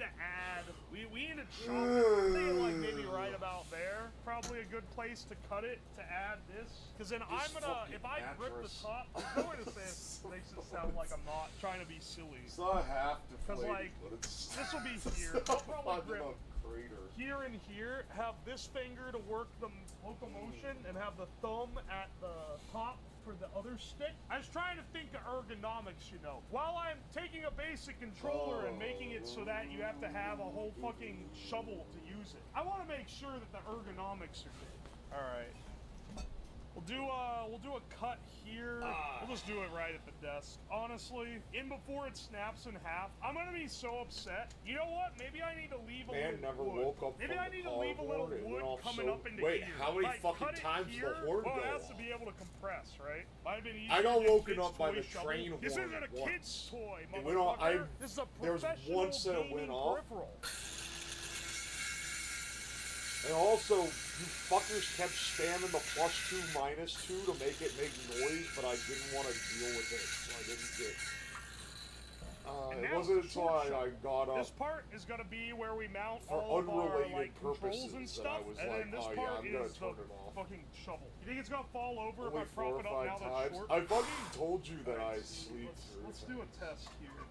to add, we need to chop it, like maybe right about there. Probably a good place to cut it to add this. Because then I'm gonna, if I grip the top, there's no way to say this makes it sound like I'm not trying to be silly. It's not half deflated, because like, but it's this will be here. I'll probably grip here and here, have this finger to work the locomotion, and have the thumb at the top for the other stick. I was trying to think of ergonomics, you know. While I'm taking a basic controller and making it so that you have to have a whole fucking shovel to use it. I want to make sure that the ergonomics are good. All right. We'll do a cut here. We'll just do it right at the desk. Honestly, in before it snaps in half, I'm gonna be so upset. You know what? Maybe I need to leave a little wood. Woke up Maybe I need to leave a little wood coming up into Wait, here. how many like, fucking times here, the horn well, go it has off? to be able to compress, right? I got woken up by the train horn. This isn't a kid's toy, it went off, this is a there was one set that went off. Peripheral. And also, you fuckers kept spamming the +2, -2 to make it make noise, but I didn't want to deal with it, so I didn't get... it wasn't until I got up... This part is going to be where we mount for all of our, like, purposes controls and stuff, I was and then this part is the fucking shovel. You think it's going to fall over if I prop it up now that's short? I fucking told you that I sleep through. Let's do a test here.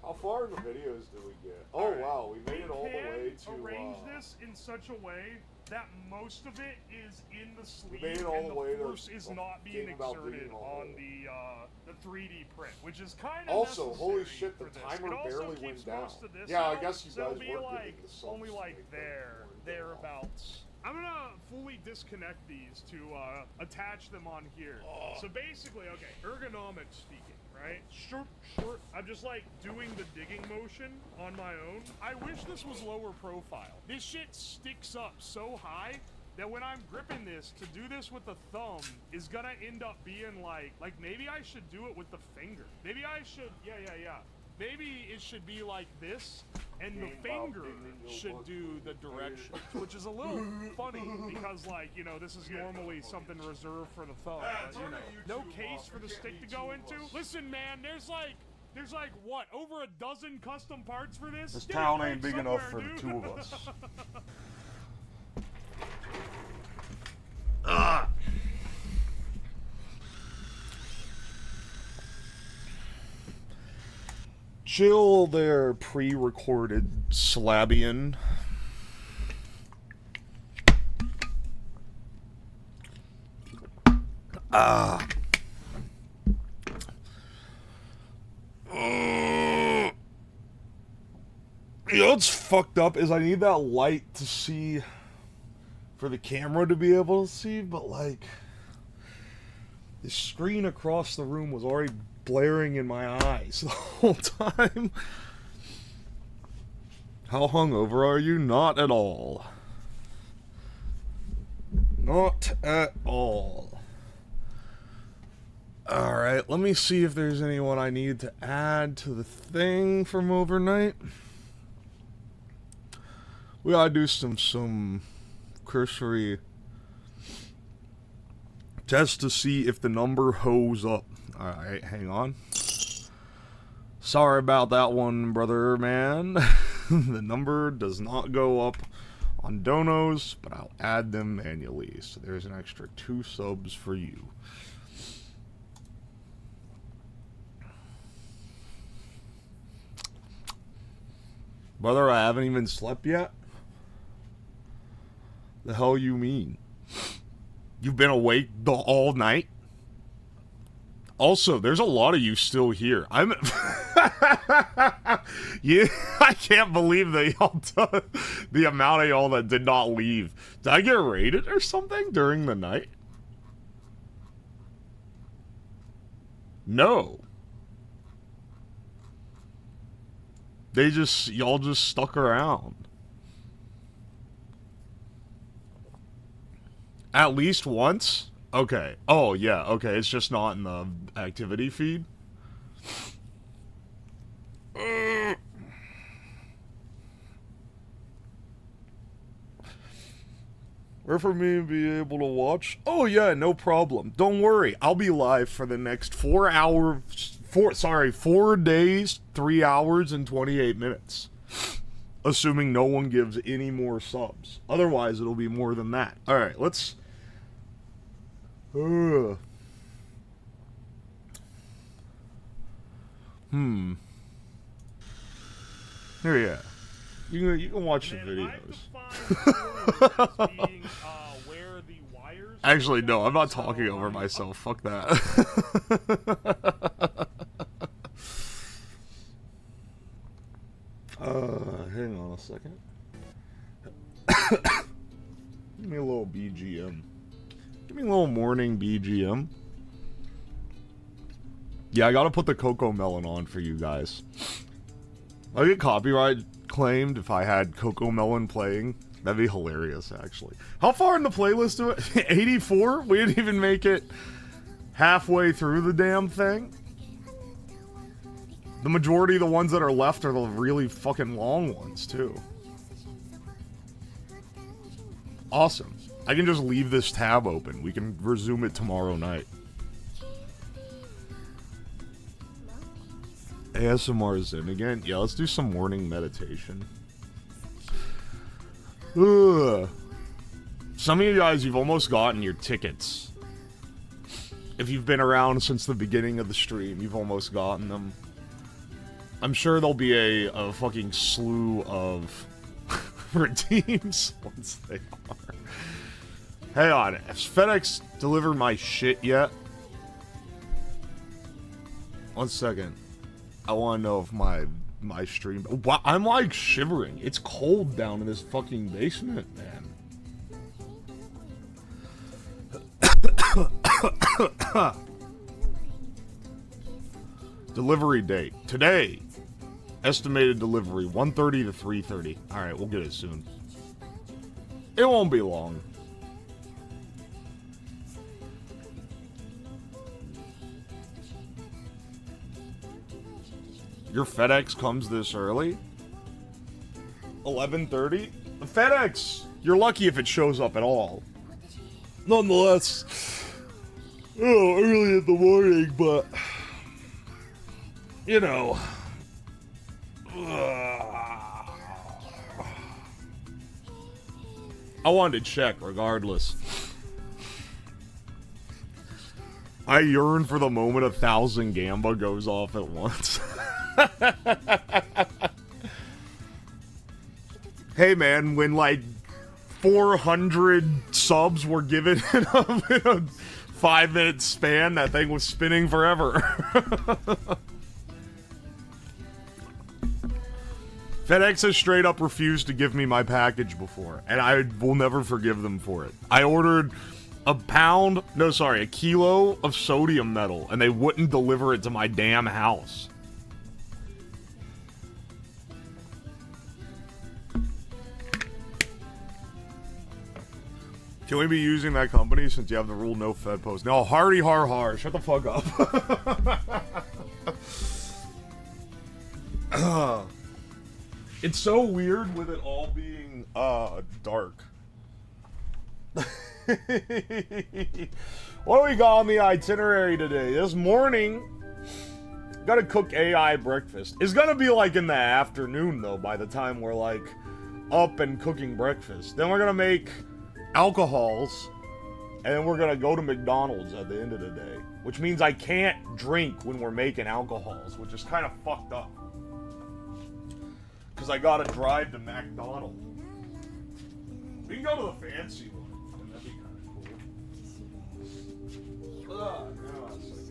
How far in the videos did we get? Oh wow, we made it all the way to... arrange this in such a way that most of it is in the sleeve, and the force is not being exerted on the 3D print, which is kind of also, holy shit, the timer barely went down. Yeah, I guess you guys were like only like thereabouts. I'm gonna fully disconnect these to attach them on here. So basically, okay, ergonomics speaking, right? Short. I'm just like doing the digging motion on my own. I wish this was lower profile. This shit sticks up so high that when I'm gripping this, to do this with the thumb is gonna end up being like maybe I should do it with the finger. Maybe I should, yeah. Maybe it should be like this, and the finger should do the directions, which is a little funny because, like, you know, this is normally something reserved for the thumb. But, you know, no case for the stick to go into. Listen, man, there's like what, over a dozen custom parts for this? This town ain't big enough for the two of us. Chill there, pre-recorded Slabian. You know what's fucked up is I need that light to see, for the camera to be able to see, but like, the screen across the room was already blaring in my eyes the whole time. How hungover are you? Not at all. Not at all. Alright, let me see if there's anyone I need to add to the thing from overnight. We gotta do some cursory tests to see if the number holds up. Alright, hang on. Sorry about that one, brother man. The number does not go up on donos, but I'll add them manually. So there's an extra 2 subs for you. Brother, I haven't even slept yet? The hell you mean? You've been awake all night? Also, there's a lot of you still here. I'm... Yeah, I can't believe that the amount of y'all that did not leave. Did I get raided or something during the night? No. Y'all just stuck around. At least once? Okay. Oh, yeah, okay. It's just not in the activity feed. Or for me to be able to watch? Oh, yeah, no problem. Don't worry. I'll be live for the next 4 4 days, 3 hours, and 28 minutes. Assuming no one gives any more subs. Otherwise, it'll be more than that. Alright, let's... Here, yeah. You can watch the videos. Actually, no, I'm not talking over myself. Fuck that. Hang on a second. Give me a little BGM. Give me a little morning BGM. Yeah, I gotta put the Coco Melon on for you guys. I get copyright claimed if I had Coco Melon playing. That'd be hilarious, actually. How far in the playlist do it? 84? We didn't even make it halfway through the damn thing. The majority of the ones that are left are the really fucking long ones, too. Awesome. I can just leave this tab open. We can resume it tomorrow night. ASMR Zen again? Yeah, let's do some morning meditation. Ugh. Some of you guys, you've almost gotten your tickets. If you've been around since the beginning of the stream, you've almost gotten them. I'm sure there'll be a fucking slew of redeems once they are. Hang on, has FedEx delivered my shit yet? 1 second. I want to know if my stream... Wow, I'm like shivering. It's cold down in this fucking basement, man. Delivery date. Today. Estimated delivery, 1:30 to 3:30. Alright, we'll get it soon. It won't be long. Your FedEx comes this early? 11:30? FedEx! You're lucky if it shows up at all. Nonetheless, early in the morning, but... You know... I wanted to check, regardless. I yearn for the moment 1,000 Gamba goes off at once. Hey man, when like 400 subs were given in a 5-minute span, that thing was spinning forever. FedEx has straight up refused to give me my package before, and I will never forgive them for it. I ordered a kilo of sodium metal, and they wouldn't deliver it to my damn house. Can we be using that company since you have the rule no Fed post? No, hardy har har. Shut the fuck up. It's so weird with it all being, dark. What do we got on the itinerary today? This morning, gotta cook AI breakfast. It's gonna be like in the afternoon, though, by the time we're, like, up and cooking breakfast. Then we're gonna make alcohols, and then we're gonna go to McDonald's at the end of the day. Which means I can't drink when we're making alcohols, which is kind of fucked up. Because I gotta drive to McDonald's. We can go to the fancy one, and that'd be kind of cool. Hang on a second.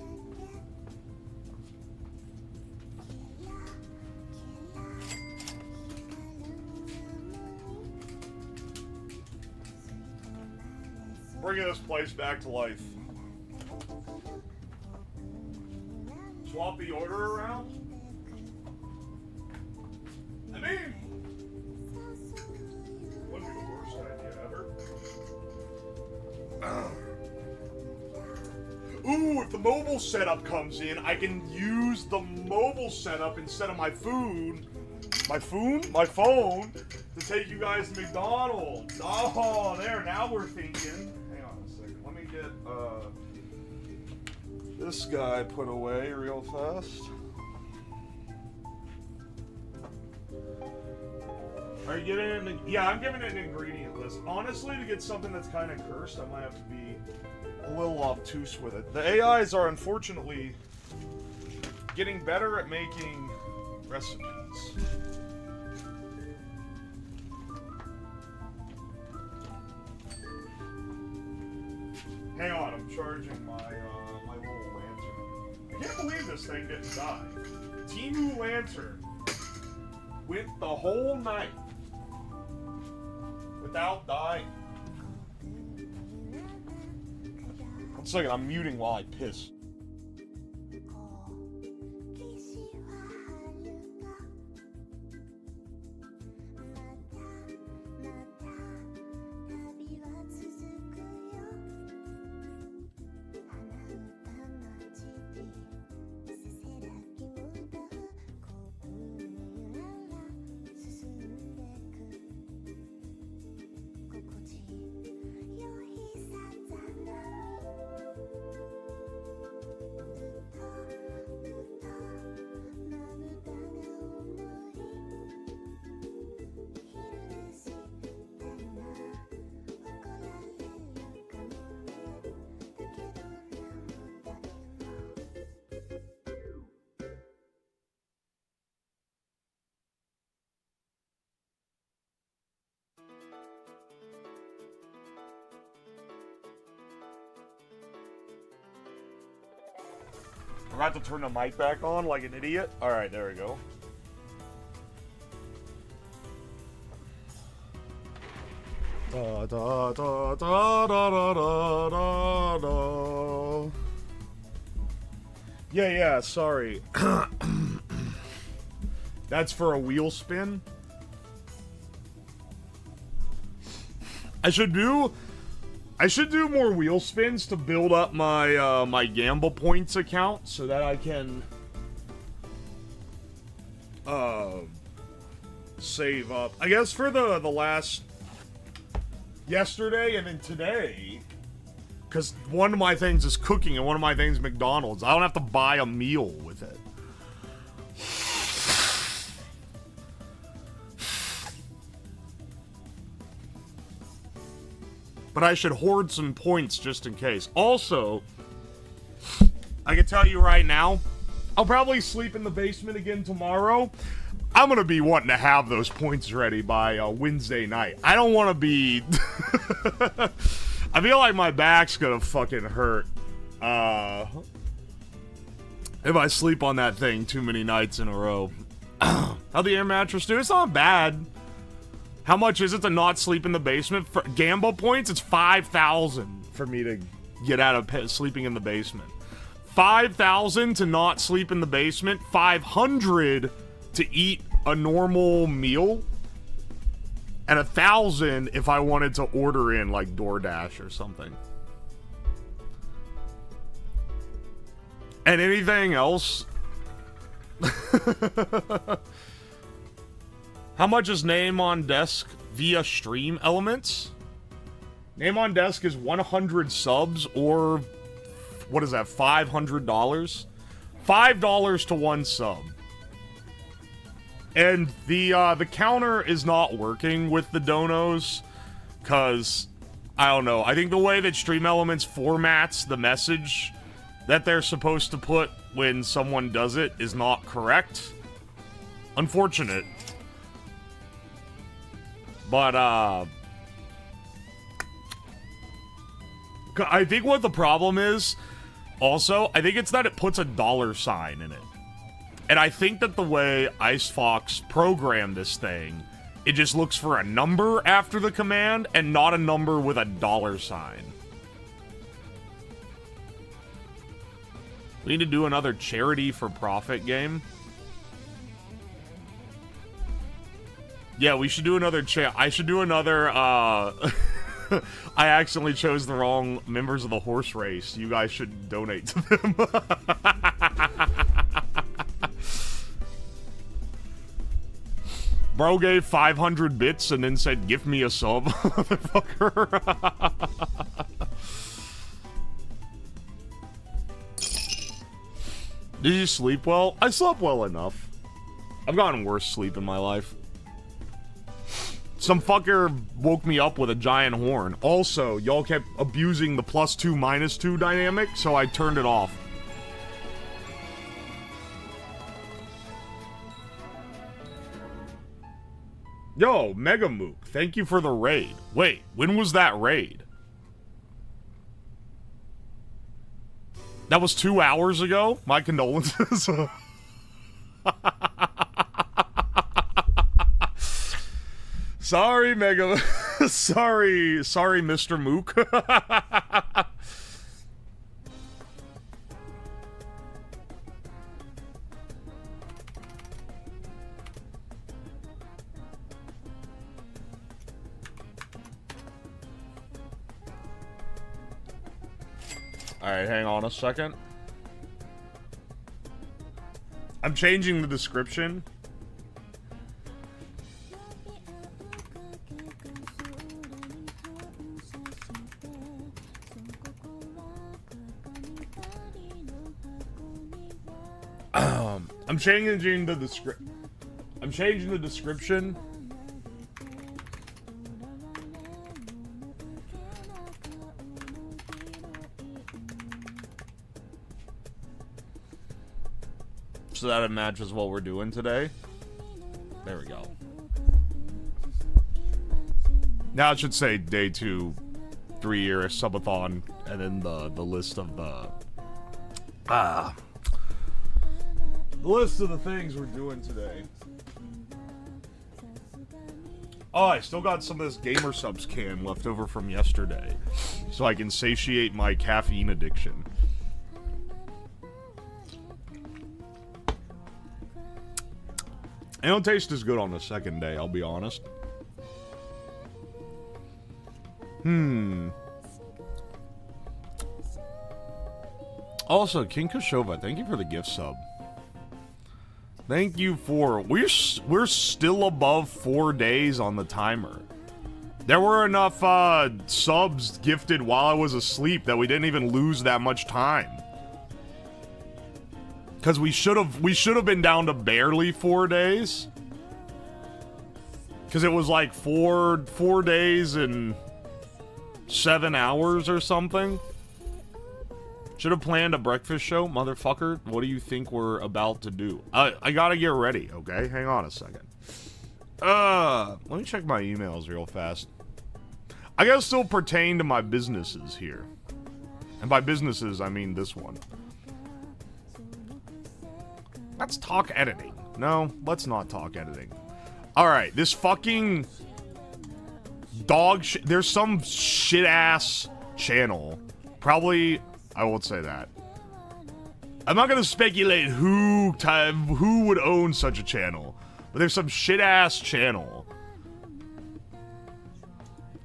Bringing this place back to life. Swap the order around? I mean, wouldn't be the worst idea ever. Ooh, if the mobile setup comes in, I can use the mobile setup instead of my phone, to take you guys to McDonald's. Oh, there, now we're thinking. Hang on a second, let me get, this guy put away real fast. Are you getting it? Yeah, I'm giving it an ingredient list. Honestly, to get something that's kind of cursed, I might have to be a little obtuse with it. The AIs are unfortunately getting better at making recipes. Hang on, I'm charging my my little lantern. I can't believe this thing didn't die. Timu Lantern went the whole night without dying. One second, I'm muting while I piss. Forgot to turn the mic back on like an idiot. Alright, there we go. Da, da, da, da, da, da, da, da. Yeah, sorry. That's for a wheel spin. I should do more wheel spins to build up my my gamble points account so that I can save up. I guess for the last yesterday and then today, because one of my things is cooking and one of my things is McDonald's. I don't have to buy a meal with it. But I should hoard some points just in case. Also, I can tell you right now, I'll probably sleep in the basement again tomorrow. I'm going to be wanting to have those points ready by Wednesday night. I don't want to be... I feel like my back's going to fucking hurt if I sleep on that thing too many nights in a row. How'd the air mattress do? It's not bad. How much is it to not sleep in the basement? For gamble points, it's 5,000 for me to get out of sleeping in the basement. 5,000 to not sleep in the basement. 500 to eat a normal meal. And 1,000 if I wanted to order in, like, DoorDash or something. And anything else... How much is Name on Desk via Stream Elements? Name on Desk is 100 subs, or what is that, $500? $5 to one sub. And the counter is not working with the donos, because, I don't know, I think the way that Stream Elements formats the message that they're supposed to put when someone does it is not correct. Unfortunate. But, I think what the problem is, also, I think it's that it puts a $sign in it. And I think that the way IceFox programmed this thing, it just looks for a number after the command, and not a number with a $sign. We need to do another charity for profit game. Yeah, we should do another I should do another, I accidentally chose the wrong members of the horse race. You guys should donate to them. Bro gave 500 bits and then said, give me a sub, motherfucker. Did you sleep well? I slept well enough. I've gotten worse sleep in my life. Some fucker woke me up with a giant horn. Also, y'all kept abusing the +2, -2 dynamic, so I turned it off. Yo, Mega Mook, thank you for the raid. Wait, when was that raid? That was 2 hours ago? My condolences. Sorry, Mega. sorry, Mr. Mook. Alright, hang on a second. I'm changing the description. I'm changing the description. So that it matches what we're doing today. There we go. Now it should say day 2, 3-year subathon, and then the list of the list of the things we're doing today. Oh, I still got some of this Gamer Subs can left over from yesterday, so I can satiate my caffeine addiction. It don't taste as good on the second day, I'll be honest. Also, King Koshova, thank you for the gift sub. Thank you for... We're still above 4 days on the timer. There were enough subs gifted while I was asleep that we didn't even lose that much time. Because we should have been down to barely 4 days. Because it was like four days and 7 hours or something. Should have planned a breakfast show, motherfucker. What do you think we're about to do? I gotta get ready, okay? Hang on a second. Let me check my emails real fast. I gotta still pertain to my businesses here. And by businesses, I mean this one. Let's talk editing. No, let's not talk editing. Alright, this fucking dog shit. There's some shit ass channel. Probably, I won't say that. I'm not gonna speculate who would own such a channel. But there's some shit ass channel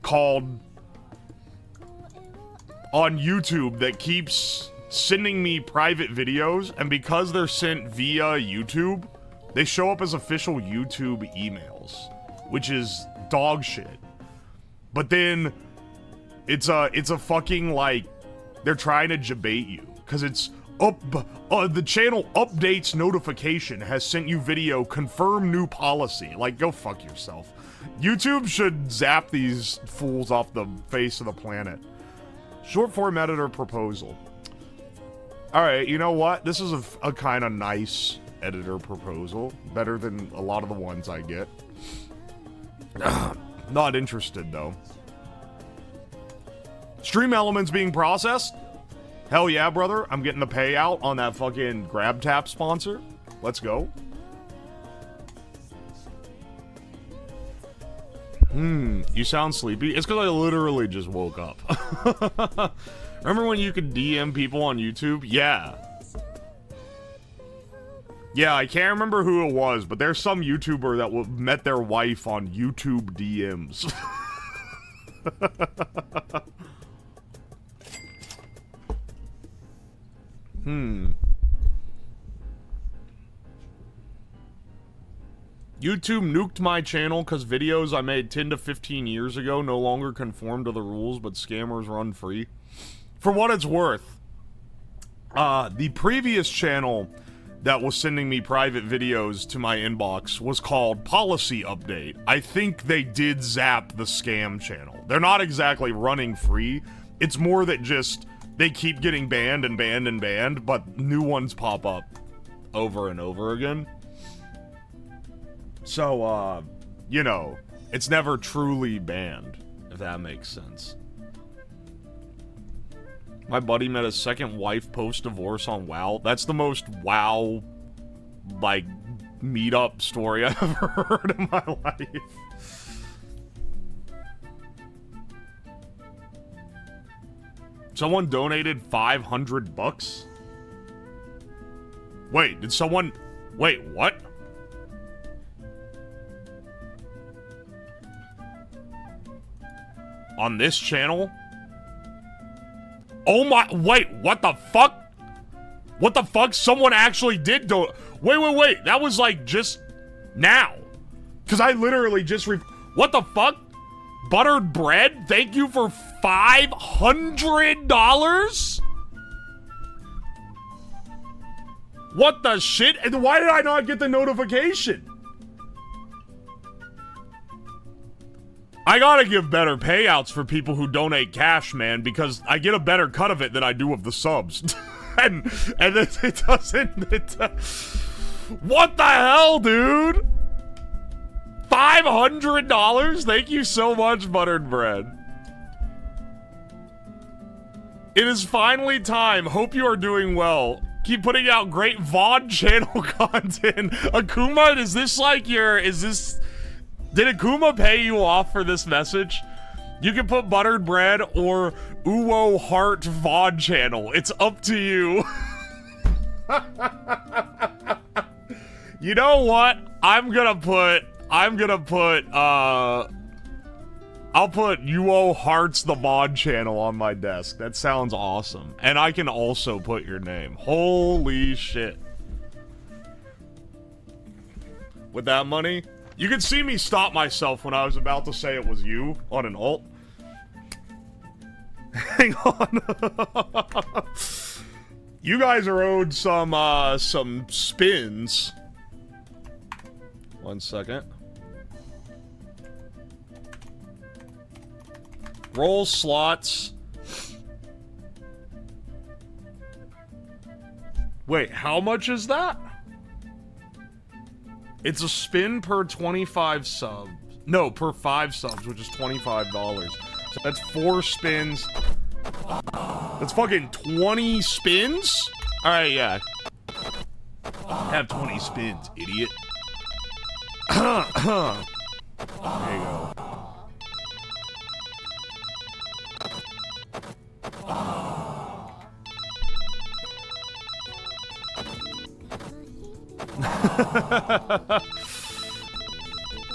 called on YouTube that keeps sending me private videos, and because they're sent via YouTube, they show up as official YouTube emails, which is dog shit. But then it's a fucking, like, they're trying to debate you because it's the channel updates notification has sent you video, confirm new policy. Like, go fuck yourself. YouTube should zap these fools off the face of the planet. Short form editor proposal. Alright, you know what? This is a kind of nice editor proposal. Better than a lot of the ones I get. Not interested, though. Stream elements being processed? Hell yeah, brother. I'm getting the payout on that fucking GrabTap sponsor. Let's go. You sound sleepy? It's because I literally just woke up. Remember when you could DM people on YouTube? Yeah. Yeah, I can't remember who it was, but there's some YouTuber that met their wife on YouTube DMs. YouTube nuked my channel because videos I made 10 to 15 years ago no longer conform to the rules, but scammers run free. For what it's worth, the previous channel that was sending me private videos to my inbox was called Policy Update. I think they did zap the scam channel. They're not exactly running free. It's more that just they keep getting banned and banned and banned, but new ones pop up over and over again. So, you know, it's never truly banned, if that makes sense. My buddy met his second wife post-divorce on WoW. That's the most WoW, like, meetup story I've ever heard in my life. Someone donated 500 bucks? Wait, did someone... Wait, what? On this channel? Oh my, wait, what the fuck? What the fuck? Someone actually did do it. Wait, that was like just now. Cause I literally just what the fuck? Buttered bread? Thank you for $500? What the shit? And why did I not get the notification? I gotta give better payouts for people who donate cash, man, because I get a better cut of it than I do of the subs. and it doesn't... what the hell, dude? $500? Thank you so much, Buttered Bread. It is finally time. Hope you are doing well. Keep putting out great VOD channel content. Akuma, is this like your... Is this... Did Akuma pay you off for this message? You can put Buttered Bread or Uwo Heart VOD channel. It's up to you. You know what? I'll put Uwo Hearts the VOD channel on my desk. That sounds awesome. And I can also put your name. Holy shit. With that money... You could see me stop myself when I was about to say it was you on an alt. Hang on. You guys are owed some spins. 1 second. Roll slots. Wait, how much is that? It's a spin per 25 subs. No, per 5 subs, which is $25. So that's 4 spins. That's fucking 20 spins? Alright, yeah. Have 20 spins, idiot. There you go.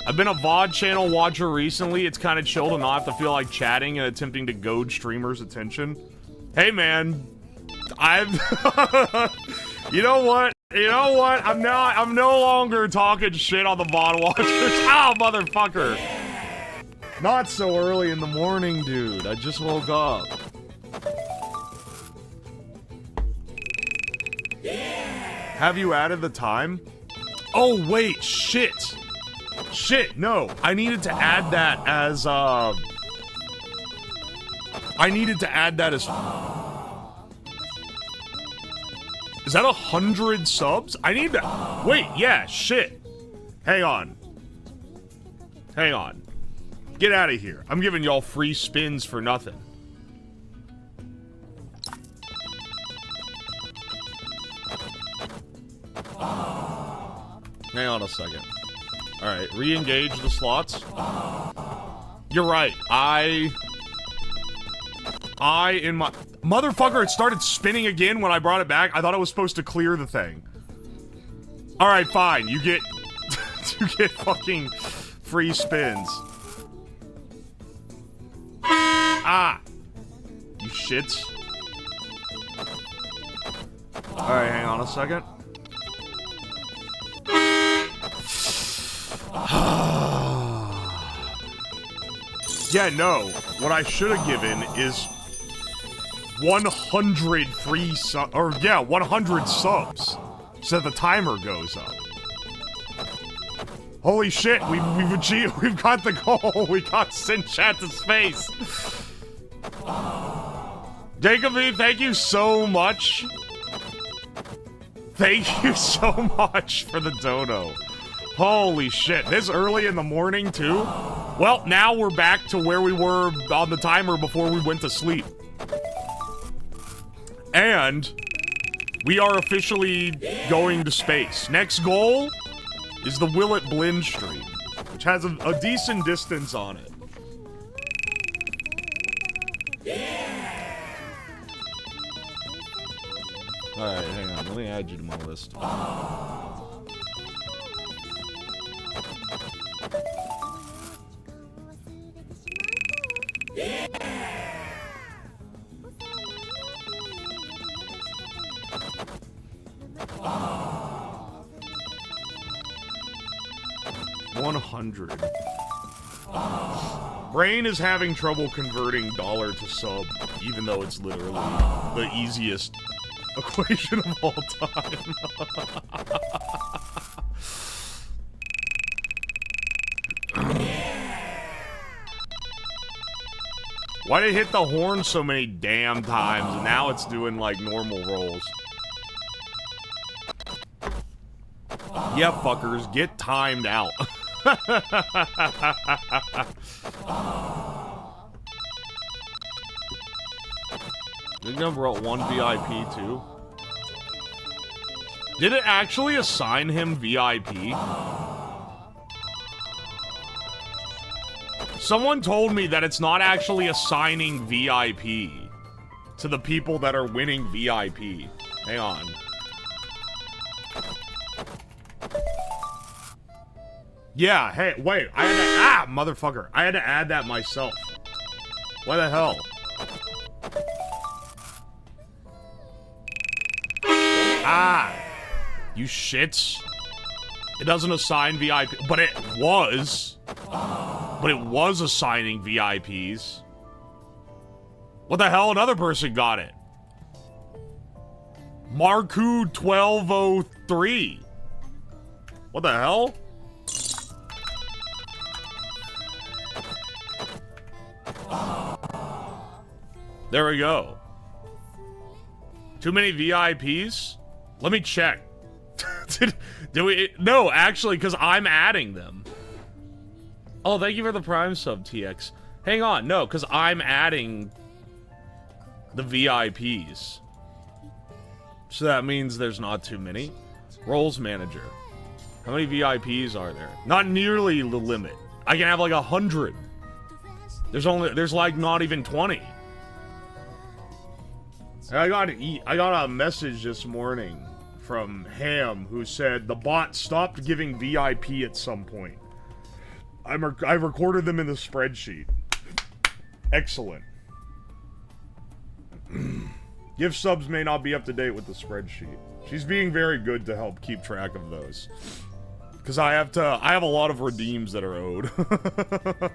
I've been a VOD channel watcher recently. It's kind of chill to not have to feel like chatting and attempting to goad streamers' attention. Hey, man. You know what? I'm no longer talking shit on the VOD watchers. Ow, motherfucker. Not so early in the morning, dude. I just woke up. Have you added the time? Oh, wait, shit. Shit, no. I needed to add that as, Is that 100 subs? I need to... Wait, yeah, shit. Hang on. Hang on. Get out of here. I'm giving y'all free spins for nothing. Hang on a second. Alright, re-engage the slots. You're right. In my... Motherfucker, it started spinning again when I brought it back. I thought it was supposed to clear the thing. Alright, fine. You get... you get fucking free spins. Ah! You shits. Alright, hang on a second. Yeah, no. What I should have given is 100 free subs. Or, yeah, 100 subs. so that the timer goes up. Holy shit, we've achieved, we've got the goal. We got sent chat to space. Jacob, thank you so much. Thank you so much for the dono. Holy shit, this early in the morning too? Well, now we're back to where we were on the timer before we went to sleep. And we are officially going to space. Next goal is the Will It Blend stream, which has a decent distance on it. Alright, hang on. Let me add you to my list. $100. Brain is having trouble converting dollar to sub, even though it's literally the easiest equation of all time. Why did it hit the horn so many damn times, and now it's doing, like, normal rolls? Yeah, fuckers, get timed out. I think I brought one VIP too. Did it actually assign him VIP? Someone told me that it's not actually assigning VIP to the people that are winning VIP. Hang on. Yeah, hey, wait, I had to, motherfucker. I had to add that myself. What the hell? You shits. It doesn't assign VIP, but it was. But it was assigning VIPs. What the hell? Another person got it. Marku 1203. What the hell? There we go. Too many VIPs? Let me check. Did we? No, actually, because I'm adding them. Oh, thank you for the Prime sub, TX. Hang on, no, because I'm adding the VIPs. So that means there's not too many. Roles manager. How many VIPs are there? Not nearly the limit. I can have like 100. There's like not even 20. I got a message this morning from Ham who said the bot stopped giving VIP at some point. I recorded them in the spreadsheet. Excellent. Gift subs may not be up to date with the spreadsheet. She's being very good to help keep track of those. Because I have a lot of redeems that are owed. That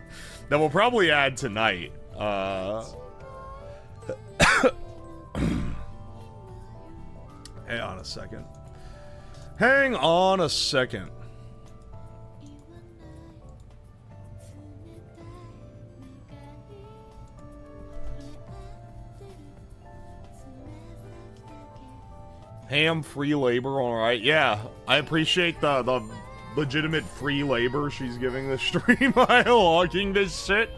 we'll probably add tonight. Hang on a second. Hang on a second. Ham free labor, alright. Yeah, I appreciate the legitimate free labor she's giving the stream by logging this shit.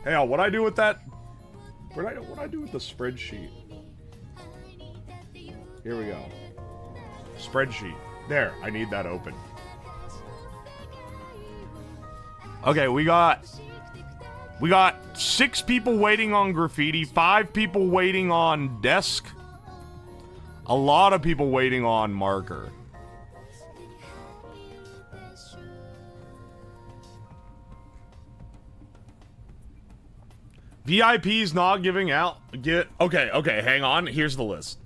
Hey, what'd I do with that? What'd I do with the spreadsheet? Here we go. Spreadsheet. There, I need that open. Okay, we got 6 people waiting on graffiti, 5 people waiting on desk, a lot of people waiting on marker. VIP's not giving out. Okay, hang on. Here's the list.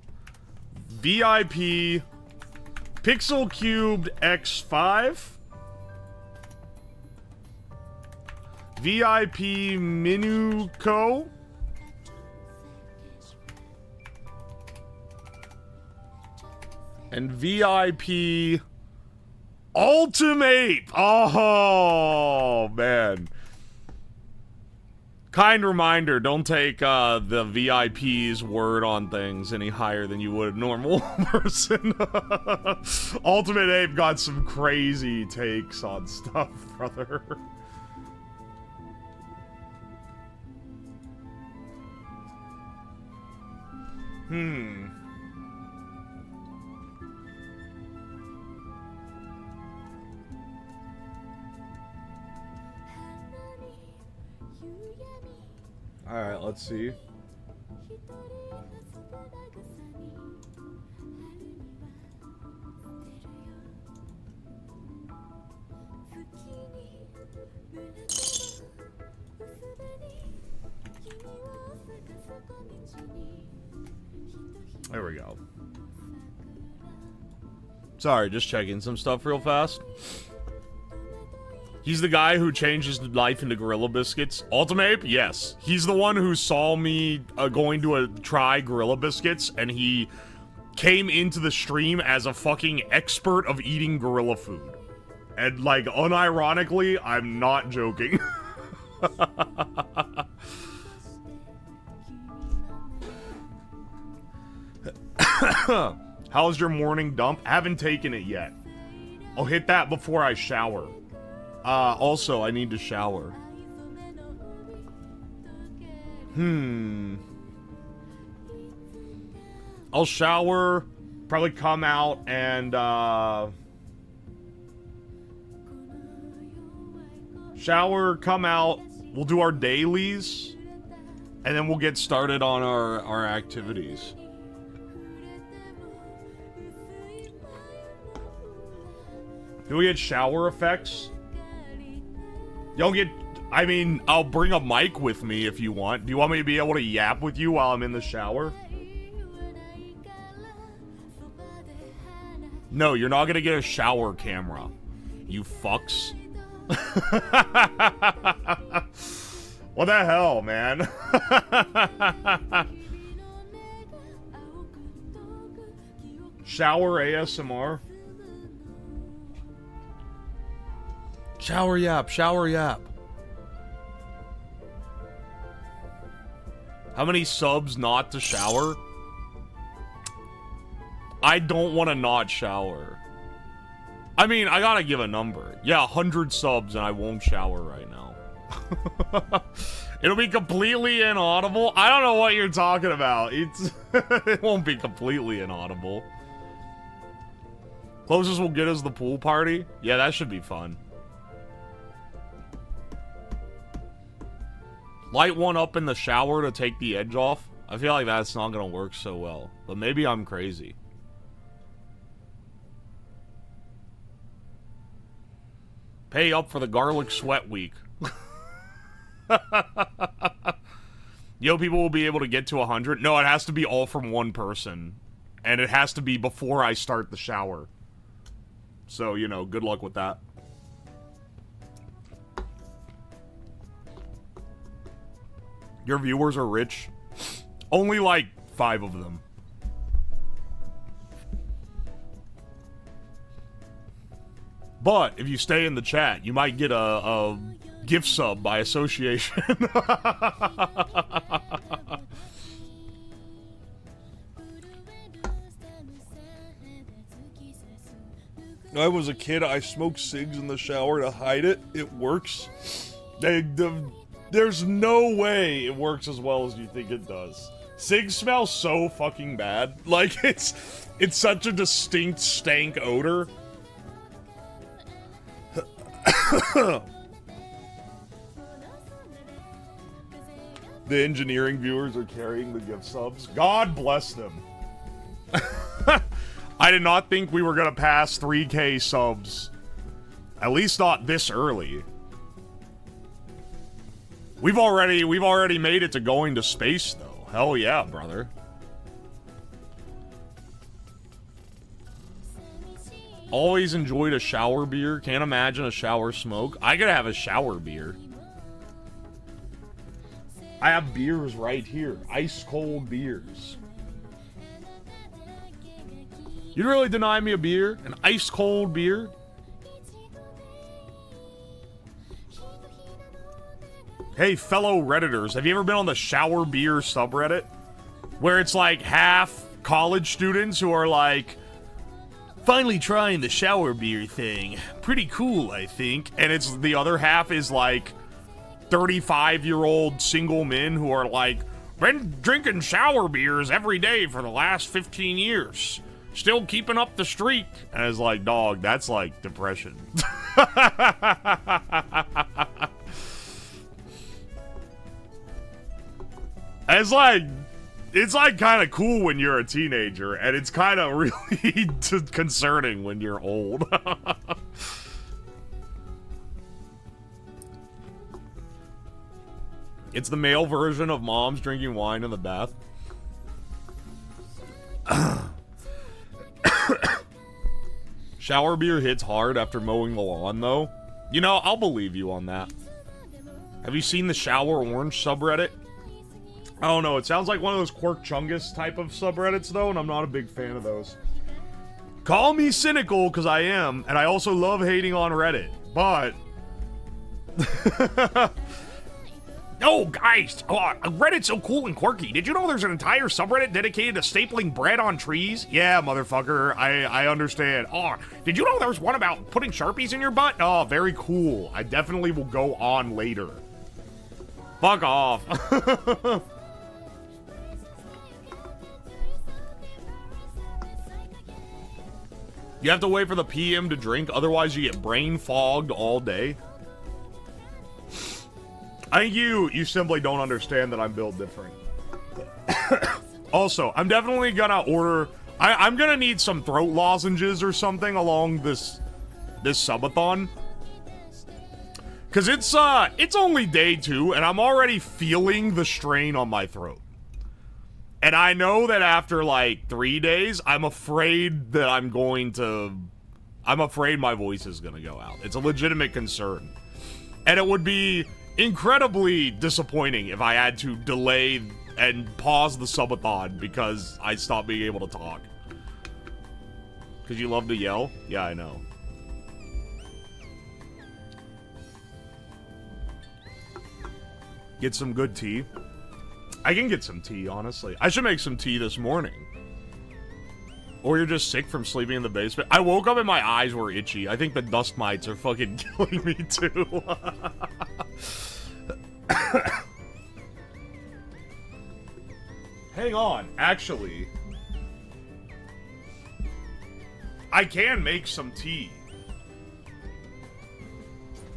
VIP Pixel Cubed X5. VIP Minuco. And VIP Ultimate. Oh, man. Kind reminder, don't take the VIP's word on things any higher than you would a normal person. Ultimate Ape got some crazy takes on stuff, brother. Alright, let's see. There we go. Sorry, just checking some stuff real fast. He's the guy who changed his life into Gorilla Biscuits. Ultimate? Yes. He's the one who saw me going to try Gorilla Biscuits, and he came into the stream as a fucking expert of eating gorilla food. And, like, unironically, I'm not joking. How's your morning dump? Haven't taken it yet. I'll hit that before I shower. Also, I need to shower. I'll shower, probably come out and, shower, come out, we'll do our dailies, and then we'll get started on our activities. Do we get shower effects? Y'all get... I mean, I'll bring a mic with me if you want. Do you want me to be able to yap with you while I'm in the shower? No, you're not gonna get a shower camera. You fucks. What the hell, man? Shower ASMR? Shower yap, shower yap. How many subs not to shower? I don't want to not shower. I mean, I gotta give a number. Yeah, 100 subs and I won't shower right now. It'll be completely inaudible. I don't know what you're talking about. It won't be completely inaudible. Closest we'll get is the pool party. Yeah, that should be fun. Light one up in the shower to take the edge off. I feel like that's not gonna work so well. But maybe I'm crazy. Pay up for the garlic sweat week. Yo, people will be able to get to 100. No, it has to be all from one person. And it has to be before I start the shower. So, you know, good luck with that. Your viewers are rich. Only like 5 of them. But if you stay in the chat, you might get a gift sub by association. When I was a kid, I smoked cigs in the shower to hide it. It works. There's no way it works as well as you think it does. Cigs smell so fucking bad. Like, it's such a distinct stank odor. The engineering viewers are carrying the gift subs. God bless them. I did not think we were gonna pass 3K subs. At least not this early. We've already made it to going to space, though. Hell yeah, brother. Always enjoyed a shower beer. Can't imagine a shower smoke. I could have a shower beer. I have beers right here. Ice cold beers. You'd really deny me a beer? An ice-cold beer? Hey, fellow Redditors, have you ever been on the shower beer subreddit? Where it's like half college students who are like, finally trying the shower beer thing. Pretty cool, I think. And it's the other half is like 35-year-old single men who are like, been drinking shower beers every day for the last 15 years. Still keeping up the streak. And it's like, dog, that's like depression. It's like kind of cool when you're a teenager, and it's kind of really concerning when you're old. It's the male version of moms drinking wine in the bath. Shower beer hits hard after mowing the lawn, though. You know, I'll believe you on that. Have you seen the Shower Orange subreddit? I don't know, it sounds like one of those Quirk Chungus type of subreddits, though, and I'm not a big fan of those. Call me cynical, because I am, and I also love hating on Reddit, but... Oh, guys! Reddit's so cool and quirky. Did you know there's an entire subreddit dedicated to stapling bread on trees? Yeah, motherfucker, I understand. Oh, did you know there was one about putting Sharpies in your butt? Oh, very cool. I definitely will go on later. Fuck off. You have to wait for the PM to drink, otherwise you get brain fogged all day. I think you simply don't understand that I'm built different. Also, I'm definitely gonna order... I'm gonna need some throat lozenges or something along this subathon. Cause it's only day 2, and I'm already feeling the strain on my throat. And I know that after, like, 3 days, I'm afraid my voice is gonna go out. It's a legitimate concern. And it would be incredibly disappointing if I had to delay and pause the subathon because I stopped being able to talk. Because you love to yell? Yeah, I know. Get some good tea. I can get some tea, honestly. I should make some tea this morning. Or you're just sick from sleeping in the basement. I woke up and my eyes were itchy. I think the dust mites are fucking killing me too. Hang on, actually. I can make some tea.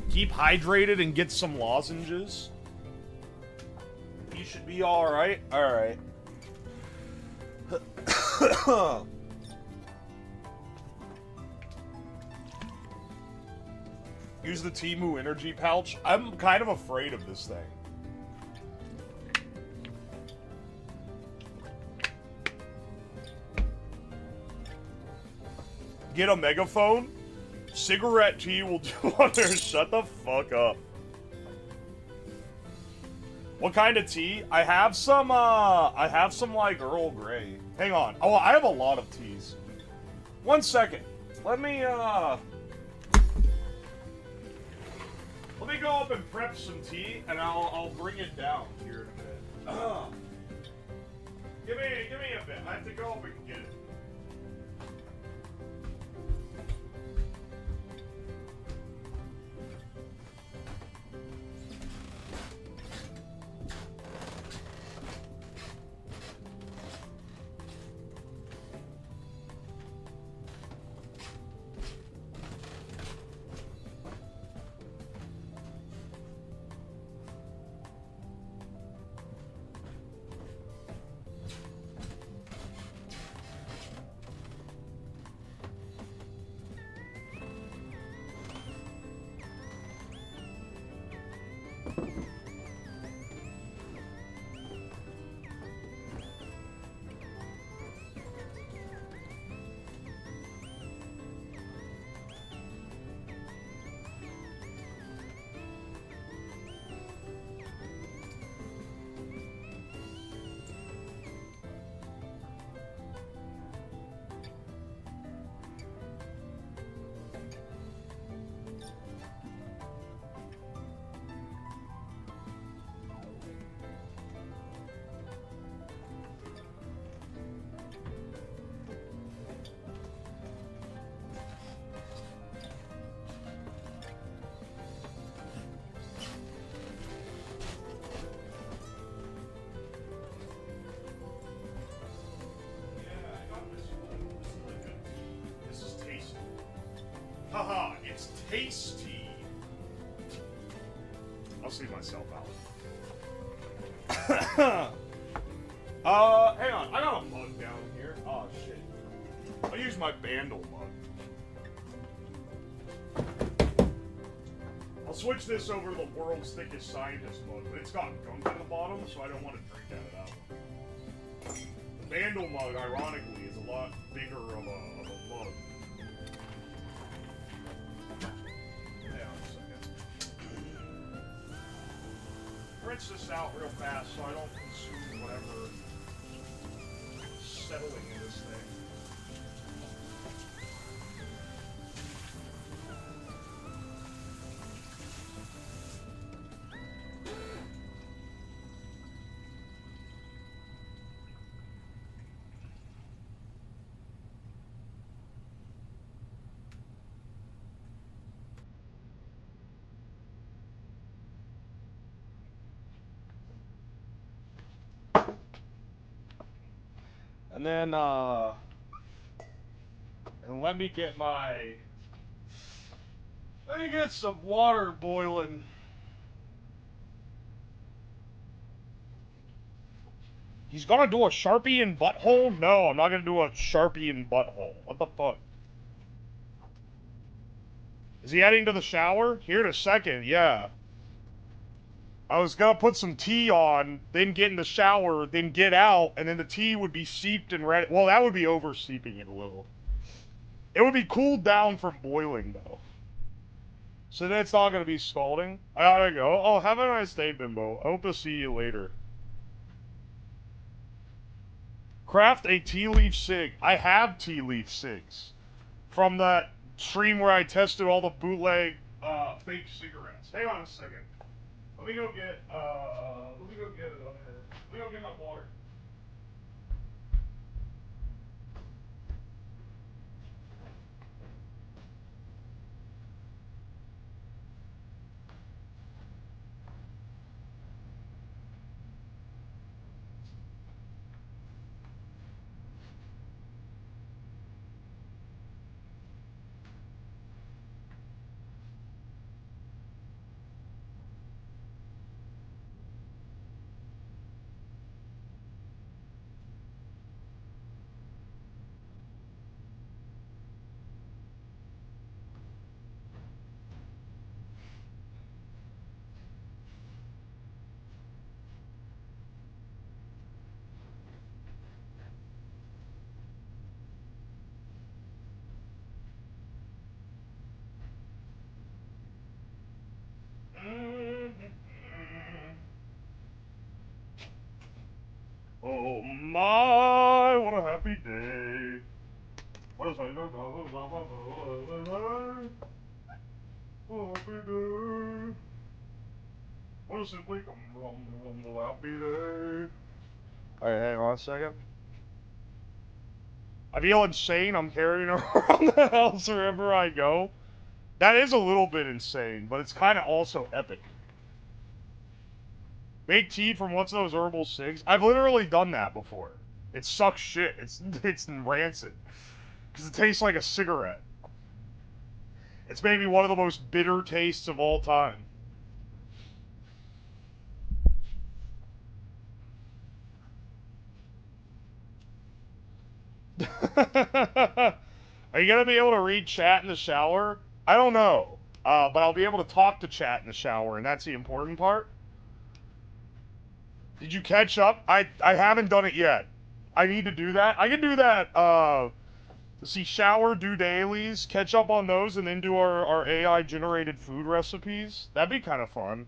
Keep hydrated and get some lozenges. You should be alright. Alright. Use the Temu energy pouch. I'm kind of afraid of this thing. Get a megaphone? Cigarette tea will do wonders. Shut the fuck up. What kind of tea? I have some like Earl Grey. Hang on. Oh, I have a lot of teas. 1 second. Let me go up and prep some tea, and I'll bring it down here in a bit. Give me a bit. I have to go up and get it. Haha, it's tasty. I'll see myself out. Hang on. I got a mug down here. Oh, shit. I'll use my Bandle mug. I'll switch this over to the world's thickest scientist mug, but it's got gunk in the bottom, so I don't want to drink out of that one. The Bandle mug, ironically, is a lot bigger of a mug. Hang on a second. Rinse this out real fast so I don't consume whatever settling in this thing. And then, and let me get some water boiling. He's gonna do a Sharpie in butthole? No, I'm not gonna do a Sharpie in butthole. What the fuck? Is he heading to the shower? Here in a second, yeah. I was gonna put some tea on, then get in the shower, then get out, and then the tea would be seeped and ready. Well, that would be over-seeping it a little. It would be cooled down from boiling, though. So then it's not gonna be scalding. I gotta go. Oh, have a nice day, Bimbo. I hope to see you later. Craft a tea leaf cig. I have tea leaf cigs. From that stream where I tested all the bootleg, fake cigarettes. Hang on a second. Let me go get it over here. Let me go get my water. Oh my, what a happy day. What is it? Oh, happy day. What is simply a happy day. Alright, hang on a second. I feel insane. I'm carrying around the house wherever I go. That is a little bit insane, but it's kind of also epic. Make tea from what's those herbal cigs? I've literally done that before. It sucks shit. It's rancid. Because it tastes like a cigarette. It's maybe one of the most bitter tastes of all time. Are you gonna be able to read chat in the shower? I don't know. But I'll be able to talk to chat in the shower, and that's the important part. Did you catch up? I haven't done it yet. I need to do that. I can do that, see, shower, do dailies, catch up on those, and then do our AI-generated food recipes. That'd be kind of fun.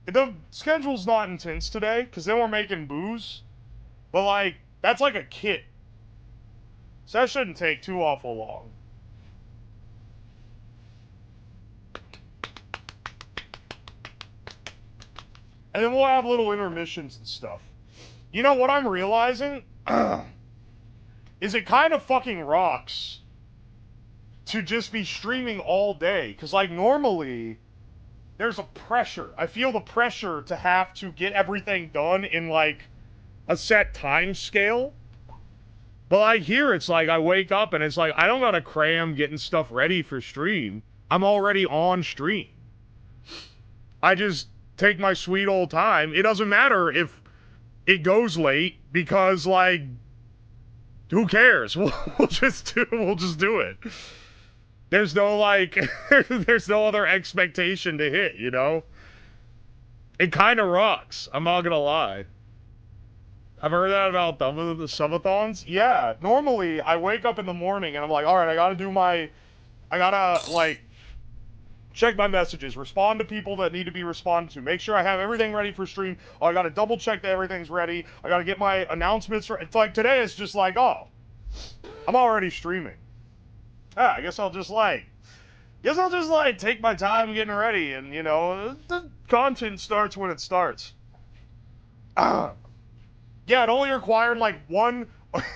The schedule's not intense today, because then we're making booze. But, like, that's like a kit. So that shouldn't take too awful long. And then we'll have little intermissions and stuff. You know what I'm realizing? Is it kind of fucking rocks to just be streaming all day. Because, like, normally, there's a pressure. I feel the pressure to have to get everything done in, like, a set time scale. But like here, it's like I wake up and it's like I don't gotta cram getting stuff ready for stream. I'm already on stream. I just take my sweet old time. It doesn't matter if it goes late because like who cares? We'll just do it. There's no like there's no other expectation to hit, you know? It kind of rocks. I'm not gonna lie. I've heard that about the subathons. Yeah, normally I wake up in the morning and I'm like, all right, I gotta like check my messages, respond to people that need to be responded to, make sure I have everything ready for stream. Oh, I gotta double check that everything's ready. I gotta get my announcements. It's like today it's just like, oh, I'm already streaming. Ah, I guess I'll just like take my time getting ready, and you know, the content starts when it starts. Yeah, it only required like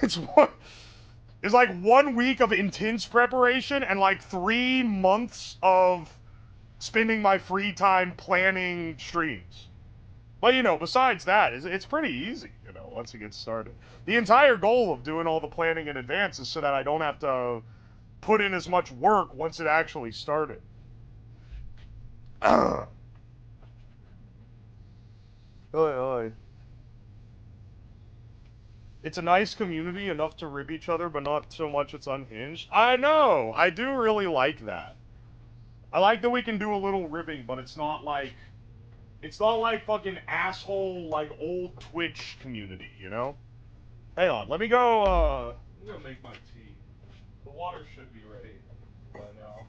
it's like 1 week of intense preparation and like 3 months of spending my free time planning streams. But you know, besides that, it's pretty easy, you know, once it gets started. The entire goal of doing all the planning in advance is so that I don't have to put in as much work once it actually started. Oy, oy. It's a nice community, enough to rib each other, but not so much it's unhinged. I know! I do really like that. I like that we can do a little ribbing, but it's not like fucking asshole, like, old Twitch community, you know? Hang on, let me go make my tea. The water should be ready by now.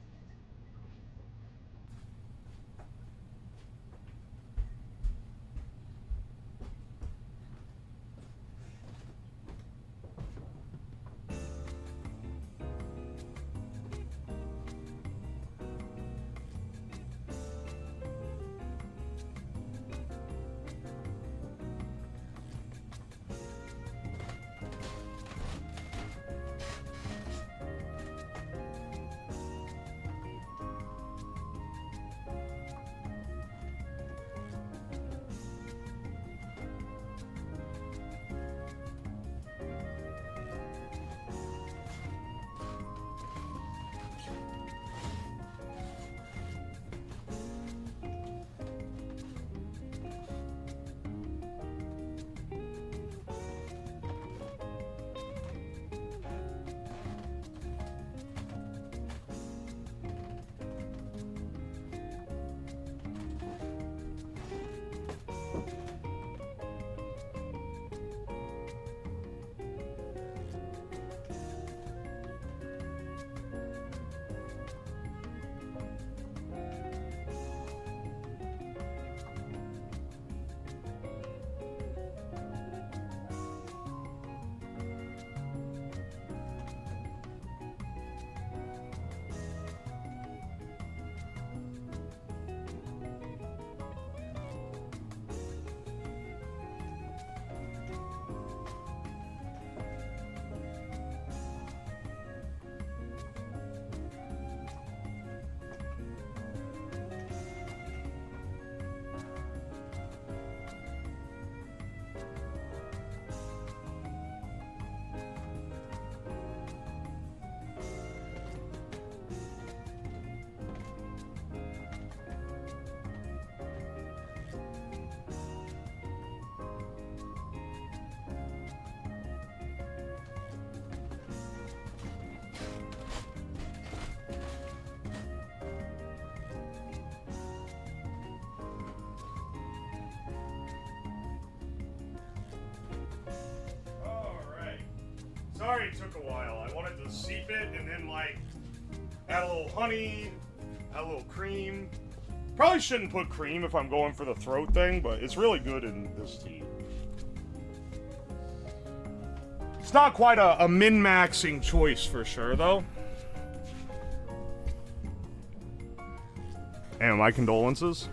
Sorry it took a while. I wanted to seep it and then like add a little honey, add a little cream. Probably shouldn't put cream if I'm going for the throat thing, but it's really good in this tea. It's not quite a min-maxing choice for sure, though. And my condolences.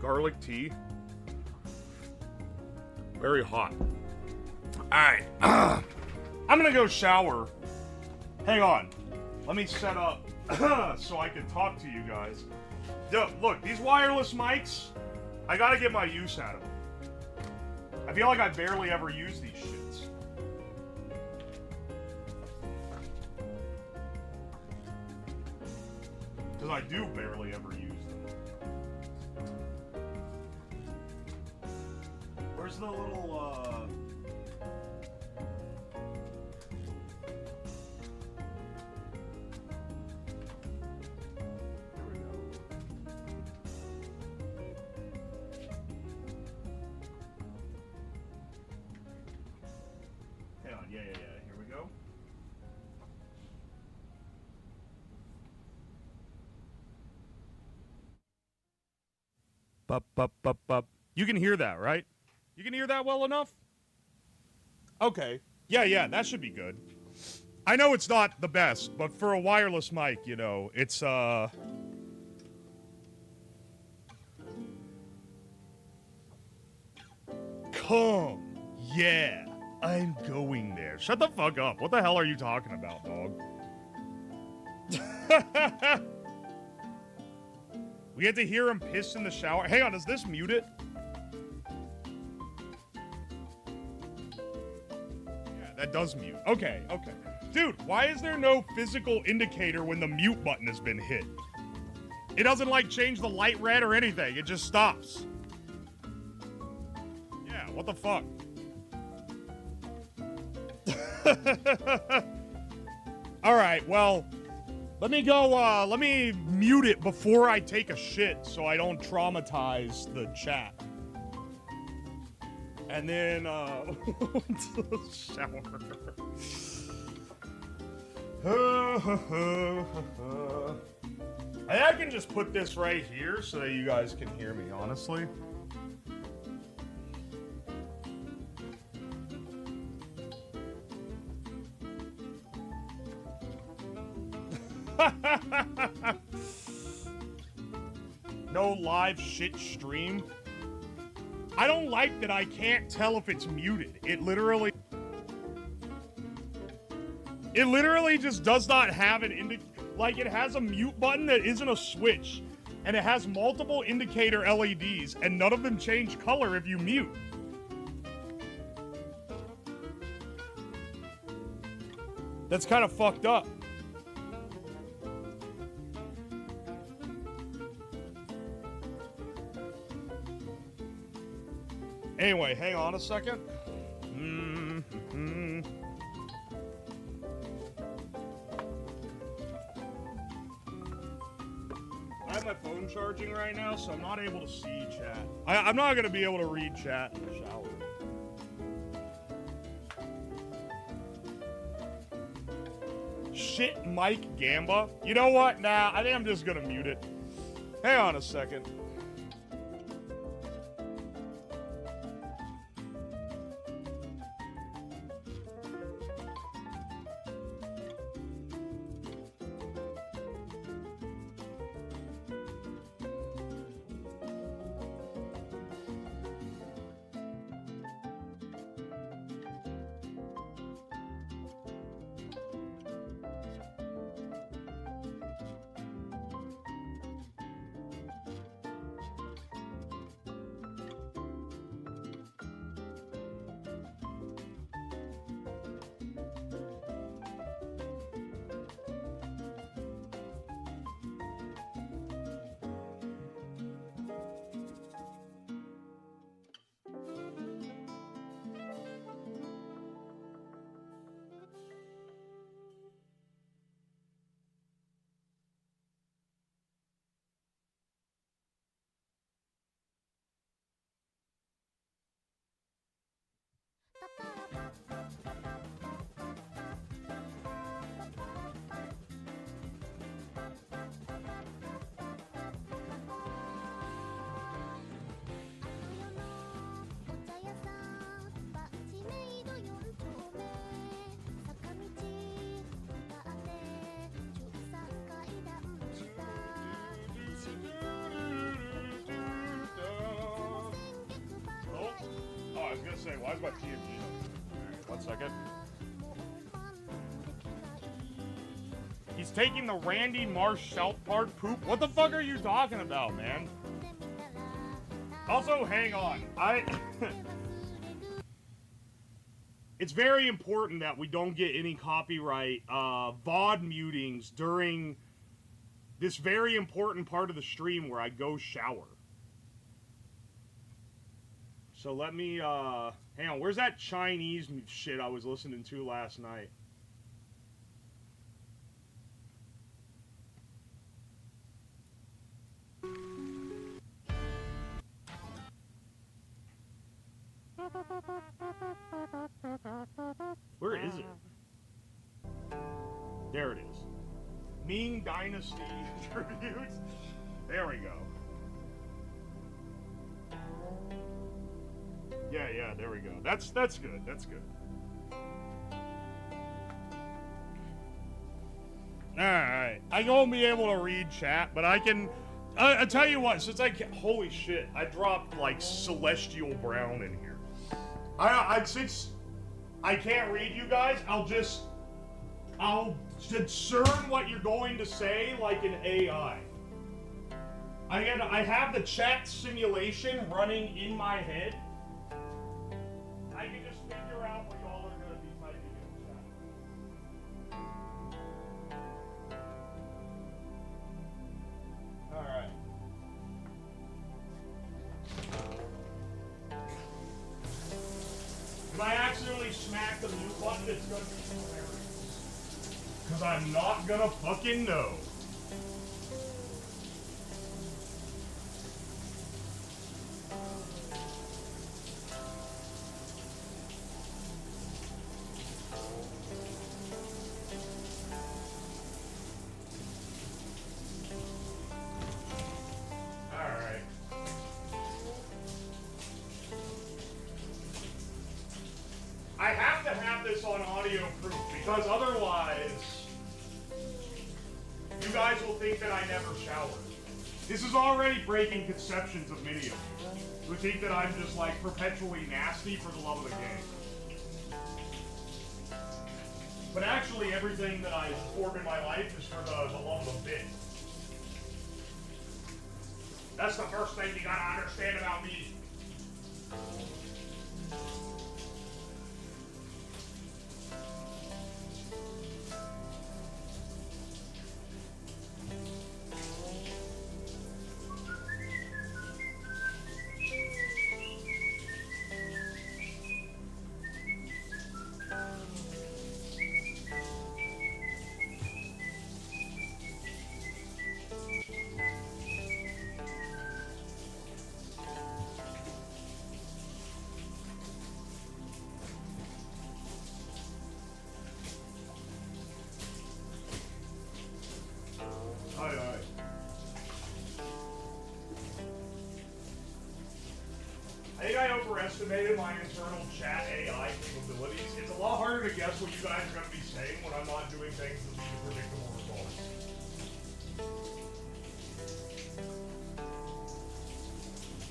Garlic tea. Very hot. Alright. I'm gonna go shower. Hang on. Let me set up so I can talk to you guys. Dude, look, these wireless mics, I gotta get my use out of them. I feel like I barely ever use these shits. Because I do barely ever use them. Where's the little, There we go. Hang on, yeah. Here we go. Bup. You can hear that, right? You can hear that well enough? Okay. Yeah, that should be good. I know it's not the best, but for a wireless mic, you know, it's, Come. Yeah, I'm going there. Shut the fuck up. What the hell are you talking about, dog? We had to hear him piss in the shower. Hang on, does this mute it? Yeah, that does mute. Okay. Dude, why is there no physical indicator when the mute button has been hit? It doesn't, like, change the light red or anything. It just stops. Yeah, what the fuck? Alright, well... Let me mute it before I take a shit so I don't traumatize the chat. And then, shower. I can just put this right here so that you guys can hear me, honestly. No live shit stream. I don't like that I can't tell if it's muted. It literally just does not have an like, it has a mute button that isn't a switch, and it has multiple indicator LEDs, and none of them change color if you mute. That's kind of fucked up. Anyway, hang on a second. I have my phone charging right now, so I'm not able to see chat. I'm not going to be able to read chat in the shower. Shit, Mike Gamba. You know what? Nah, I think I'm just going to mute it. Hang on a second. I was gonna say, why is my TMG? Alright, 1 second. He's taking the Randy Marsh South Park poop. What the fuck are you talking about, man? Also, hang on. It's very important that we don't get any copyright VOD mutings during this very important part of the stream where I go shower. So let me, hang on, where's that Chinese shit I was listening to last night? Where is it? There it is. Ming Dynasty tributes. There we go. Yeah, there we go. That's good. That's good. Alright. I won't be able to read chat, but I can... I tell you what, since holy shit, I dropped, like, Celestial Brown in here. Since I can't read you guys, I'll discern what you're going to say like an AI. I have the chat simulation running in my head. I can just figure out what y'all are going to be typing in chat. Alright. If I accidentally smack the mute button, it's going to be hilarious. Because I'm not going to fucking know. Because otherwise, you guys will think that I never showered. This is already breaking conceptions of many of you, who think that I'm just like perpetually nasty for the love of the game. But actually, everything that I perform in my life is for the love of the bit. That's the first thing you gotta understand about me. I think I overestimated my internal chat AI capabilities. It's a lot harder to guess what you guys are going to be saying when I'm not doing things that lead to predictable results.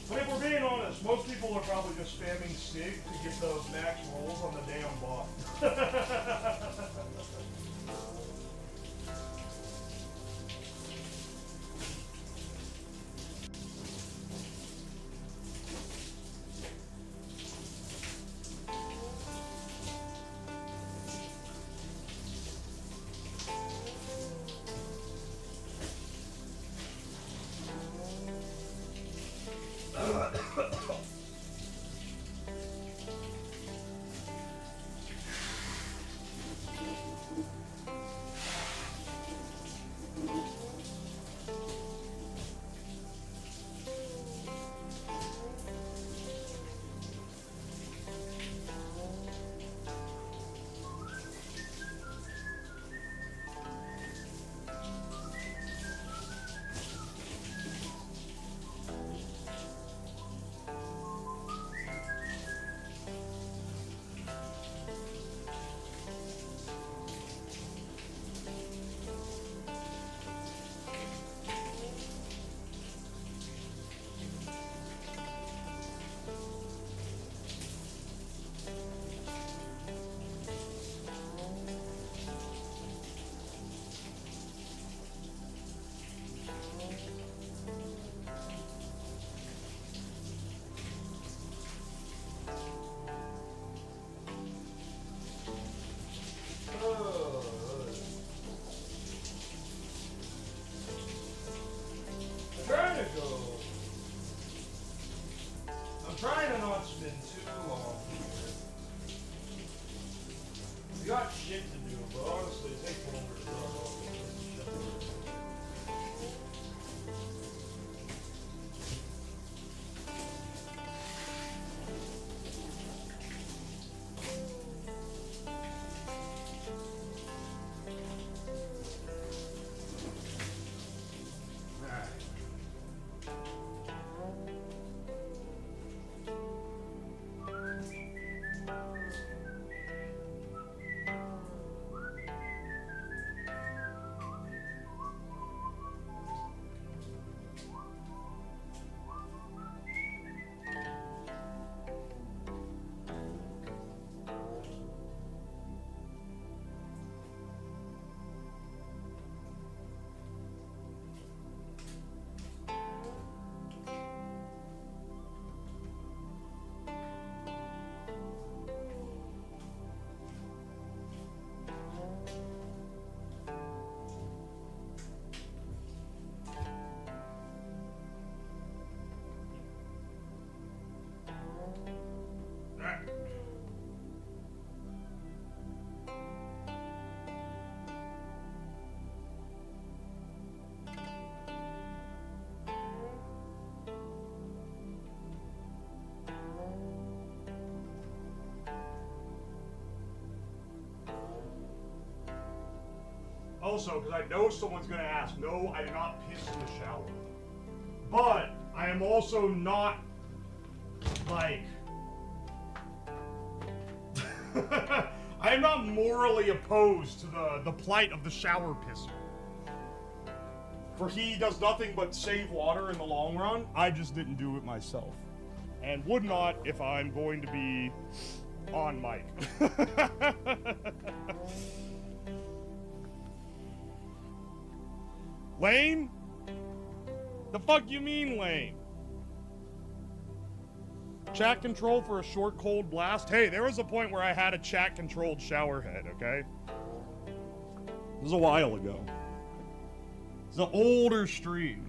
But if we're being honest, most people are probably just spamming SIG to get those max rolls on the damn bot. trying to not spin too long. We got shit to do, but honestly, it takes longer to do. Also, because I know someone's going to ask, no, I did not piss in the shower. But I am also not, like, I am not morally opposed to the plight of the shower pisser. For he does nothing but save water in the long run. I just didn't do it myself. And would not if I'm going to be on mic. Lame? The fuck you mean lame? Chat control for a short cold blast? Hey, there was a point where I had a chat controlled shower head, okay? This was a while ago. It's an older stream.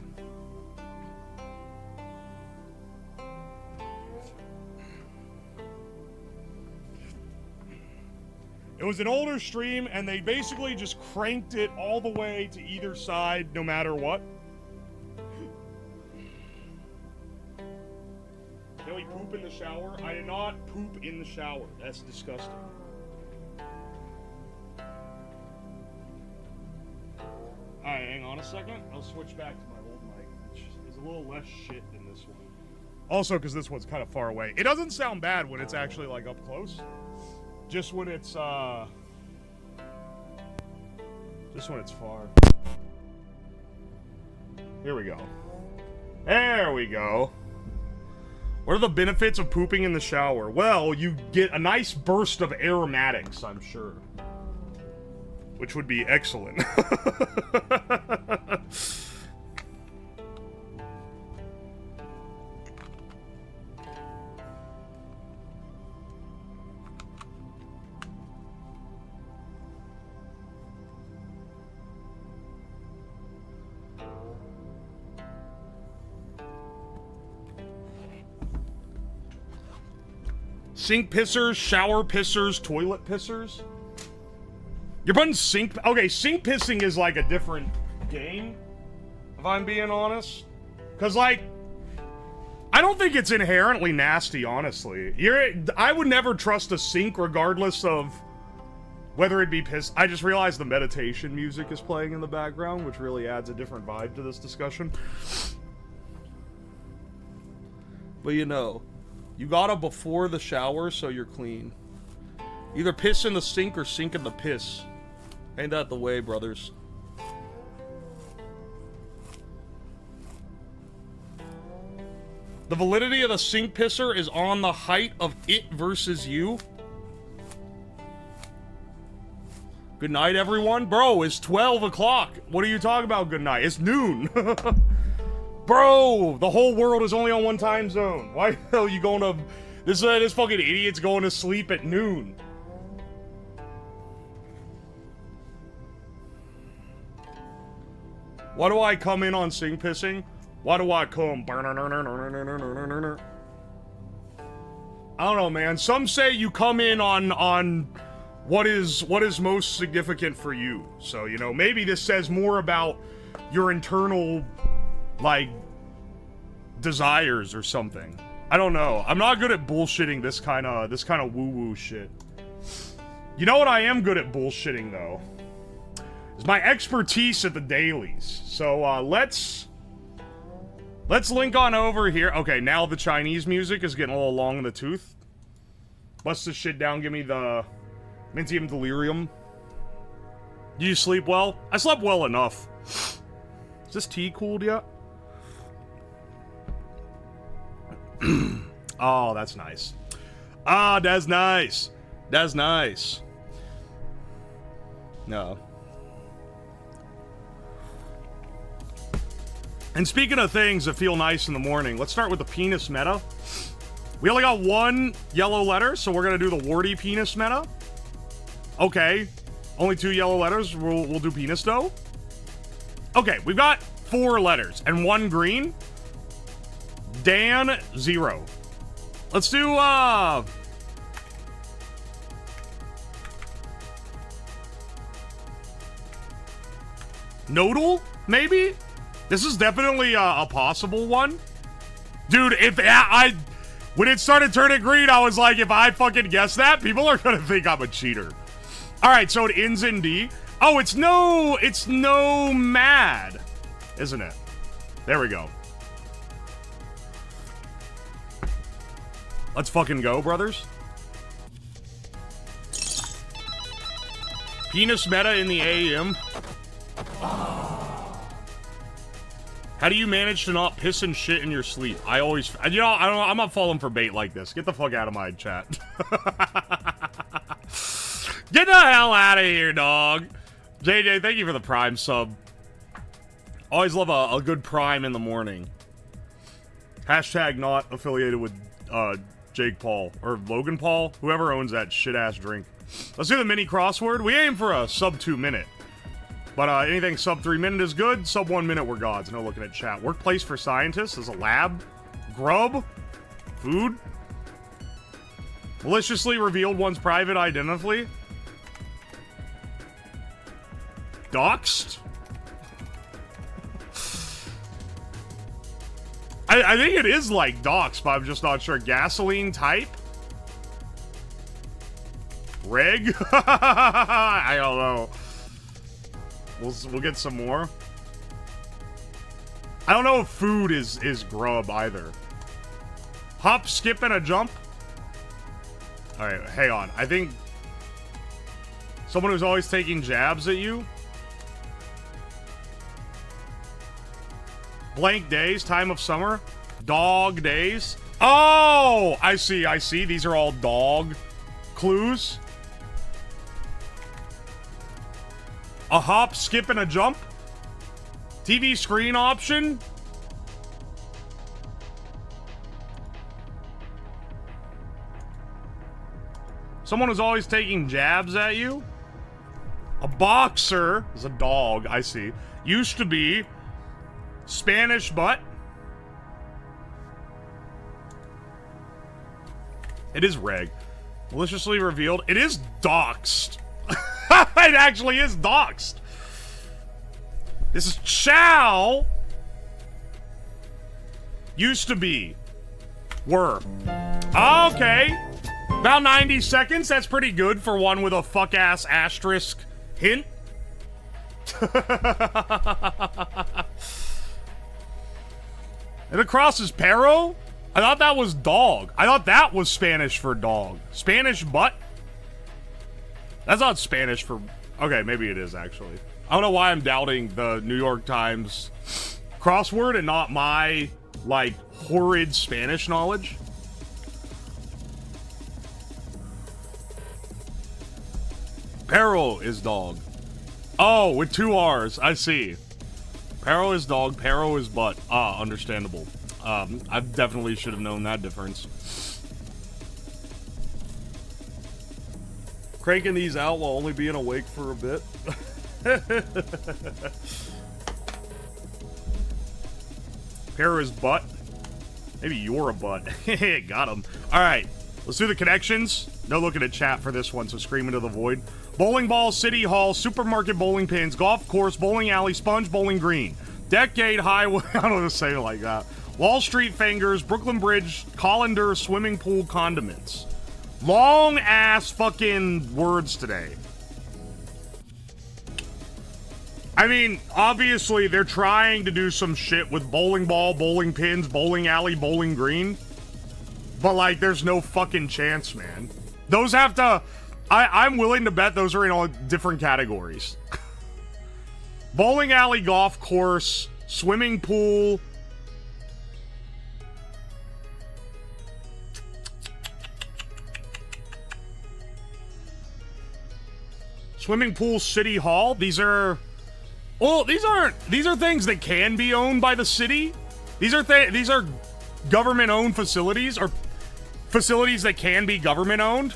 It was an older stream, and they basically just cranked it all the way to either side, no matter what. Did we poop in the shower? I did not poop in the shower. That's disgusting. Alright, hang on a second. I'll switch back to my old mic, which is a little less shit than this one. Also, because this one's kind of far away. It doesn't sound bad when it's actually, like, up close. Just when it's far. Here we go. There we go. What are the benefits of pooping in the shower? Well, you get a nice burst of aromatics, I'm sure. Which would be excellent. Sink pissers, shower pissers, toilet pissers. You're putting sink... Okay, sink pissing is like a different game, if I'm being honest. Because, like, I don't think it's inherently nasty, honestly. I would never trust a sink regardless of whether it be piss. I just realized the meditation music is playing in the background, which really adds a different vibe to this discussion. But you know... You gotta before the shower so you're clean. Either piss in the sink or sink in the piss. Ain't that the way, brothers? The validity of the sink pisser is on the height of it versus you. Good night, everyone. Bro, it's 12 o'clock. What are you talking about, good night? It's noon. Bro, the whole world is only on one time zone. Why the hell are you going to... This fucking idiot's going to sleep at noon. Why do I come in on sink pissing? Why do I come? know, man. Some say you come in on what is most significant for you. So, you know, maybe this says more about your internal, like, desires or something. I don't know. I'm not good at bullshitting this kind of woo-woo shit. You know what I am good at bullshitting, though? Is my expertise at the dailies. So, let's link on over here. Okay, now the Chinese music is getting a little long in the tooth. Bust this shit down, give me the Mintium Delirium. Do you sleep well? I slept well enough. Is this tea cooled yet? Oh, that's nice. Ah, that's nice. That's nice. No. And speaking of things that feel nice in the morning, let's start with the penis meta. We only got one yellow letter, so we're gonna do the warty penis meta. Okay. Only 2 yellow letters. We'll do penis though. Okay, we've got 4 letters and 1 green. Dan 0. Let's do Nodal, maybe? This is definitely a possible one. Dude, if when it started turning green, I was like, if I fucking guess that, people are gonna think I'm a cheater. Alright, so it ends in D. Oh, it's no mad, isn't it? There we go. Let's fucking go, brothers. Penis meta in the AM. How do you manage to not piss and shit in your sleep? I always, you know, I'm not falling for bait like this. Get the fuck out of my chat. Get the hell out of here, dog. JJ, thank you for the Prime sub. Always love a good Prime in the morning. Hashtag not affiliated with Jake Paul or Logan Paul, whoever owns that shit-ass drink. Let's do the mini crossword. We aim for a sub 2 minute. But anything sub 3 minute is good. Sub 1 minute, we're gods. No looking at chat. Workplace for scientists is a lab. Grub. Food. Maliciously revealed one's private identity. Doxed. I think it is like doxed, but I'm just not sure. Gasoline type. Reg. I don't know. We'll get some more. I don't know if food is grub either. Hop, skip, and a jump. Alright, hang on. I think someone who's always taking jabs at you. Blank days, time of summer. Dog days. Oh! I see. These are all dog clues. A hop, skip, and a jump. TV screen option. Someone who's always taking jabs at you. A boxer is a dog, I see. Used to be. Spanish butt. It is reg. Maliciously revealed. It is doxed. It actually is doxed. This is chow. Used to be. Were. Okay. About 90 seconds. That's pretty good for one with a fuck-ass asterisk hint. And across is perro? I thought that was dog. I thought that was Spanish for dog. Spanish butt? That's not Spanish for... Okay, maybe it is, actually. I don't know why I'm doubting the New York Times crossword and not my, like, horrid Spanish knowledge. Perro is dog. Oh, with 2 R's. I see. Perro is dog, perro is butt. Ah, understandable. I definitely should have known that difference. Cranking these out while only being awake for a bit. Perro is butt. Maybe you're a butt. Got him. Alright. Let's do the connections. No looking at chat for this one, so scream into the void. Bowling ball, city hall, supermarket, bowling pins, golf course, bowling alley, sponge, bowling green. Decade highway, I don't know to say it like that. Wall Street fingers, Brooklyn Bridge, colander, swimming pool, condiments. Long ass fucking words today. I mean, obviously they're trying to do some shit with bowling ball, bowling pins, bowling alley, bowling green. But like, there's no fucking chance, man. Those have to... I'm willing to bet those are in all different categories. Bowling alley, golf course, swimming pool. Swimming pool, city hall. These are... Well, these are things that can be owned by the city. These are government-owned facilities, or facilities that can be government-owned.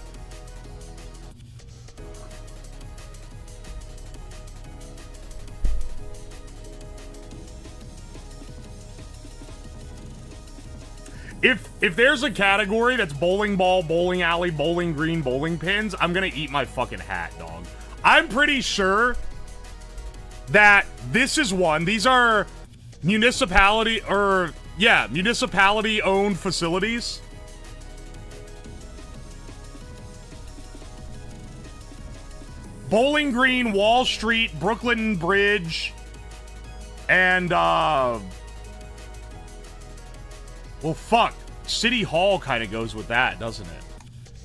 If there's a category that's bowling ball, bowling alley, bowling green, bowling pins, I'm gonna eat my fucking hat, dog. I'm pretty sure that this is one. These are municipality owned facilities. Bowling Green, Wall Street, Brooklyn Bridge, and well, fuck. City Hall kind of goes with that, doesn't it?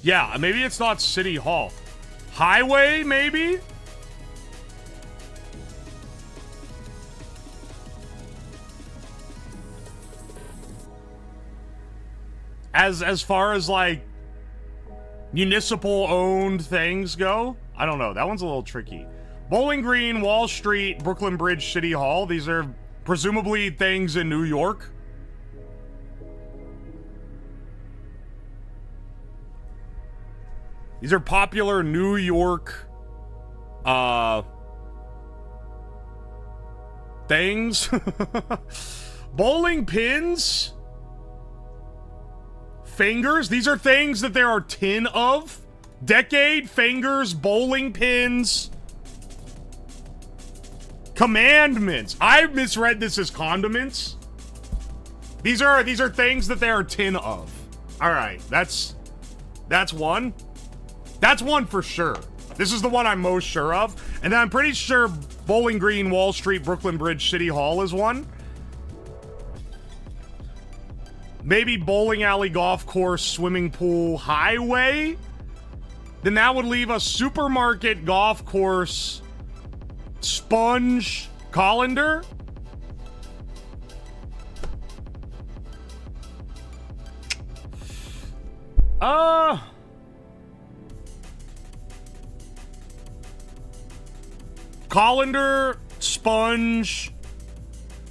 Yeah, maybe it's not City Hall. Highway, maybe? As far as, like, municipal-owned things go? I don't know. That one's a little tricky. Bowling Green, Wall Street, Brooklyn Bridge, City Hall. These are presumably things in New York. These are popular New York, things. Bowling pins. Fingers. These are things that there are 10 of. Decade, fingers, bowling pins. Commandments. I misread this as condiments. These are things that there are 10 of. Alright, that's one. That's one for sure. This is the one I'm most sure of. And then I'm pretty sure Bowling Green, Wall Street, Brooklyn Bridge, City Hall is one. Maybe bowling alley, golf course, swimming pool, highway. Then that would leave us supermarket, golf course, sponge, colander. Colander, sponge,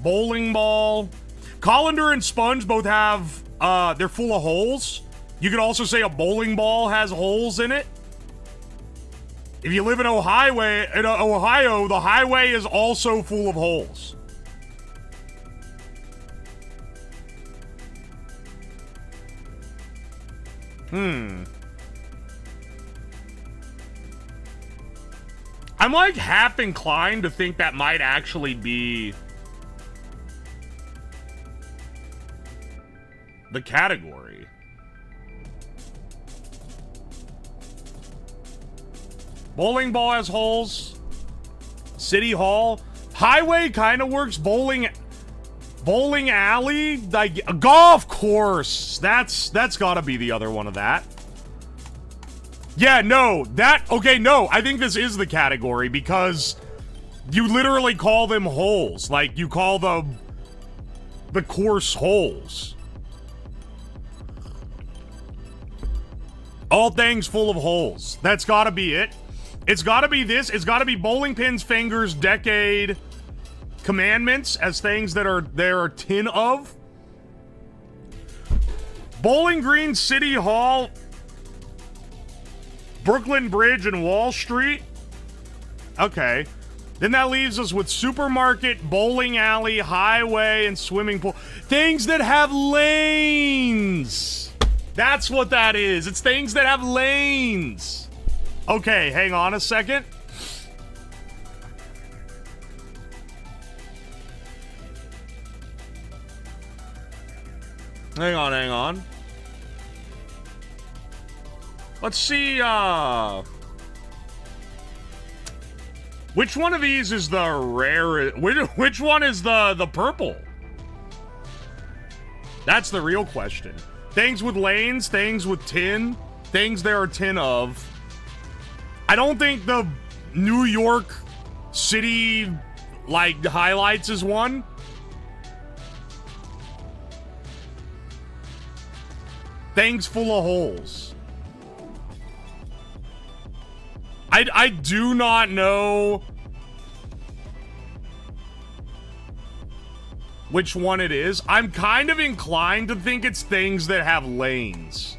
bowling ball. Colander and sponge both have, they're full of holes. You could also say a bowling ball has holes in it. If you live in Ohio, the highway is also full of holes. I'm like half inclined to think that might actually be the category. Bowling ball has holes. City Hall. Highway kind of works. Bowling alley. Like a golf course. That's gotta be the other one of that. Yeah, no. Okay, no. I think this is the category because you literally call them holes. Like, you call the course holes. All things full of holes. That's gotta be it. It's gotta be this. It's gotta be bowling pins, fingers, decade, commandments as things that there are 10 of. Bowling Green, City Hall, Brooklyn Bridge, and Wall Street. Okay. Then that leaves us with supermarket, bowling alley, highway, and swimming pool. Things that have lanes. That's what that is. It's things that have lanes. Okay, hang on a second. Hang on. Let's see, which one of these is the rare? Which one is the purple? That's the real question. Things with lanes, things with tin, things there are tin of. I don't think the New York City, like, highlights is one. Things full of holes. I do not know which one it is. I'm kind of inclined to think it's things that have lanes.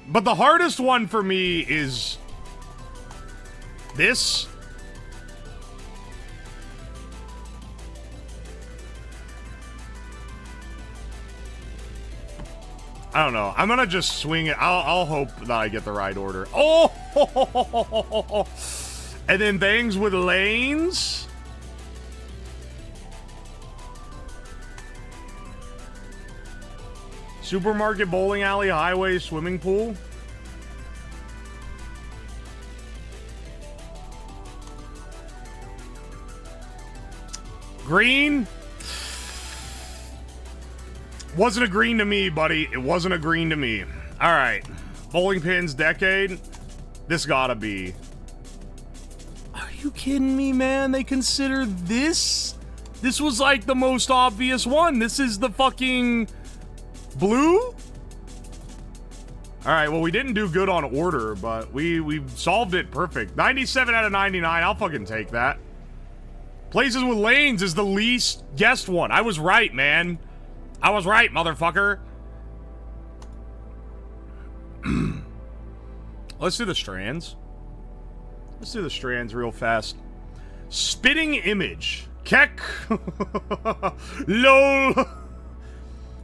But the hardest one for me is this. I don't know. I'm gonna just swing it. I'll hope that I get the right order. Oh! And then things with lanes. Supermarket, bowling alley, highway, swimming pool. Green. Wasn't a green to me, buddy. It wasn't a green to me. All right. Bowling pins, decade. This gotta be. Are you kidding me, man? They consider this? This was like the most obvious one. This is the fucking blue? All right, well, we didn't do good on order, but we solved it perfect. 97 out of 99. I'll fucking take that. Places with lanes is the least guessed one. I was right, man. I was right, motherfucker. Let's do the strands. Let's do the strands real fast. Spitting image. Keck. LOL.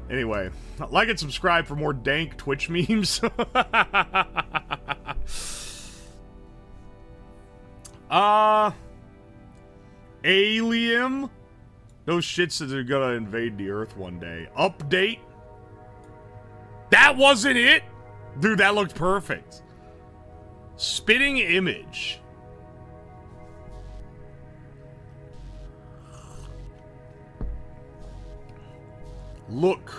Anyway, like and subscribe for more dank Twitch memes. Alien. Those shits that are gonna invade the Earth one day. Update. That wasn't it? Dude, that looked perfect. Spitting image. Look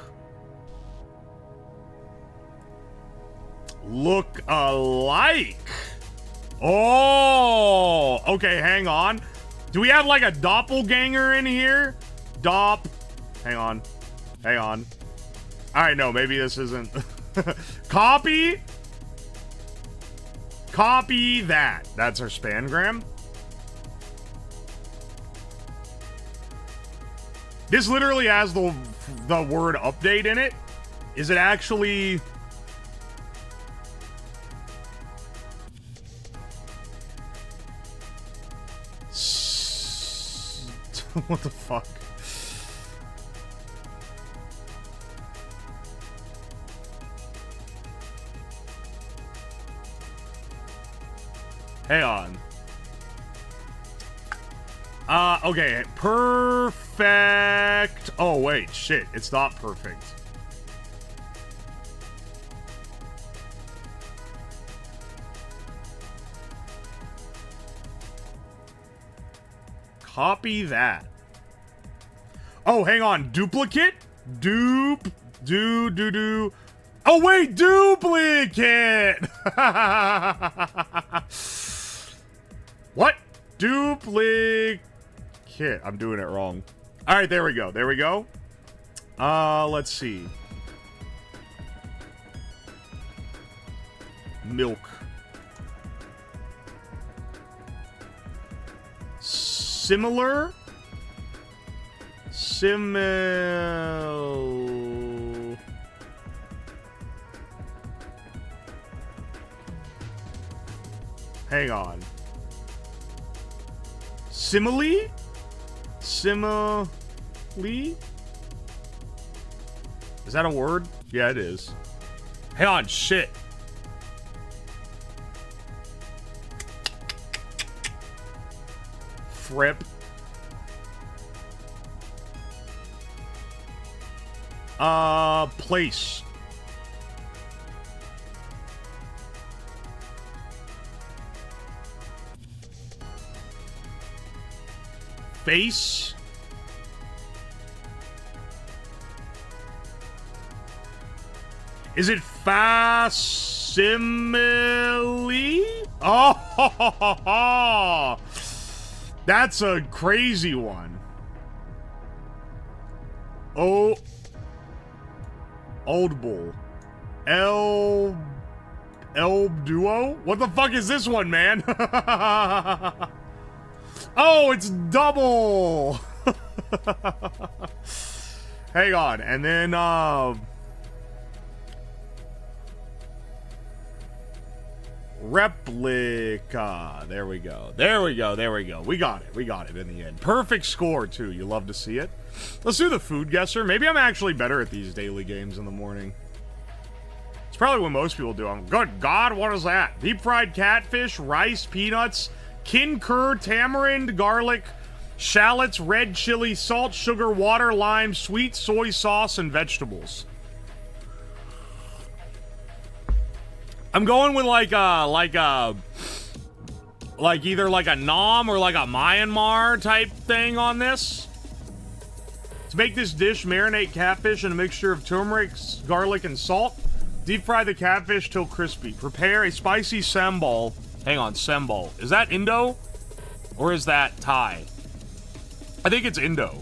alike. Oh, okay, hang on. Do we have like a doppelganger in here? Hang on. All right, no, maybe this isn't. Copy that. That's our spangram. This literally has the word update in it. Is it actually... What the fuck? Hang on. Okay. Perfect. Oh, wait. Shit. It's not perfect. Copy that. Oh, hang on. Duplicate? Oh, wait. Duplicate. What? Duplicate. I'm doing it wrong. All right, there we go. Let's see. Milk. Similar. Hang on. Simile? Facsimile? Is that a word? Yeah, it is. Hang on, shit. Fripp. Place. Face. Is it facsimile? Oh, that's a crazy one. Oh, Old Bull. El Duo? What the fuck is this one, man? Oh, it's double. Hang on, and then replica. There we go. There we go. There we go. We got it. We got it in the end. Perfect score, too. You love to see it. Let's do the food guesser. Maybe I'm actually better at these daily games in the morning. It's probably what most people do. Good God, what is that? Deep fried catfish, rice, peanuts, kinkir, tamarind, garlic, shallots, red chili, salt, sugar, water, lime, sweet soy sauce, and vegetables. I'm going with like either like a Nam or like a Myanmar type thing on this. To make this dish, marinate catfish in a mixture of turmeric, garlic, and salt. Deep fry the catfish till crispy. Prepare a spicy sambal. Hang on, sambal. Is that Indo? Or is that Thai? I think it's Indo.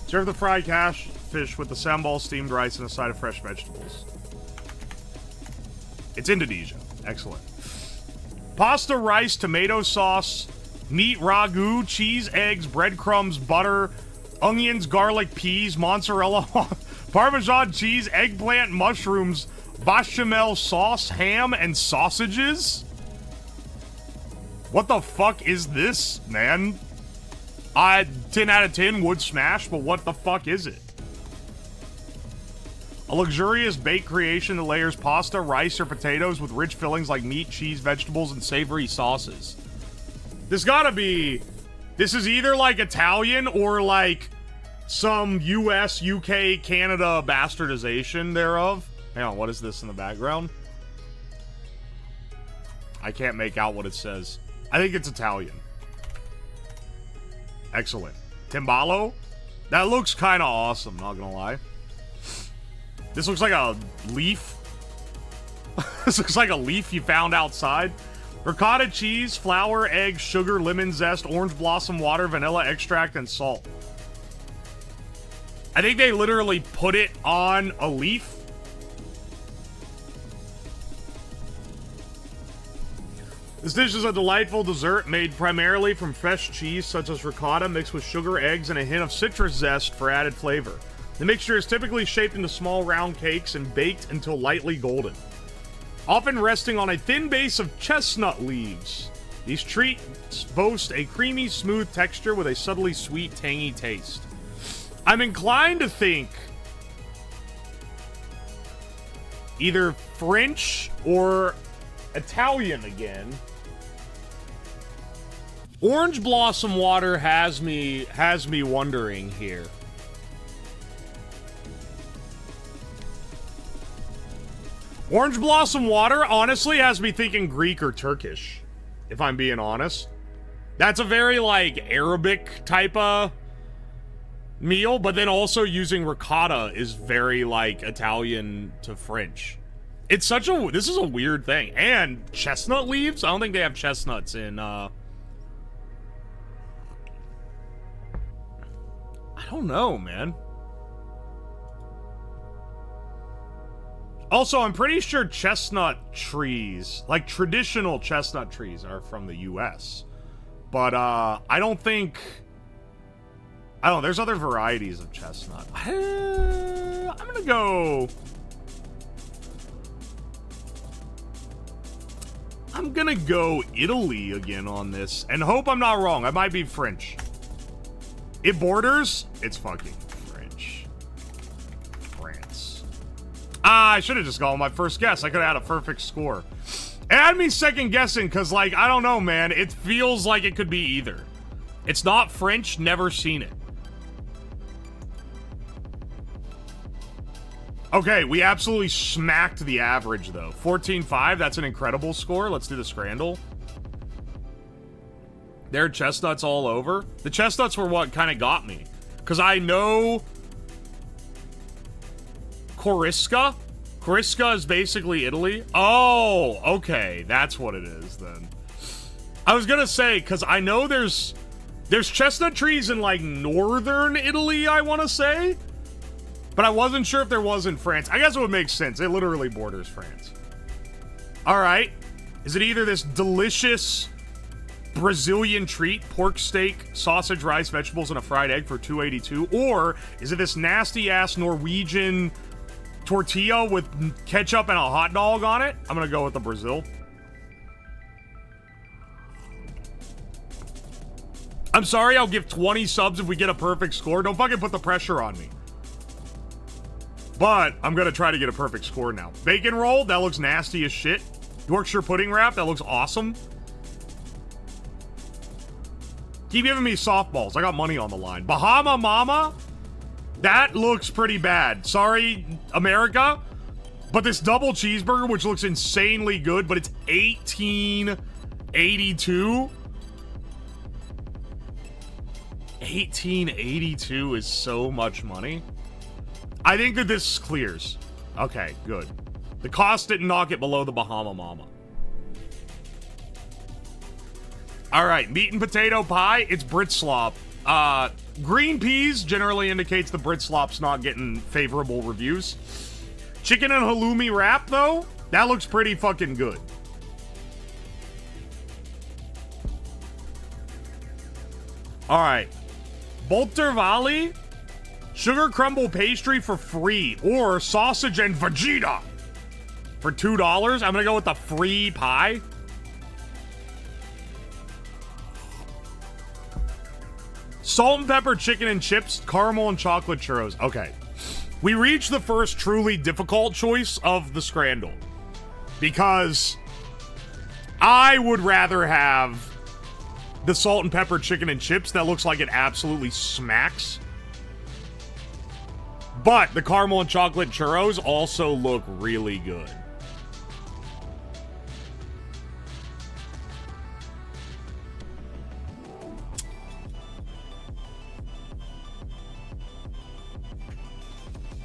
Serve the fried catfish with the sambal, steamed rice, and a side of fresh vegetables. It's Indonesia. Excellent. Pasta, rice, tomato sauce, meat, ragu, cheese, eggs, breadcrumbs, butter, onions, garlic, peas, mozzarella, Parmesan cheese, eggplant, mushrooms, bechamel sauce, ham, and sausages? What the fuck is this, man? 10 out of 10 would smash, but what the fuck is it? A luxurious baked creation that layers pasta, rice, or potatoes with rich fillings like meat, cheese, vegetables, and savory sauces. This gotta be... This is either like Italian or like some US, UK, Canada bastardization thereof. Hang on, what is this in the background? I can't make out what it says. I think it's Italian. Excellent. Timbalo? That looks kind of awesome, not gonna lie. This looks like a leaf. This looks like a leaf you found outside. Ricotta cheese, flour, egg, sugar, lemon zest, orange blossom water, vanilla extract, and salt. I think they literally put it on a leaf. This dish is a delightful dessert made primarily from fresh cheese such as ricotta mixed with sugar, eggs, and a hint of citrus zest for added flavor. The mixture is typically shaped into small round cakes and baked until lightly golden, often resting on a thin base of chestnut leaves. These treats boast a creamy, smooth texture with a subtly sweet, tangy taste. I'm inclined to think either French or Italian again. Orange blossom water has me wondering here. Orange blossom water honestly has me thinking Greek or Turkish, if I'm being honest. That's a very like Arabic type of meal, but then also using ricotta is very like Italian to French. It's such a, this is a weird thing. And chestnut leaves? I don't think they have chestnuts in, I don't know, man. Also, I'm pretty sure chestnut trees, like traditional chestnut trees, are from the US. But, I don't think... I don't know, there's other varieties of chestnut. I'm gonna go... I'm gonna go Italy again on this, and hope I'm not wrong. I might be French. It borders? It's fucking French. France. Ah, I should have just gone with my first guess. I could have had a perfect score. It had me second guessing, because, like, I don't know, man. It feels like it could be either. It's not French, never seen it. Okay, we absolutely smacked the average, though. 14.5, that's an incredible score. Let's do the Scrandle. There are chestnuts all over. The chestnuts were what kind of got me. Because I know... Corisca? Corisca is basically Italy. Oh, okay. That's what it is, then. I was gonna say, because I know there's chestnut trees in, like, northern Italy, I want to say. But I wasn't sure if there was in France. I guess it would make sense. It literally borders France. All right. Is it either this delicious Brazilian treat, pork steak, sausage, rice, vegetables, and a fried egg for $2.82, or is it this nasty-ass Norwegian tortilla with ketchup and a hot dog on it? I'm going to go with the Brazil. I'm sorry, I'll give 20 subs if we get a perfect score. Don't fucking put the pressure on me. But I'm going to try to get a perfect score now. Bacon roll, that looks nasty as shit. Yorkshire pudding wrap, that looks awesome. Keep giving me softballs. I got money on the line. Bahama Mama, that looks pretty bad. Sorry, America. But this double cheeseburger, which looks insanely good, but it's $18.82. $18.82 is so much money. I think that this clears. Okay, good. The cost didn't knock it below the Bahama Mama. All right, meat and potato pie. It's Brit slop. Green peas generally indicates the Brit slop's not getting favorable reviews. Chicken and halloumi wrap, though, that looks pretty fucking good. All right. Boltervali. Sugar crumble pastry for free, or sausage and Vegeta for $2. I'm gonna go with the free pie. Salt and pepper chicken and chips, caramel and chocolate churros. Okay. We reached the first truly difficult choice of the Scrandle, because I would rather have the salt and pepper chicken and chips. That looks like it absolutely smacks. But the caramel and chocolate churros also look really good.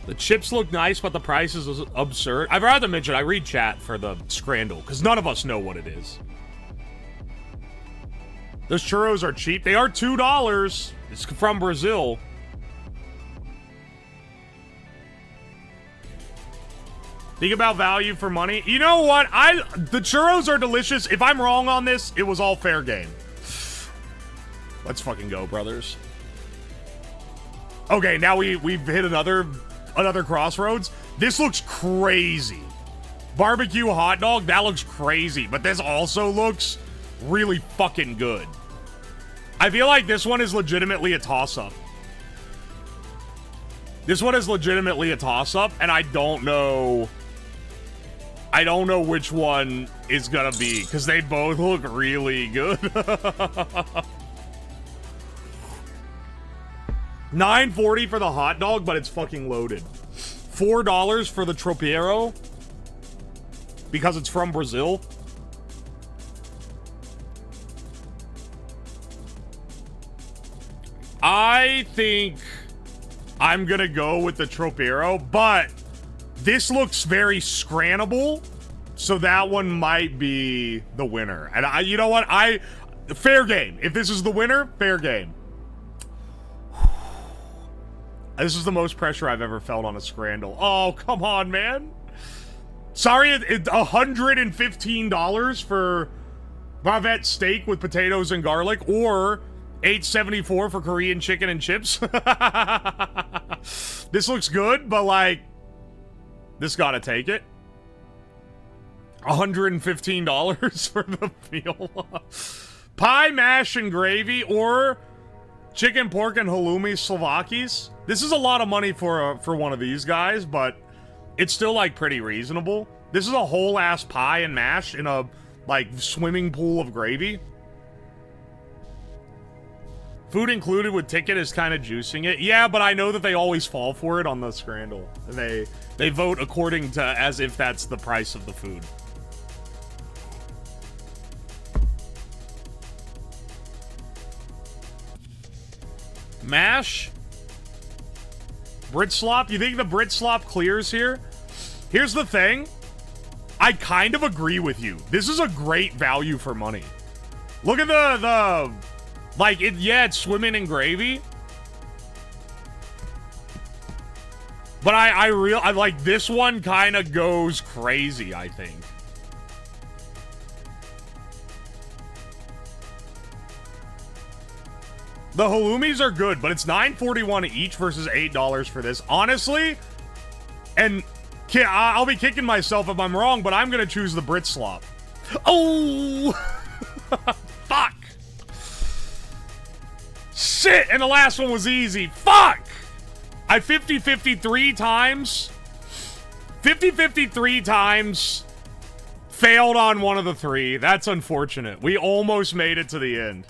The chips look nice, but the price is absurd. I'd rather mention, I read chat for the Scrandle, because none of us know what it is. Those churros are cheap. They are $2. It's from Brazil. Think about value for money. You know what? The churros are delicious. If I'm wrong on this, it was all fair game. Let's fucking go, brothers. Okay, now we've hit another crossroads. This looks crazy. Barbecue hot dog, that looks crazy. But this also looks really fucking good. I feel like this one is legitimately a toss-up. This one is legitimately a toss-up, and I don't know which one is gonna be, because they both look really good. $9.40 for the hot dog, but it's fucking loaded. $4 for the tropeiro, because it's from Brazil. I think I'm gonna go with the tropeiro, but this looks very scrannable, so that one might be the winner. And you know what? Fair game. If this is the winner, fair game. This is the most pressure I've ever felt on a Scrandle. Oh, come on, man. Sorry, $115 for bavette steak with potatoes and garlic, or $8.74 for Korean chicken and chips. This looks good, but, like, this gotta take it. $115 for the meal. Pie, mash, and gravy, or chicken, pork, and halloumi Slovakis. This is a lot of money for one of these guys, but it's still, like, pretty reasonable. This is a whole-ass pie and mash in a, like, swimming pool of gravy. Food included with ticket is kind of juicing it. Yeah, but I know that they always fall for it on the Scrandle. They vote according to as if that's the price of the food. Mash? Brit slop? You think the Brit slop clears here? Here's the thing. I kind of agree with you. This is a great value for money. Look at the like, it's swimming in gravy. But I like, this one kind of goes crazy, I think. The halloumis are good, but it's $9.41 each versus $8 for this. Honestly, and I'll be kicking myself if I'm wrong, but I'm going to choose the Brit slop. Oh! Fuck! Shit! And the last one was easy. Fuck! I 50-53 times. 50-53 times. Failed on one of the three. That's unfortunate. We almost made it to the end.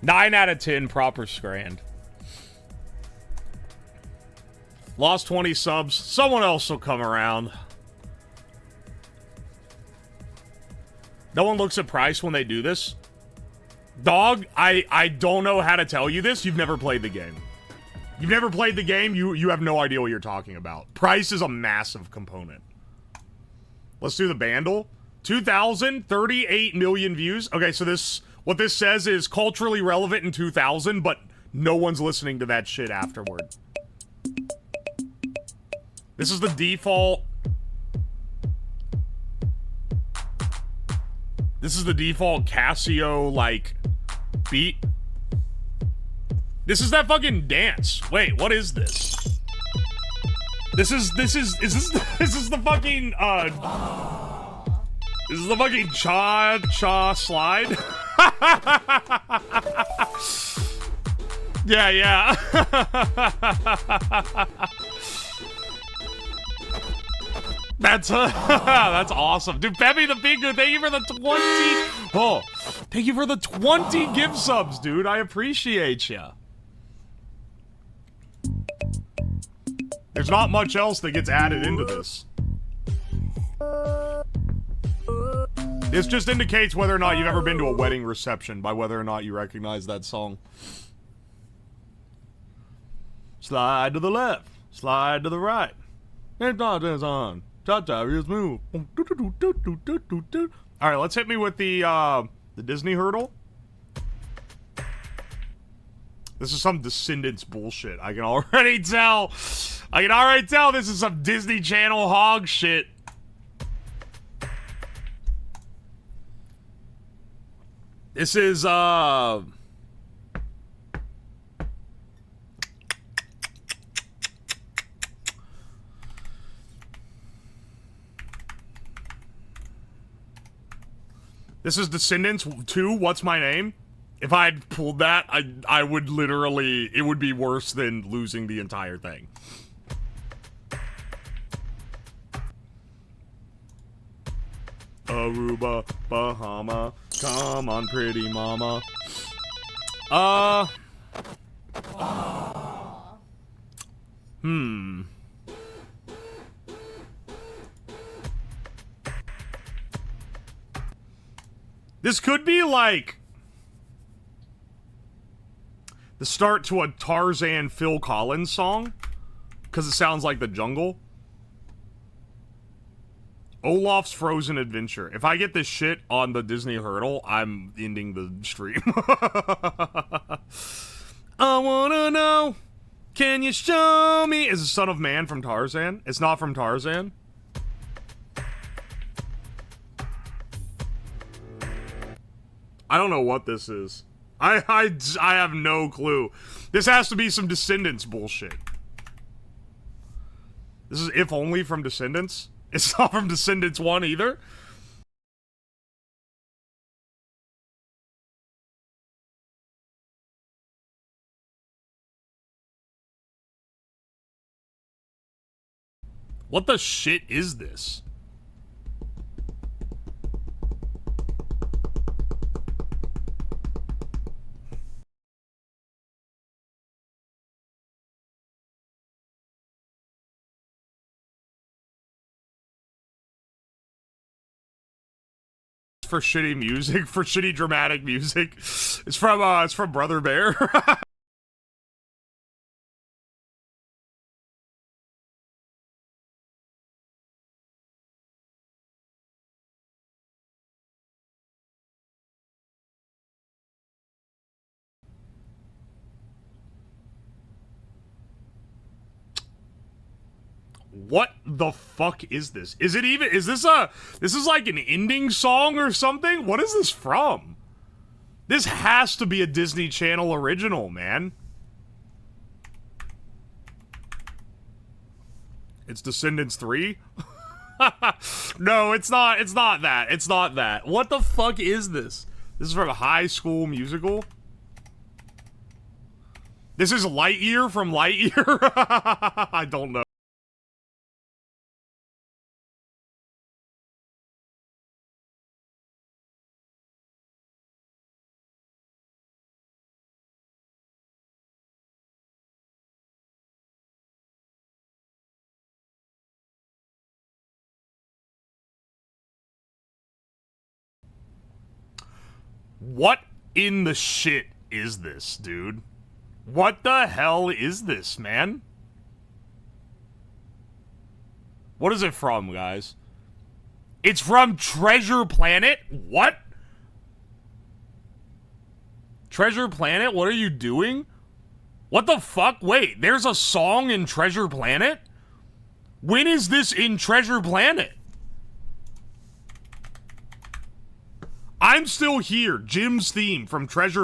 9 out of 10 proper Scrand. Lost 20 subs. Someone else will come around. No one looks at price when they do this. Dog, I don't know how to tell you this. You've never played the game. You've never played the game. You have no idea what you're talking about. Price is a massive component. Let's do the Bandle. 2,038 million views. Okay, so what this says is culturally relevant in 2000, but no one's listening to that shit afterward. This is the default. This is the default Casio, like, beat. This is that fucking dance. Wait, what is this? Is this the fucking, this is the fucking cha-cha slide? Yeah. That's awesome. Dude, Peppy the Pingu, thank you for the 20. Oh, thank you for the 20 gift subs, dude. I appreciate ya. There's not much else that gets added into this. This just indicates whether or not you've ever been to a wedding reception by whether or not you recognize that song. Slide to the left, slide to the right. And is on. Ta-ta is move. Alright, let's hit me with the Disney hurdle. This is some Descendants bullshit. I can already tell. This is some Disney Channel hog shit. This is, This is Descendants 2, What's My Name? If I'd pulled that, I would literally, it would be worse than losing the entire thing. Aruba, Bahama, come on pretty mama. This could be like the start to a Tarzan Phil Collins song, because it sounds like the jungle. Olaf's Frozen Adventure. If I get this shit on the Disney hurdle, I'm ending the stream. I wanna know, can you show me? Is the Son of Man from Tarzan? It's not from Tarzan. I don't know what this is. I have no clue. This has to be some Descendants bullshit. This is If Only from Descendants. It's not from Descendants 1 either. What the shit is this? For shitty music, for shitty dramatic music. It's from Brother Bear. What the fuck is this? Is it even, is this is like an ending song or something? What is this from? This has to be a Disney Channel original, man. It's Descendants 3? No, it's not that. It's not that. What the fuck is this? This is from High School Musical? This is Lightyear from Lightyear? I don't know. What in the shit is this, dude? What the hell is this, man? What is it from, guys? It's from Treasure Planet? What? Treasure Planet? What are you doing? What the fuck? Wait, there's a song in Treasure Planet? When is this in Treasure Planet? I'm Still Here, Jim's theme from Treasure.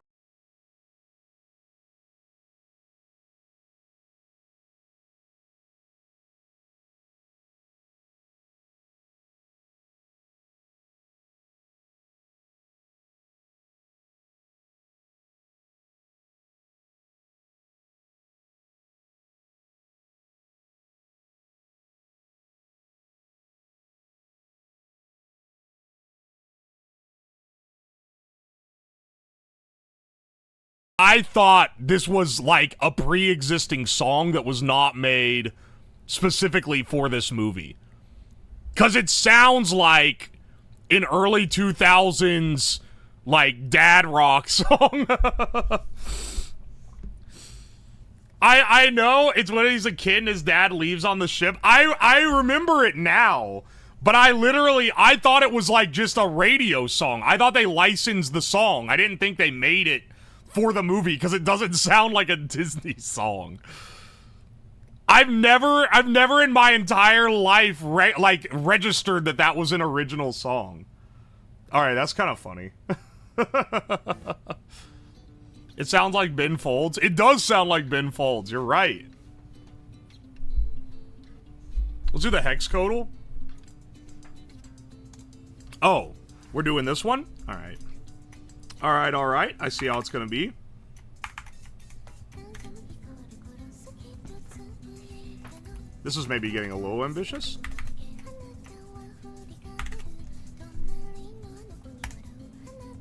I thought this was like a pre-existing song that was not made specifically for this movie. 'Cause it sounds like an early 2000s like dad rock song. I know it's when he's a kid and his dad leaves on the ship. I remember it now. But I thought it was like just a radio song. I thought they licensed the song. I didn't think they made it for the movie because it doesn't sound like a Disney song. I've never in my entire life registered that was an original song. All right, that's kind of funny. It sounds like Ben Folds. It does sound like Ben Folds. You're right. Let's do the hexcodal. Oh, we're doing this one? All right. All right. I see how it's going to be. This is maybe getting a little ambitious.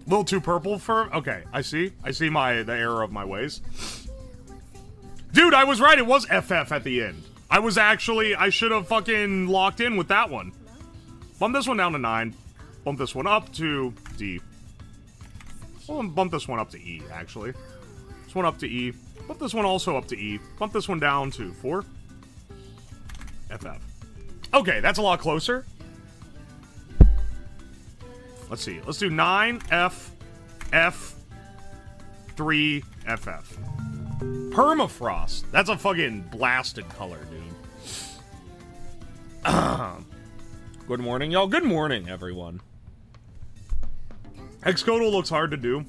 A little too purple for... Okay, I see. I see the error of my ways. Dude, I was right. It was FF at the end. I should have fucking locked in with that one. Bump this one down to 9. Bump this one up to D. Well, bump this one up to E, actually. This one up to E. Bump this one also up to E. Bump this one down to 4. FF. Okay, that's a lot closer. Let's see. Let's do 9, F, F, 3, FF. Permafrost. That's a fucking blasted color, dude. Good morning, y'all. Good morning, everyone. Hexcodal looks hard to do.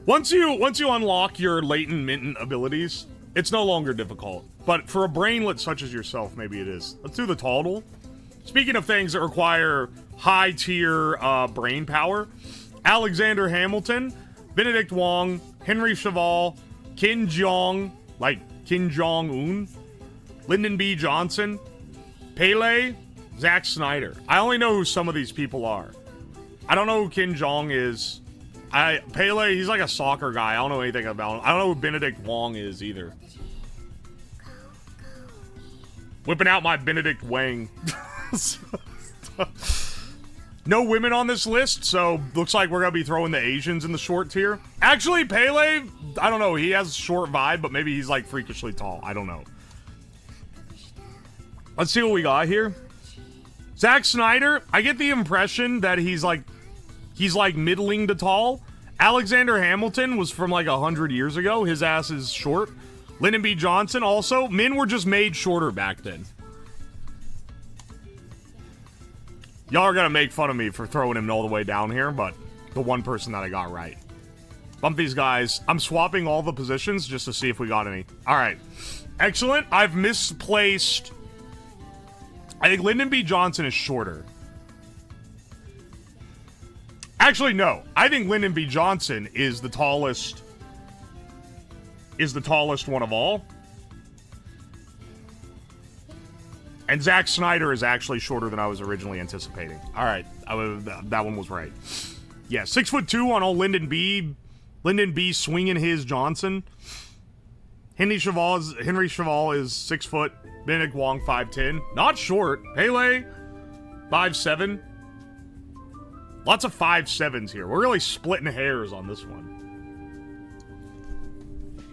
Once you unlock your latent minton abilities, it's no longer difficult. But for a brainlet such as yourself, maybe it is. Let's do the Tawdle. Speaking of things that require high-tier brain power, Alexander Hamilton, Benedict Wong, Henry Cheval, Kim Jong, like Kim Jong-un, Lyndon B. Johnson, Pele, Zack Snyder. I only know who some of these people are. I don't know who Kim Jong is. Pele, he's like a soccer guy. I don't know anything about him. I don't know who Benedict Wong is either. Whipping out my Benedict Wang. No women on this list, so looks like we're gonna be throwing the Asians in the short tier. Actually, Pele, I don't know. He has a short vibe, but maybe he's like freakishly tall. I don't know. Let's see what we got here. Zack Snyder, I get the impression that he's like middling to tall. Alexander Hamilton was from like 100 years ago. His ass is short. Lyndon B. Johnson also. Men were just made shorter back then. Y'all are gonna make fun of me for throwing him all the way down here, but the one person that I got right. Bump these guys. I'm swapping all the positions just to see if we got any. Alright. Excellent. I've misplaced... I think Lyndon B. Johnson is shorter. Actually, no. I think Lyndon B. Johnson is the tallest... one of all. And Zack Snyder is actually shorter than I was originally anticipating. Alright, that one was right. Yeah, 6'2" on old Lyndon B. Lyndon B. swinging his Johnson. Henry Cheval is 6 foot. Benedict Wong, 5'10". Not short. Pele, 5'7". Lots of 5'7s here. We're really splitting hairs on this one.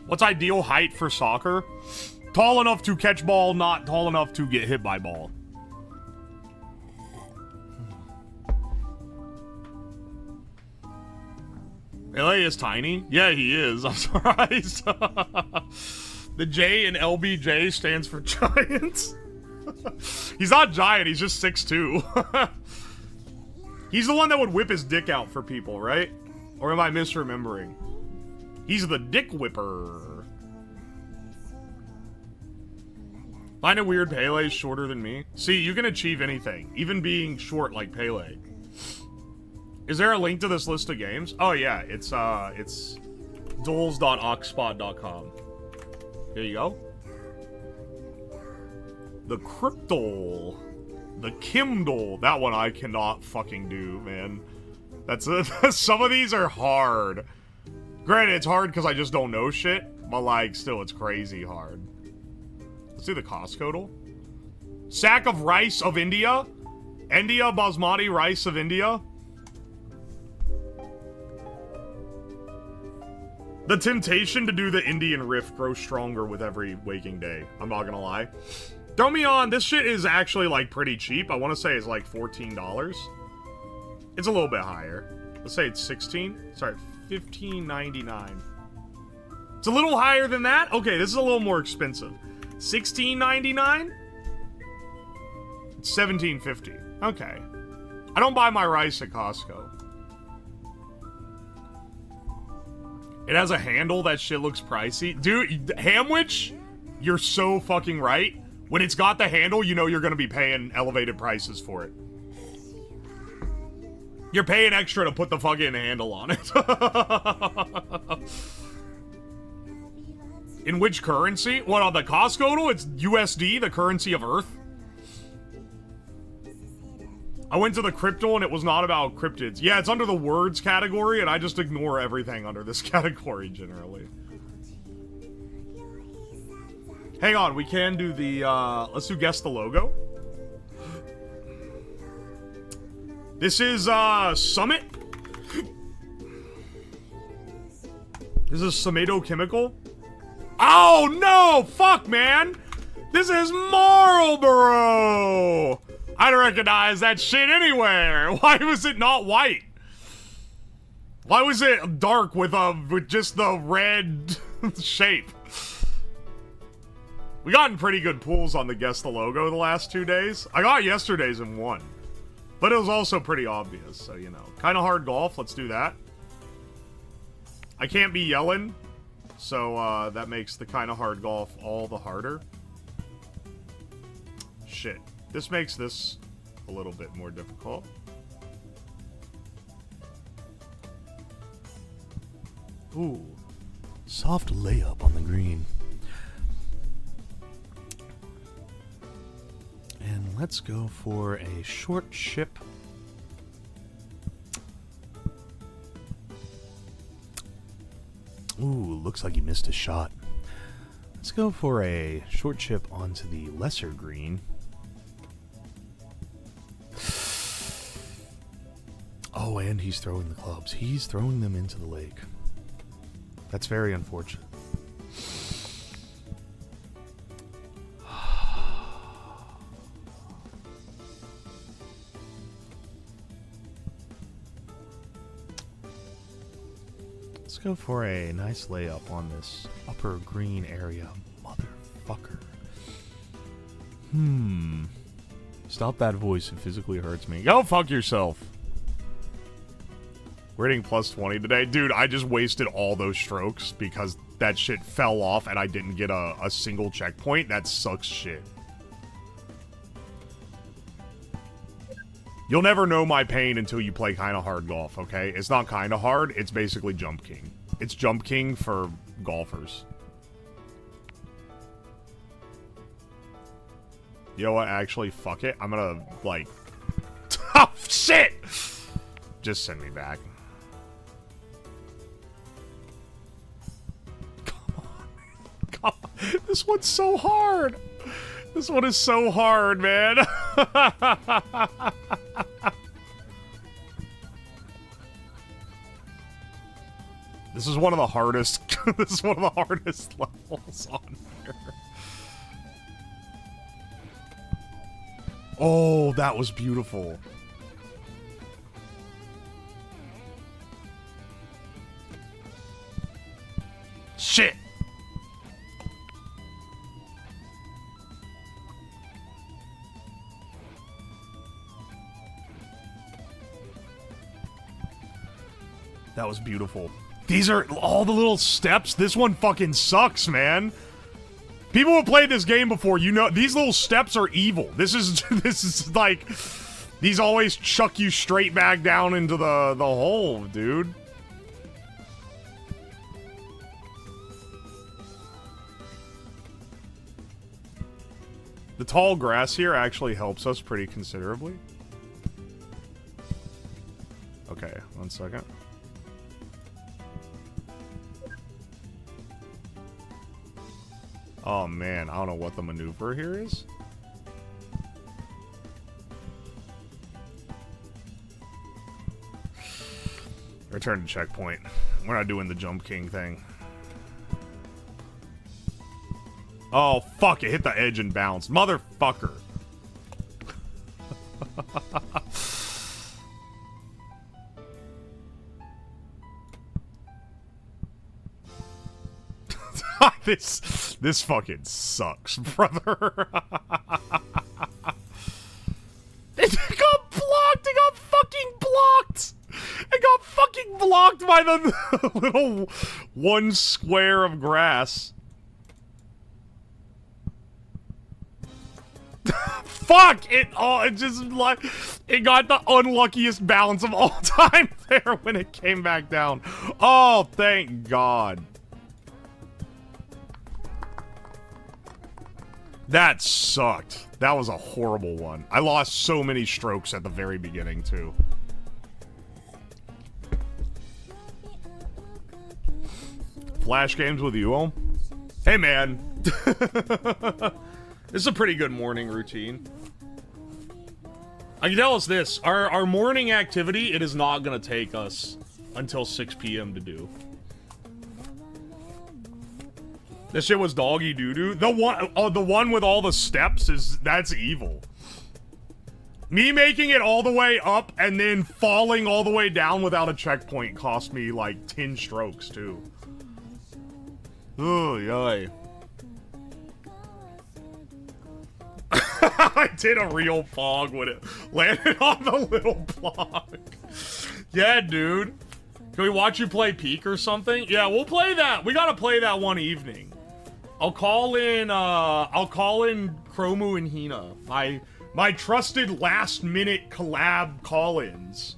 What's ideal height for soccer? Tall enough to catch ball, not tall enough to get hit by ball. Pele is tiny? Yeah, he is. I'm surprised. The J in LBJ stands for giants. He's not giant, he's just 6'2". He's the one that would whip his dick out for people, right? Or am I misremembering? He's the dick whipper. Find it weird Pele's shorter than me? See, you can achieve anything, even being short like Pele. Is there a link to this list of games? Oh yeah, it's duels.oxpod.com. Here you go. The Cryptol. The Kimdol. That one I cannot fucking do, man. That's some of these are hard. Granted, it's hard because I just don't know shit, but like, still, it's crazy hard. Let's do the Costco. Sack of rice of India. India basmati rice of India. The temptation to do the Indian riff grows stronger with every waking day. I'm not gonna lie. Throw me on. This shit is actually, like, pretty cheap. I want to say it's, like, $14. It's a little bit higher. Let's say it's 16. Sorry, $15.99. It's a little higher than that? Okay, this is a little more expensive. $16.99? It's $17.50. Okay. I don't buy my rice at Costco. It has a handle. That shit looks pricey. Dude, Hamwich, you're so fucking right. When it's got the handle, you know you're going to be paying elevated prices for it. You're paying extra to put the fucking handle on it. In which currency? What, on the Costco? It's USD, the currency of Earth. I went to the crypto and it was not about cryptids. Yeah, it's under the words category, and I just ignore everything under this category generally. Hang on, we can do the, let's do guess the logo. This is, Summit. This is Sumedo Chemical. Oh, no! Fuck, man! This is Marlboro! I'd recognize that shit anywhere! Why was it not white? Why was it dark with just the red shape? We gotten pretty good pulls on the guess the logo the last 2 days. I got yesterday's in one. But it was also pretty obvious, so you know. Kinda hard golf, let's do that. I can't be yelling, so that makes the kinda hard golf all the harder. Shit. This makes this a little bit more difficult. Ooh. Soft layup on the green. And let's go for a short ship. Ooh, looks like he missed a shot. Let's go for a short chip onto the lesser green. Oh, and he's throwing the clubs. He's throwing them into the lake. That's very unfortunate. Let's go for a nice layup on this upper green area. Motherfucker. Stop that voice. It physically hurts me. Go fuck yourself. We're hitting plus 20 today. Dude, I just wasted all those strokes because that shit fell off and I didn't get a single checkpoint. That sucks shit. You'll never know my pain until you play kinda hard golf, okay? It's not kinda hard, it's basically Jump King. It's Jump King for golfers. You know what? Actually, fuck it. I'm gonna, like... Oh, shit! Just send me back. Come on, man. Come on. This one's so hard. This one is so hard, man. This is one of the hardest. This is one of the hardest levels on here. Oh, that was beautiful. Shit. That was beautiful. These are all the little steps. This one fucking sucks, man. People who played this game before, you know, these little steps are evil. This is like, these always chuck you straight back down into the hole, dude. The tall grass here actually helps us pretty considerably. Okay, 1 second. Oh man, I don't know what the maneuver here is. Return to checkpoint. We're not doing the Jump King thing. Oh, fuck, it hit the edge and bounced. Motherfucker. This fucking sucks, brother. It got blocked! It got fucking blocked! It got fucking blocked by the little one square of grass. Fuck! It just like it got the unluckiest bounce of all time there when it came back down. Oh, thank God. That sucked. That was a horrible one. I lost so many strokes at the very beginning, too. Flash games with you, Hey, man. This is a pretty good morning routine. I can tell us this. Our morning activity, it is not going to take us until 6 p.m. to do. This shit was doggy doo-doo. The one with all the steps that's evil. Me making it all the way up and then falling all the way down without a checkpoint cost me like 10 strokes too. Oh, yay. I did a real pog when it landed on the little block. Yeah, dude. Can we watch you play Peak or something? Yeah, we'll play that. We gotta play that one evening. I'll call in Chromu and Hina. My trusted last-minute collab call-ins.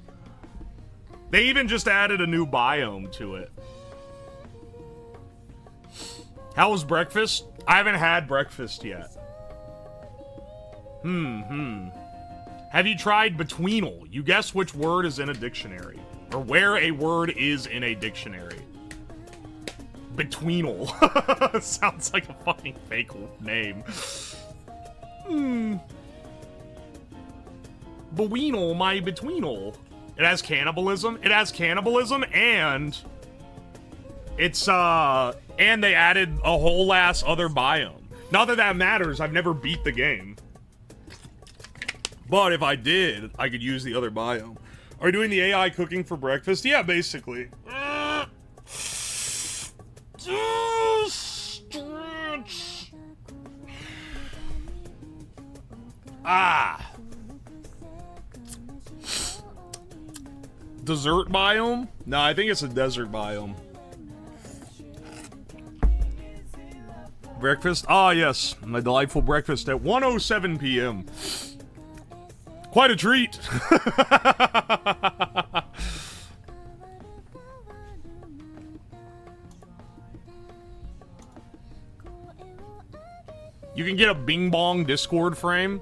They even just added a new biome to it. How was breakfast? I haven't had breakfast yet. Have you tried betweenal? You guess which word is in a dictionary. Or where a word is in a dictionary. Betweenal. Sounds like a fucking fake name. Beweenal, my betweenal. It has cannibalism. It has cannibalism, and it's, and they added a whole ass other biome. Not that that matters, I've never beat the game. But if I did, I could use the other biome. Are you doing the AI cooking for breakfast? Yeah, basically. Desert biome? No, I think it's a desert biome. Breakfast? Ah, yes. My delightful breakfast at 1:07 p.m. Quite a treat. You can get a Bing Bong Discord frame.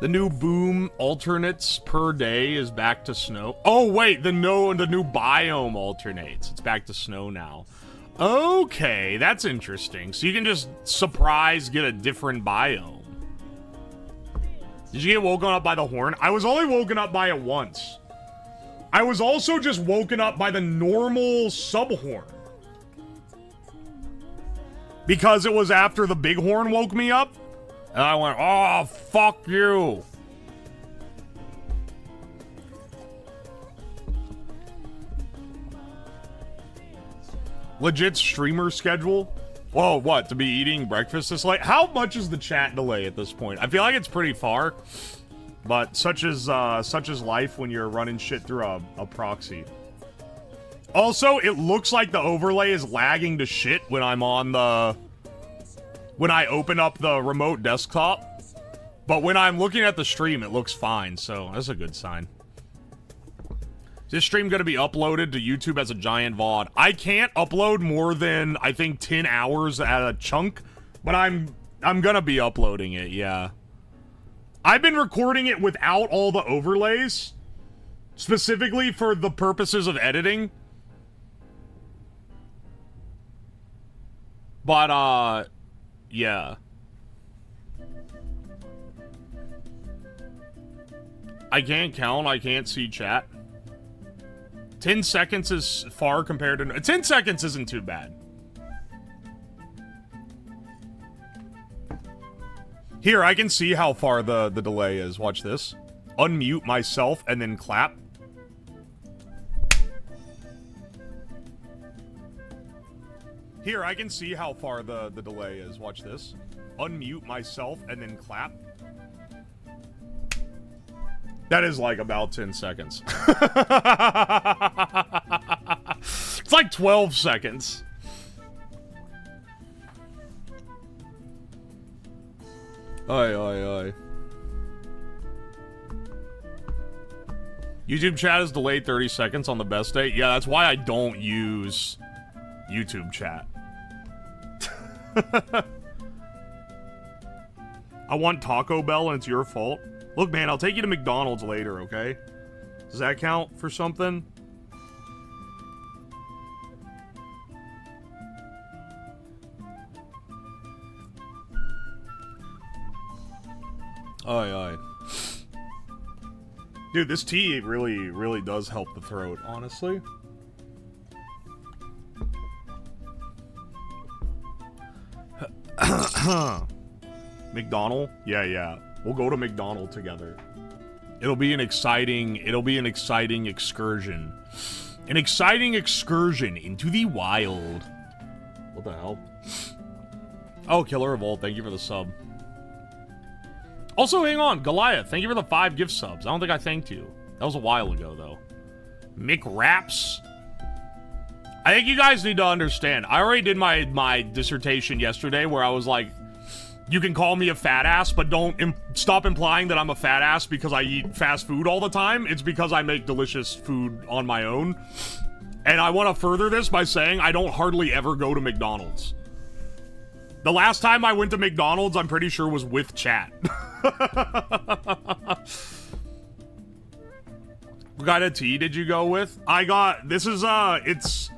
The new boom alternates per day is back to snow. Oh wait, the new biome alternates. It's back to snow now. Okay, that's interesting. So you can just surprise get a different biome. Did you get woken up by the horn? I was only woken up by it once. I was also just woken up by the normal sub-horn. Because it was after the big horn woke me up. And I went, oh, fuck you. Legit streamer schedule? Whoa, what? To be eating breakfast this late? How much is the chat delay at this point? I feel like it's pretty far. But such is life when you're running shit through a proxy. Also, it looks like the overlay is lagging to shit when I'm on the... when I open up the remote desktop. But when I'm looking at the stream, it looks fine, so that's a good sign. Is this stream gonna be uploaded to YouTube as a giant VOD? I can't upload more than, I think, 10 hours at a chunk, but I'm gonna be uploading it, yeah. I've been recording it without all the overlays, specifically for the purposes of editing. But, yeah. I can't count, I can't see chat. 10 seconds is far compared to... 10 seconds isn't too bad. Here, I can see how far the delay is. Watch this. Unmute myself and then clap. Here, I can see how far the delay is. Watch this. Unmute myself and then clap. That is like about 10 seconds. It's like 12 seconds. Aye. YouTube chat is delayed 30 seconds on the best day. Yeah, that's why I don't use YouTube chat. I want Taco Bell and it's your fault. Look, man, I'll take you to McDonald's later, okay? Does that count for something? Aye. Dude, this tea really does help the throat, honestly. McDonald? Yeah. We'll go to McDonald together. It'll be an exciting excursion. An exciting excursion into the wild. What the hell? Oh, Killer Revolt, thank you for the sub. Also, hang on, Goliath, thank you for the 5 gift subs. I don't think I thanked you. That was a while ago, though. McRaps. I think you guys need to understand. I already did my dissertation yesterday where I was like, you can call me a fat ass, but don't stop implying that I'm a fat ass because I eat fast food all the time. It's because I make delicious food on my own. And I want to further this by saying I don't hardly ever go to McDonald's. The last time I went to McDonald's, I'm pretty sure was with chat. What kind of tea did you go with? I got, this is, it's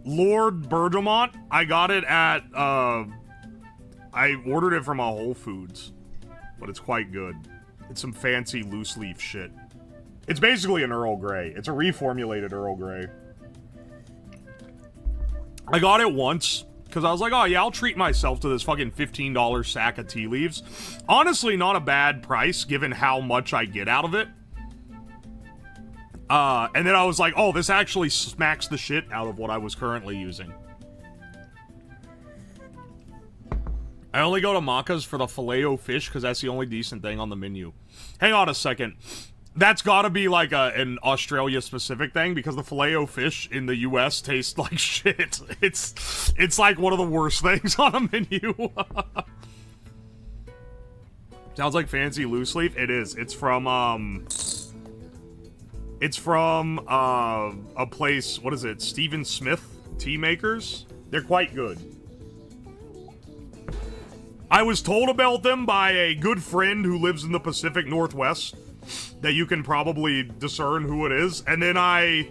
Lord Bergamot. I got it at, I ordered it from a Whole Foods, but it's quite good. It's some fancy loose leaf shit. It's basically an Earl Grey. It's a reformulated Earl Grey. I got it once, because I was like, oh yeah, I'll treat myself to this fucking $15 sack of tea leaves. Honestly, not a bad price, given how much I get out of it. And then I was like, oh, this actually smacks the shit out of what I was currently using. I only go to Macca's for the Filet-O-Fish, because that's the only decent thing on the menu. Hang on a second. That's gotta be like an Australia-specific thing, because the Filet-O-Fish in the US tastes like shit. It's like one of the worst things on a menu. Sounds like fancy loose leaf. It is. It's from a place, what is it? Stephen Smith Tea Makers. They're quite good. I was told about them by a good friend who lives in the Pacific Northwest, that you can probably discern who it is. And then I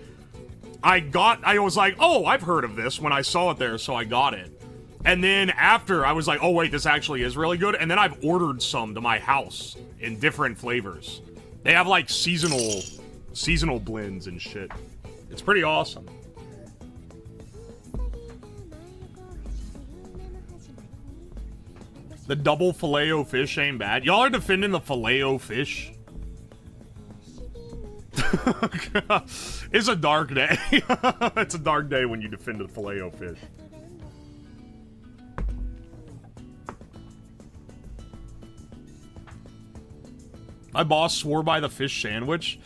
was like, oh, I've heard of this when I saw it there, so I got it. And then after, I was like, oh wait, this actually is really good. And then I've ordered some to my house in different flavors. They have like seasonal blends and shit. It's pretty awesome. The double Filet-O-Fish ain't bad. Y'all are defending the Filet-O-Fish? It's a dark day. It's a dark day when you defend the Filet-O-Fish. My boss swore by the fish sandwich.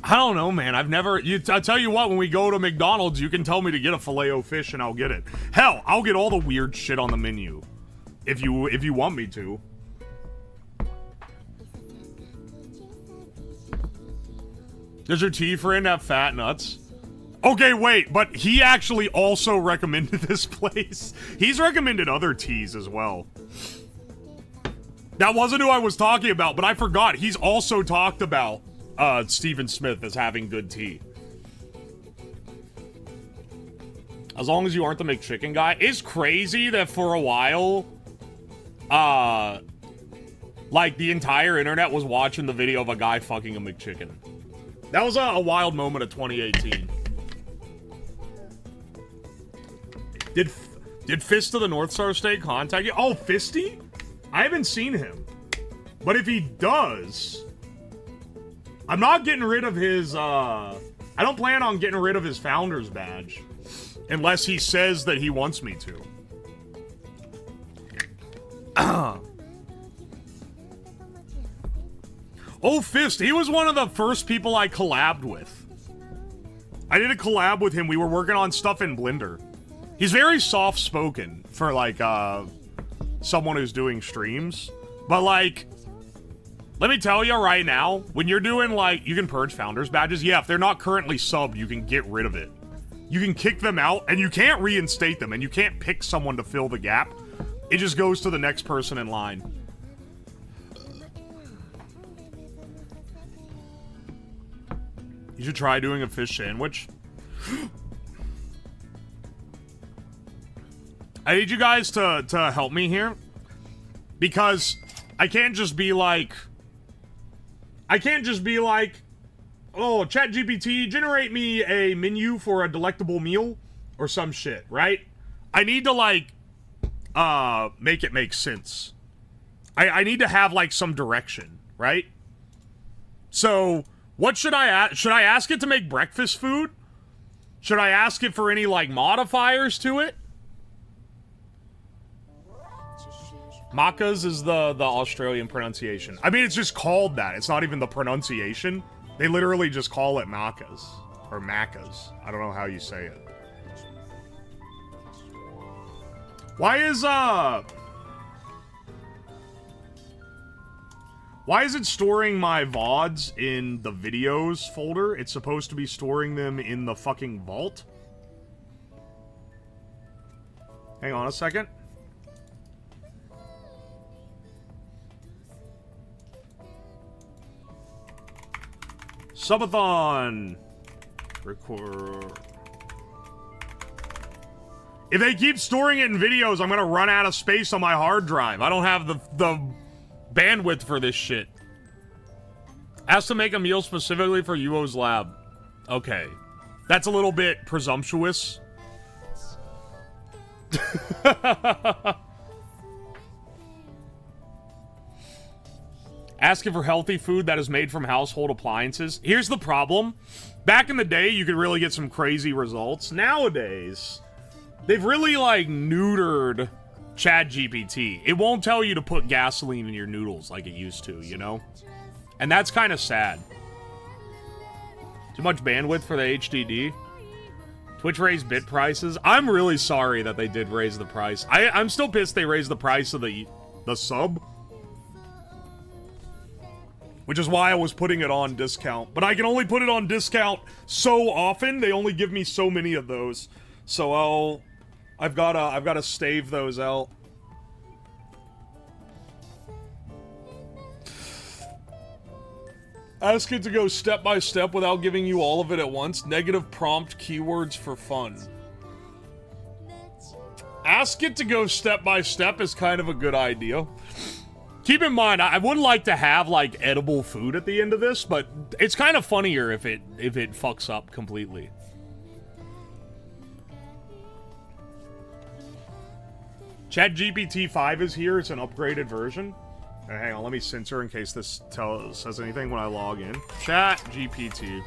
I don't know, man. I've never... I tell you what, when we go to McDonald's, you can tell me to get a Filet-O-Fish and I'll get it. Hell, I'll get all the weird shit on the menu. If you want me to. Does your tea friend have fat nuts? Okay, wait, but he actually also recommended this place. He's recommended other teas as well. That wasn't who I was talking about, but I forgot. He's also talked about Stephen Smith as having good tea. As long as you aren't the McChicken guy. It's crazy that for a while, like, the entire internet was watching the video of a guy fucking a McChicken. That was a wild moment of 2018. Did Fist of the North Star State contact you? Oh, Fisty? I haven't seen him. But if he does, I'm not getting rid of his, I don't plan on getting rid of his founder's badge. Unless he says that he wants me to. Oh, Fist, he was one of the first people I collabed with. I did a collab with him. We were working on stuff in Blender. He's very soft-spoken for, like, someone who's doing streams. But, like, let me tell you right now, when you're doing, like, you can purge founders badges. Yeah, if they're not currently subbed, you can get rid of it. You can kick them out, and you can't reinstate them, and you can't pick someone to fill the gap. It just goes to the next person in line. You should try doing a fish sandwich. I need you guys to help me here. Because I can't just be like... oh, ChatGPT, generate me a menu for a delectable meal. Or some shit, right? I need to, like, make it make sense. I need to have, like, some direction, right? So... what should I ask? Should I ask it to make breakfast food? Should I ask it for any, like, modifiers to it? Macca's is the Australian pronunciation. I mean, it's just called that. It's not even the pronunciation. They literally just call it Macca's. Or Macca's. I don't know how you say it. Why is it storing my VODs in the videos folder? It's supposed to be storing them in the fucking vault. Hang on a second. Subathon. Record. If they keep storing it in videos, I'm gonna run out of space on my hard drive. I don't have the bandwidth for this shit. Asked to make a meal specifically for Uwoslab. Okay. That's a little bit presumptuous. Asking for healthy food that is made from household appliances. Here's the problem. Back in the day, you could really get some crazy results. Nowadays, they've really, like, neutered ChatGPT. It won't tell you to put gasoline in your noodles like it used to, you know? And that's kind of sad. Too much bandwidth for the HDD. Twitch raised bit prices. I'm really sorry that they did raise the price. I'm still pissed they raised the price of the sub. Which is why I was putting it on discount. But I can only put it on discount so often. They only give me so many of those. So I've gotta stave those out. Ask it to go step by step without giving you all of it at once. Negative prompt keywords for fun. Ask it to go step by step is kind of a good idea. Keep in mind, I would like to have, like, edible food at the end of this, but it's kind of funnier if it fucks up completely. ChatGPT 5 is here. It's an upgraded version. Hang on, let me censor in case this says anything when I log in. ChatGPT.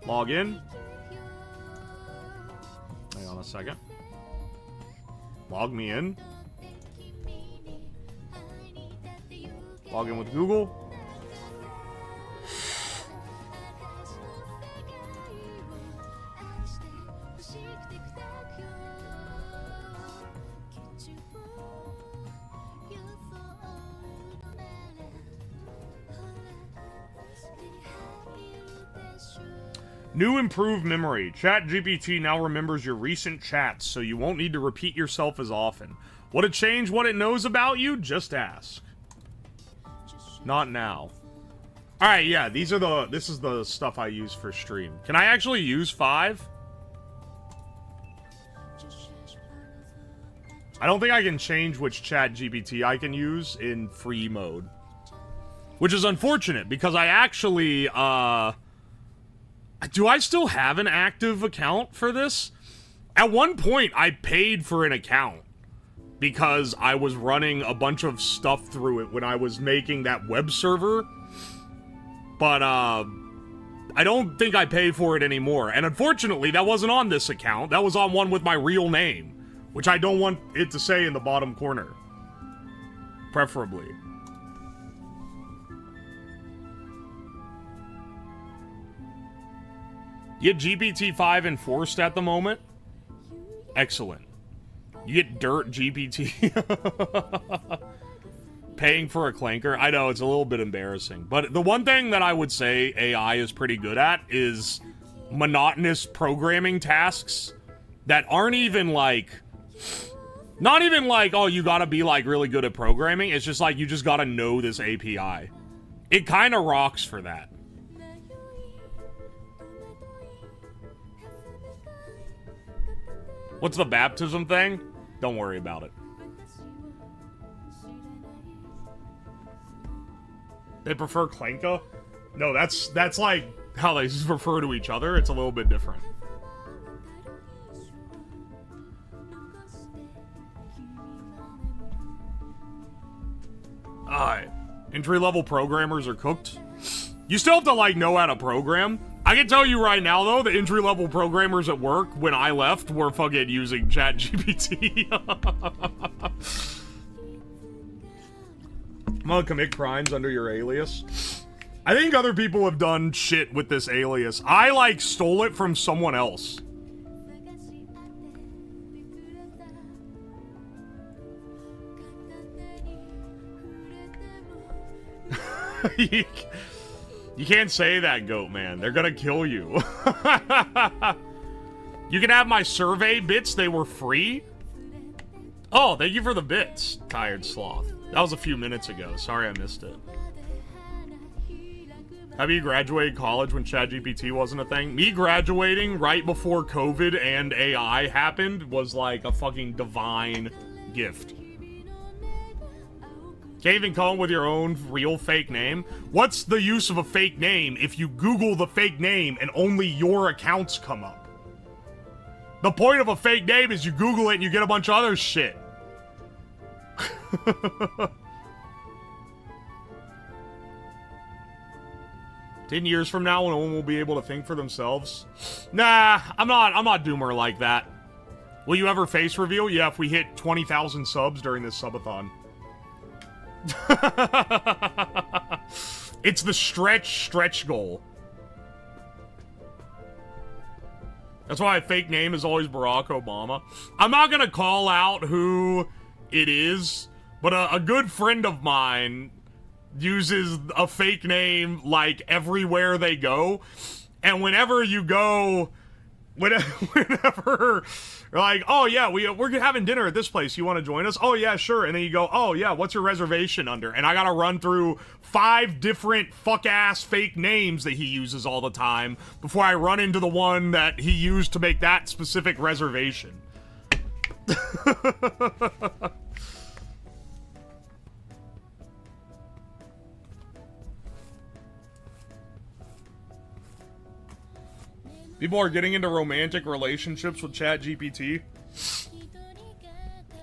Log in. Hang on a second. Log me in. Log in with Google. New improved memory. ChatGPT now remembers your recent chats, so you won't need to repeat yourself as often. Would it change what it knows about you? Just ask. Not now. Alright, yeah, this is the stuff I use for stream. Can I actually use 5? I don't think I can change which ChatGPT I can use in free mode. Which is unfortunate, because I actually, do I still have an active account for this? At one point, I paid for an account because I was running a bunch of stuff through it when I was making that web server. But, I don't think I pay for it anymore. And unfortunately, that wasn't on this account. That was on one with my real name, which I don't want it to say in the bottom corner. Preferably. You get GPT-5 enforced at the moment. Excellent. You get dirt GPT. Paying for a clanker. I know, it's a little bit embarrassing. But the one thing that I would say AI is pretty good at is monotonous programming tasks that aren't even like... Not even like, oh, you gotta be like really good at programming. It's just like, you just gotta know this API. It kind of rocks for that. What's the baptism thing? Don't worry about it. They prefer Clanka? No, that's like how they refer to each other. It's a little bit different. Alright. Entry-level programmers are cooked. You still have to, like, know how to program. I can tell you right now, though, the entry-level programmers at work, when I left, were fucking using ChatGPT. I'm gonna commit crimes under your alias. I think other people have done shit with this alias. I, like, stole it from someone else. You can't say that, Goat Man. They're gonna kill you. You can have my survey bits. They were free. Oh, thank you for the bits, Tired Sloth. That was a few minutes ago. Sorry I missed it. Have you graduated college when ChatGPT wasn't a thing? Me graduating right before COVID and AI happened was like a fucking divine gift. Can't even come with your own real fake name? What's the use of a fake name if you Google the fake name and only your accounts come up? The point of a fake name is you Google it and you get a bunch of other shit. 10 years from now, no one will be able to think for themselves. Nah, I'm not doomer like that. Will you ever face reveal? Yeah, if we hit 20,000 subs during this subathon. It's the stretch goal. That's why a fake name is always Barack Obama. I'm not gonna call out who it is, but a good friend of mine uses a fake name like everywhere they go, and whenever you go, whenever like, oh yeah, we're having dinner at this place, you want to join us? Oh yeah, sure. And then you go, oh yeah, what's your reservation under? And I gotta run through 5 different fuck-ass fake names that he uses all the time before I run into the one that he used to make that specific reservation. People are getting into romantic relationships with ChatGPT.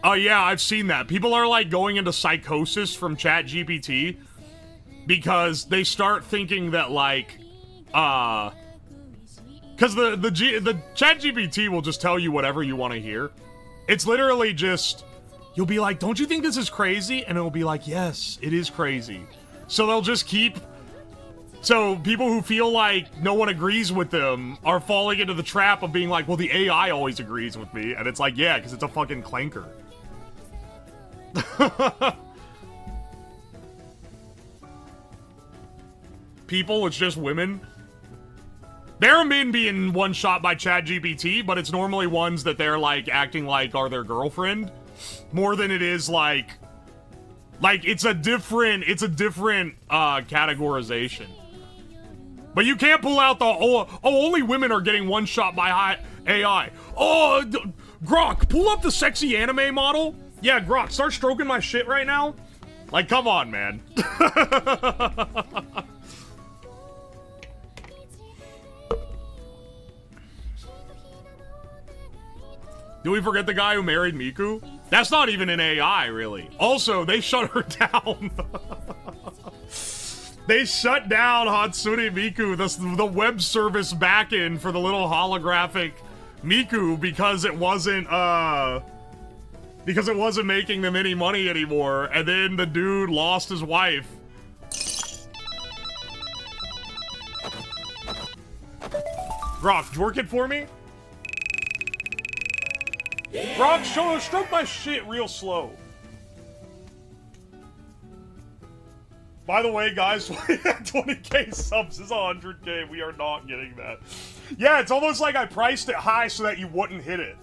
Oh yeah, I've seen that. People are like going into psychosis from ChatGPT because they start thinking that like, because the ChatGPT will just tell you whatever you want to hear. It's literally just, you'll be like, don't you think this is crazy? And it'll be like, yes, it is crazy. So they'll just keep. So people who feel like no one agrees with them are falling into the trap of being like, well, the AI always agrees with me. And it's like, yeah, because it's a fucking clanker. People, it's just women. There are men being one shot by ChatGPT, but it's normally ones that they're like acting like are their girlfriend. More than it is like it's a different categorization. But you can't pull out the, only women are getting one shot by AI. Oh, Grok, pull up the sexy anime model. Yeah, Grok, start stroking my shit right now. Like, come on, man. Do we forget the guy who married Miku? That's not even an AI, really. Also, they shut her down. They shut down Hatsune Miku, the web service backend for the little holographic Miku, because it wasn't making them any money anymore, and then the dude lost his wife. Grok, twerk it for me? Grok, stroke my shit real slow. By the way, guys, 20k subs is 100k. We are not getting that. Yeah, it's almost like I priced it high so that you wouldn't hit it.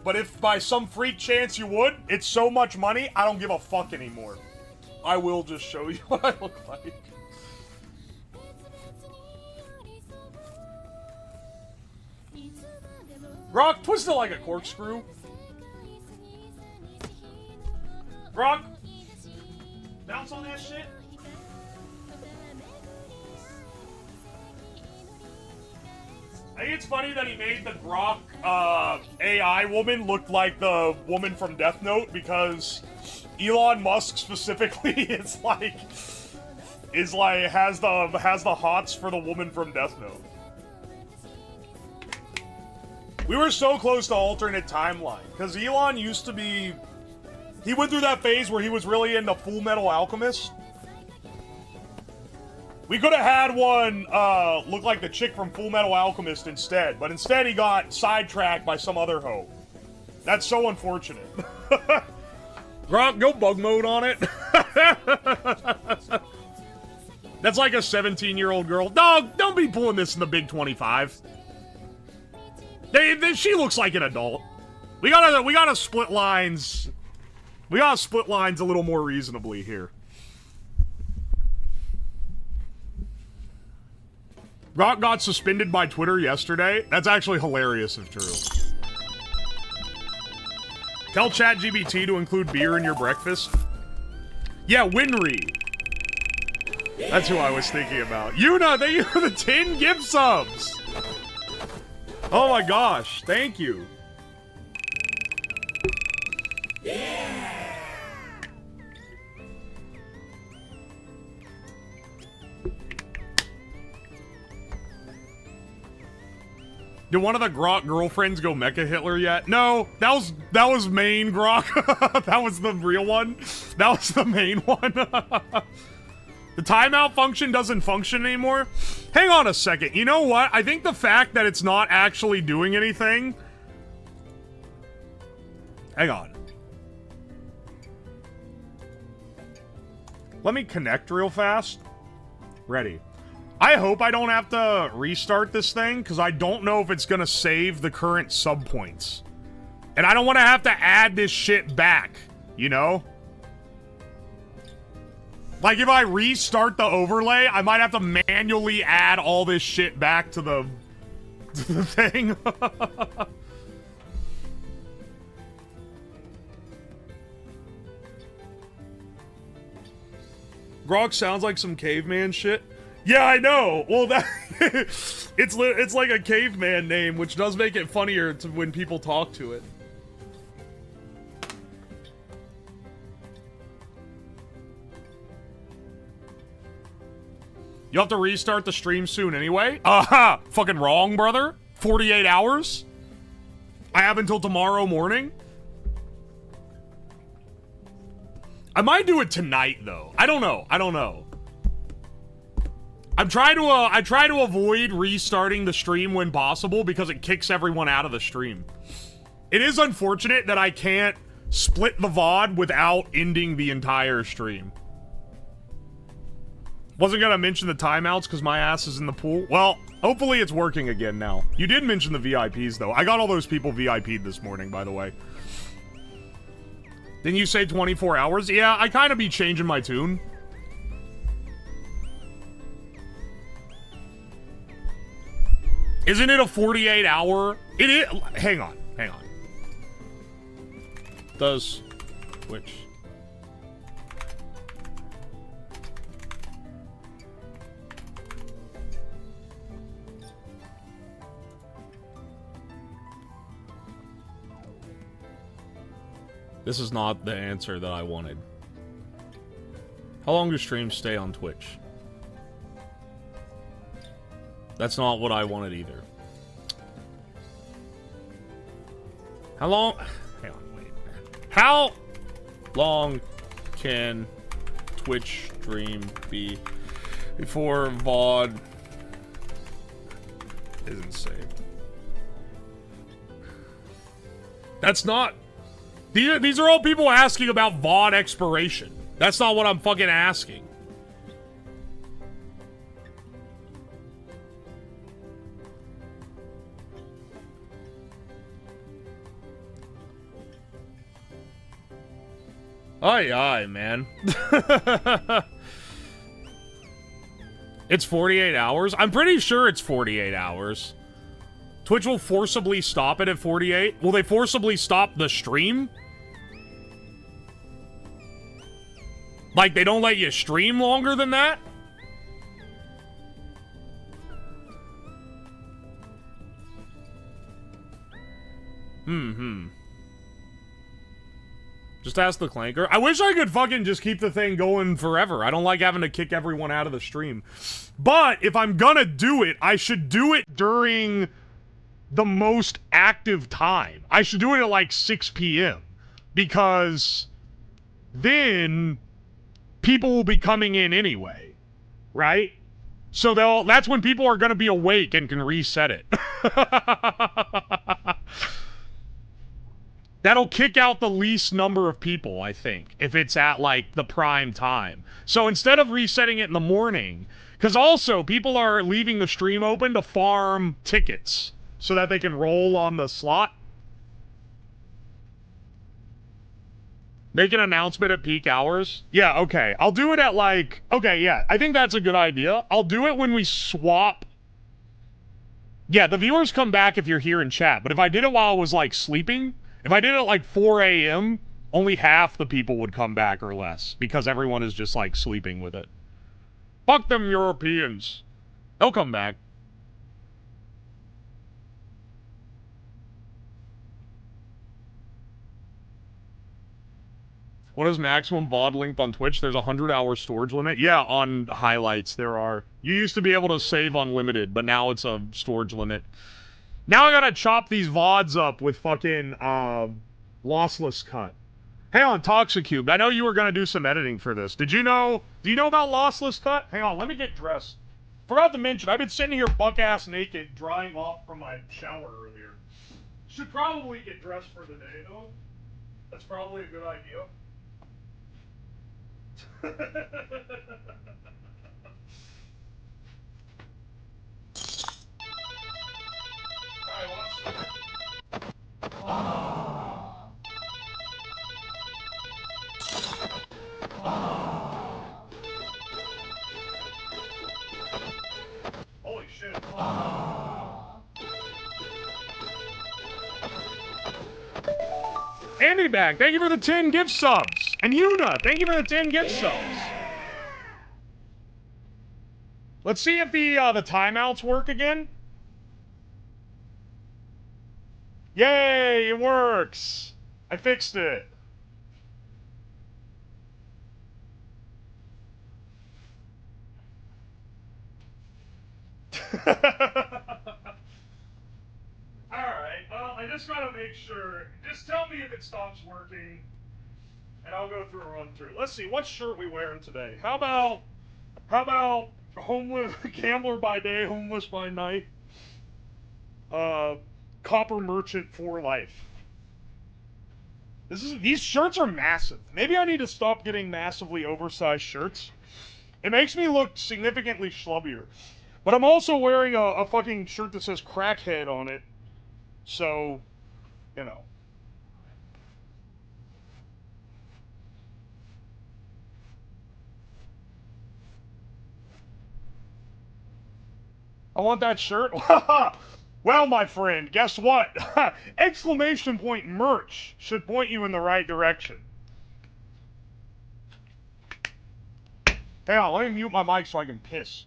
But if by some freak chance you would, it's so much money, I don't give a fuck anymore. I will just show you what I look like. Grok, twist it like a corkscrew. Grok, bounce on that shit. I think it's funny that he made the Grok AI woman look like the woman from Death Note, because Elon Musk specifically has the hots for the woman from Death Note. We were so close to alternate timeline, because Elon used to be. He went through that phase where he was really into Full Metal Alchemist. We could have had one look like the chick from Full Metal Alchemist instead, but instead he got sidetracked by some other hoe. That's so unfortunate. Grok, go bug mode on it. That's like a 17-year-old girl. Dog, don't be pulling this in the big 25. She looks like an adult. We gotta split lines. We gotta split lines a little more reasonably here. Rock got suspended by Twitter yesterday. That's actually hilarious if true. Tell ChatGPT to include beer in your breakfast. Yeah, Winry. That's who I was thinking about. Yuna, thank you for the 10 gift subs. Oh my gosh, thank you. Yeah. Did one of the Grok girlfriends go Mecha Hitler yet? No, that was main Grok. That was the real one. That was the main one. The timeout function doesn't function anymore. Hang on a second. You know what? I think the fact that it's not actually doing anything. Hang on. Let me connect real fast. Ready. I hope I don't have to restart this thing, because I don't know if it's going to save the current sub points. And I don't want to have to add this shit back, you know? Like, if I restart the overlay, I might have to manually add all this shit back to the thing. Grok sounds like some caveman shit. Yeah, I know. Well, that it's like a caveman name, which does make it funnier when people talk to it. You have to restart the stream soon anyway? Aha! Fucking wrong, brother. 48 hours? I have until tomorrow morning? I might do it tonight, though. I don't know. I don't know. I try to avoid restarting the stream when possible because it kicks everyone out of the stream. It is unfortunate that I can't split the VOD without ending the entire stream. Wasn't gonna mention the timeouts because my ass is in the pool. Well, hopefully it's working again now. You did mention the VIPs, though. I got all those people VIP'd this morning, by the way. Didn't you say 24 hours? Yeah, I kind of be changing my tune. Isn't it a 48 hour? It is. Hang on. Hang on. Does which? This is not the answer that I wanted. How long do streams stay on Twitch? That's not what I wanted either. How long... Hang on, wait. How long can Twitch stream be before VOD isn't saved? That's not... These are all people asking about VOD expiration. That's not what I'm fucking asking. Aye, man. It's 48 hours? I'm pretty sure it's 48 hours. Twitch will forcibly stop it at 48? Will they forcibly stop the stream? Like, they don't let you stream longer than that? Just ask the Clanker. I wish I could fucking just keep the thing going forever. I don't like having to kick everyone out of the stream. But if I'm gonna do it, I should do it during the most active time. I should do it at like 6 p.m. Because then people will be coming in anyway, right? So that's when people are gonna be awake and can reset it. That'll kick out the least number of people, I think, if it's at, like, the prime time. So instead of resetting it in the morning, because also people are leaving the stream open to farm tickets so that they can roll on the slot. Make an announcement at peak hours? Yeah, okay. I'll do it at like... Okay, yeah. I think that's a good idea. I'll do it when we swap... Yeah, the viewers come back if you're here in chat. But if I did it while I was, like, sleeping... If I did it at, like, 4 a.m., only half the people would come back or less. Because everyone is just, like, sleeping with it. Fuck them Europeans. They'll come back. What is maximum VOD length on Twitch? There's a 100-hour storage limit. Yeah, on highlights there are. You used to be able to save unlimited, but now it's a storage limit. Now I gotta chop these VODs up with fucking, lossless cut. Hang on, Toxicube. I know you were gonna do some editing for this. Do you know about lossless cut? Hang on, let me get dressed. Forgot to mention, I've been sitting here buck-ass naked, drying off from my shower earlier. Should probably get dressed for the day, though. That's probably a good idea. Holy shit. Andy back, thank you for the 10 gift subs. And Yuna, thank you for the 10 gift subs. Let's see if the timeouts work again. Yay, it works. I fixed it. Alright, well, I just gotta make sure. Just tell me if it stops working, and I'll go through a run through. Let's see, what shirt we wearing today? How about homeless gambler by day, homeless by night? Copper merchant for life. These shirts are massive. Maybe I need to stop getting massively oversized shirts. It makes me look significantly schlubbier. But I'm also wearing a fucking shirt that says crackhead on it. So, you know. I want that shirt. Well, my friend, guess what? Exclamation point merch should point you in the right direction. Hang on, let me mute my mic so I can piss.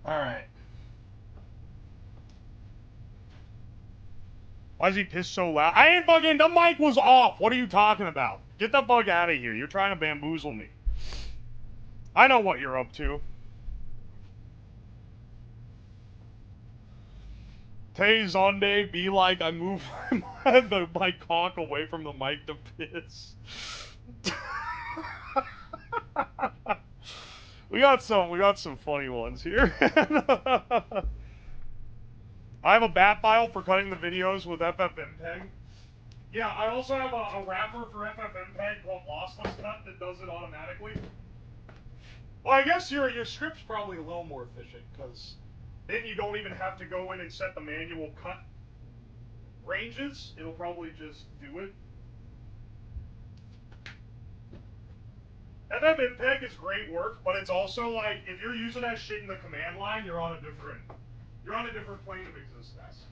Alright. Why is he pissed so loud? I ain't fucking, the mic was off. What are you talking about? Get the fuck out of here. You're trying to bamboozle me. I know what you're up to. Tay Zonde be like, I move my cock away from the mic to piss. we got some funny ones here. I have a bat file for cutting the videos with FFmpeg. Yeah, I also have a wrapper for FFmpeg called Lossless Cut that does it automatically. Well, I guess your script's probably a little more efficient, because then you don't even have to go in and set the manual cut ranges. It'll probably just do it. FFmpeg is great work, but it's also like, if you're using that shit in the command line, you're on a different plane of existence.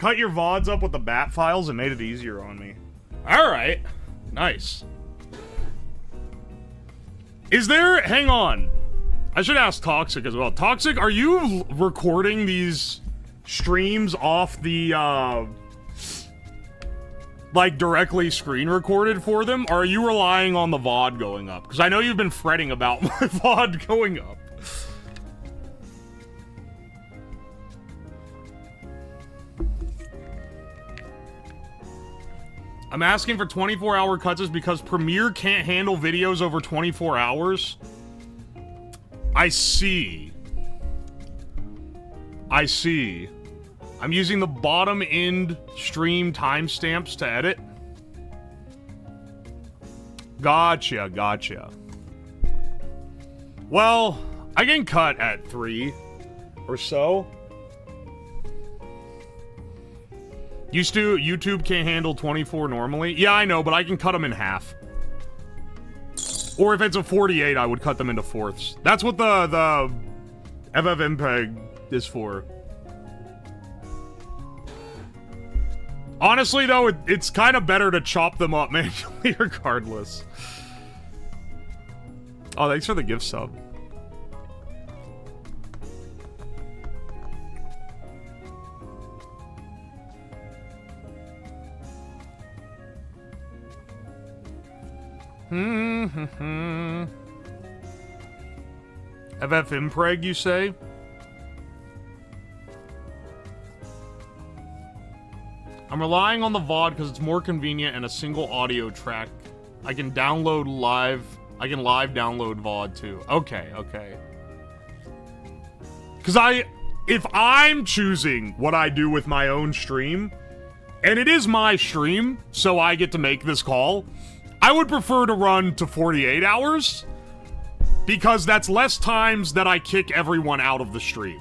cut your VODs up with the bat files and made it easier on me. Alright. Nice. Is there... Hang on. I should ask Toxic as well. Toxic, are you recording these streams off the, like, directly screen recorded for them? Or are you relying on the VOD going up? Because I know you've been fretting about my VOD going up. I'm asking for 24-hour cuts is because Premiere can't handle videos over 24 hours. I see. I see. I'm using the bottom end stream timestamps to edit. Gotcha, gotcha. Well, I can cut at 3 or so. YouTube can't handle 24 normally. Yeah, I know, but I can cut them in half. Or if it's a 48, I would cut them into fourths. That's what the FFmpeg is for. Honestly, though, it's kind of better to chop them up manually regardless. Oh, thanks for the gift sub. FFmpeg, you say? I'm relying on the VOD because it's more convenient and a single audio track. I can download live. I can live download VOD too. Okay, okay. Because if I'm choosing what I do with my own stream, and it is my stream, so I get to make this call, I would prefer to run to 48 hours, because that's less times that I kick everyone out of the stream.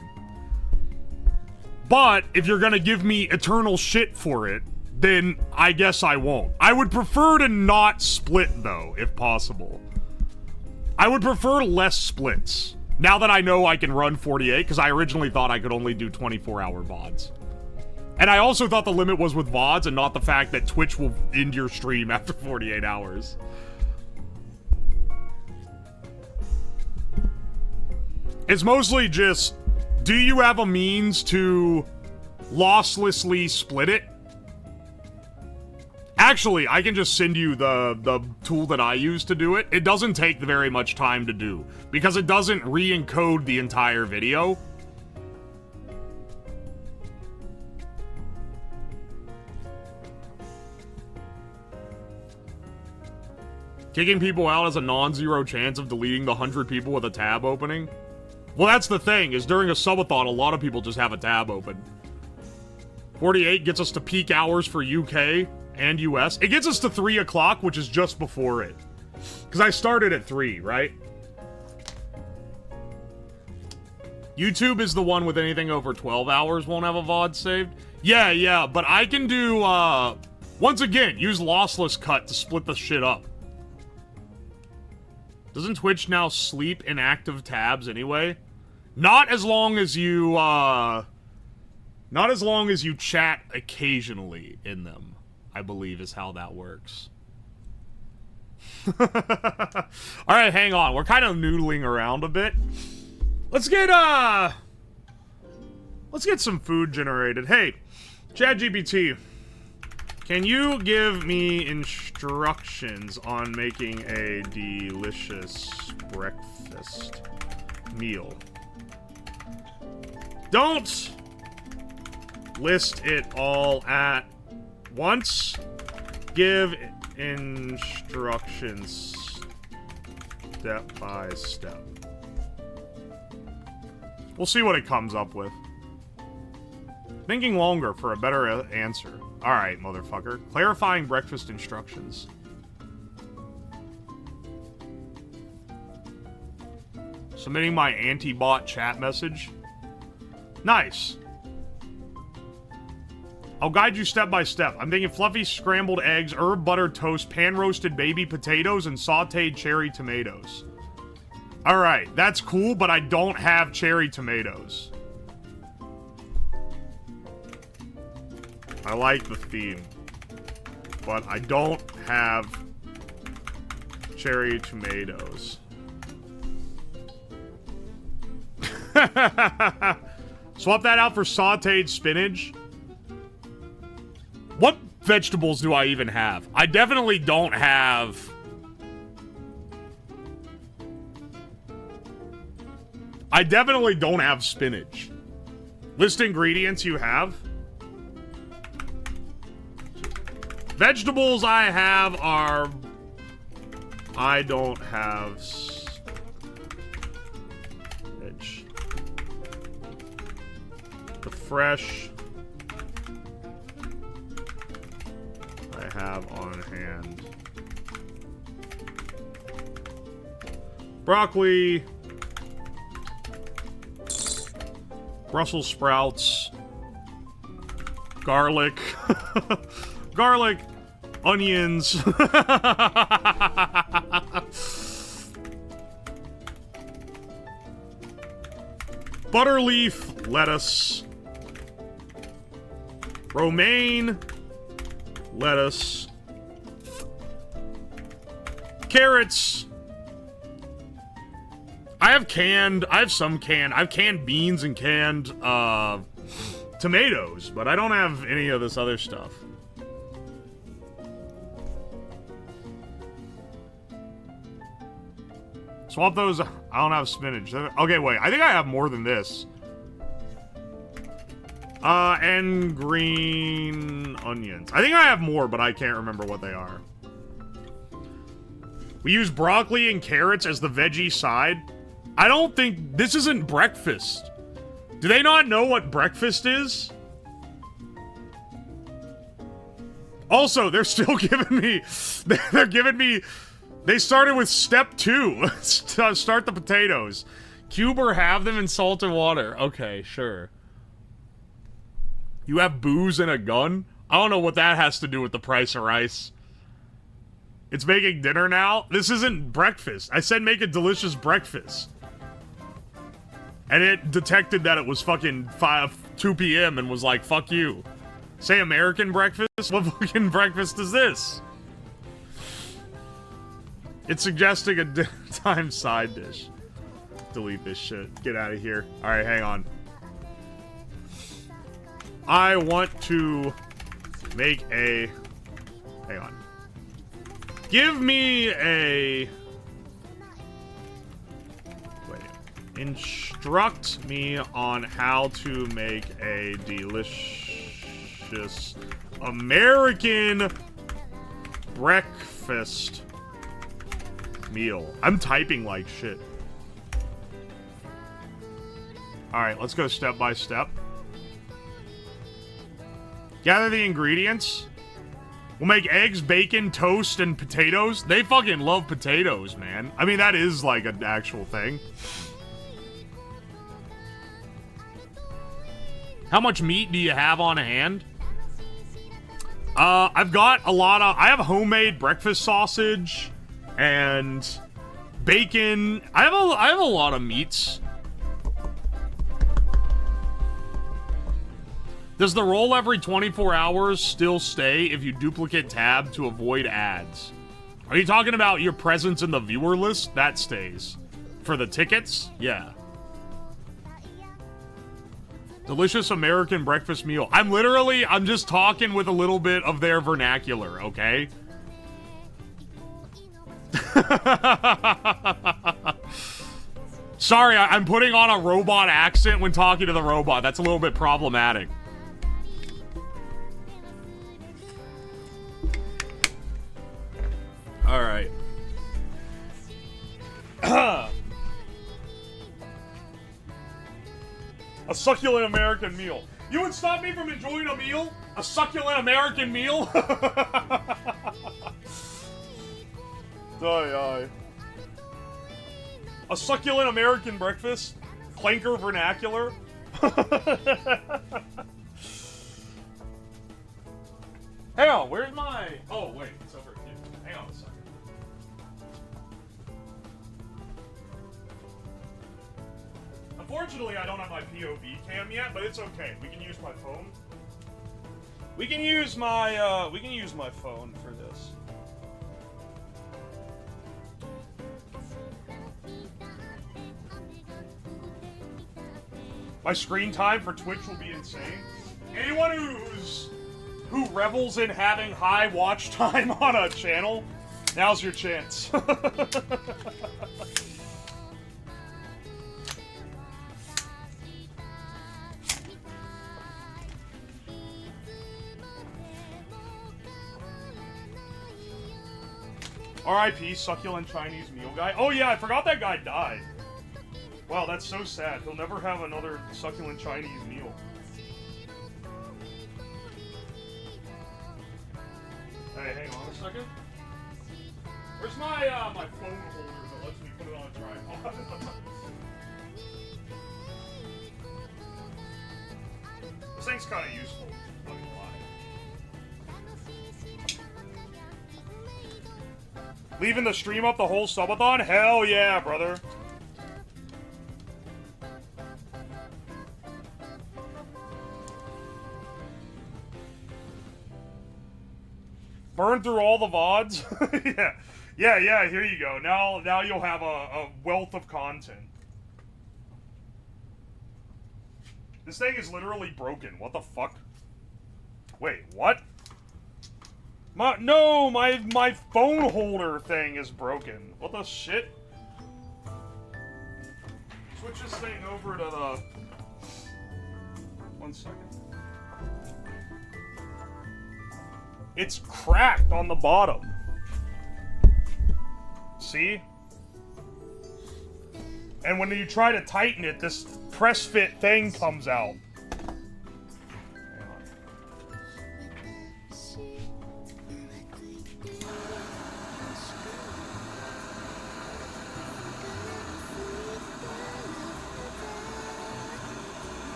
But, if you're gonna give me eternal shit for it, then I guess I won't. I would prefer to not split, though, if possible. I would prefer less splits, now that I know I can run 48, because I originally thought I could only do 24-hour VODs. And I also thought the limit was with VODs and not the fact that Twitch will end your stream after 48 hours. It's mostly just, do you have a means to losslessly split it? Actually, I can just send you the tool that I use to do it. It doesn't take very much time to do, because it doesn't re-encode the entire video. Kicking people out has a non-zero chance of deleting the 100 people with a tab opening. Well, that's the thing, is during a subathon, a lot of people just have a tab open. 48 gets us to peak hours for UK and US. It gets us to 3 o'clock, which is just before it. Because I started at 3, right? YouTube is the one with anything over 12 hours won't have a VOD saved. Yeah, but I can do, once again, use lossless cut to split the shit up. Doesn't Twitch now sleep in active tabs anyway? Not as long as you, not as long as you chat occasionally in them, I believe is how that works. Alright, hang on. We're kind of noodling around a bit. Let's get some food generated. Hey, ChatGPT, can you give me instructions on making a delicious breakfast meal? Don't list it all at once. Give instructions step by step. We'll see what it comes up with. Thinking longer for a better answer. Alright, motherfucker. Clarifying breakfast instructions. Submitting my anti-bot chat message. Nice. I'll guide you step by step. I'm thinking fluffy scrambled eggs, herb butter toast, pan-roasted baby potatoes, and sauteed cherry tomatoes. Alright, that's cool, but I don't have cherry tomatoes. I like the theme. But I don't have cherry tomatoes. Swap that out for sauteed spinach. What vegetables do I even have? I definitely don't have... I definitely don't have spinach. List ingredients you have. Vegetables I have are... I don't have... Veg. The fresh... I have on hand. Broccoli... Brussels sprouts, garlic, garlic, onions, butter leaf, lettuce, romaine, lettuce, carrots. I have canned beans and canned, tomatoes, but I don't have any of this other stuff. Swap those, I don't have spinach. Okay, wait, I think I have more than this. And green onions. I think I have more, but I can't remember what they are. We use broccoli and carrots as the veggie side. I don't think... This isn't breakfast. Do they not know what breakfast is? Also, they're still giving me... They're giving me... They started with step 2. Start the potatoes. Cube or have them in salt and water. Okay, sure. You have booze and a gun? I don't know what that has to do with the price of rice. It's making dinner now? This isn't breakfast. I said make a delicious breakfast. And it detected that it was fucking 2 p.m. and was like, fuck you. Say American breakfast? What fucking breakfast is this? It's suggesting a time side dish. Delete this shit. Get out of here. Alright, hang on. I want to make a... Hang on. Give me a... Instruct me on how to make a delicious American breakfast meal. I'm typing like shit. Alright, let's go step by step. Gather the ingredients. We'll make eggs, bacon, toast, and potatoes. They fucking love potatoes, man. I mean, that is like an actual thing. How much meat do you have on hand? I've got a lot of... I have homemade breakfast sausage and bacon. I have a lot of meats. Does the roll every 24 hours still stay if you duplicate tab to avoid ads? Are you talking about your presence in the viewer list? That stays. For the tickets? Yeah. Delicious American breakfast meal. I'm just talking with a little bit of their vernacular, okay? Sorry, I'm putting on a robot accent when talking to the robot. That's a little bit problematic. Alright. A succulent American meal. You would stop me from enjoying a meal? A succulent American meal? Aye. A succulent American breakfast? Clanker vernacular? Hang on, where's my... Oh, wait, it's over here. Hang on a second. Unfortunately, I don't have my POV cam yet, but it's okay. We can use my phone. We can use my phone for this. My screen time for Twitch will be insane. Anyone who revels in having high watch time on a channel, now's your chance. R.I.P. Succulent Chinese meal guy. Oh yeah, I forgot that guy died. Wow, that's so sad. He'll never have another succulent Chinese meal. Hey, hang on a second. Where's my my phone holder that lets me put it on a tripod? This thing's kind of useful. Not gonna lie. Leaving the stream up the whole subathon? Hell yeah, brother. Burn through all the VODs? yeah, here you go. Now you'll have a wealth of content. This thing is literally broken. What the fuck? Wait, what? My phone holder thing is broken. What the shit? Switch this thing over to the... 1 second. It's cracked on the bottom. See? And when you try to tighten it, this press fit thing comes out.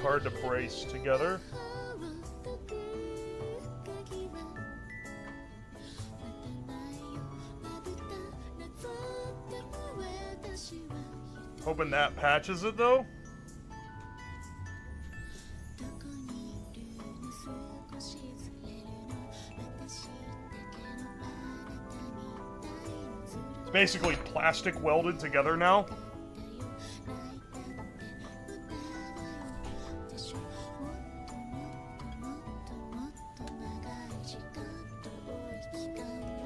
Hard to brace together. Hoping that patches it though. It's basically plastic welded together now.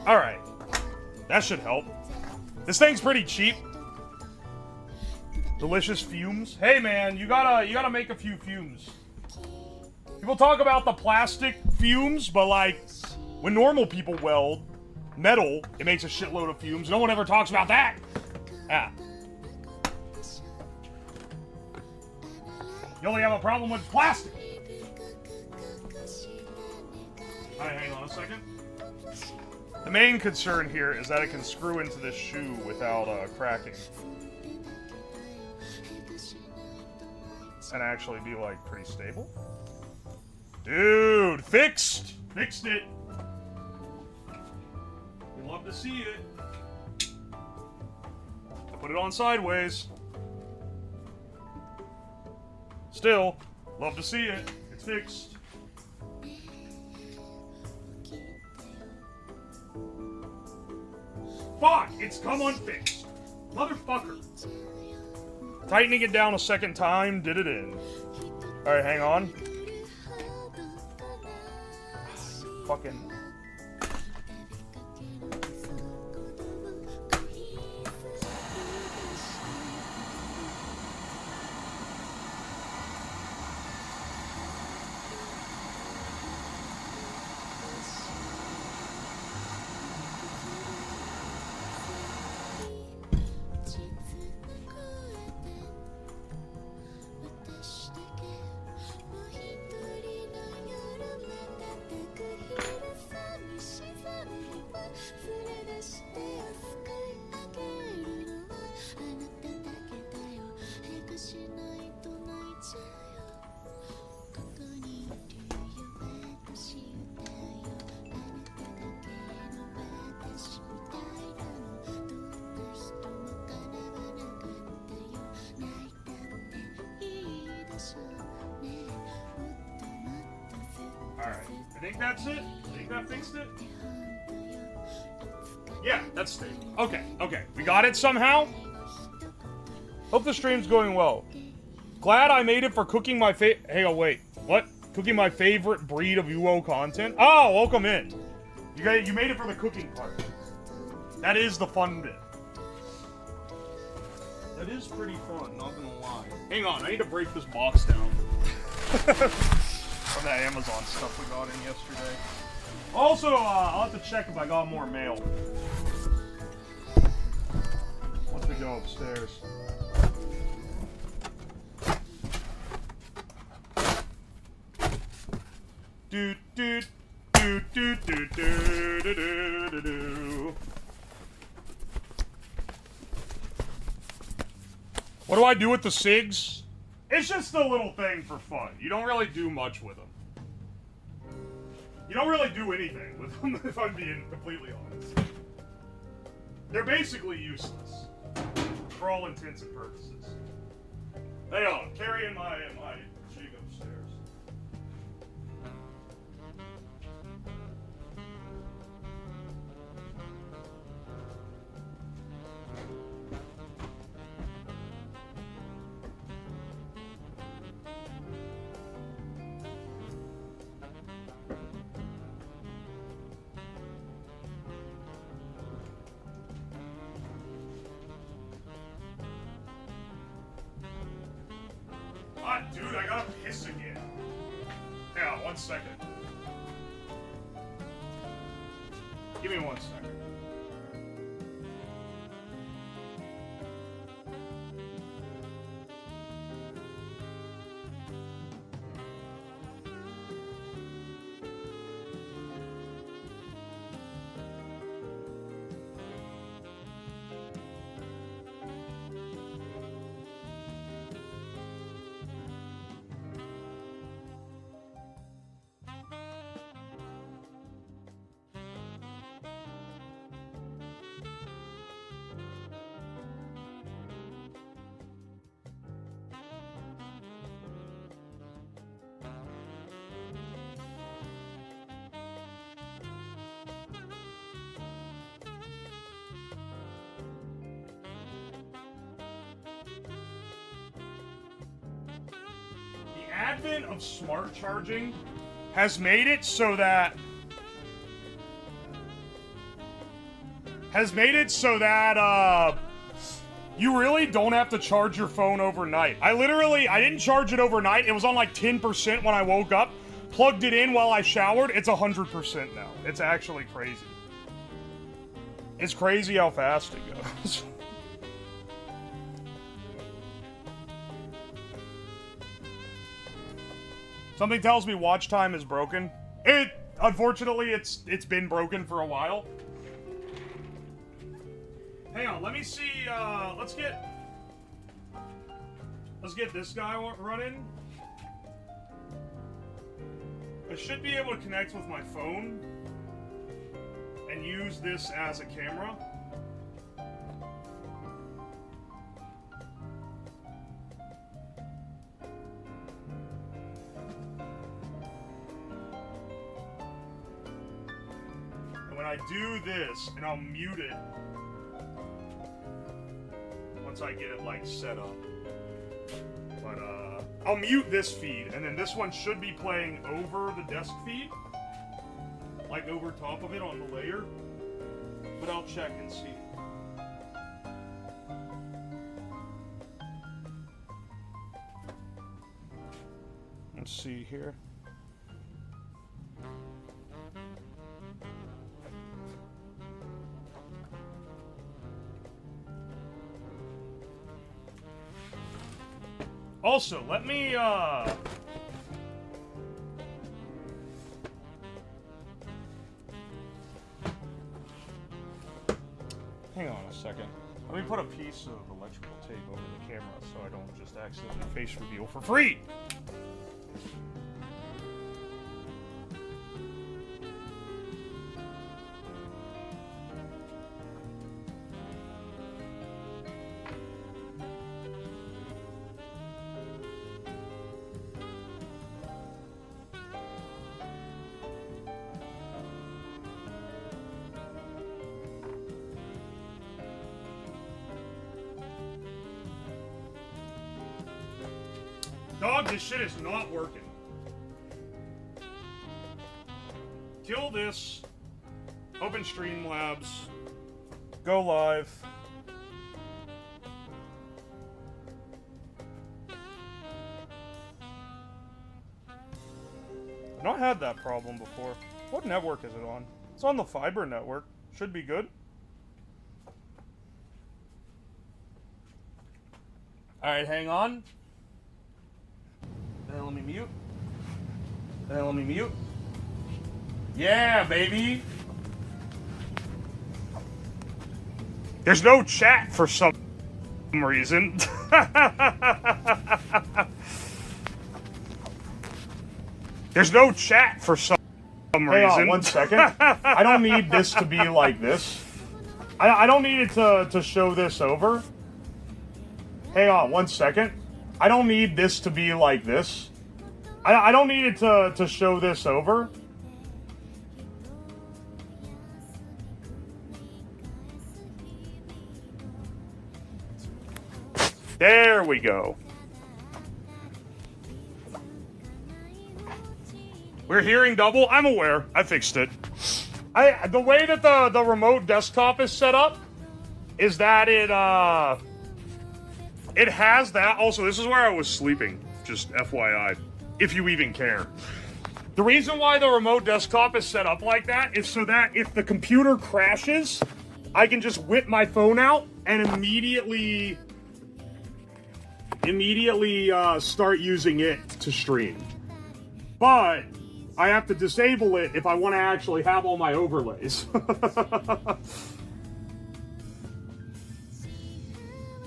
Alright. That should help. This thing's pretty cheap. Delicious fumes. Hey man, you gotta make a few fumes. People talk about the plastic fumes, but like, when normal people weld metal, it makes a shitload of fumes. No one ever talks about that! Ah. You only have a problem with plastic! Alright, hang on a second. The main concern here is that it can screw into this shoe without cracking. And actually be, like, pretty stable. Dude, fixed! Fixed it! We love to see it. I put it on sideways. Still, love to see it. It's fixed. Fuck! It's come unfixed. Motherfucker. Tightening it down a second time, did it in. Alright, hang on. Fucking... think that's it. I think that fixed it. Yeah, that's stable. Okay, okay. We got it somehow. Hope the stream's going well. Glad I made it for cooking my Hey, oh wait. What? Cooking my favorite breed of UO content? Oh, welcome in. You made it for the cooking part. That is the fun bit. That is pretty fun, not gonna lie. Hang on, I need to break this box down. From that Amazon stuff we got in yesterday. Also, I'll have to check if I got more mail. Once we go upstairs. Do do do do do do do do do. What do I do with the SIGs? It's just a little thing for fun. You don't really do much with them. You don't really do anything with them, if I'm being completely honest. They're basically useless. For all intents and purposes. Hang on, carrying my jig upstairs. Ah, dude, I gotta piss again. Hang on, 1 second. Give me 1 second. Advent of smart charging has made it so that you really don't have to charge your phone overnight. I didn't charge it overnight. It was on like 10% when I woke up. Plugged it in while I showered. It's 100% now. It's actually crazy. It's crazy how fast it goes. Something tells me watch time is broken. Unfortunately, it's been broken for a while. Hang on, let me see, let's get this guy running. I should be able to connect with my phone and use this as a camera. I do this, and I'll mute it once I get it, like, set up. But, I'll mute this feed, and then this one should be playing over the desk feed. Like, over top of it on the layer. But I'll check and see. Let's see here. Also, let me, hang on a second. Let me put a piece of electrical tape over the camera so I don't just accidentally face reveal for free! Dog, this shit is not working. Kill this. Open Streamlabs. Go live. I've not had that problem before. What network is it on? It's on the fiber network. Should be good. Alright, hang on. Then let me mute. Then let me mute. Yeah, baby! There's no chat for some reason. There's no chat for some reason. Hang on 1 second. I don't need this to be like this. I don't need it to show this over. Hang on 1 second. I don't need this to be like this. I don't need it to show this over. There we go. We're hearing double. I'm aware. I fixed it. The way that the remote desktop is set up is that it has that. Also, this is where I was sleeping. Just FYI, if you even care. The reason why the remote desktop is set up like that is so that if the computer crashes, I can just whip my phone out and immediately start using it to stream. But I have to disable it if I want to actually have all my overlays.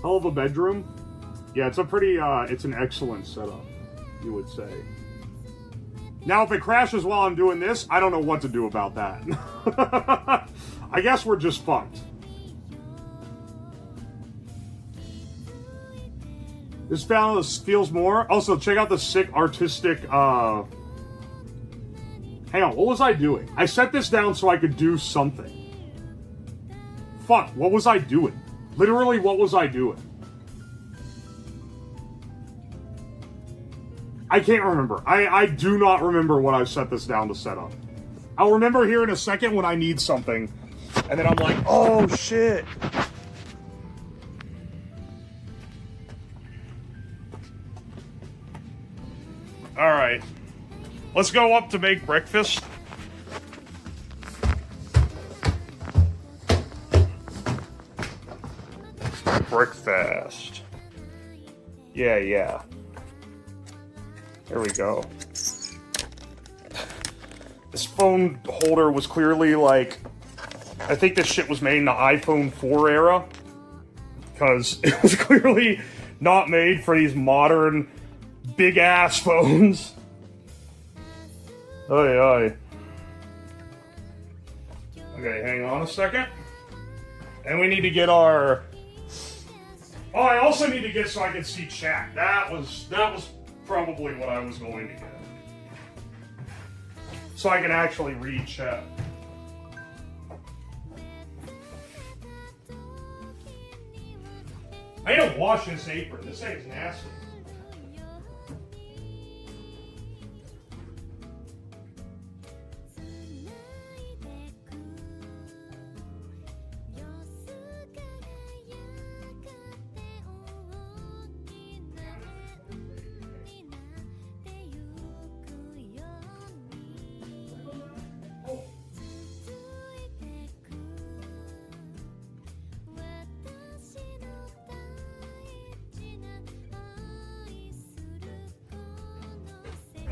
Hell of a bedroom. Yeah, it's a pretty, it's an excellent setup, you would say. Now, if it crashes while I'm doing this, I don't know what to do about that. I guess we're just fucked. This feels more. Also, check out the sick artistic, hang on, what was I doing? I set this down so I could do something. Fuck, what was I doing? Literally, what was I doing? I can't remember. I do not remember what I set this down to set up. I'll remember here in a second when I need something. And then I'm like, oh shit. Alright. Let's go up to make breakfast. Breakfast. Yeah. There we go. This phone holder was clearly like, I think this shit was made in the iPhone 4 era. Because it was clearly not made for these modern big ass phones. Oy. Okay, hang on a second. And we need to get our... Oh, I also need to get so I can see chat. That was probably what I was going to get. So I can actually read chat. I need to wash this apron. This thing's nasty.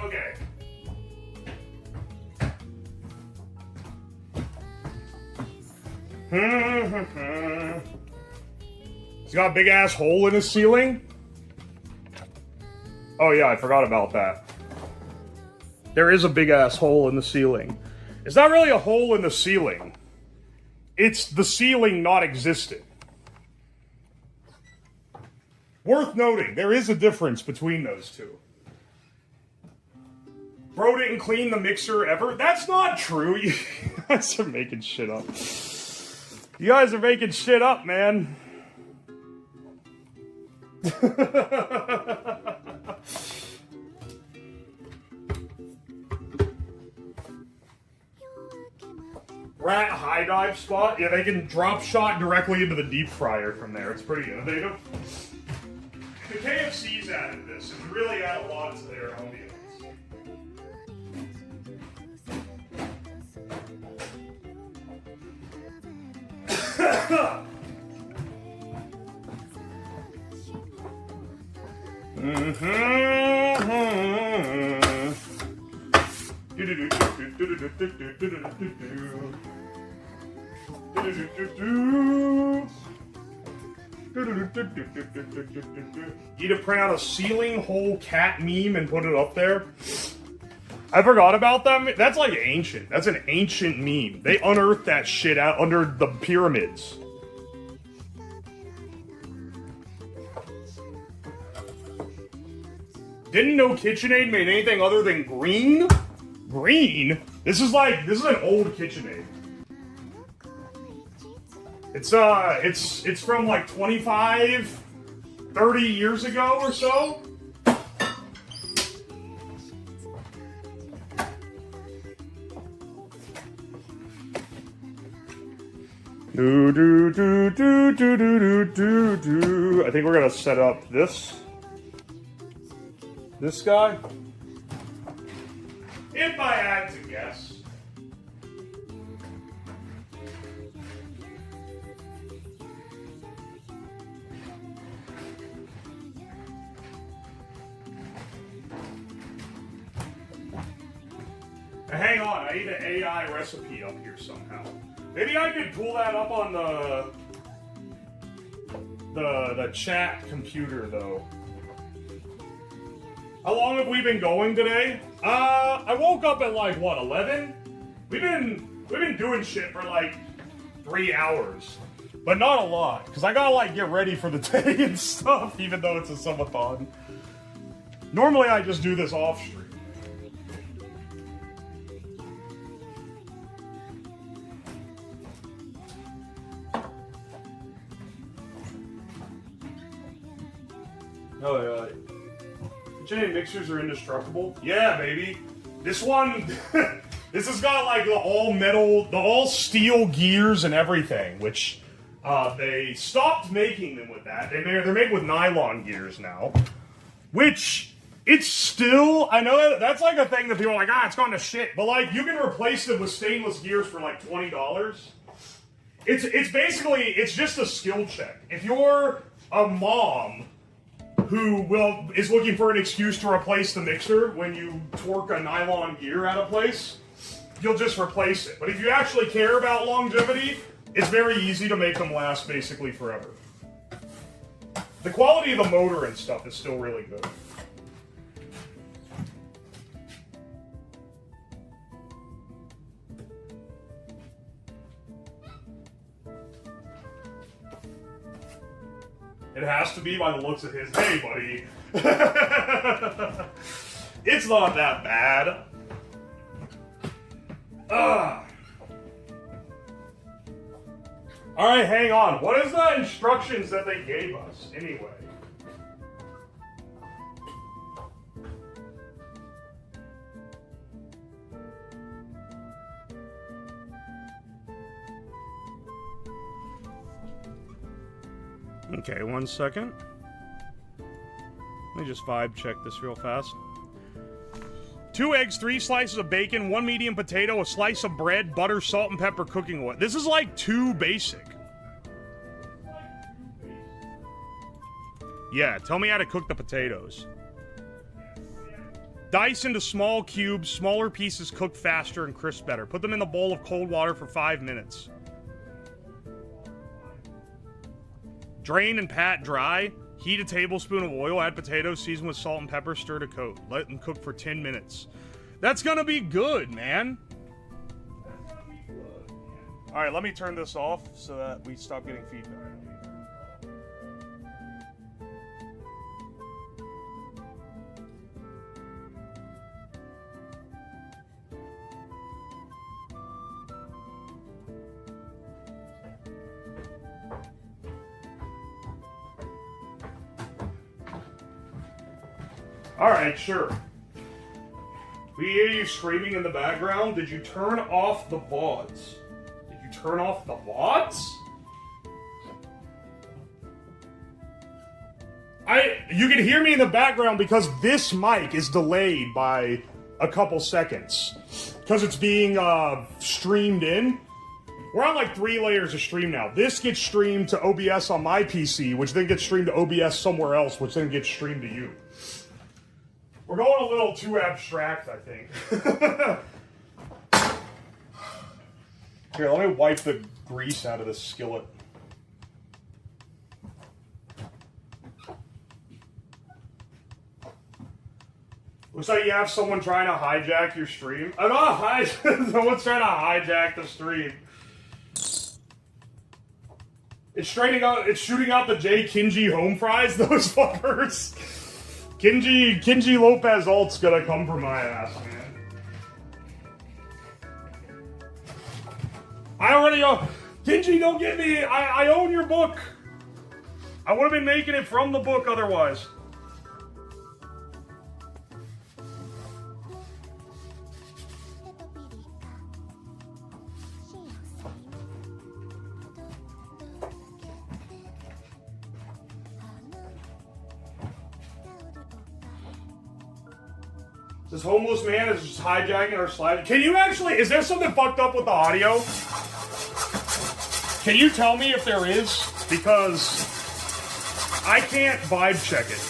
Okay. He's got a big ass hole in his ceiling. Oh yeah, I forgot about that. There is a big ass hole in the ceiling. It's not really a hole in the ceiling. It's the ceiling not existing. Worth noting, there is a difference between those two. Bro didn't clean the mixer ever? That's not true. You guys are making shit up. You guys are making shit up, man. rat high dive spot. Yeah, they can drop shot directly into the deep fryer from there. It's pretty innovative. The KFC's added this. It's really added a lot to their ambiance. Need to print out a ceiling hole cat meme and put it up there. I forgot about them. That's like ancient. That's an ancient meme. They unearthed that shit out under the pyramids. Didn't know KitchenAid made anything other than green? Green? This is an old KitchenAid. It's from like 25, 30 years ago or so. I think we're gonna set up this guy. If I had to guess. Hang on, I need an AI recipe up here somehow. Maybe I could pull that up on the chat computer though. How long have we been going today? I woke up at like what, 11? We've been doing shit for like 3 hours, but not a lot because I gotta like get ready for the day and stuff. Even though it's a subathon. Normally I just do this off stream. Oh yeah. KitchenAid mixers are indestructible. Yeah, baby. This one, this has got like the all metal, the all steel gears and everything, which they stopped making them with that. They're made with nylon gears now, which it's still. I know that's like a thing that people are like, it's gone to shit, but like you can replace them with stainless gears for like $20. It's basically it's just a skill check. If you're a mom who is looking for an excuse to replace the mixer when you torque a nylon gear out of place, you'll just replace it. But if you actually care about longevity, it's very easy to make them last basically forever. The quality of the motor and stuff is still really good. It has to be by the looks of his. Hey, buddy. It's not that bad. Alright, hang on. What is the instructions that they gave us, anyway? Okay, 1 second. Let me just vibe check this real fast. 2 eggs, 3 slices of bacon, 1 medium potato, a slice of bread, butter, salt, and pepper cooking oil. This is like too basic. Yeah, tell me how to cook the potatoes. Dice into small cubes, smaller pieces cook faster and crisp better. Put them in the bowl of cold water for 5 minutes. Drain and pat dry. Heat a tablespoon of oil, add potatoes, season with salt and pepper, stir to coat. Let them cook for 10 minutes. That's gonna be good, man. Alright, let me turn this off so that we stop getting feedback. Alright, sure. We hear you screaming in the background. Did you turn off the VODs? turn off the VODs? You can hear me in the background because this mic is delayed by a couple seconds. Because it's being streamed in. We're on like 3 layers of stream now. This gets streamed to OBS on my PC, which then gets streamed to OBS somewhere else, which then gets streamed to you. We're going a little too abstract, I think. Here, let me wipe the grease out of this skillet. Looks like you have someone trying to hijack your stream. I'm not someone's trying to hijack the stream. It's shooting out the J. Kinji home fries, those fuckers. Kinji Lopez alt's gonna come for my ass, man. I already own... Kinji, don't get me! I own your book! I would have been making it from the book otherwise. This homeless man is just hijacking our slide. Can you actually, is there something fucked up with the audio? Can you tell me if there is? Because I can't vibe check it.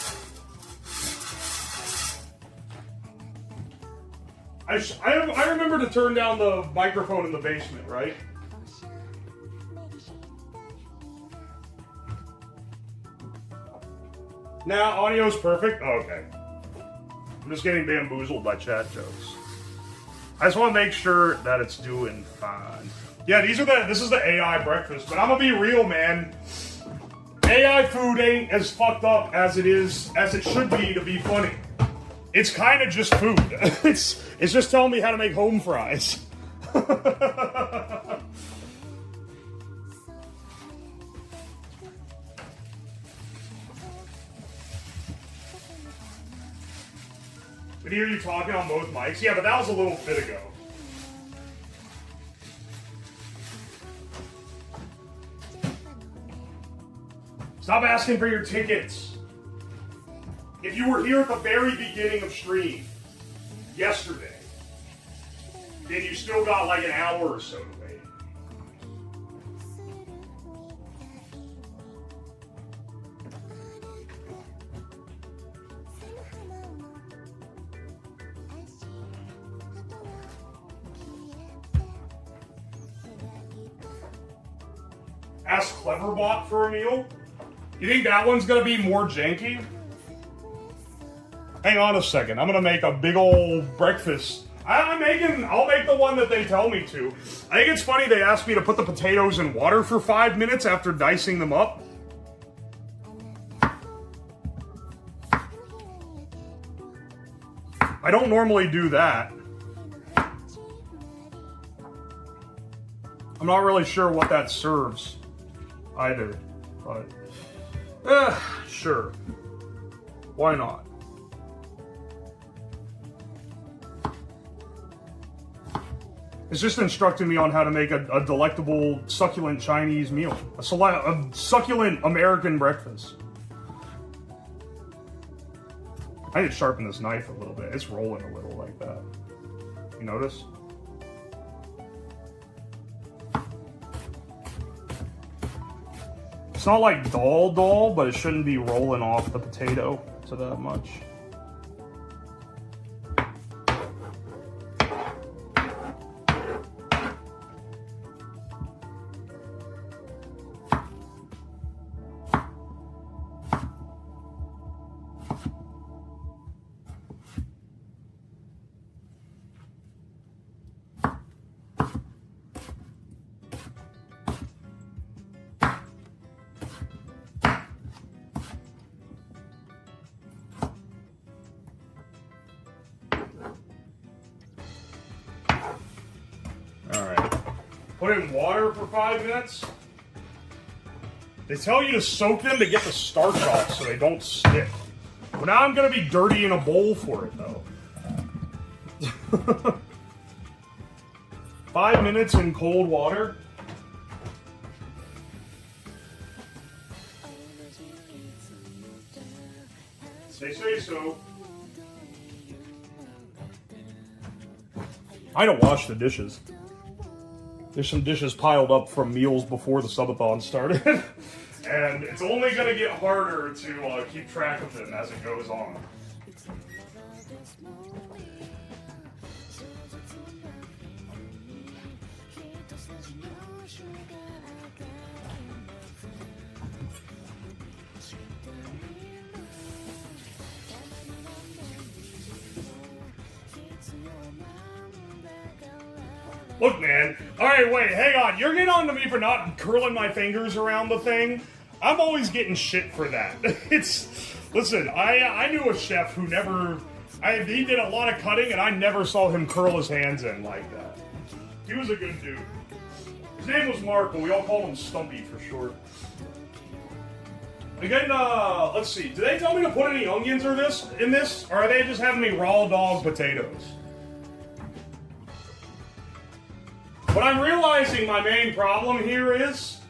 I remember to turn down the microphone in the basement, right? Now, audio's perfect? Oh, okay. I'm just getting bamboozled by chat jokes. I just want to make sure that it's doing fine. Yeah, this is the AI breakfast, but I'm gonna be real, man. AI food ain't as fucked up as it should be to be funny. It's kind of just food. It's just telling me how to make home fries. I hear you talking on both mics. Yeah, but that was a little bit ago. Stop asking for your tickets. If you were here at the very beginning of stream yesterday, then you still got like an hour or so to wait. Ask Cleverbot for a meal? You think that one's gonna be more janky? Hang on a second, I'm gonna make a big old breakfast. I'll make the one that they tell me to. I think it's funny they asked me to put the potatoes in water for 5 minutes after dicing them up. I don't normally do that. I'm not really sure what that serves either, but sure. Why not? It's just instructing me on how to make a delectable, succulent Chinese meal. A succulent American breakfast. I need to sharpen this knife a little bit. It's rolling a little like that. You notice? It's not like dull, but it shouldn't be rolling off the potato to that much. Put it in water for 5 minutes. They tell you to soak them to get the starch off so they don't stick. Well, now I'm gonna be dirty in a bowl for it though. 5 minutes in cold water. They say so. I don't wash the dishes. There's some dishes piled up from meals before the subathon started. And it's only going to get harder to keep track of them as it goes on. Look, man. Alright, wait, hang on. You're getting on to me for not curling my fingers around the thing? I'm always getting shit for that. Listen, I knew a chef who he did a lot of cutting and I never saw him curl his hands in like that. He was a good dude. His name was Mark, but we all called him Stumpy for short. Again, let's see. Did they tell me to put any onions in this? Or are they just having me raw dog potatoes? But I'm realizing my main problem here is...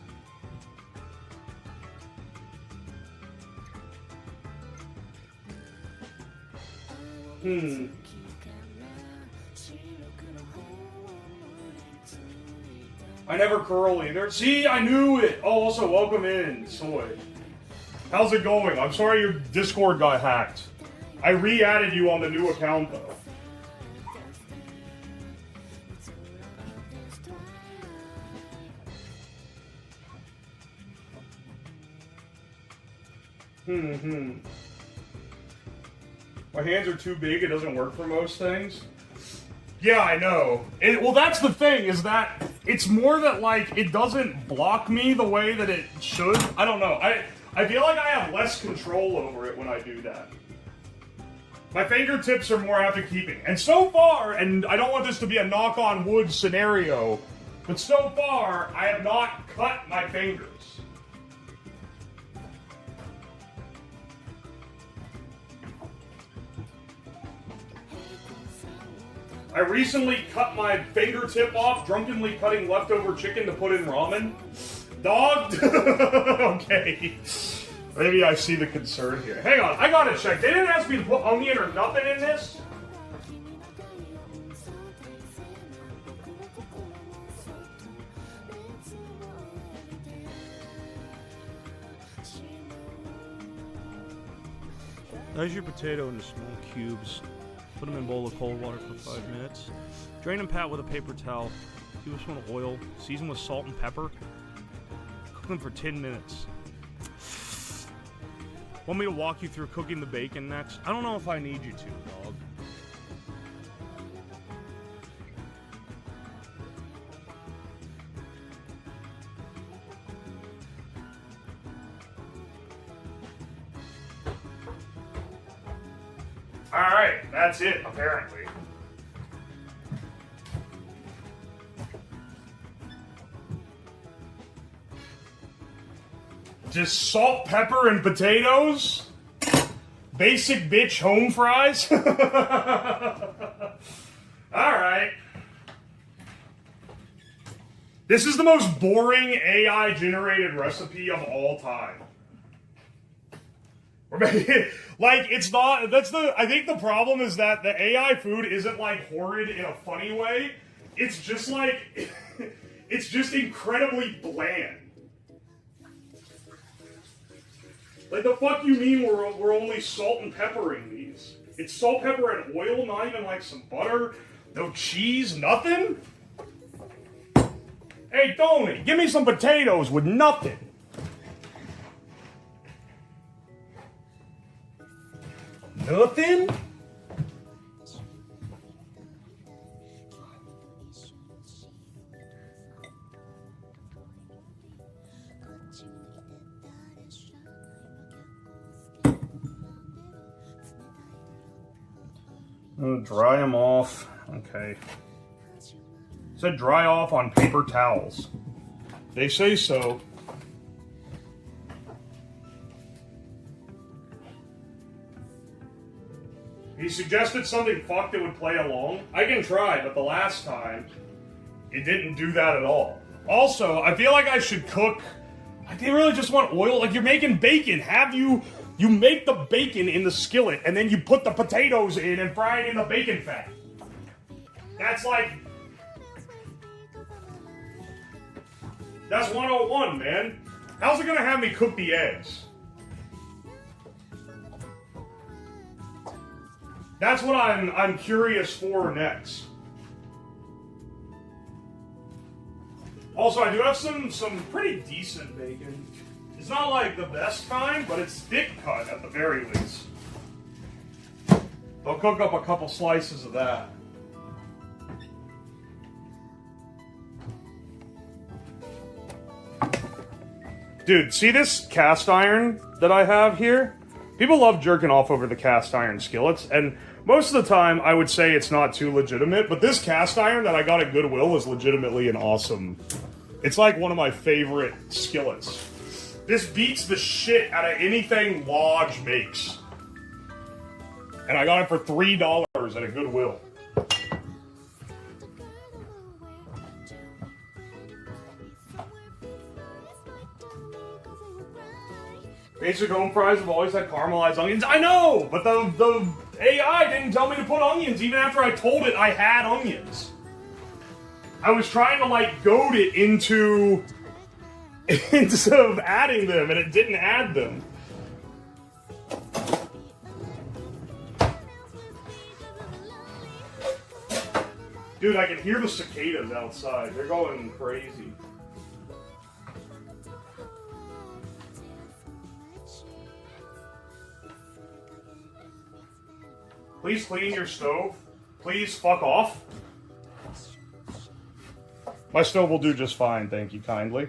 I never curl either. See, I knew it. Oh, also, welcome in, Soy. How's it going? I'm sorry your Discord got hacked. I re-added you on the new account, though. My hands are too big, it doesn't work for most things. Yeah, I know. Well, that's the thing, is that it's more that, like, it doesn't block me the way that it should. I don't know. I feel like I have less control over it when I do that. My fingertips are more apt to keeping. And so far, and I don't want this to be a knock on wood scenario, but so far, I have not cut my fingers. I recently cut my fingertip off, drunkenly cutting leftover chicken to put in ramen. Dog? Okay. Maybe I see the concern here. Hang on, I gotta check. They didn't ask me to put onion or nothing in this? Dice your potato into small cubes. Put them in a bowl of cold water for 5 minutes. Drain and pat with a paper towel. Give us some oil. Season with salt and pepper. Cook them for 10 minutes. Want me to walk you through cooking the bacon next? I don't know if I need you to, dog. Alright, that's it, apparently. Just salt, pepper, and potatoes? Basic bitch home fries? Alright. This is the most boring AI-generated recipe of all time. Like, it's not, I think the problem is that the AI food isn't, like, horrid in a funny way. It's just, like, it's just incredibly bland. Like, the fuck you mean we're only salt and peppering these? It's salt, pepper, and oil, not even, like, some butter, no cheese, nothing? Hey, Tony, give me some potatoes with nothing. Nothing? Dry them off. Okay. It said dry off on paper towels. They say so. He suggested something fucked that would play along. I can try, but the last time, it didn't do that at all. Also, I feel like I should cook. I really just want oil. Like, you're making bacon. Have you You make the bacon in the skillet, and then you put the potatoes in and fry it in the bacon fat. That's like... That's 101, man. How's it gonna have me cook the eggs? That's what I'm curious for next. Also, I do have some pretty decent bacon. It's not like the best kind, but it's thick cut at the very least. I'll cook up a couple slices of that. Dude, see this cast iron that I have here? People love jerking off over the cast iron skillets, and most of the time I would say it's not too legitimate, but this cast iron that I got at Goodwill is legitimately an awesome... It's like one of my favorite skillets. This beats the shit out of anything Lodge makes. And I got it for $3 at a Goodwill. Basic home fries have always had caramelized onions. I know, but the AI didn't tell me to put onions even after I told it I had onions. I was trying to like goad it into adding them, and it didn't add them. Dude, I can hear the cicadas outside. They're going crazy. Please clean your stove. Please fuck off. My stove will do just fine, thank you kindly.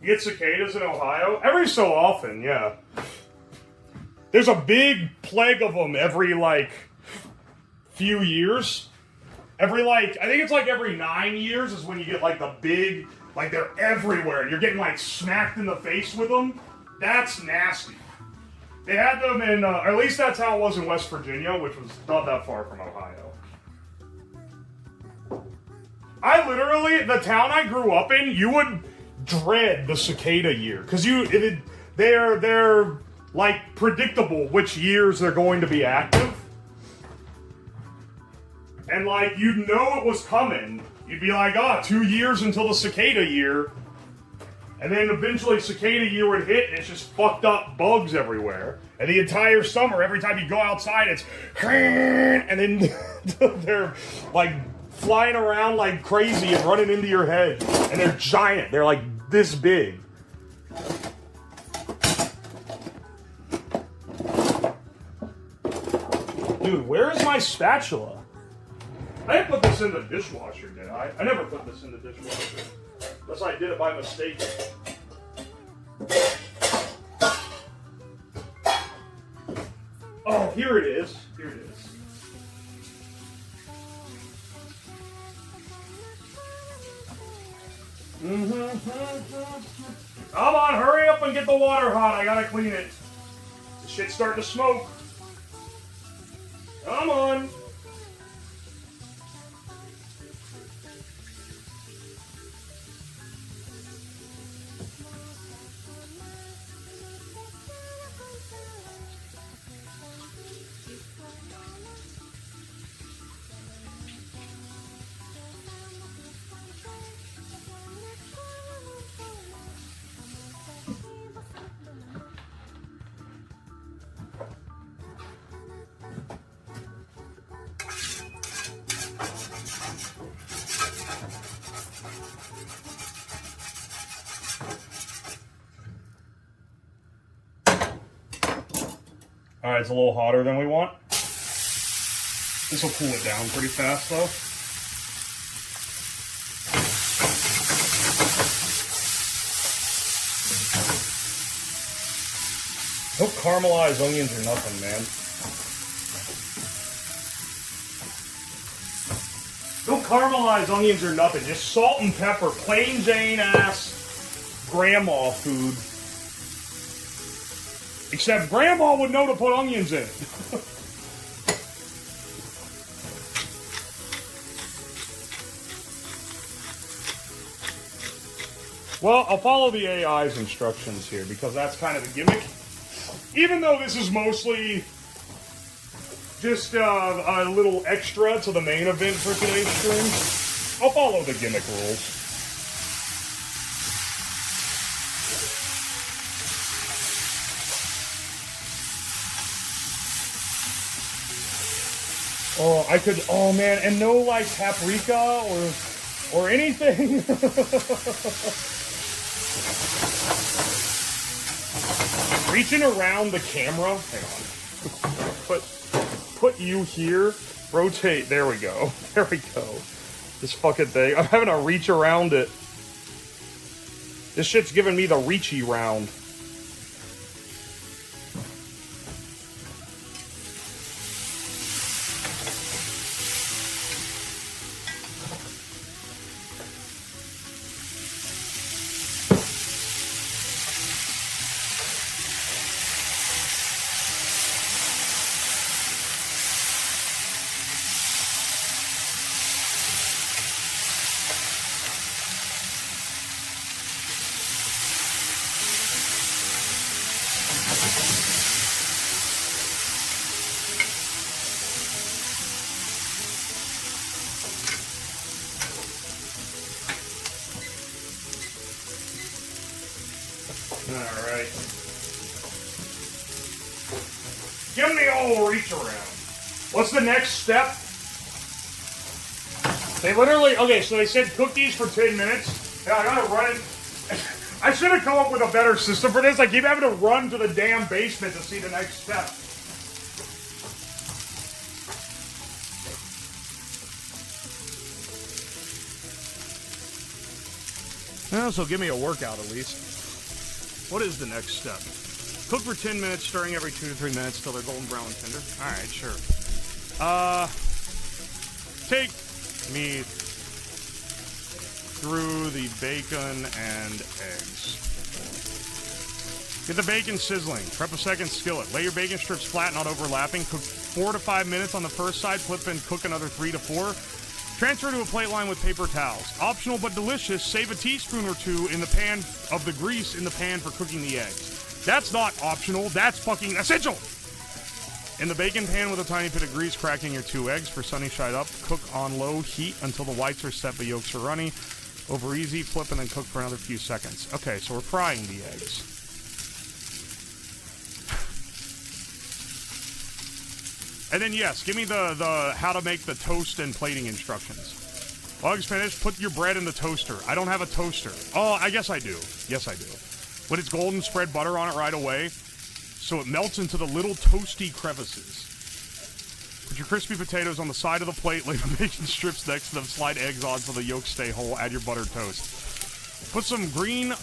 You get cicadas in Ohio? Every so often, yeah. There's a big plague of them every, like, few years. Every, like, I think it's like every 9 years is when you get, like, the big, like, they're everywhere. You're getting, like, smacked in the face with them. That's nasty. They had them in, or at least that's how it was in West Virginia, which was not that far from Ohio. I literally, the town I grew up in, you would dread the cicada year. Because they're, like, predictable which years they're going to be active. And, like, you'd know it was coming. You'd be like, 2 years until the cicada year. And then eventually cicada year would hit, and it's just fucked up bugs everywhere. And the entire summer, every time you go outside, it's... And then they're, like, flying around like crazy and running into your head. And they're giant. They're, like, this big. Dude, where is my spatula? I didn't put this in the dishwasher, did I? I never put this in the dishwasher. Unless I did it by mistake. Oh, here it is. Here it is. Come on, hurry up and get the water hot. I gotta clean it. The shit's starting to smoke. Come on. Alright, it's a little hotter than we want. This will cool it down pretty fast, though. Don't caramelize onions or nothing, man. Don't caramelize onions or nothing. Just salt and pepper. Plain Jane ass grandma food. Except Grandma would know to put onions in it. Well, I'll follow the AI's instructions here because that's kind of the gimmick. Even though this is mostly just a little extra to the main event for today's stream, I'll follow the gimmick rules. Oh, I could, oh man, and no like paprika or anything. Reaching around the camera, hang on, put you here, rotate, there we go, this fucking thing, I'm having to reach around it. This shit's giving me the reachy round. Alright. Give me the old reach around. What's the next step? They literally, okay, so they said cook these for 10 minutes. And I gotta run it. I should have come up with a better system for this. I keep having to run to the damn basement to see the next step. Well, so give me a workout at least. What is the next step? Cook for 10 minutes, stirring every 2 to 3 minutes till they're golden brown and tender. Alright, sure. Take me through the bacon and eggs. Get the bacon sizzling. Prep a second skillet. Lay your bacon strips flat, not overlapping. Cook 4 to 5 minutes on the first side. Flip and cook another 3 to 4. Transfer to a plate lined with paper towels. Optional but delicious, save a teaspoon or two in the pan of the grease in the pan for cooking the eggs. That's not optional, that's fucking essential! In the bacon pan with a tiny bit of grease, cracking your 2 eggs for sunny side up. Cook on low heat until the whites are set but yolks are runny. Over easy, flip and then cook for another few seconds. Okay, so we're frying the eggs. And then, yes, give me the how to make the toast and plating instructions. While eggs finished, put your bread in the toaster. I don't have a toaster. Oh, I guess I do. Yes, I do. When it's golden, spread butter on it right away so it melts into the little toasty crevices. Put your crispy potatoes on the side of the plate, lay the bacon strips next to them, slide eggs on so the yolks stay whole, add your buttered toast. Put some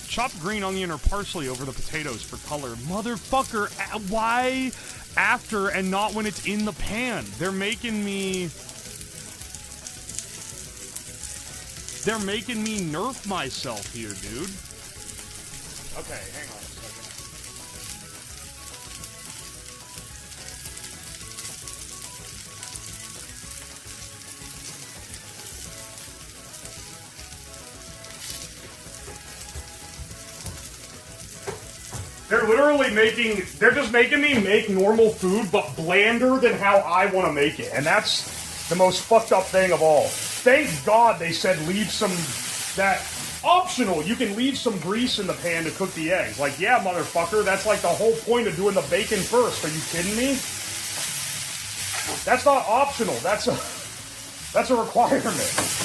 chopped green onion or parsley over the potatoes for color. Motherfucker, why after and not when it's in the pan? They're making me nerf myself here, dude. Okay, hang on a second. They're just making me make normal food, but blander than how I want to make it. And that's the most fucked up thing of all. Thank God they said leave some, that optional, you can leave some grease in the pan to cook the eggs. Like, yeah, motherfucker, that's like the whole point of doing the bacon first. Are you kidding me? That's not optional, that's a requirement.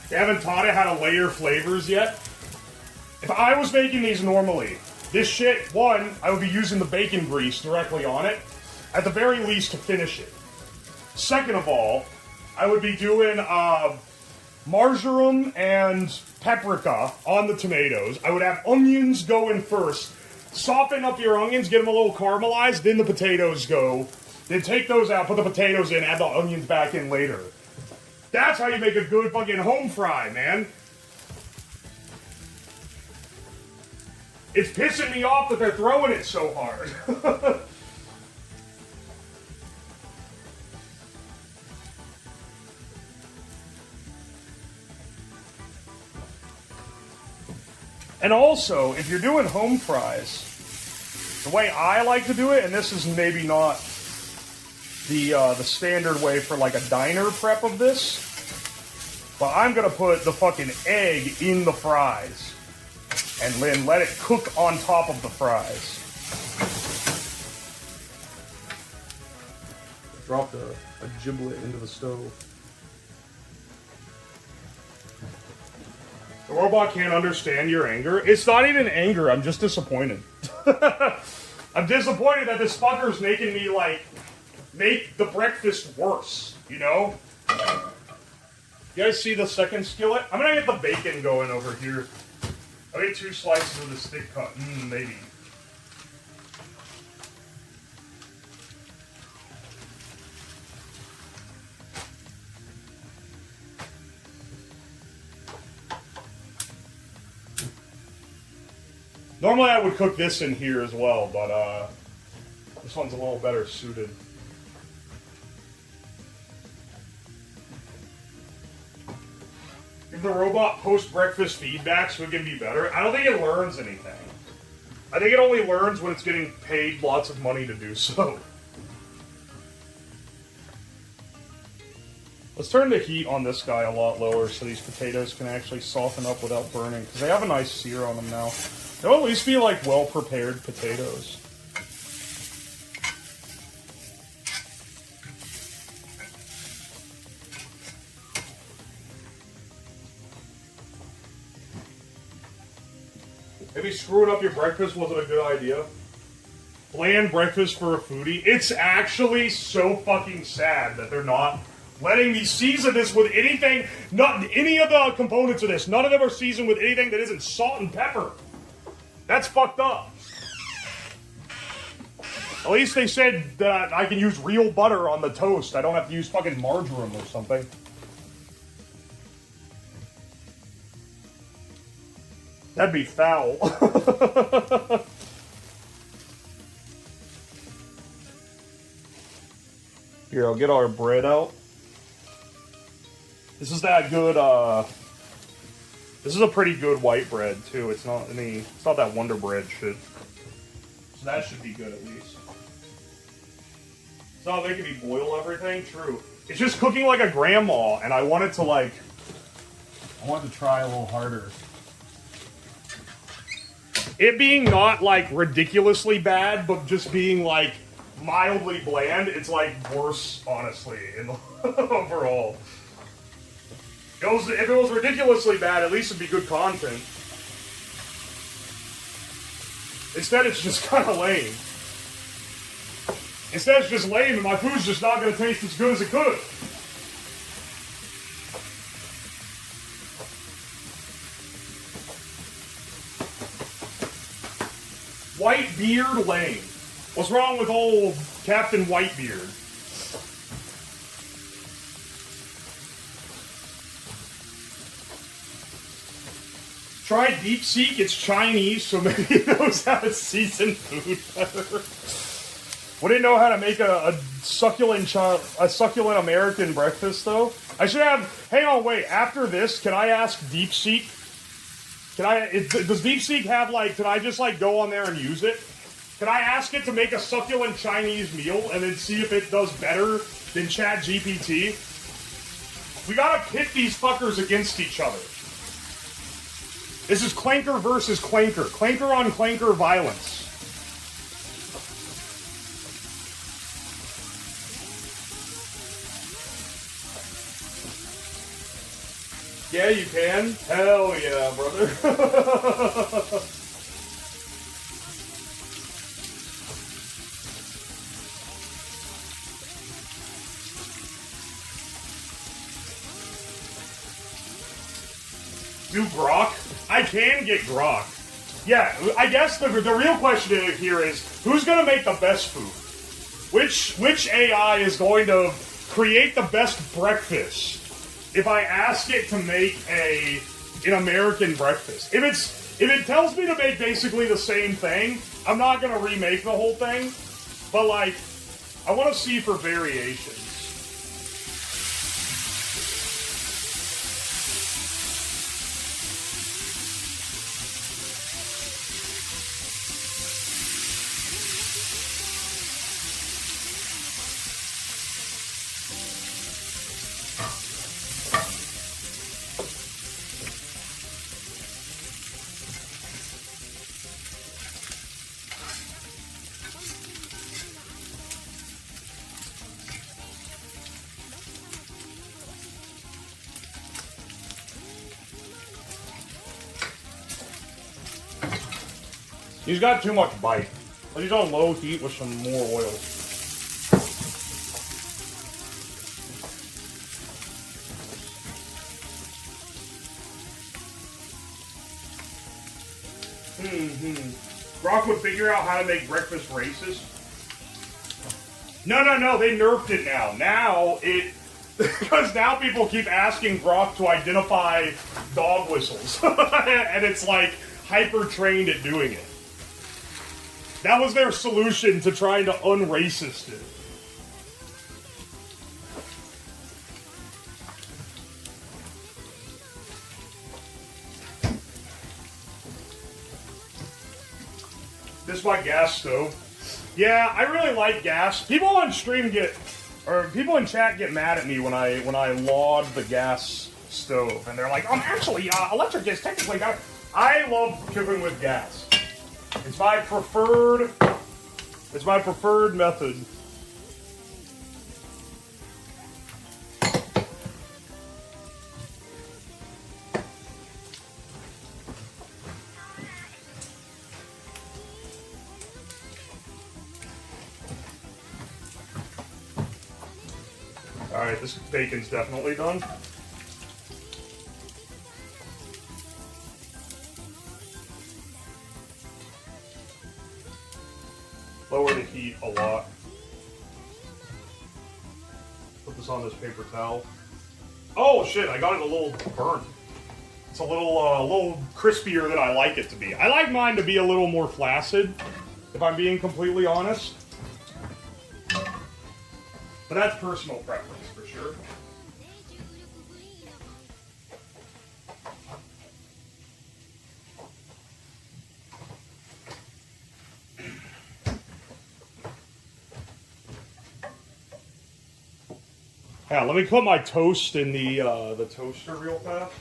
They haven't taught it how to layer flavors yet. If I was making these normally, this shit, one, I would be using the bacon grease directly on it, at the very least to finish it. Second of all, I would be doing marjoram and paprika on the tomatoes. I would have onions go in first. Soften up your onions, get them a little caramelized, then the potatoes go. Then take those out, put the potatoes in, add the onions back in later. That's how you make a good fucking home fry, man. It's pissing me off that they're throwing it so hard. And also, if you're doing home fries, the way I like to do it, and this is maybe not the standard way for like a diner prep of this, but I'm gonna put the fucking egg in the fries and then let it cook on top of the fries. Dropped a giblet into the stove. The robot can't understand your anger. It's not even anger, I'm just disappointed. I'm disappointed that this fucker's making me, like, make the breakfast worse, you know? You guys see the second skillet? I'm gonna get the bacon going over here. I'll get 2 slices of this thick cut. Maybe. Normally I would cook this in here as well, but this one's a little better suited. Give the robot post-breakfast feedback so it can be better. I don't think it learns anything. I think it only learns when it's getting paid lots of money to do so. Let's turn the heat on this guy a lot lower so these potatoes can actually soften up without burning, because they have a nice sear on them now. They'll at least be like well-prepared potatoes. Maybe screwing up your breakfast wasn't a good idea. Bland breakfast for a foodie. It's actually so fucking sad that they're not letting me season this with anything, not any of the components of this. None of them are seasoned with anything that isn't salt and pepper. That's fucked up. At least they said that I can use real butter on the toast. I don't have to use fucking marjoram or something. That'd be foul. Here, I'll get our bread out. This is that good, this is a pretty good white bread, too. It's not that Wonder Bread shit. So that should be good, at least. It's not making me boil everything, true. It's just cooking like a grandma, and I want it to, like, I want it to try a little harder. It being not, like, ridiculously bad, but just being, like, mildly bland, it's, like, worse, honestly, in the overall. If it was ridiculously bad, at least it'd be good content. Instead, it's just kind of lame. Instead, it's just lame, and my food's just not going to taste as good as it could. Whitebeard lame. What's wrong with old Captain Whitebeard? Try DeepSeek, it's Chinese, so maybe it knows how to season food better. Wouldn't know how to make a succulent American breakfast, though. I should have, hang on, wait, after this, can I ask DeepSeek? Does DeepSeek have, like, can I just, like, go on there and use it? Can I ask it to make a succulent Chinese meal and then see if it does better than ChatGPT? We gotta pit these fuckers against each other. This is Clanker versus Clanker. Clanker on Clanker violence. Yeah, you can. Hell yeah, brother. Do grok? I can get grok. Yeah, I guess the real question here is, who's going to make the best food? Which AI is going to create the best breakfast if I ask it to make an American breakfast? If it tells me to make basically the same thing, I'm not going to remake the whole thing. But, like, I want to see for variations. He's got too much bite. But he's on low heat with some more oil. Grok would figure out how to make breakfast racist. No, they nerfed it now. Now it... Because now people keep asking Grok to identify dog whistles. And it's like hyper-trained at doing it. That was their solution to trying to unracist it. This is my gas stove. Yeah, I really like gas. People on stream people in chat get mad at me when I laud the gas stove, and they're like, actually, electric is technically better. I love cooking with gas. It's my preferred method. All right, this bacon's definitely done. Lower the heat a lot. Put this on this paper towel. Oh shit, I got it a little burnt. It's a little crispier than I like it to be. I like mine to be a little more flaccid, if I'm being completely honest. But that's personal preference, for sure. Yeah, let me put my toast in the toaster real fast,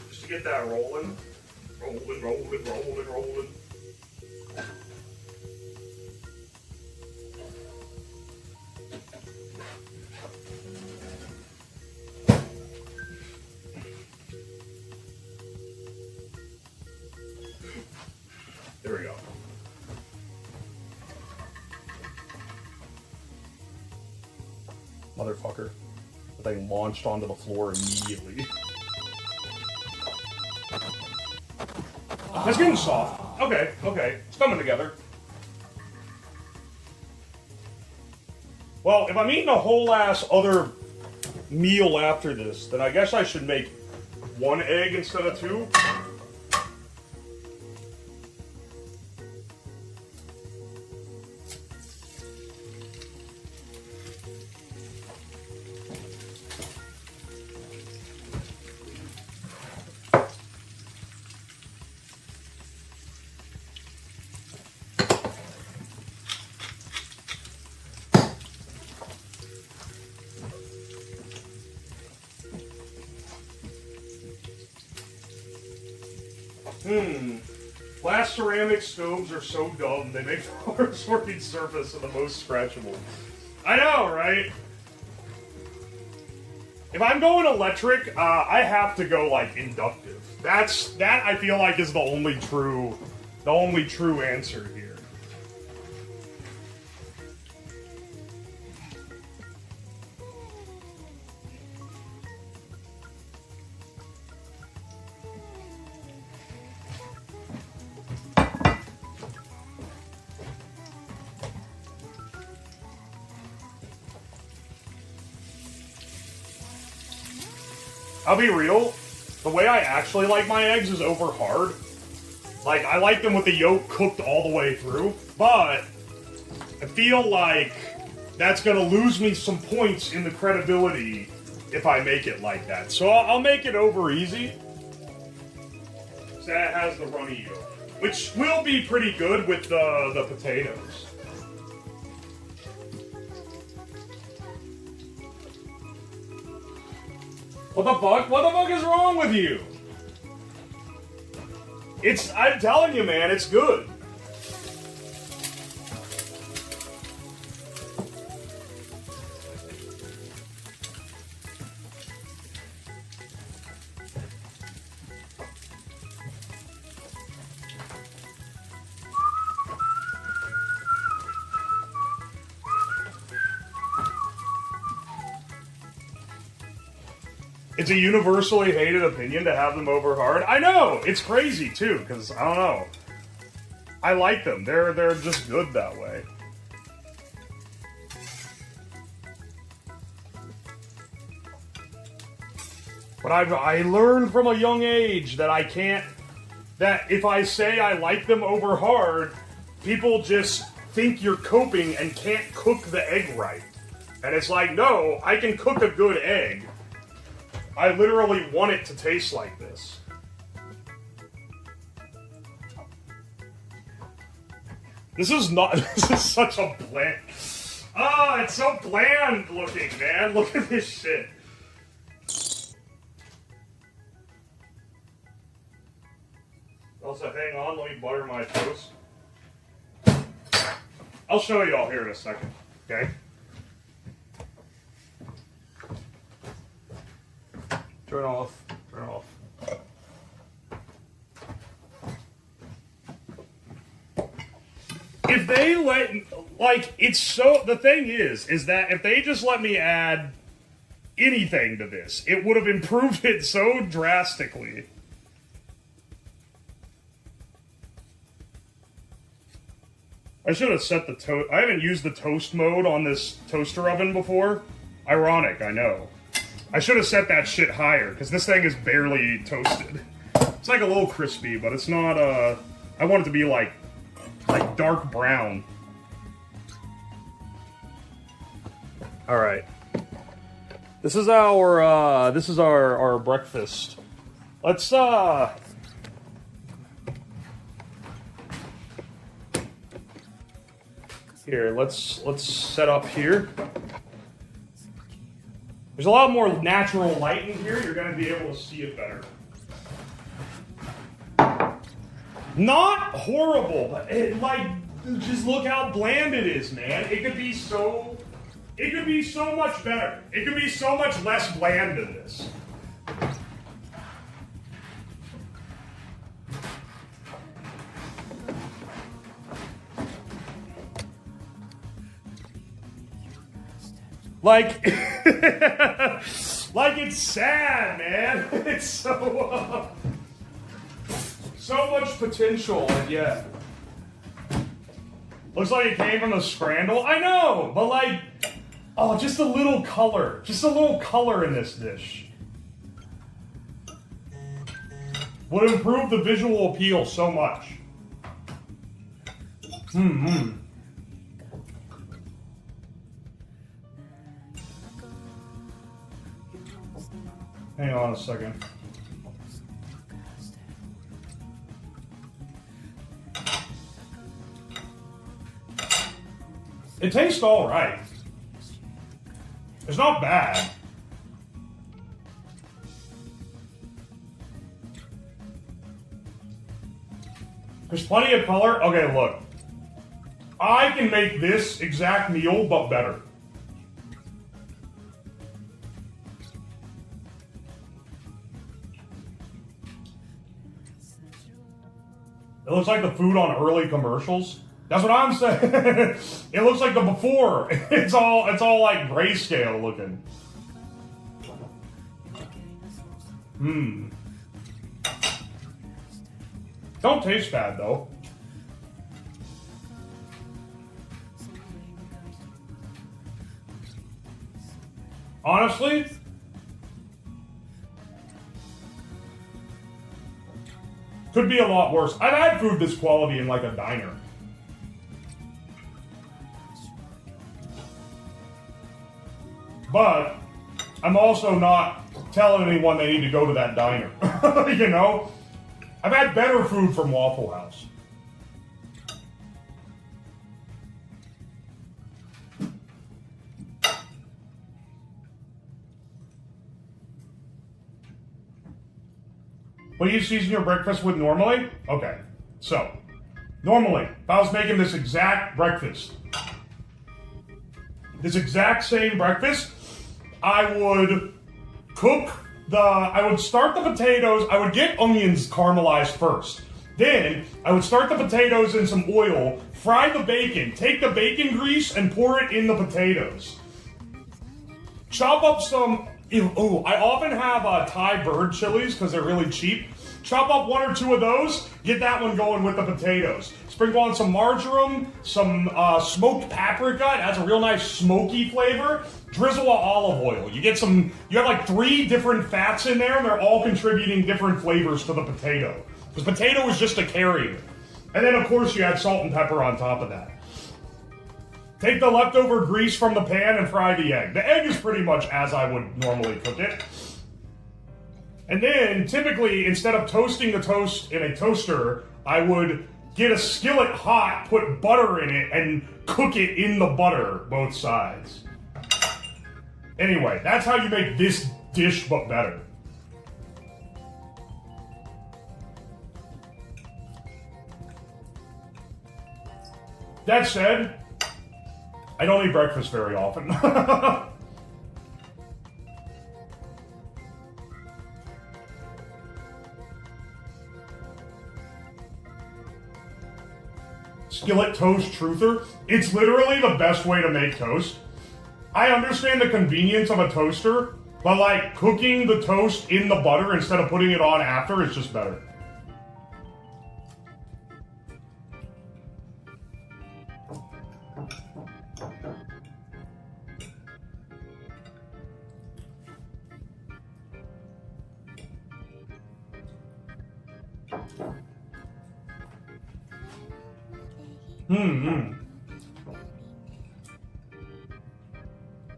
just to get that rolling. Rolling. There we go. Motherfucker. The thing launched onto the floor immediately. It's getting soft. Okay. It's coming together. Well, if I'm eating a whole ass other meal after this, then I guess I should make one egg instead of two. Glass ceramic stoves are so dumb, they make the hardest working surface and the most scratchable. I know, right? If I'm going electric, I have to go like inductive. That I feel like is the only true answer here. I'll be real. The way I actually like my eggs is over hard. Like, I like them with the yolk cooked all the way through, but I feel like that's gonna lose me some points in the credibility if I make it like that. So I'll make it over easy. So that has the runny yolk, which will be pretty good with the potatoes. What the fuck? What the fuck is wrong with you? I'm telling you, man, it's good. It's a universally hated opinion to have them over hard. I know! It's crazy, too, because, I don't know. I like them. They're just good that way. But I learned from a young age that I can't... That if I say I like them over hard, people just think you're coping and can't cook the egg right. And it's like, no, I can cook a good egg. I literally want it to taste like this. This is such a bland... Ah, it's so bland looking, man. Look at this shit. Also, hang on, let me butter my toast. I'll show you all here in a second, okay? Turn off. Turn off. If they let, like, it's so, the thing is that if they just let me add anything to this, it would have improved it so drastically. I should have set the toast, I haven't used the toast mode on this toaster oven before. Ironic, I know. I should have set that shit higher, because this thing is barely toasted. It's like a little crispy, but it's not, I want it to be like dark brown. Alright. This is our breakfast. Let's, here, let's set up here. There's a lot more natural light in here. You're going to be able to see it better. Not horrible, but just look how bland it is, man. It could be so much better. It could be so much less bland than this. Like, like it's sad, man. It's so much potential, and yet looks like it came from the scramble. I know, but like, oh, just a little color in this dish would improve the visual appeal so much. Hang on a second. It tastes all right. It's not bad. There's plenty of color. Okay, look. I can make this exact meal, but better. It looks like the food on early commercials. That's what I'm saying. It looks like the before. It's all like grayscale looking. Don't taste bad though. Honestly, Could be a lot worse. I've had food this quality in like a diner. But I'm also not telling anyone they need to go to that diner. You know? I've had better food from Waffle House. What do you season your breakfast with normally? Okay, so, normally, if I was making this exact breakfast, this exact same breakfast, I would I would start the potatoes, I would get onions caramelized first. Then, I would start the potatoes in some oil, fry the bacon, take the bacon grease and pour it in the potatoes. Chop up some, I often have Thai bird chilies because they're really cheap. Chop up 1 or 2 of those, get that one going with the potatoes. Sprinkle on some marjoram, some smoked paprika, it has a real nice smoky flavor. Drizzle of olive oil. You have like 3 different fats in there and they're all contributing different flavors to the potato. Because potato is just a carrier. And then of course you add salt and pepper on top of that. Take the leftover grease from the pan and fry the egg. The egg is pretty much as I would normally cook it. And then, typically, instead of toasting the toast in a toaster, I would get a skillet hot, put butter in it, and cook it in the butter, both sides. Anyway, that's how you make this dish, but better. That said, I don't eat breakfast very often. Skillet toast truther. It's literally the best way to make toast. I understand the convenience of a toaster, but like cooking the toast in the butter instead of putting it on after is just better.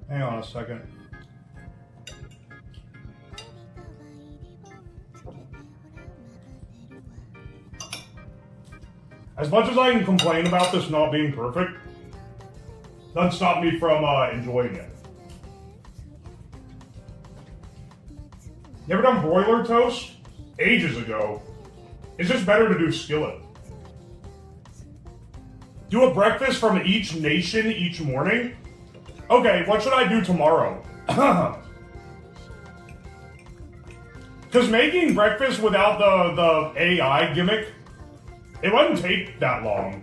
Hang on a second. As much as I can complain about this not being perfect, doesn't stop me from enjoying it. You ever done broiler toast? Ages ago. It's just better to do skillet. Do a breakfast from each nation each morning? Okay, what should I do tomorrow? Because making breakfast without the AI gimmick, it wouldn't take that long.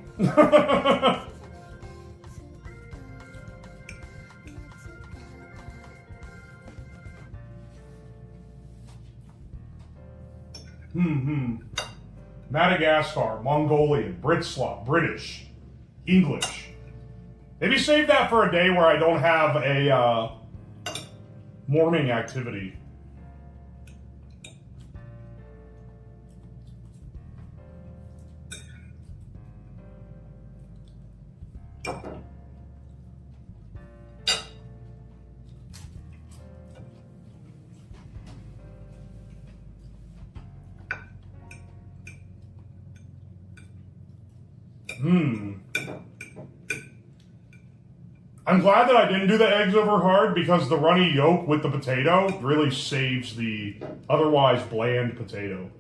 Madagascar, Mongolian, British, English. Maybe save that for a day where I don't have a morning activity. I'm glad that I didn't do the eggs over hard because the runny yolk with the potato really saves the otherwise bland potato.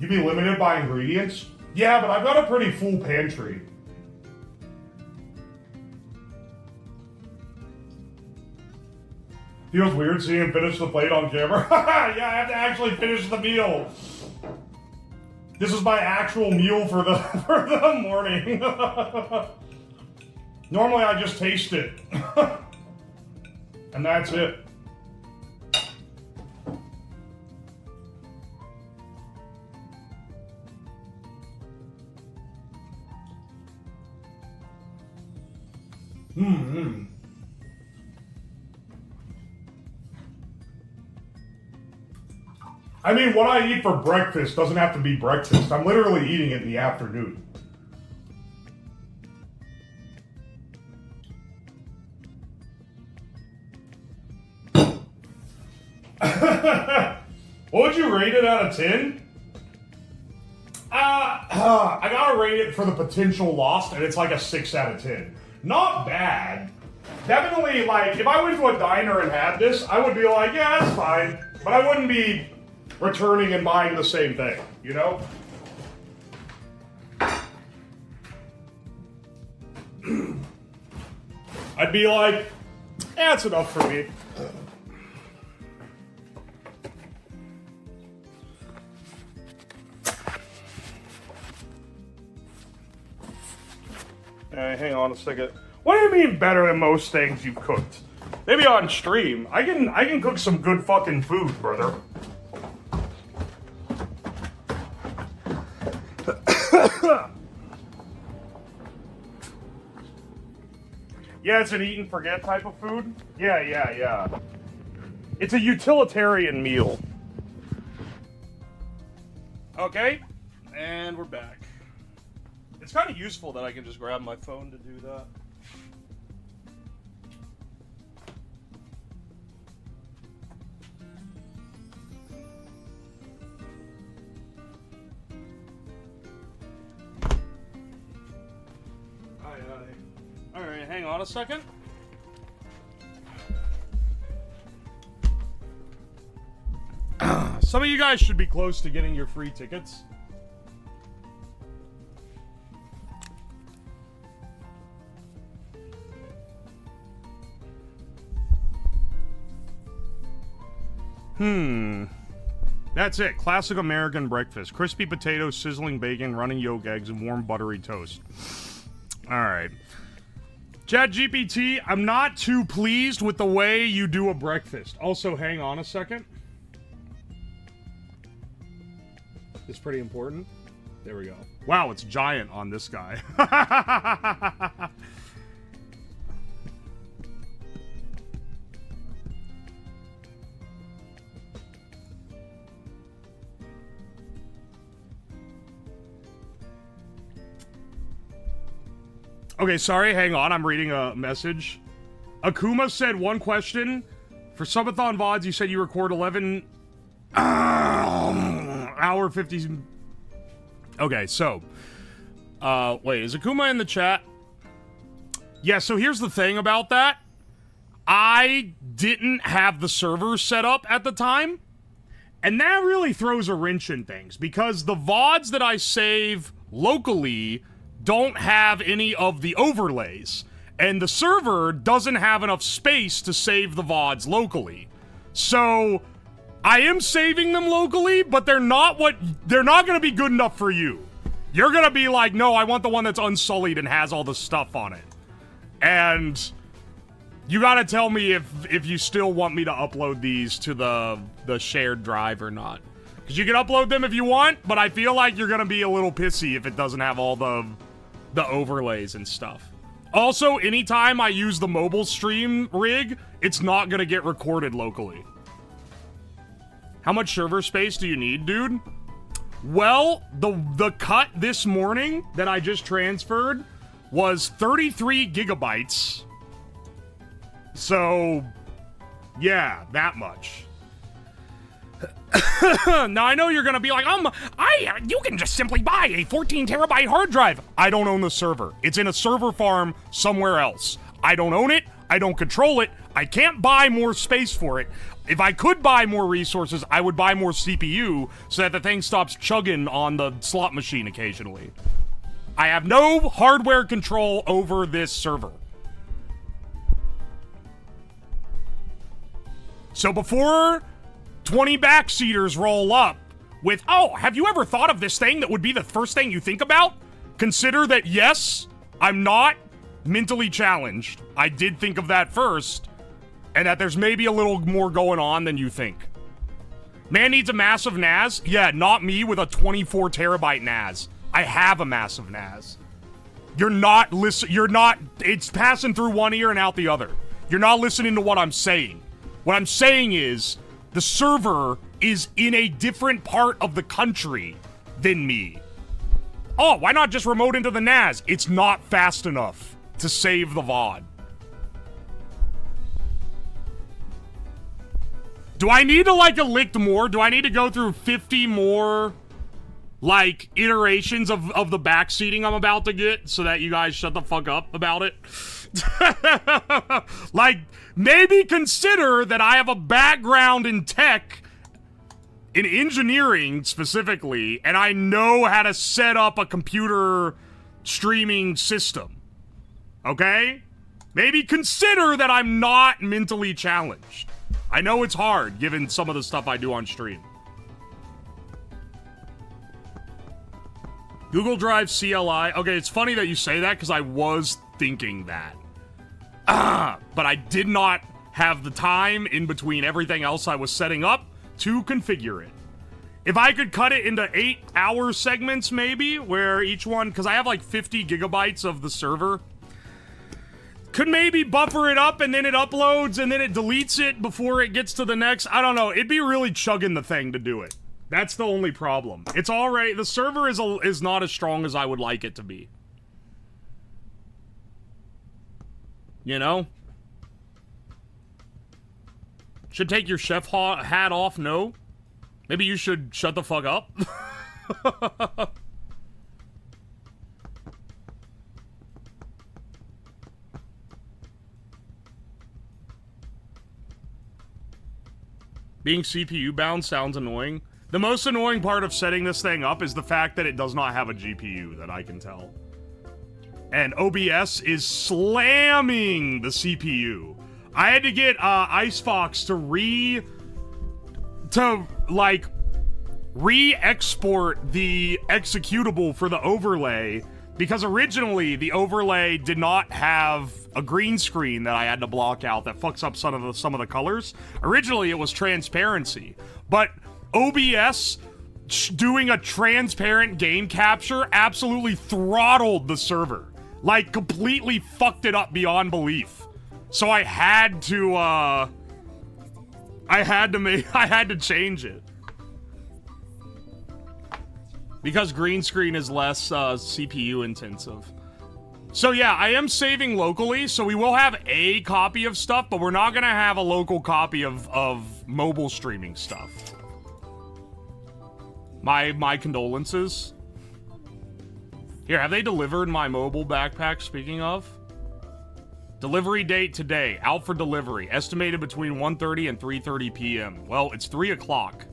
You be limited by ingredients? Yeah, but I've got a pretty full pantry. Feels weird seeing him finish the plate on camera. Yeah, I have to actually finish the meal. This is my actual meal for the for the morning. Normally I just taste it. And that's it. Mm-hmm. I mean, what I eat for breakfast doesn't have to be breakfast. I'm literally eating it in the afternoon. What would you rate it out of 10? I gotta rate it for the potential lost, and it's like a 6 out of 10. Not bad. Definitely, like, if I went to a diner and had this, I would be like, yeah, that's fine. But I wouldn't be returning and buying the same thing, you know? I'd be like, that's enough for me. Hang on a second. What do you mean better than most things you've cooked? Maybe on stream. I can cook some good fucking food, brother. Yeah, it's an eat and forget type of food. Yeah. It's a utilitarian meal. Okay, and we're back. It's kind of useful that I can just grab my phone to do that. Alright, hang on a second. Some of you guys should be close to getting your free tickets. That's it. Classic American breakfast. Crispy potatoes, sizzling bacon, running yolk eggs, and warm buttery toast. Alright. ChatGPT, I'm not too pleased with the way you do a breakfast. Also, hang on a second. It's pretty important. There we go. Wow, it's giant on this guy. Okay, sorry, hang on. I'm reading a message. Akuma said one question. For Subathon VODs, you said you record 11 hour 50... Okay, so... wait, is Akuma in the chat? Yeah, so here's the thing about that. I didn't have the server set up at the time. And that really throws a wrench in things. Because the VODs that I save locally don't have any of the overlays. And the server doesn't have enough space to save the VODs locally. So, I am saving them locally, but they're not gonna be good enough for you. You're gonna be like, no, I want the one that's unsullied and has all the stuff on it. And you gotta tell me if you still want me to upload these to the shared drive or not. Because you can upload them if you want, but I feel like you're gonna be a little pissy if it doesn't have all the overlays and stuff. Also, anytime I use the mobile stream rig, it's not gonna get recorded locally. How much server space do you need, dude? Well, the cut this morning that I just transferred was 33 gigabytes. So, yeah, that much. Now, I know you're gonna be like, you can just simply buy a 14 terabyte hard drive. I don't own the server. It's in a server farm somewhere else. I don't own it. I don't control it. I can't buy more space for it. If I could buy more resources, I would buy more CPU so that the thing stops chugging on the slot machine occasionally. I have no hardware control over this server. So before 20 backseaters roll up with, oh, have you ever thought of this thing that would be the first thing you think about? Consider that, yes, I'm not mentally challenged. I did think of that first, and that there's maybe a little more going on than you think. Man needs a massive NAS? Yeah, not me with a 24 terabyte NAS. I have a massive NAS. You're not it's passing through one ear and out the other. You're not listening to what I'm saying. What I'm saying is, the server is in a different part of the country than me. Oh, why not just remote into the NAS? It's not fast enough to save the VOD. Do I need to, like, elect more? Do I need to go through 50 more, like, iterations of the backseating I'm about to get so that you guys shut the fuck up about it? Like, maybe consider that I have a background in tech, in engineering specifically, and I know how to set up a computer streaming system. Okay? Maybe consider that I'm not mentally challenged. I know it's hard, given some of the stuff I do on stream. Google Drive CLI. Okay, it's funny that you say that, because I was thinking that. But I did not have the time in between everything else I was setting up to configure it. If I could cut it into 8-hour segments, maybe, where each one, because I have like 50 gigabytes of the server, could maybe buffer it up and then it uploads and then it deletes it before it gets to the next. I don't know. It'd be really chugging the thing to do it. That's the only problem. It's already, the server is not as strong as I would like it to be. You know? Should take your chef hat off? No. Maybe you should shut the fuck up. Being CPU bound sounds annoying. The most annoying part of setting this thing up is the fact that it does not have a GPU that I can tell. And OBS is slamming the CPU. I had to get Icefox to re-export the executable for the overlay, because originally the overlay did not have a green screen that I had to block out that fucks up some of the colors. Originally it was transparency, but OBS doing a transparent game capture absolutely throttled the server. Like, completely fucked it up beyond belief. So I had to change it. Because green screen is less CPU intensive. So yeah, I am saving locally, so we will have a copy of stuff, but we're not gonna have a local copy of mobile streaming stuff. My condolences. Here, have they delivered my mobile backpack, speaking of? Delivery date today. Out for delivery. Estimated between 1:30 and 3:30 p.m. Well, it's 3 o'clock.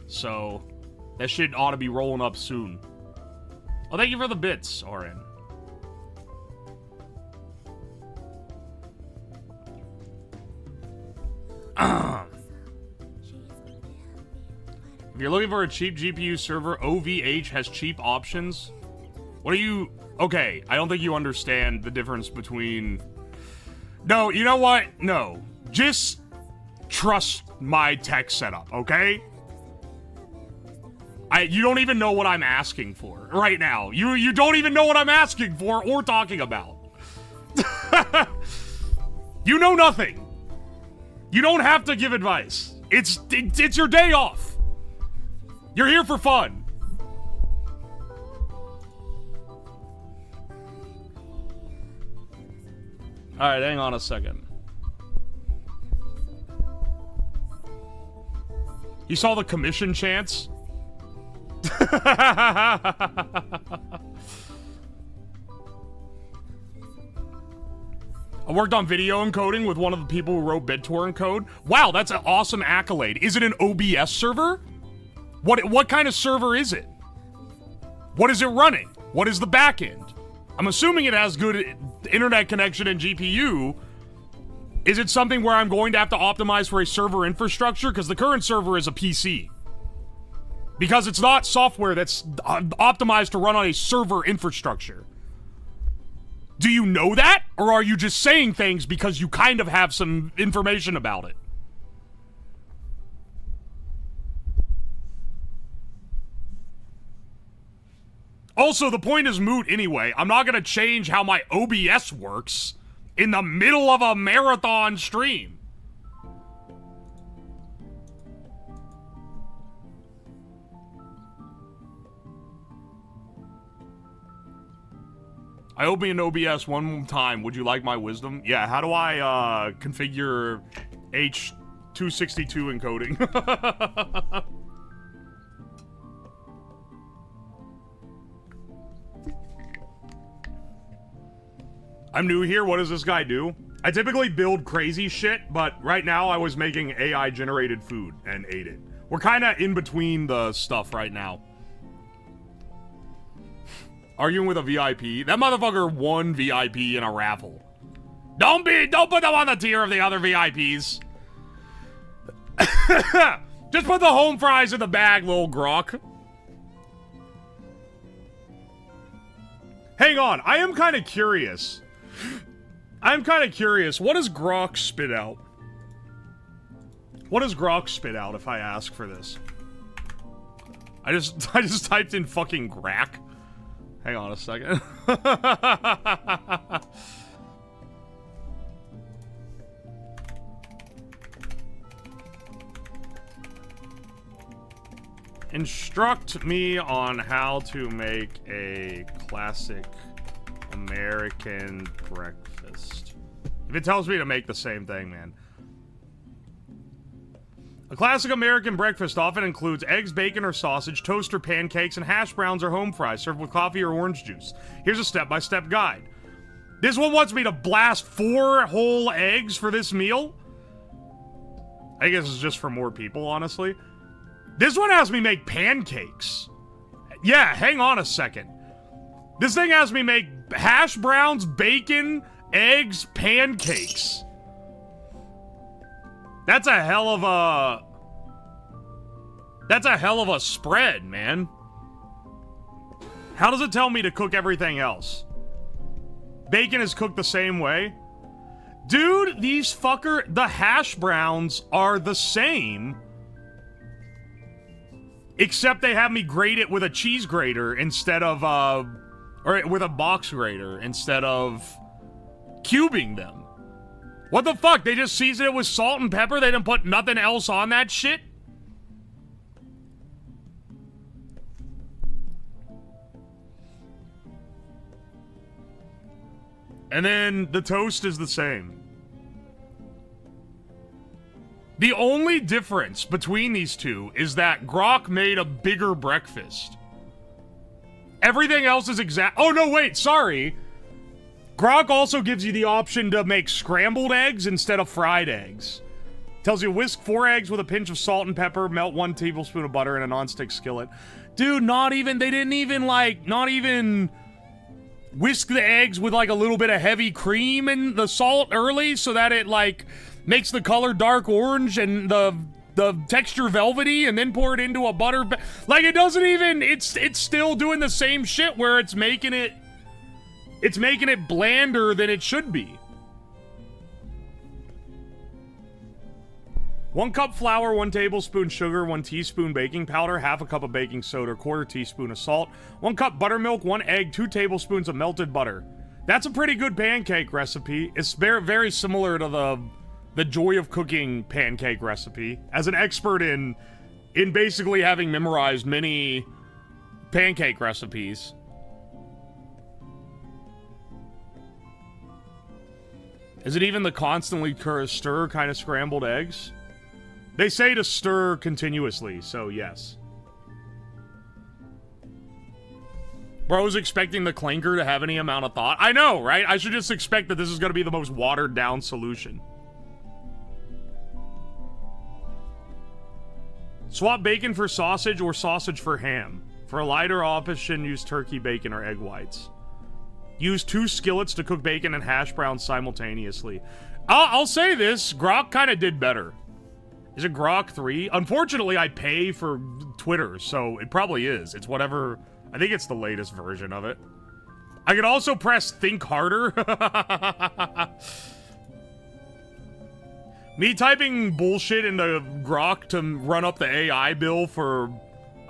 So, that shit ought to be rolling up soon. Oh, thank you for the bits, RN. If you're looking for a cheap GPU server, OVH has cheap options. What are you... Okay, I don't think you understand the difference between... No, you know what? No. Just trust my tech setup, okay? You don't even know what I'm asking for right now. You don't even know what I'm asking for or talking about. You know nothing. You don't have to give advice. It's your day off. You're here for fun. Alright, hang on a second. You saw the commission chance? I worked on video encoding with one of the people who wrote BitTorrent code. Wow, that's an awesome accolade. Is it an OBS server? What kind of server is it? What is it running? What is the backend? I'm assuming it has good internet connection and GPU. Is it something where I'm going to have to optimize for a server infrastructure? Because the current server is a PC. Because it's not software that's optimized to run on a server infrastructure. Do you know that? Or are you just saying things because you kind of have some information about it? Also, the point is moot anyway. I'm not gonna change how my OBS works in the middle of a marathon stream. I opened an OBS one time. Would you like my wisdom? Yeah, how do I configure H262 encoding? I'm new here. What does this guy do? I typically build crazy shit, but right now I was making AI-generated food and ate it. We're kind of in between the stuff right now. Arguing with a VIP. That motherfucker won VIP in a raffle. Don't put them on the tier of the other VIPs. Just put the home fries in the bag, little grok. Hang on, I am kind of curious. I'm kind of curious. What does grok spit out? What does grok spit out if I ask for this? I just typed in fucking grack. Hang on a second. Instruct me on how to make a classic American breakfast. If it tells me to make the same thing, man. A classic American breakfast often includes eggs, bacon, or sausage, toast or pancakes, and hash browns or home fries served with coffee or orange juice. Here's a step-by-step guide. This one wants me to blast 4 whole eggs for this meal? I guess it's just for more people, honestly. This one has me make pancakes. Yeah, hang on a second. This thing has me make hash browns, bacon, eggs, pancakes. That's a hell of a... That's a hell of a spread, man. How does it tell me to cook everything else? Bacon is cooked the same way? Dude, the hash browns are the same. Except they have me grate it with a cheese grater instead of, or with a box grater instead of cubing them. What the fuck? They just seasoned it with salt and pepper? They didn't put nothing else on that shit? And then the toast is the same. The only difference between these two is that Grok made a bigger breakfast. Everything else is exact. Oh, no, wait, sorry. Grok also gives you the option to make scrambled eggs instead of fried eggs. Tells you whisk 4 eggs with a pinch of salt and pepper, melt 1 tablespoon of butter in a nonstick skillet. Dude, they didn't even, like, not even whisk the eggs with, like, a little bit of heavy cream and the salt early so that it, like, makes the color dark orange and the texture velvety and then pour it into a butter. Like, it doesn't even, it's still doing the same shit where it's making it blander than it should be. 1 cup flour, 1 tablespoon sugar, 1 teaspoon baking powder, half a cup of baking soda, 1/4 teaspoon of salt, 1 cup buttermilk, 1 egg, 2 tablespoons of melted butter. That's a pretty good pancake recipe. It's very, very similar to the joy of cooking pancake recipe. As an expert in basically having memorized many pancake recipes. Is it even the constantly stir kind of scrambled eggs? They say to stir continuously, so yes. Bro's expecting the clinker to have any amount of thought. I know, right? I should just expect that this is going to be the most watered down solution. Swap bacon for sausage or sausage for ham. For a lighter option, use turkey bacon or egg whites. Use 2 skillets to cook bacon and hash browns simultaneously. I'll say this, Grok kind of did better. Is it Grok 3? Unfortunately, I pay for Twitter, so it probably is. It's whatever. I think it's the latest version of it. I could also press think harder. Me typing bullshit into Grok to run up the AI bill for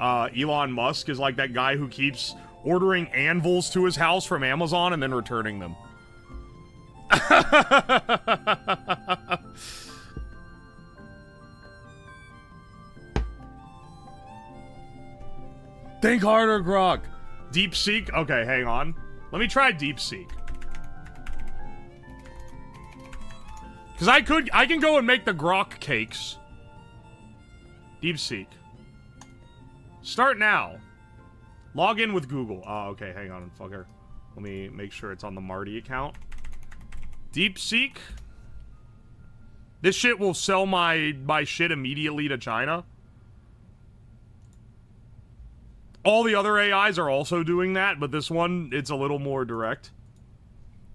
Elon Musk is like that guy who keeps ordering anvils to his house from Amazon and then returning them. Think harder, Grok. DeepSeek? Okay, hang on. Let me try DeepSeek. Because I can go and make the Grok cakes. DeepSeek. Start now. Log in with Google. Oh, okay, hang on, fucker. Let me make sure it's on the Marty account. DeepSeek. This shit will sell my shit immediately to China. All the other AIs are also doing that, but this one, it's a little more direct.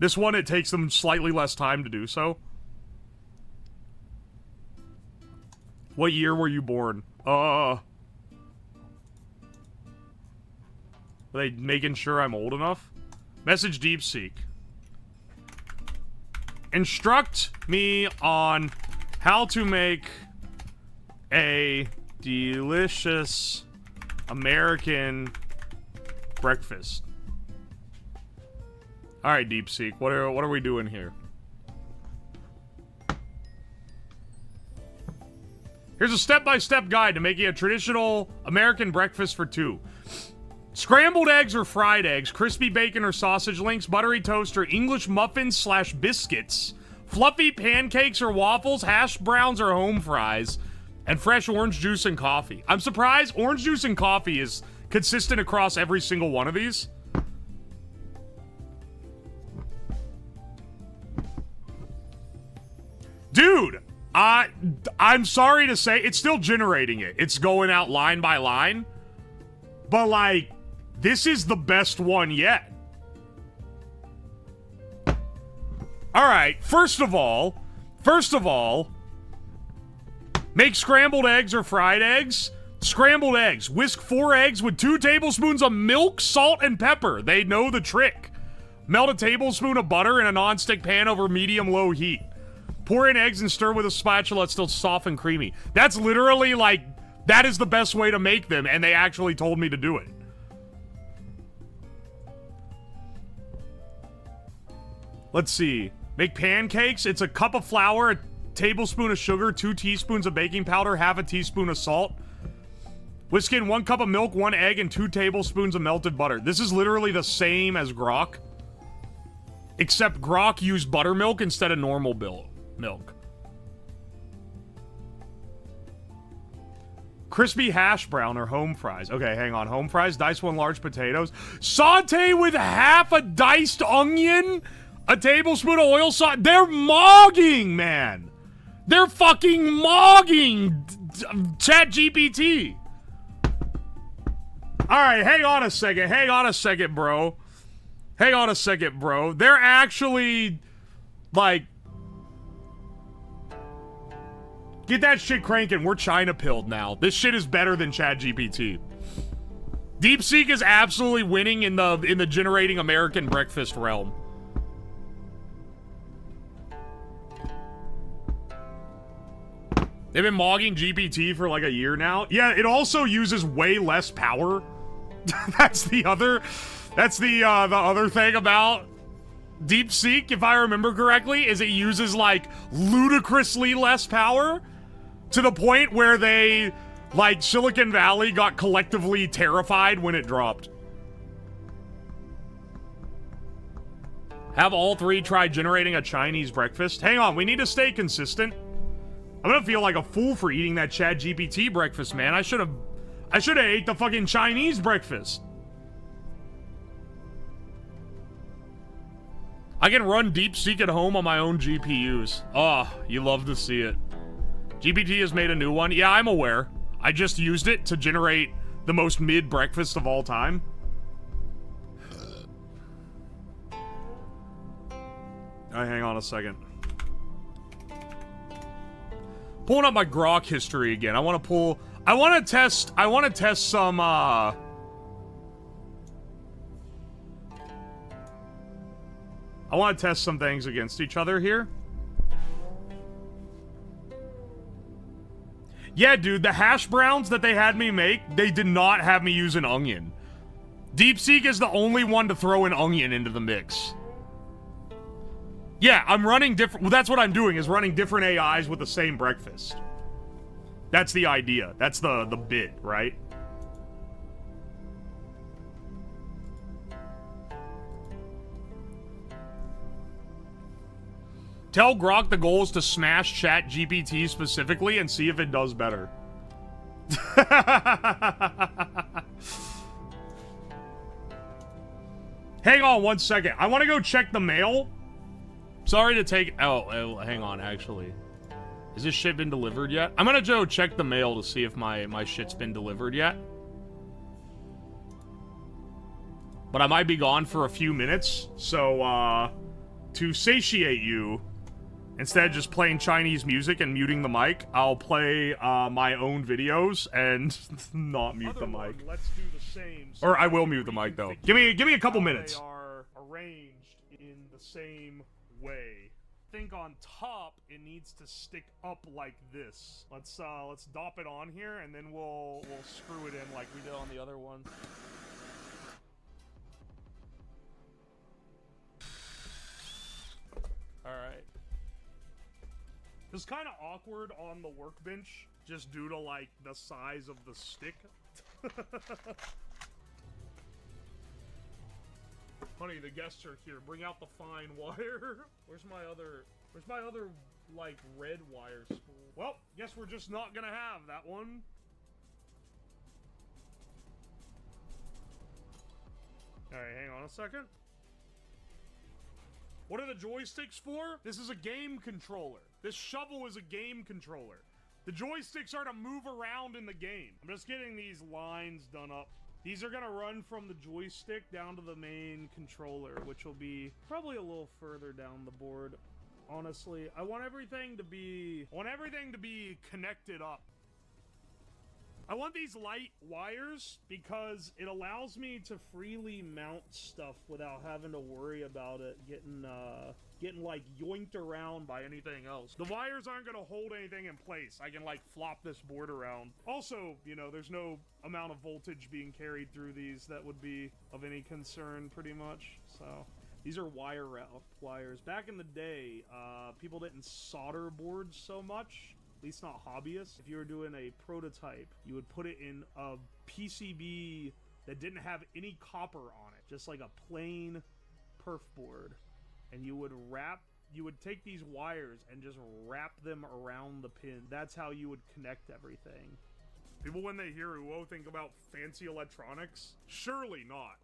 This one, it takes them slightly less time to do so. What year were you born? Are they making sure I'm old enough? Message DeepSeek. Instruct me on how to make a delicious American breakfast. All right, DeepSeek. What are we doing here? Here's a step-by-step guide to making a traditional American breakfast for two. Scrambled eggs or fried eggs, crispy bacon or sausage links, buttery toast or English muffins / biscuits, fluffy pancakes or waffles, hash browns or home fries, and fresh orange juice and coffee. I'm surprised orange juice and coffee is consistent across every single one of these. Dude, I'm sorry to say, it's still generating it. It's going out line by line. But, like, this is the best one yet. Alright, first of all, make scrambled eggs or fried eggs. Scrambled eggs. Whisk 4 eggs with 2 tablespoons of milk, salt, and pepper. They know the trick. Melt a tablespoon of butter in a nonstick pan over medium-low heat. Pour in eggs and stir with a spatula until still soft and creamy. That's literally, like, that is the best way to make them, and they actually told me to do it. Let's see. Make pancakes. It's a cup of flour, a tablespoon of sugar, 2 teaspoons of baking powder, half a teaspoon of salt. Whisk in 1 cup of milk, 1 egg, and 2 tablespoons of melted butter. This is literally the same as Grok. Except Grok used buttermilk instead of normal milk. Crispy hash brown or home fries. Okay, hang on. Home fries. Dice 1 large potatoes. Saute with half a diced onion. A tablespoon of oil sauce. They're mogging, man. They're fucking mogging ChatGPT. Alright, hang on a second. Hang on a second, bro. Hang on a second, bro. They're actually, like... Get that shit cranking. We're China-pilled now. This shit is better than ChatGPT. DeepSeek is absolutely winning in the generating American breakfast realm. They've been mogging GPT for like a year now. Yeah, it also uses way less power. That's the other thing about DeepSeek, if I remember correctly, is it uses like ludicrously less power to the point where they, like, Silicon Valley got collectively terrified when it dropped. Have all 3 try generating a Chinese breakfast. Hang on, we need to stay consistent. I'm gonna feel like a fool for eating that ChatGPT breakfast, man. I should have ate the fucking Chinese breakfast. I can run DeepSeek at home on my own GPUs. Oh, you love to see it. GPT has made a new one. Yeah, I'm aware. I just used it to generate the most mid breakfast of all time. Alright, hang on a second. Pulling up my Grok history again. I want to pull I want to test some, I want to test some things against each other here. Yeah, dude, the hash browns that they had me make, they did not have me use an onion. DeepSeek is the only one to throw an onion into the mix. Yeah, I'm running different... Well, that's what I'm doing, is running different AIs with the same breakfast. That's the idea. That's the bit, right? Tell Grok the goal is to smash ChatGPT specifically and see if it does better. Hang on one second. I want to go check the mail. Sorry to take... Oh, hang on, actually. Has this shit been delivered yet? I'm gonna go check the mail to see if my shit's been delivered yet. But I might be gone for a few minutes, so, to satiate you, instead of just playing Chinese music and muting the mic, I'll play, my own videos and not mute the mic. Let's do the same. Or I will mute the mic, though. Give me a couple minutes. They are arranged in the same way. I think on top it needs to stick up like this. Let's dop it on here and then we'll screw it in like we did on the other one. Alright. It's kind of awkward on the workbench just due to like the size of the stick. Honey, the guests are here. Bring out the fine wire. Where's my other, like, red wire spool? Well, guess we're just not gonna have that one. Alright, hang on a second. What are the joysticks for? This is a game controller. This shovel is a game controller. The joysticks are to move around in the game. I'm just getting these lines done up. These are gonna run from the joystick down to the main controller, which will be probably a little further down the board. Honestly, I want everything to be connected up. I want these light wires because it allows me to freely mount stuff without having to worry about it getting like yoinked around by anything else. The wires aren't gonna hold anything in place. I can like flop this board around. Also, you know, there's no amount of voltage being carried through these that would be of any concern pretty much. So these are wire route wires. Back in the day, people didn't solder boards so much. At least not hobbyists. If you were doing a prototype, you would put it in a PCB that didn't have any copper on it, just like a plain perf board. And you would take these wires and just wrap them around the pin. That's how you would connect everything. People, when they hear Uwo, think about fancy electronics? Surely not.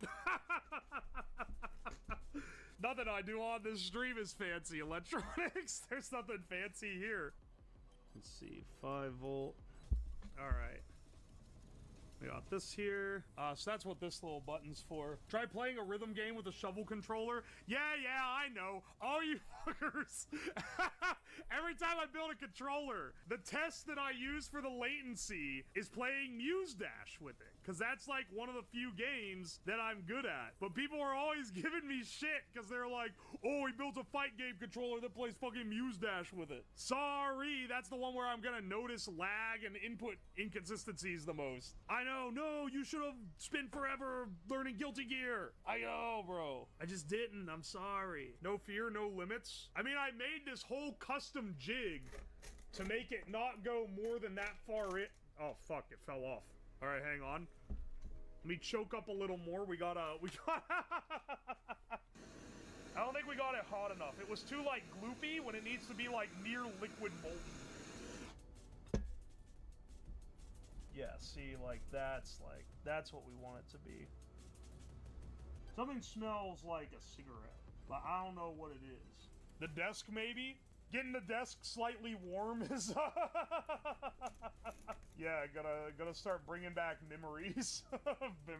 Nothing I do on this stream is fancy electronics. There's nothing fancy here. Let's see, 5 volt. Alright. We got this here. So that's what this little button's for. Try playing a rhythm game with a shovel controller. Yeah, I know. All you fuckers. Every time I build a controller, the test that I use for the latency is playing Muse Dash with it. Because that's like one of the few games that I'm good at. But people are always giving me shit because they're like, oh, he built a fight game controller that plays fucking Muse Dash with it. Sorry, that's the one where I'm gonna notice lag and input inconsistencies the most. I know, no, you should have spent forever learning Guilty Gear. I know, bro. I just didn't, I'm sorry. No fear, no limits. I mean, I made this whole custom jig to make it not go more than that far in. Oh, fuck, it fell off. All right, hang on. Let me choke up a little more. We got I don't think we got it hot enough. It was too, like, gloopy when it needs to be, like, near liquid molten. Yeah, see, like, that's what we want it to be. Something smells like a cigarette, but I don't know what it is. The desk, maybe? Getting the desk slightly warm is... Yeah, gotta start bringing back memories.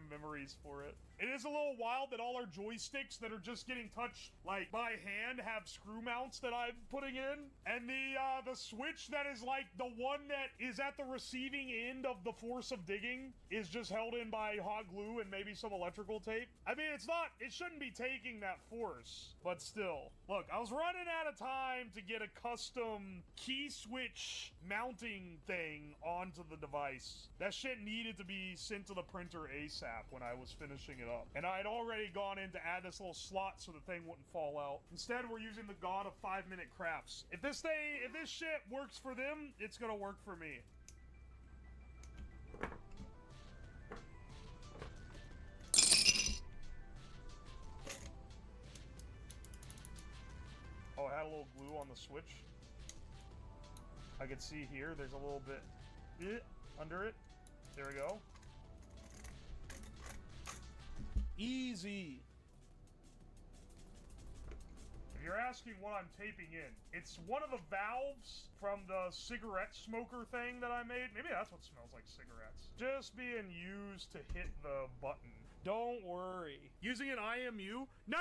Memories for it. It is a little wild that all our joysticks that are just getting touched, like, by hand have screw mounts that I'm putting in. And the Switch that is, like, the one that is at the receiving end of the force of digging is just held in by hot glue and maybe some electrical tape. I mean, it shouldn't be taking that force, but still. Look, I was running out of time to get a custom key switch mounting thing onto the device. That shit needed to be sent to the printer ASAP when I was finishing it up. And I had already gone in to add this little slot so the thing wouldn't fall out. Instead, we're using the god of 5-minute crafts. If this shit works for them, it's gonna work for me. Oh, I had a little glue on the switch. I can see here, there's a little bit under it. There we go. Easy. If you're asking what I'm taping in, it's one of the valves from the cigarette smoker thing that I made. Maybe that's what smells like cigarettes. Just being used to hit the button. Don't worry. Using an IMU? No,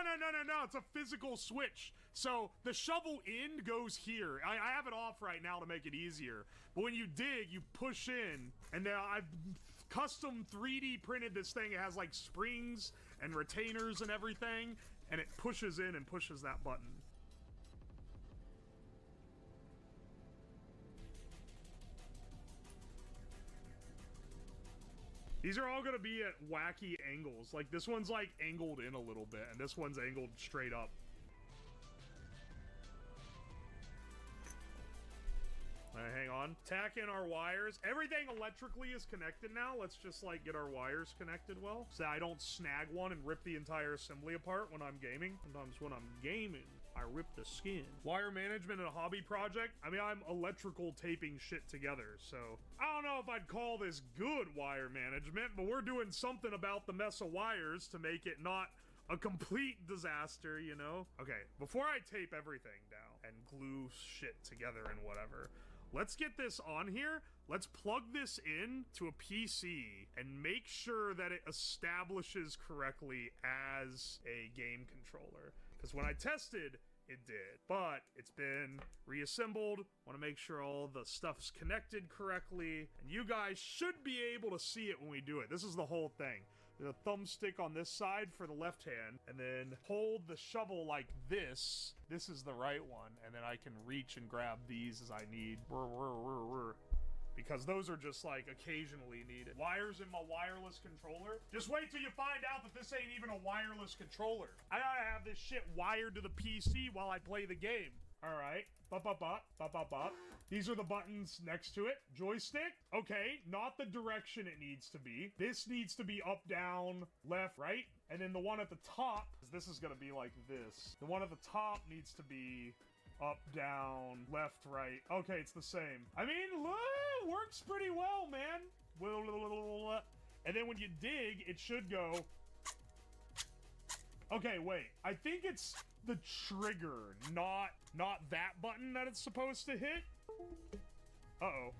it's a physical switch. So the shovel end goes here. I have it off right now to make it easier. But when you dig, you push in, and now I've custom 3D printed this thing. It has like springs and retainers and everything, and it pushes in and pushes that button. These are all gonna be at wacky angles. Like, this one's like angled in a little bit, and this one's angled straight up. Alright, hang on. Tack in our wires. Everything electrically is connected now. Let's just, like, get our wires connected well, so I don't snag one and rip the entire assembly apart when I'm gaming. Sometimes when I'm gaming, I rip the skin. Wire management and a hobby project. I mean, I'm electrical taping shit together, so I don't know if I'd call this good wire management, but we're doing something about the mess of wires to make it not a complete disaster, you know? Okay, before I tape everything down and glue shit together and whatever, let's get this on here. Let's plug this in to a PC and make sure that it establishes correctly as a game controller. Because when I tested, it did. But it's been reassembled. Want to make sure all the stuff's connected correctly. And you guys should be able to see it when we do it. This is the whole thing. There's a thumbstick on this side for the left hand, and then hold the shovel like this. This is the right one, and then I can reach and grab these as I need. Because those are just, like, occasionally needed. Wires in my wireless controller. Just wait till you find out that this ain't even a wireless controller. I gotta have this shit wired to the PC while I play the game. Alright. Bop. These are the buttons next to it. Joystick. Okay, not the direction it needs to be. This needs to be up, down, left, right. And then the one at the top, this is gonna be like this. The one at the top needs to be up, down, left, right. Okay, it's the same. I mean, it works pretty well, man. And then when you dig, it should go... Okay, wait. I think it's the trigger, not that button that it's supposed to hit. Uh-oh.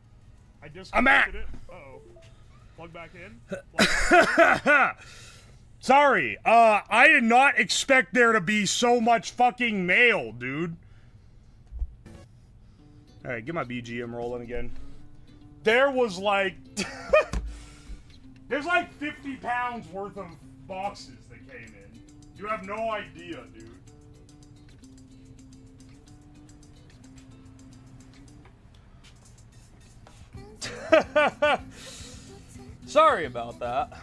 I disconnected it. Uh-oh. Plug back in. Plug back in. Sorry. I did not expect there to be so much fucking mail, dude. Alright, get my BGM rolling again. There was like... There's like 50 pounds worth of boxes that came in. You have no idea, dude. Sorry about that.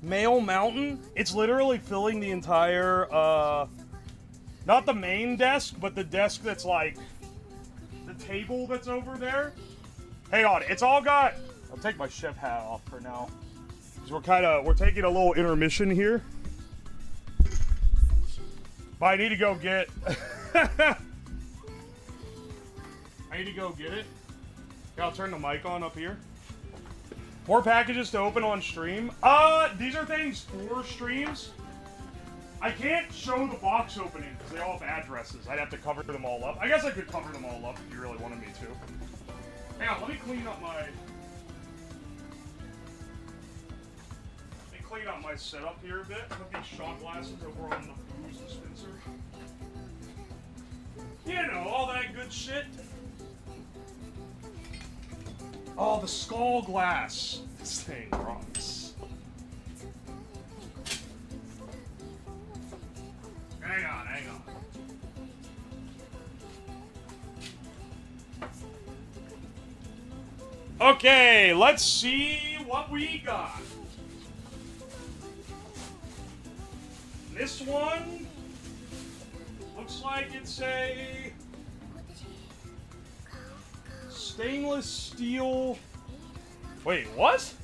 Mail Mountain? It's literally filling the entire, not the main desk, but the desk that's like, the table that's over there. Hang on, it's all got... I'll take my chef hat off for now. Because we're taking a little intermission here. But I need to go get... I need to go get it. Here, I'll turn the mic on up here. More packages to open on stream. These are things for streams. I can't show the box opening because they all have addresses. I'd have to cover them all up. I guess I could cover them all up if you really wanted me to. Hang on, let me clean up my... setup here a bit. Put these shot glasses over on the booze dispenser. You know, all that good shit. Oh, the skull glass. This thing rocks. Hang on, hang on. Okay, let's see what we got. This one looks like it's a stainless steel. Wait, what?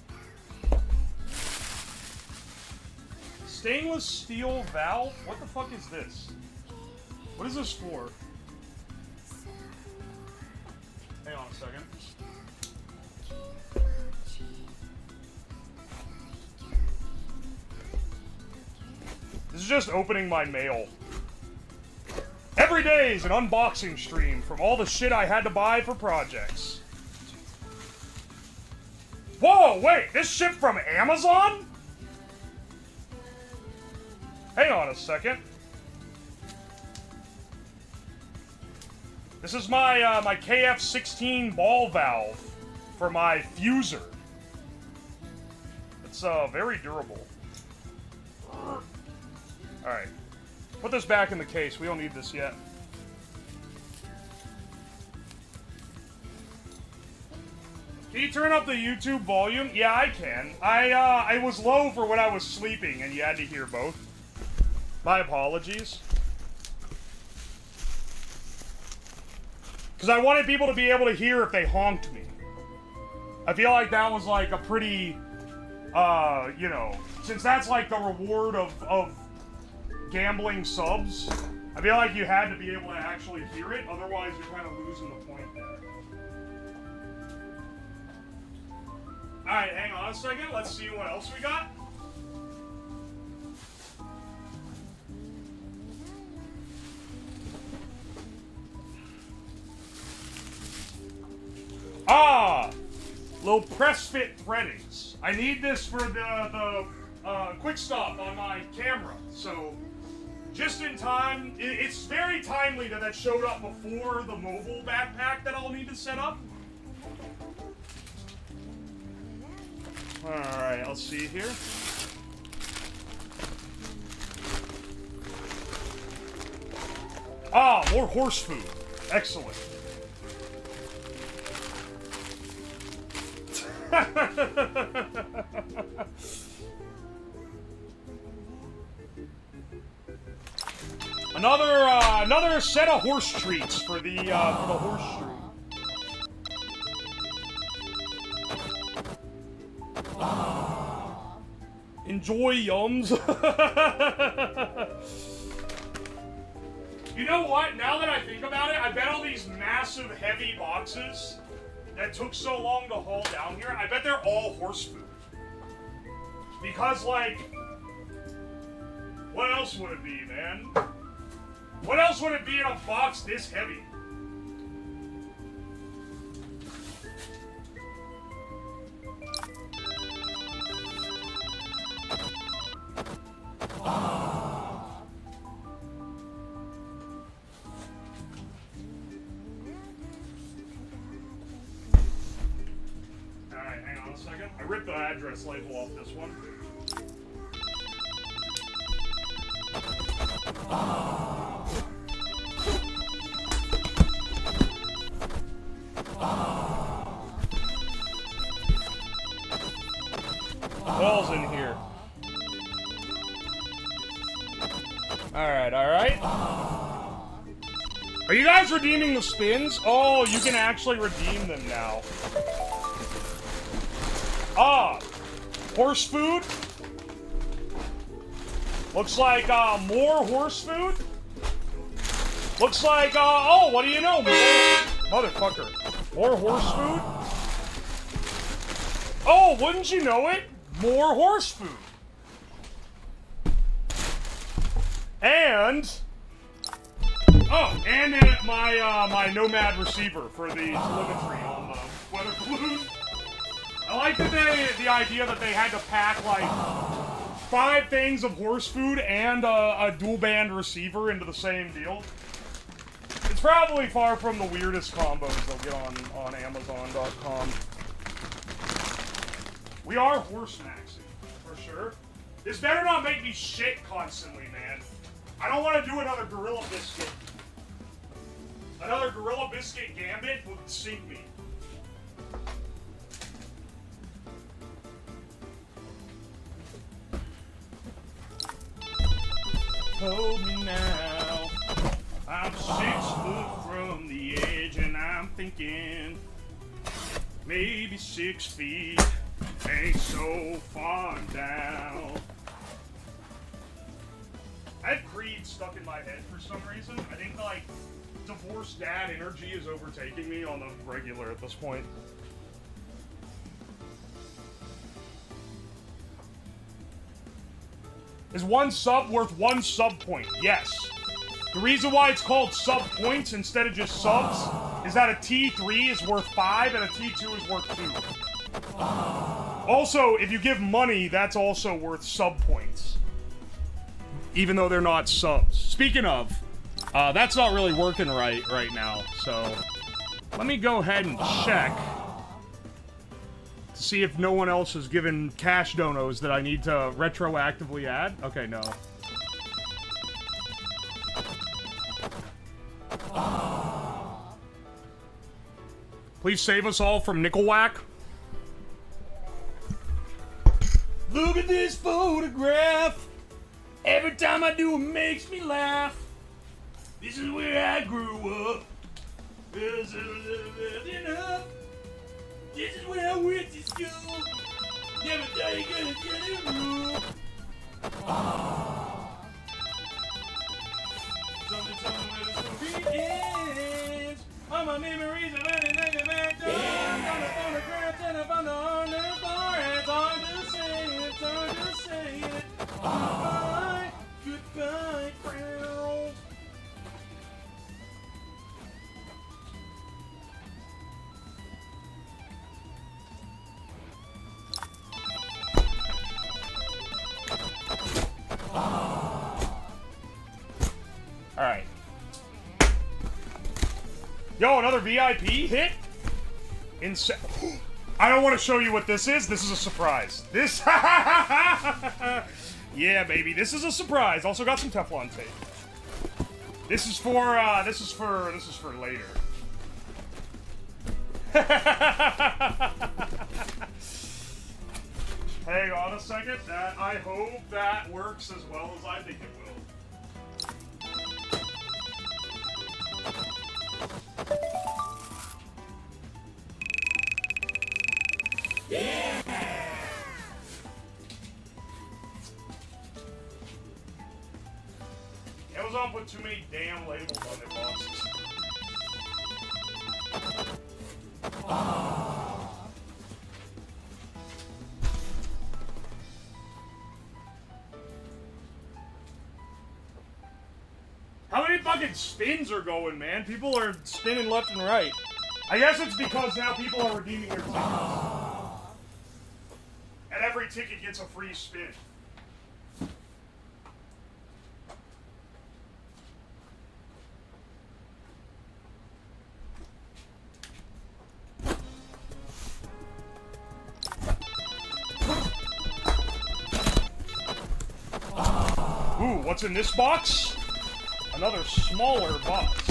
Stainless steel valve? What the fuck is this? What is this for? Hang on a second. This is just opening my mail. Every day is an unboxing stream from all the shit I had to buy for projects. Whoa, wait, this shipped from Amazon? Hang on a second. This is my my KF16 ball valve for my fuser. It's very durable. Alright. Put this back in the case. We don't need this yet. Can you turn up the YouTube volume? Yeah, I can. I was low for when I was sleeping, and you had to hear both. My apologies. Because I wanted people to be able to hear if they honked me. I feel like that was like a pretty, you know, since that's like the reward of gambling subs, I feel like you had to be able to actually hear it, otherwise you're kind of losing the point there. Alright, hang on a second, let's see what else we got. Ah! Little press fit threadings. I need this for the quick stop on my camera, so just in time. It's very timely that that showed up before the mobile backpack that I'll need to set up. Alright, let's see here. Ah, more horse food. Excellent. Another set of horse treats for the horse stream. Enjoy, yums. You know what? Now that I think about it, I bet all these massive, heavy boxes that took so long to haul down here, I bet they're all horse food. Because, like, what else would it be, man? What else would it be in a box this heavy? Alright, hang on a second. I ripped the address label off this one. Ball's in here. Alright, alright. Are you guys redeeming the spins? Oh, you can actually redeem them now. Ah, horse food. Looks like, more horse food. Looks like, oh, what do you know? Motherfucker. More horse food? Oh, wouldn't you know it? More horse food. And my Nomad receiver for the telemetry on the weather balloon. I like that the idea that they had to pack like 5 things of horse food and a dual band receiver into the same deal. It's probably far from the weirdest combos they'll get on Amazon.com. We are horse maxing, for sure. This better not make me shit constantly, man. I don't want to do another Gorilla Biscuit. Another Gorilla Biscuit Gambit would sink me. Hold me now. I'm 6 foot from the edge and I'm thinking maybe 6 feet ain't so far down. I have Creed stuck in my head for some reason. I think like divorced dad energy is overtaking me on the regular at this point. Is 1 sub worth 1 sub point? Yes. The reason why it's called sub points instead of just subs is that a T3 is worth 5 and a T2 is worth 2. Also, if you give money, that's also worth sub points. Even though they're not subs. Speaking of, that's not really working right now, so let me go ahead and check to see if no one else has given cash donos that I need to retroactively add. Okay, no. Please save us all from nickel whack. Look at this photograph. Every time I do, it makes me laugh. This is where I grew up. This is where I went to school. Never thought you could get it wrong. Something where the story ends. All my memories are running like a back on the photographs and up on the floor. It's hard to say it, it's hard to say it. Goodbye, goodbye, friend. Alright. Yo, another VIP hit? I don't want to show you what this is. This is a surprise. This... Yeah, baby. This is a surprise. Also got some Teflon tape. This is for later. Hang on a second. I hope that works as well as I think it will. Yeah! Amazon put too many damn labels on their boxes. How many fucking spins are going, man? People are spinning left and right. I guess it's because now people are redeeming their tickets. And every ticket gets a free spin. Ooh, what's in this box? Another smaller box.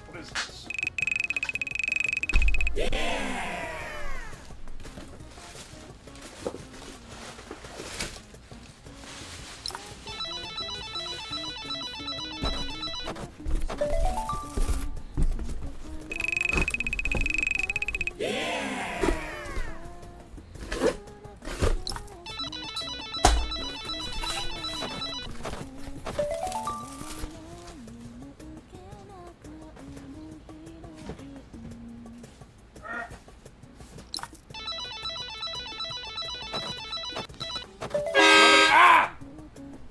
What is this? Yeah!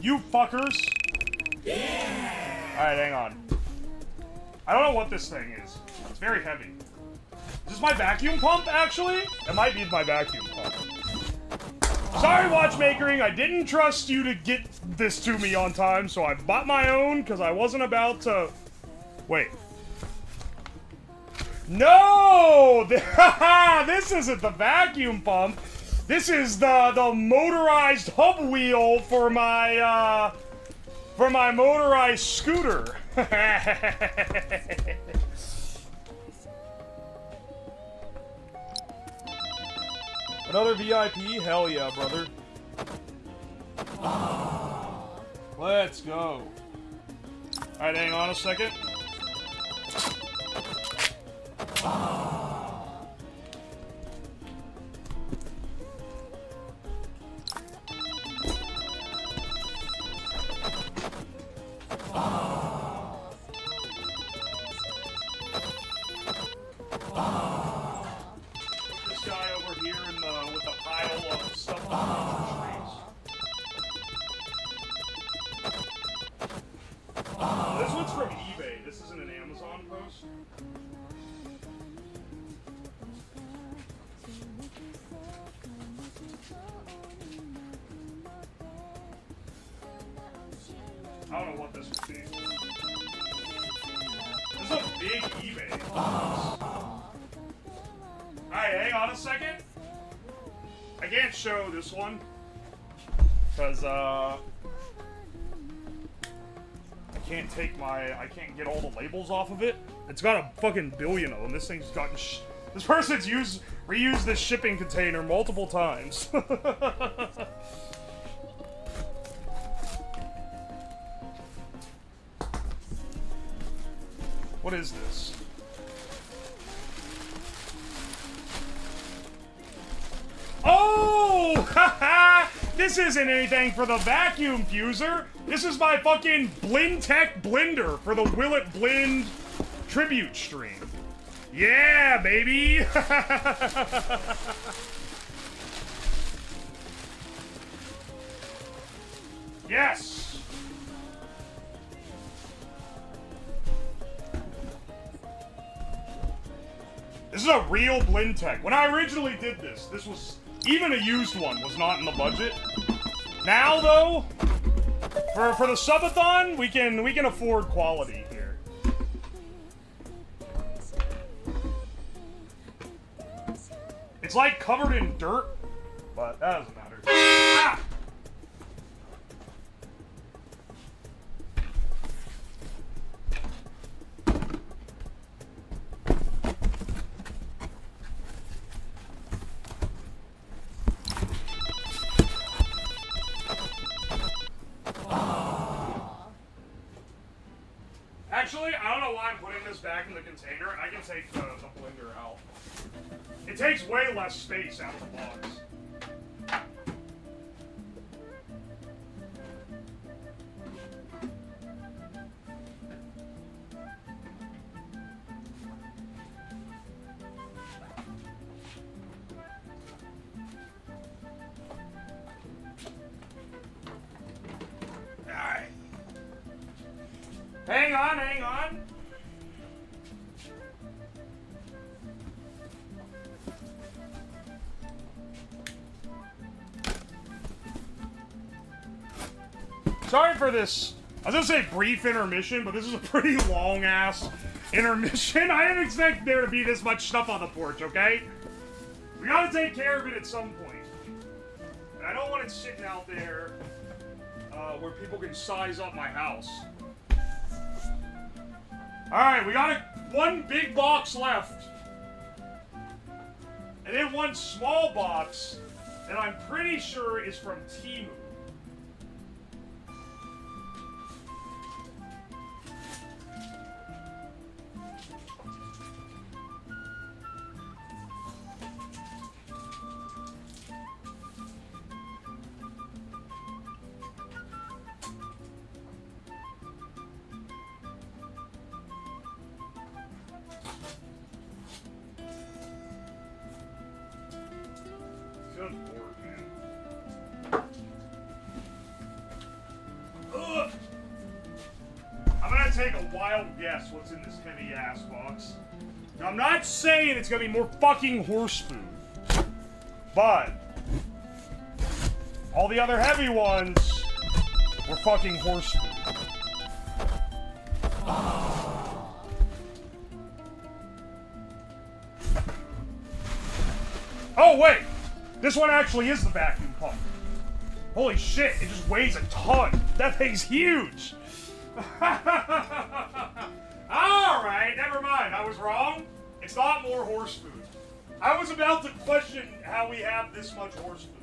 You fuckers! Alright, hang on. I don't know what this thing is. It's very heavy. Is this my vacuum pump, actually? It might be my vacuum pump. Sorry, watchmakering, I didn't trust you to get this to me on time, so I bought my own, because I wasn't about to... Wait. No! This isn't the vacuum pump. This is the motorized hub wheel for my motorized scooter. Another VIP? Hell yeah, brother. Let's go. Alright, hang on a second. This guy over here with the pile of stuff on the trees. This one's from eBay. This isn't an Amazon post. I don't know what this would be. This is a big eBay. Alright, hang on a second. I can't show this one. Because, I can't get all the labels off of it. It's got a fucking billion of them. This thing's gotten this person's reused this shipping container multiple times. What is this? Oh! Haha! This isn't anything for the vacuum fuser. This is my fucking Blend-Tech blender for the Will It Blend tribute stream. Yeah, baby! Yes! This is a real Blend-Tech. When I originally did this was... Even a used one was not in the budget. Now, though, for the subathon, we can afford quality here. It's like covered in dirt, but that doesn't matter. Ah! Actually, I don't know why I'm putting this back in the container. I can take the blender out. It takes way less space out of the box. Alright. Hang on, hang on. Sorry for this, I was gonna say brief intermission, but this is a pretty long-ass intermission. I didn't expect there to be this much stuff on the porch, okay? We gotta take care of it at some point. And I don't want it sitting out there where people can size up my house. Alright, we got one big box left. And then one small box that I'm pretty sure is from Temu. Good lord, man. take a wild guess what's in this heavy ass box. Now, I'm not saying it's gonna be more fucking horse food, but all the other heavy ones were fucking horse food. Oh wait, this one actually is the vacuum pump. Holy shit, it just weighs a ton. That thing's huge. Alright, never mind. I was wrong. It's not more horse food. I was about to question how we have this much horse food.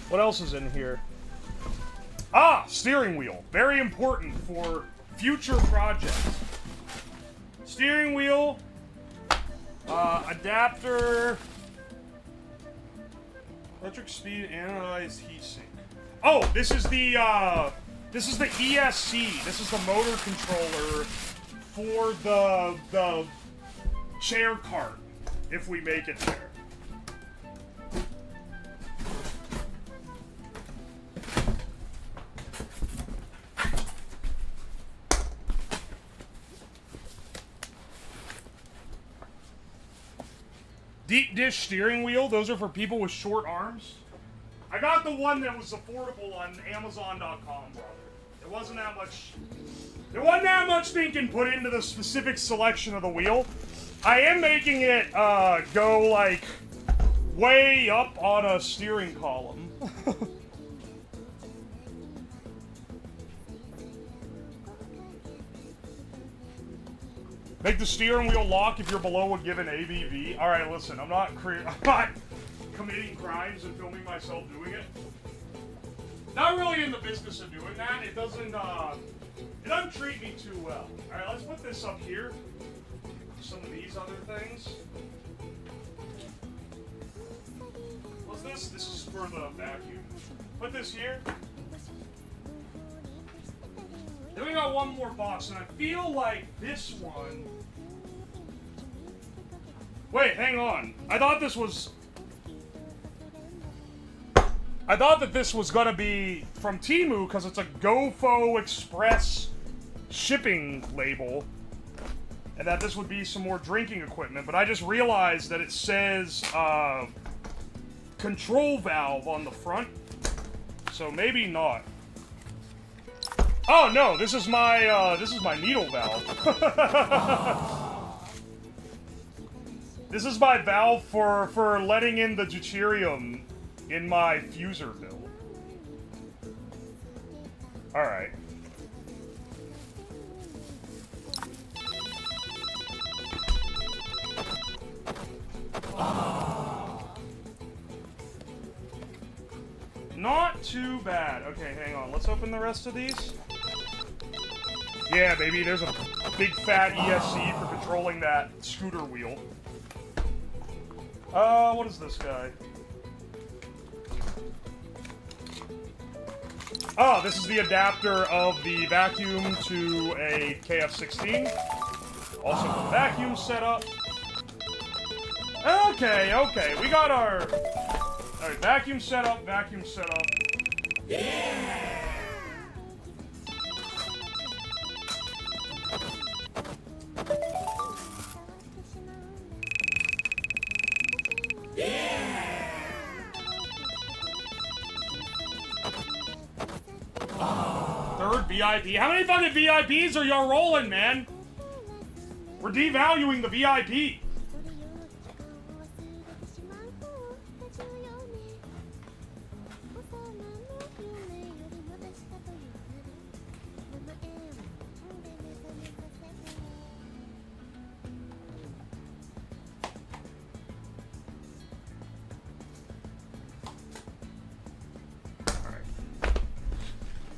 What else is in here? Ah, steering wheel. Very important for future projects. Steering wheel, adapter, electric speed, analyzed heatsink. Oh, this is the ESC. This is the motor controller for the chair cart, if we make it there. Deep dish steering wheel, those are for people with short arms. I got the one that was affordable on Amazon.com, brother. It wasn't that much thinking put into the specific selection of the wheel. I am making it go like way up on a steering column. Make the steering wheel lock if you're below a given ABV. All right, listen, I'm not committing crimes and filming myself doing it. Not really in the business of doing that. It doesn't treat me too well. All right, let's put this up here. Some of these other things. What's this? This is for the vacuum. Put this here. Then we got one more box, and I feel like this one... Wait, hang on. I thought that this was gonna be from Temu, because it's a GoFo Express shipping label, and that this would be some more drinking equipment, but I just realized that it says, control valve on the front, so maybe not. Oh no, this is my needle valve. This is my valve for letting in the deuterium in my fuser bill. Alright. Not too bad. Okay, hang on. Let's open the rest of these. Yeah, baby, there's a big fat ESC for controlling that scooter wheel. What is this guy? Oh, this is the adapter of the vacuum to a KF16. Also for the vacuum setup. Okay, okay, we got our... Alright, vacuum setup, vacuum setup. Yeah! Third VIP. How many fucking VIPs are y'all rolling, man? We're devaluing the VIP.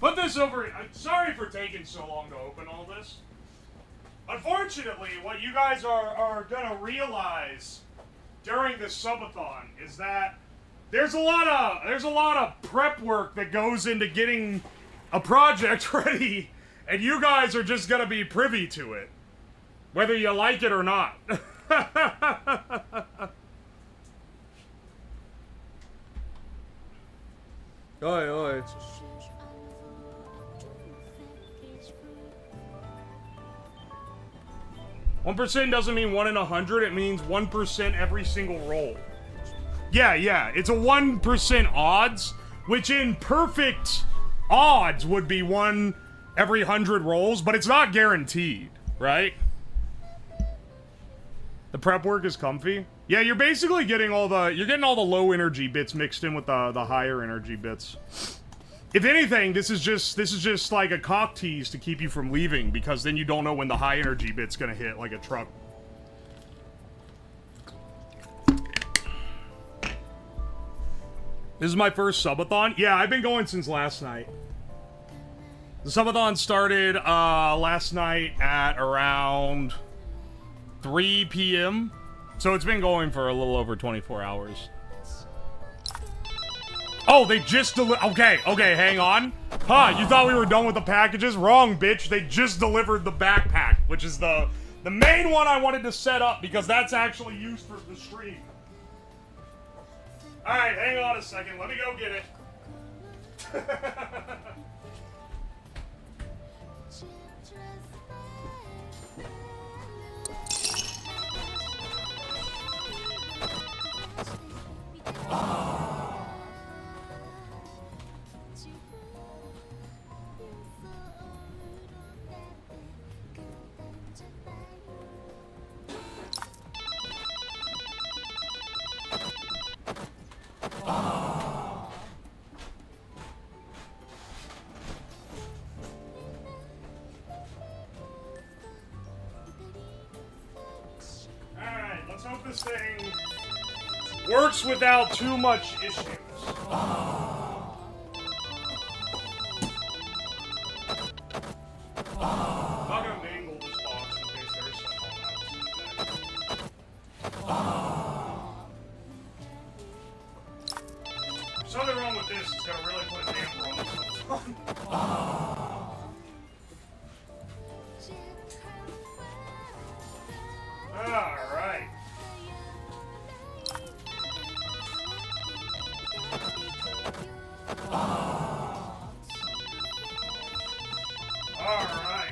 Put this over. I'm sorry for taking so long to open all this. Unfortunately, what you guys are gonna realize during this subathon is that there's a lot of prep work that goes into getting a project ready, and you guys are just gonna be privy to it, whether you like it or not. Oi, oi. %1 doesn't mean 1 in 100, it means 1% every single roll. Yeah, it's a 1% odds, which in perfect odds would be 1 every 100 rolls, but it's not guaranteed, right? The prep work is comfy. Yeah, you're basically getting all the low energy bits mixed in with the higher energy bits. If anything, this is just like a cock tease to keep you from leaving, because then you don't know when the high energy bit's gonna hit like a truck. This is my first subathon. Yeah, I've been going since last night. The subathon started last night at around 3 p.m. So it's been going for a little over 24 hours. Oh, they just okay, hang on. Huh, you thought we were done with the packages? Wrong, bitch. They just delivered the backpack, which is the main one I wanted to set up, because that's actually used for the stream. Alright, hang on a second. Let me go get it. Alright, let's hope this thing works without too much issues. I'm not gonna mangle this box in case there's something something wrong with this. It's gonna really put a damper on this one. Alright. Alright.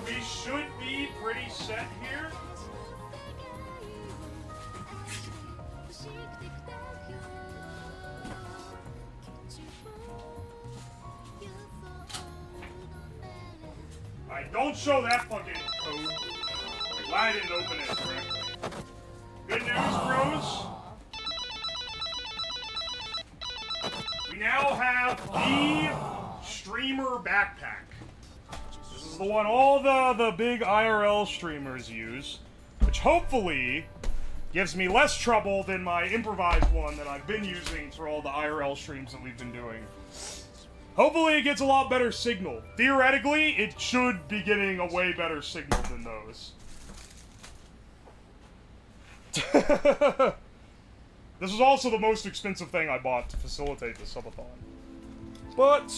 We should be pretty set here. Alright, don't show that fucking code. I'm glad I didn't open it correctly. Good news, bros. We now have the streamer backpack. This is the one all the big IRL streamers use, which hopefully gives me less trouble than my improvised one that I've been using for all the IRL streams that we've been doing. Hopefully it gets a lot better signal. Theoretically, it should be getting a way better signal than those. This is also the most expensive thing I bought to facilitate the subathon. But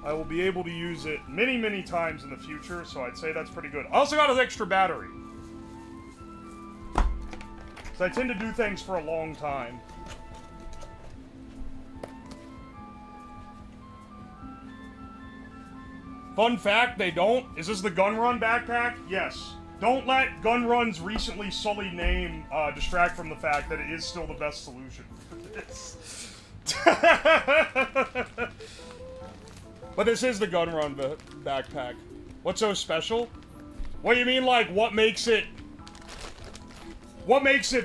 I will be able to use it many, many times in the future, so I'd say that's pretty good. I also got an extra battery. So I tend to do things for a long time. Fun fact, they don't. Is this the Gun Run backpack? Yes. Don't let Gun Run's recently sullied name distract from the fact that it is still the best solution for this. But this is the Gun Run backpack. What's so special? What do you mean, like, what makes it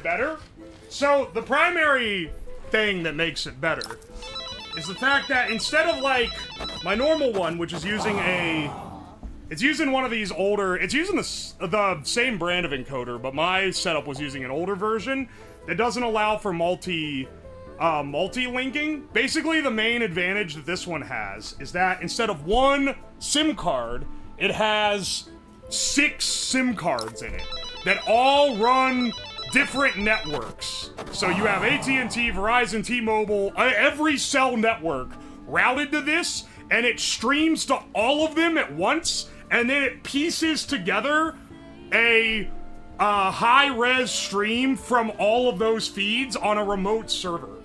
better? So, the primary thing that makes it better is the fact that instead of, like, my normal one, which is using it's using one of these older, it's using the same brand of encoder, but my setup was using an older version that doesn't allow for multi-linking. Basically, the main advantage that this one has is that instead of one SIM card, it has 6 SIM cards in it that all run different networks. So you have AT&T, Verizon, T-Mobile, every cell network routed to this, and it streams to all of them at once, and then it pieces together a high-res stream from all of those feeds on a remote server.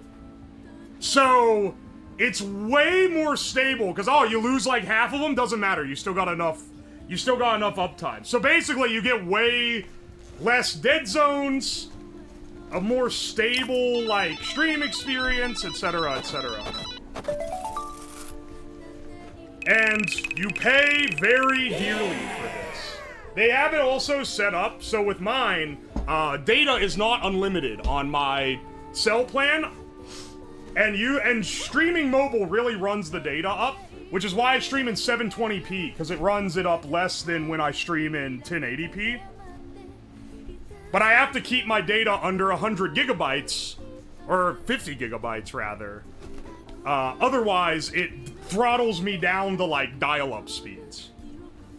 So, it's way more stable, because, oh, you lose like half of them? Doesn't matter, you still got enough uptime. So basically, you get way less dead zones, a more stable, like, stream experience, etc., etc. And you pay very dearly for this. They have it also set up, so with mine, data is not unlimited on my cell plan, and streaming mobile really runs the data up, which is why I stream in 720p, because it runs it up less than when I stream in 1080p. But I have to keep my data under 100 gigabytes, or 50 gigabytes rather. Otherwise, it throttles me down to like dial-up speeds.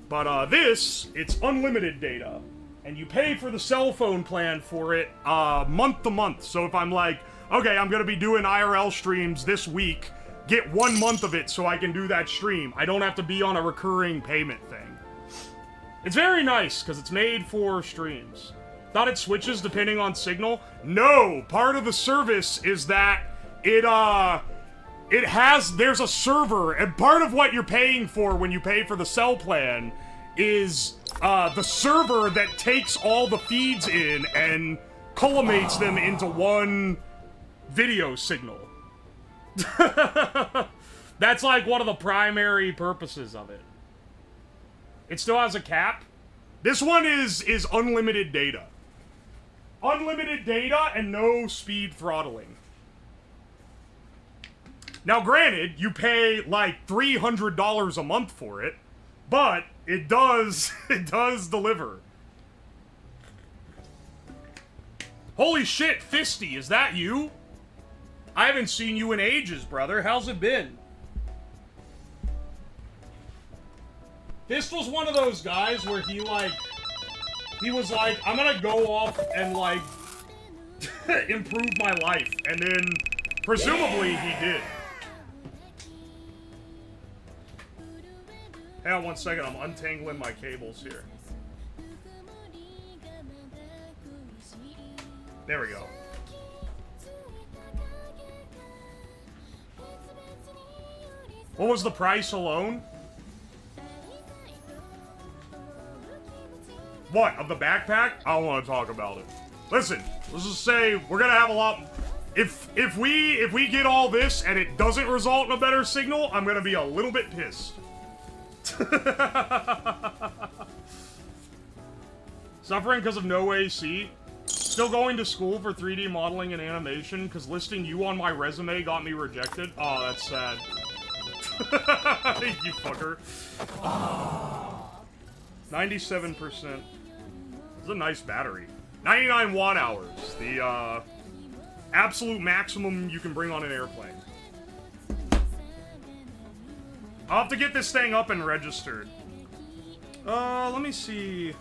But this, it's unlimited data, and you pay for the cell phone plan for it month to month. So if I'm like, okay, I'm gonna be doing IRL streams this week, get 1 month of it so I can do that stream. I don't have to be on a recurring payment thing. It's very nice, because it's made for streams. Thought it switches depending on signal? No! Part of the service is that there's a server, and part of what you're paying for when you pay for the cell plan is the server that takes all the feeds in and culminates them into one video signal. That's like one of the primary purposes of it. It still has a cap. This one is unlimited data. Unlimited data and no speed throttling. Now granted, you pay like $300 a month for it, but it does deliver. Holy shit, Fisty, is that you? I haven't seen you in ages, brother. How's it been? This was one of those guys where he was like, I'm gonna go off and like improve my life, and then presumably he did. Hang on 1 second, I'm untangling my cables here. There we go. What was the price alone? What, of the backpack? I don't want to talk about it. Listen, let's just say we're gonna have a lot. If we get all this and it doesn't result in a better signal, I'm gonna be a little bit pissed. Suffering because of no AC. Still going to school for 3D modeling and animation because listing you on my resume got me rejected. Oh, that's sad. You fucker. 97%. It's a nice battery. 99 watt hours. The absolute maximum you can bring on an airplane. I'll have to get this thing up and registered. Let me see.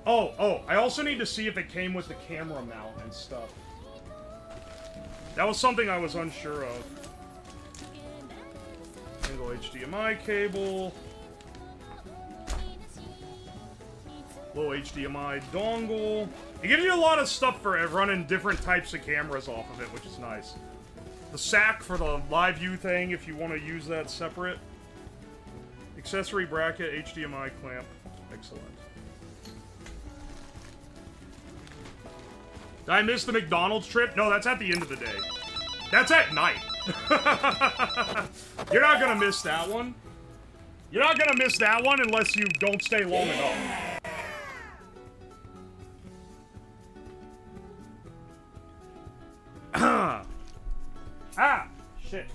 Oh, I also need to see if it came with the camera mount and stuff. That was something I was unsure of. Single HDMI cable. Little HDMI dongle. It gives you a lot of stuff for running different types of cameras off of it, which is nice. The sack for the live view thing, if you want to use that separate. Accessory bracket, HDMI clamp. Excellent. Did I miss the McDonald's trip? No, that's at the end of the day. That's at night. You're not gonna miss that one. You're not gonna miss that one unless you don't stay long enough. Ah, shit.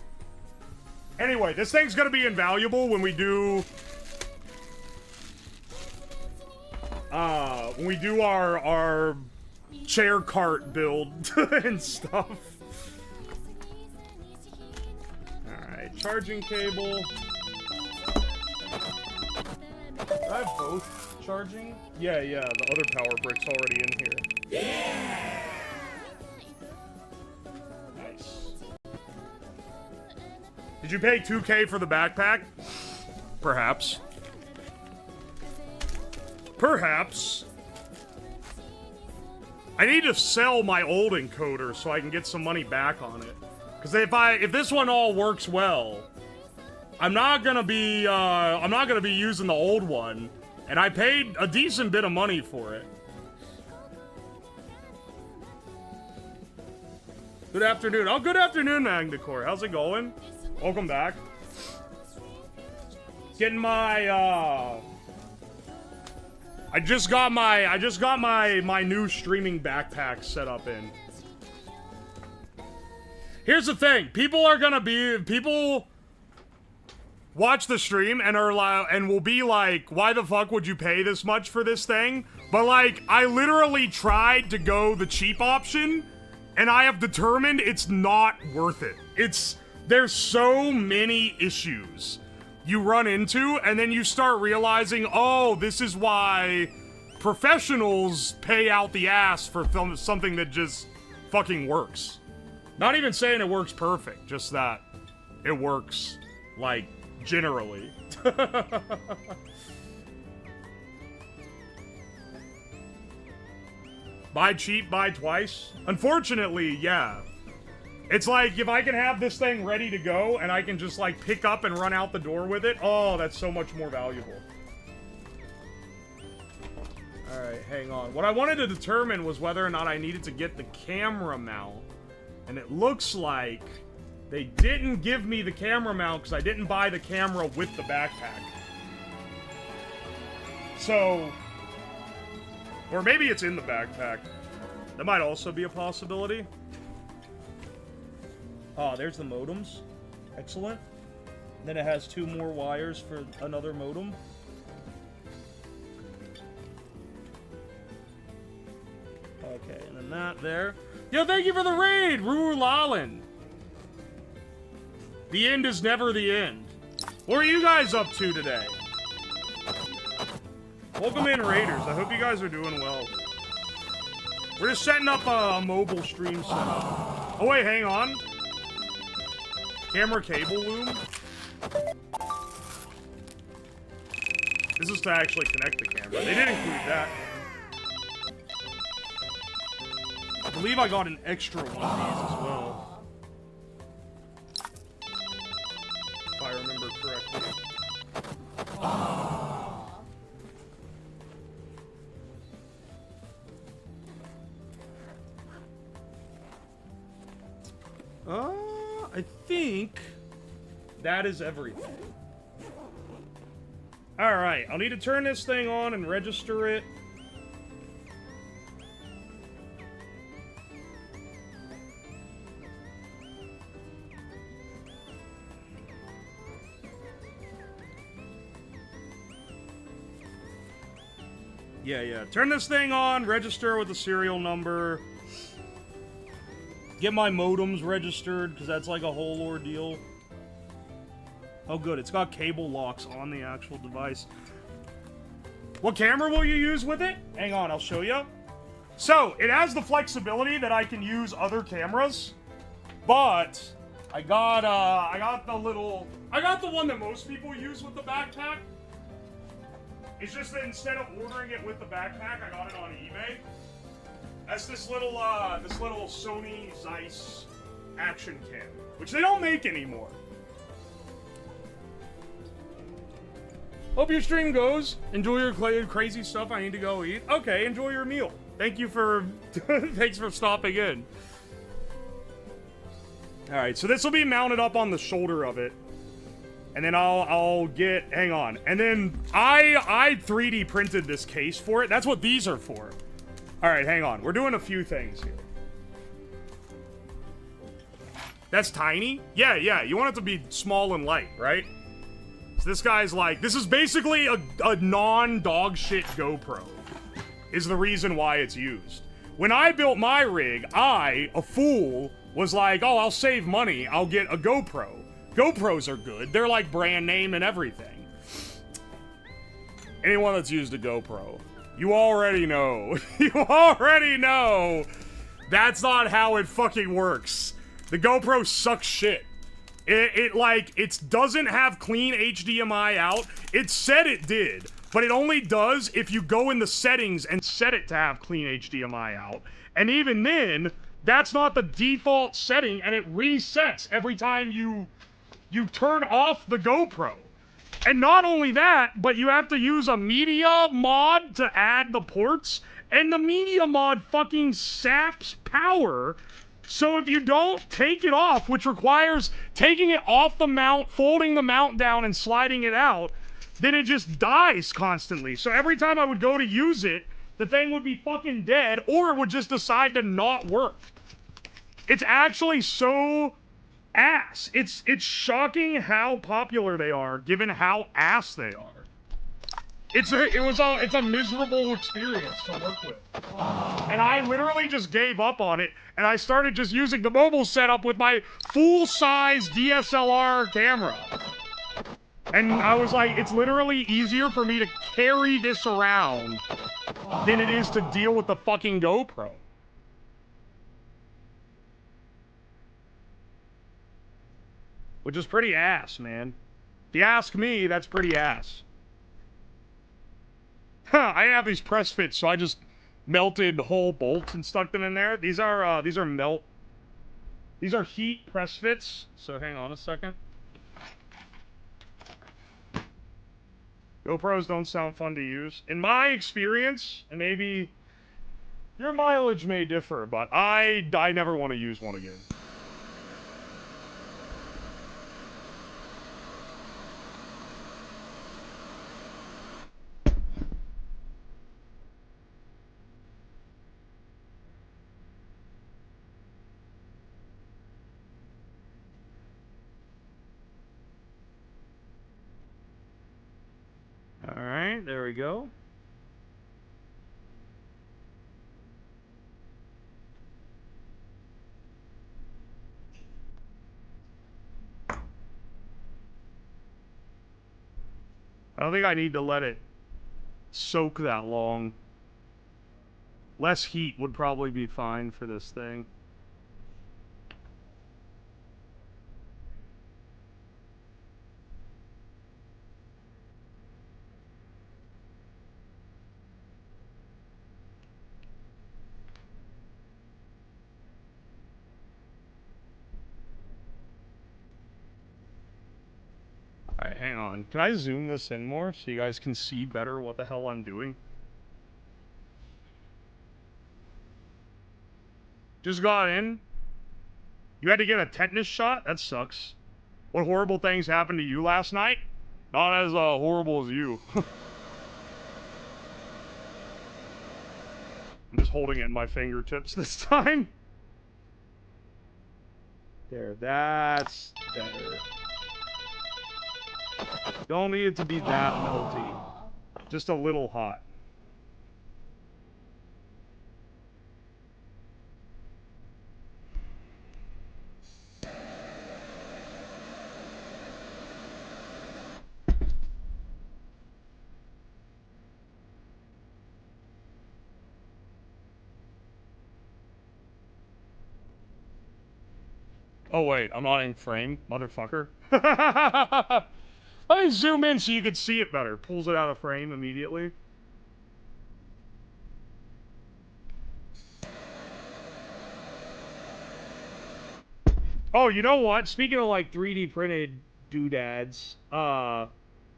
Anyway, this thing's gonna be invaluable when we do... our chair cart build and stuff. Alright, charging cable. Do I have both charging? Yeah, the other power brick's already in here. Yeah! Nice. Did you pay $2K for the backpack? Perhaps. perhaps I need to sell my old encoder so I can get some money back on it. Because if this one all works well, I'm not gonna be using the old one, and I paid a decent bit of money for it. Good afternoon. Oh, good afternoon, Magnacore. How's it going? Welcome back. Getting my I just got my new streaming backpack set up in. Here's the thing. People watch the stream and will be like, why the fuck would you pay this much for this thing? But like, I literally tried to go the cheap option, and I have determined it's not worth it. There's so many issues you run into, and then you start realizing, oh, this is why professionals pay out the ass for something that just fucking works. Not even saying it works perfect, just that it works, like, generally. Buy cheap, buy twice? Unfortunately, yeah. It's like, if I can have this thing ready to go, and I can just, like, pick up and run out the door with it, oh, that's so much more valuable. Alright, hang on. What I wanted to determine was whether or not I needed to get the camera mount. And it looks like they didn't give me the camera mount because I didn't buy the camera with the backpack. So... or maybe it's in the backpack. That might also be a possibility. Ah, there's the modems. Excellent. Then it has 2 more wires for another modem. Okay, and then that there. Yo, thank you for the raid, Rulalin. The end is never the end. What are you guys up to today? Welcome in, Raiders. I hope you guys are doing well. We're just setting up a mobile stream setup. Oh, wait, hang on. Camera cable loom. This is to actually connect the camera. They did include that. I believe I got an extra one of these as well. If I remember correctly. I think that is everything. Alright, I'll need to turn this thing on and register it. Yeah. Turn this thing on, register with the serial number. Get my modems registered, because that's like a whole ordeal. Oh, good. It's got cable locks on the actual device. What camera will you use with it? Hang on, I'll show you. So, it has the flexibility that I can use other cameras, but I got the one that most people use with the backpack. It's just that instead of ordering it with the backpack, I got it on eBay. That's this little Sony Zeiss action cam, which they don't make anymore. Hope your stream goes. Enjoy your crazy stuff. I need to go eat. Okay, enjoy your meal. Thank you for thanks for stopping in. All right, so this will be mounted up on the shoulder of it, and then I'll get. Hang on, and then I 3D printed this case for it. That's what these are for. Alright, hang on. We're doing a few things here. That's tiny? Yeah. You want it to be small and light, right? So this guy's like... this is basically a non-dog shit GoPro. Is the reason why it's used. When I built my rig, I, a fool, was like, oh, I'll save money. I'll get a GoPro. GoPros are good. They're like brand name and everything. Anyone that's used a GoPro... you already know. You already know. That's not how it fucking works. The GoPro sucks shit. It doesn't have clean HDMI out. It said it did, but it only does if you go in the settings and set it to have clean HDMI out. And even then, that's not the default setting, and it resets every time you turn off the GoPro. And not only that, but you have to use a media mod to add the ports, and the media mod fucking saps power. So if you don't take it off, which requires taking it off the mount, folding the mount down, and sliding it out, then it just dies constantly. So every time I would go to use it, the thing would be fucking dead, or it would just decide to not work. It's actually so ass. It's shocking how popular they are, given how ass they are. It's a miserable experience to work with. And I literally just gave up on it, and I started just using the mobile setup with my full-size DSLR camera. And I was like, it's literally easier for me to carry this around than it is to deal with the fucking GoPro. Which is pretty ass, man. If you ask me, that's pretty ass. Huh, I have these press fits, so I just melted whole bolts and stuck them in there. These are heat press fits, so hang on a second. GoPros don't sound fun to use. In my experience, and maybe your mileage may differ, but I never want to use one again. Alright, there we go. I don't think I need to let it soak that long. Less heat would probably be fine for this thing. Alright, hang on. Can I zoom this in more so you guys can see better what the hell I'm doing? Just got in. You had to get a tetanus shot? That sucks. What horrible things happened to you last night? Not as horrible as you. I'm just holding it in my fingertips this time. There, that's better. Don't need it to be that melty. Just a little hot. Oh wait, I'm not in frame, motherfucker. Let me zoom in so you can see it better. Pulls it out of frame immediately. Oh, you know what? Speaking of like 3D printed doodads,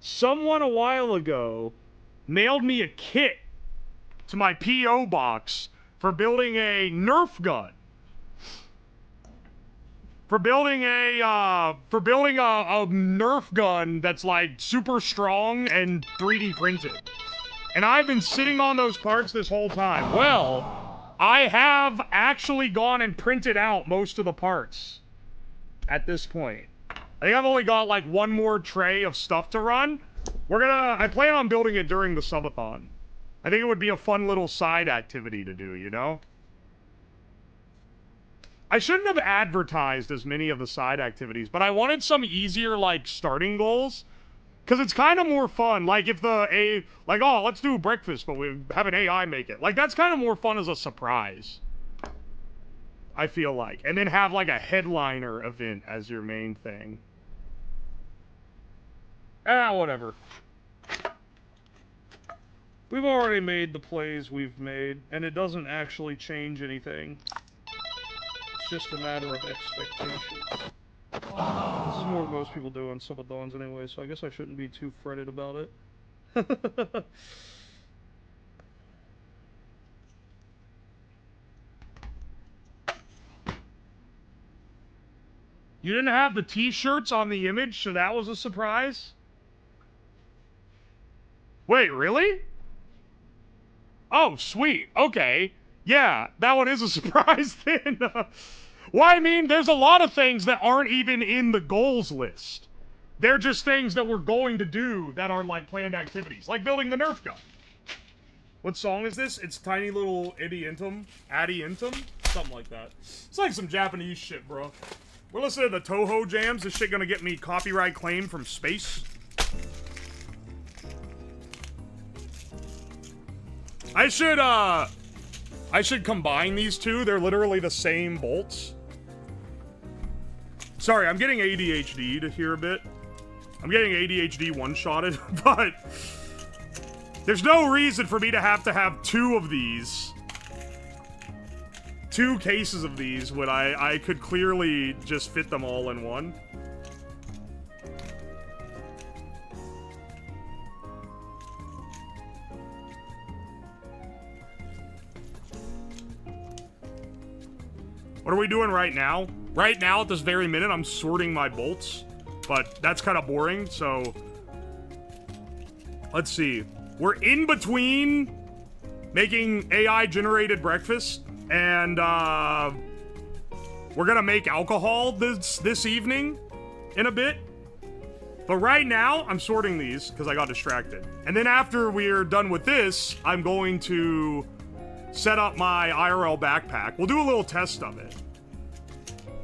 someone a while ago mailed me a kit to my P.O. box for building a Nerf gun. For building a Nerf gun that's like super strong and 3D printed. And I've been sitting on those parts this whole time. Well, I have actually gone and printed out most of the parts at this point. I think I've only got like one more tray of stuff to run. I plan on building it during the subathon. I think it would be a fun little side activity to do, you know? I shouldn't have advertised as many of the side activities, but I wanted some easier, like, starting goals. Because it's kind of more fun. Like, if oh, let's do breakfast, but we have an AI make it. Like, that's kind of more fun as a surprise. I feel like. And then have, like, a headliner event as your main thing. Ah, whatever. We've already made the plays we've made, and it doesn't actually change anything. It's just a matter of expectation. This is more what most people do on Subathons anyway, so I guess I shouldn't be too fretted about it. You didn't have the t-shirts on the image, so that was a surprise? Wait, really? Oh, sweet. Okay. Yeah, that one is a surprise then. Well, I mean, there's a lot of things that aren't even in the goals list. They're just things that we're going to do that are like planned activities, like building the Nerf gun. What song is this? It's Tiny Little Idiotum? Adientum? Something like that. It's like some Japanese shit, bro. We're listening to the Toho jams. This shit gonna get me copyright claim from space. I should combine these two. They're literally the same bolts. Sorry, I'm getting ADHD'd here a bit. I'm getting ADHD one-shotted, but there's no reason for me to have two of these. 2 cases of these when I could clearly just fit them all in one. What are we doing right now? Right now, at this very minute, I'm sorting my bolts. But that's kind of boring, so... Let's see. We're in between making AI-generated breakfast, and, we're gonna make alcohol this evening in a bit. But right now, I'm sorting these, because I got distracted. And then after we're done with this, I'm going to set up my IRL backpack. We'll do a little test of it.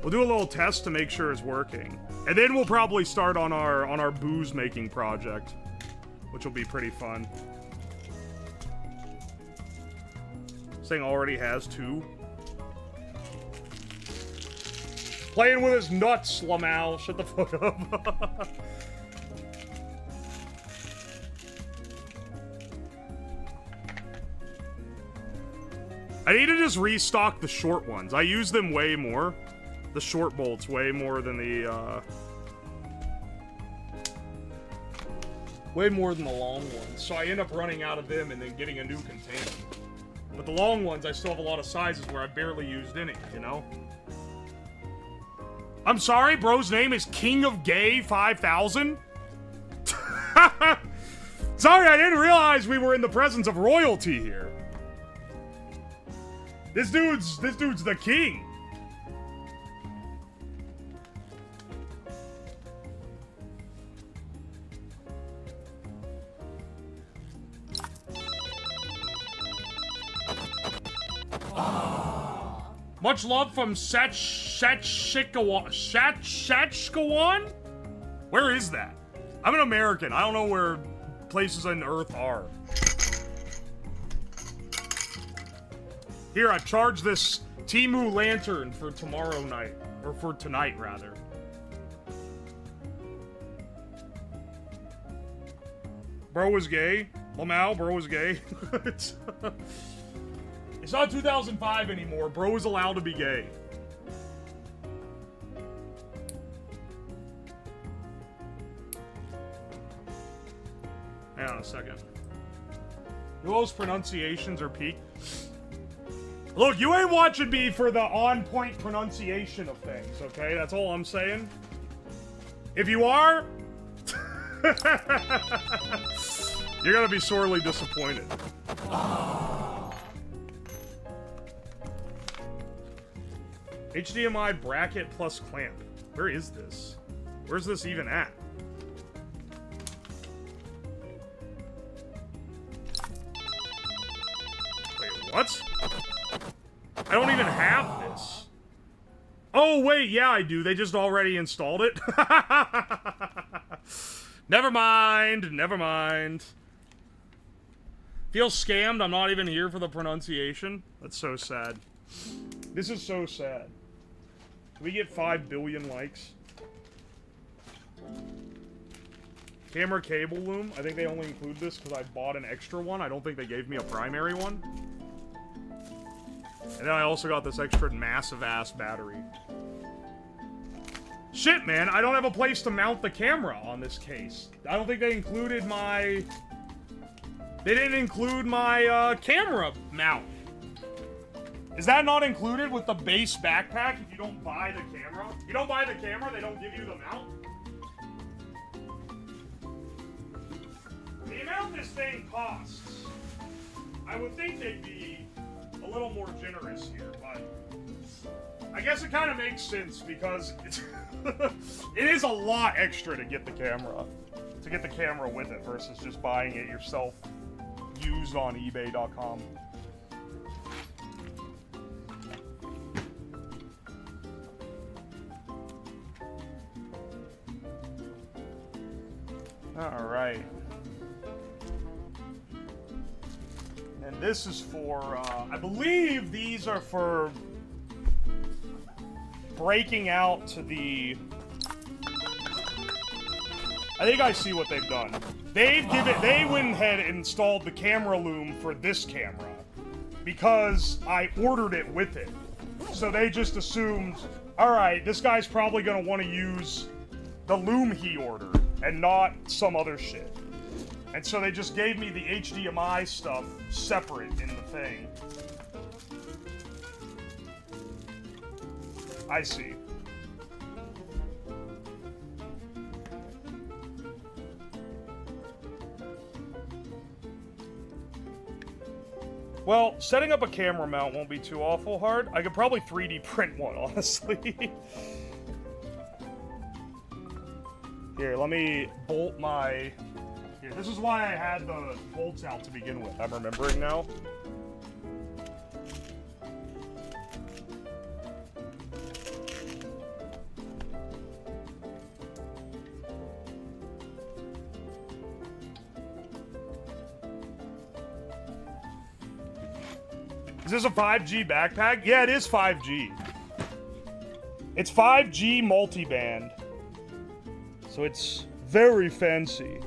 We'll do a little test to make sure it's working. And then we'll probably start on our booze making project, which will be pretty fun. This thing already has 2. Playing with his nuts, Lamal. Shut the fuck up. I need to just restock the short ones. I use them way more. The short bolts way more than the, way more than the long ones. So I end up running out of them and then getting a new container. But the long ones, I still have a lot of sizes where I barely used any, you know? I'm sorry, bro's name is King of Gay 5000? Sorry, I didn't realize we were in the presence of royalty here. This dude's the king. Much love from Saskatchewan? Where is that? I'm an American. I don't know where places on Earth are. Here, I charge this Temu lantern for tomorrow night. Or for tonight, rather. Bro was gay. Lamau, bro was gay. It's not 2005 anymore. Bro is allowed to be gay. Hang on a second. Those pronunciations are peak. Look, you ain't watching me for the on-point pronunciation of things, okay? That's all I'm saying. If you are, you're gonna be sorely disappointed. HDMI bracket plus clamp. Where is this? Where's this even at? Wait, what? I don't even have this. Oh, wait, yeah, I do. They just already installed it. Never mind, never mind. Feel scammed. I'm not even here for the pronunciation. That's so sad. This is so sad. Can we get 5 billion likes? Camera cable loom. I think they only include this because I bought an extra one. I don't think they gave me a primary one. And then I also got this extra massive-ass battery. Shit, man, I don't have a place to mount the camera on this case. I don't think they included my... They didn't include my, camera mount. Is that not included with the base backpack if you don't buy the camera? You don't buy the camera, they don't give you the mount? The amount this thing costs, I would think they'd be a little more generous here, but I guess it kind of makes sense because it's it is a lot extra to get the camera with it versus just buying it yourself used on eBay.com. All right. And this is for, I believe these are for breaking out to the... I think I see what they've done. They went ahead and installed the camera loom for this camera because I ordered it with it. So they just assumed, all right, this guy's probably going to want to use the loom he ordered and not some other shit. And so they just gave me the HDMI stuff separate in the thing. I see. Well, setting up a camera mount won't be too awful hard. I could probably 3D print one, honestly. Here, let me bolt my... Here, this is why I had the bolts out to begin with. I'm remembering now. Is this a 5G backpack? Yeah, it is 5G. It's 5G multiband. So it's very fancy.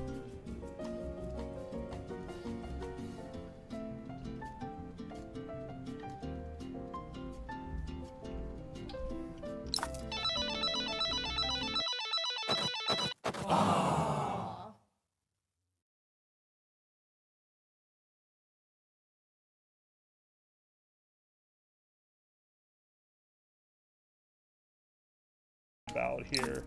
About here.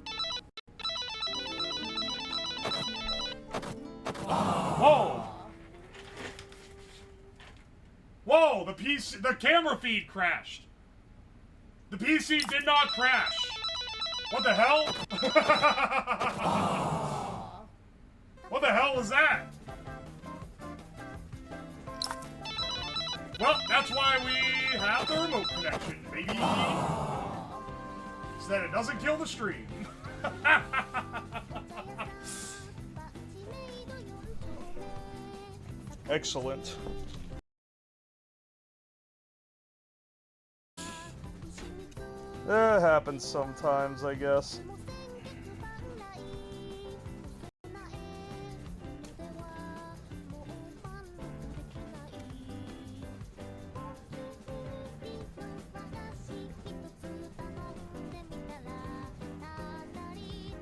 Whoa! Whoa! The camera feed crashed. The PC did not crash. What the hell? What the hell was that? Well, that's why we have the remote connection, baby. So that it doesn't kill the stream. Excellent. That happens sometimes, I guess.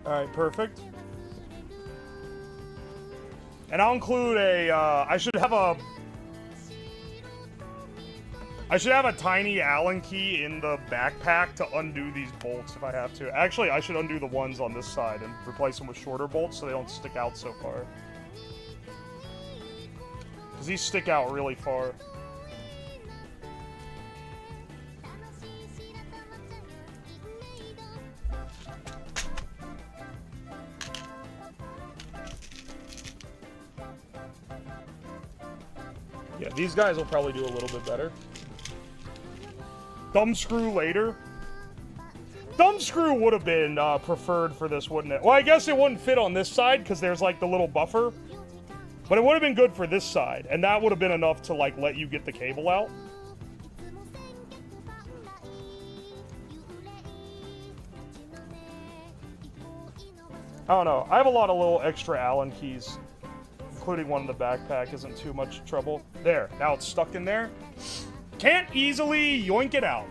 Alright, perfect. And I'll include a, I should have a tiny Allen key in the backpack to undo these bolts if I have to. Actually, I should undo the ones on this side and replace them with shorter bolts so they don't stick out so far. Because these stick out really far. Yeah, these guys will probably do a little bit better. Thumb screw later. Thumb screw would have been preferred for this, wouldn't it? Well, I guess it wouldn't fit on this side because there's like the little buffer. But it would have been good for this side, and that would have been enough to like let you get the cable out. I don't know. I have a lot of little extra Allen keys, including one in the backpack. Isn't too much trouble. There. Now it's stuck in there. Can't easily yoink it out.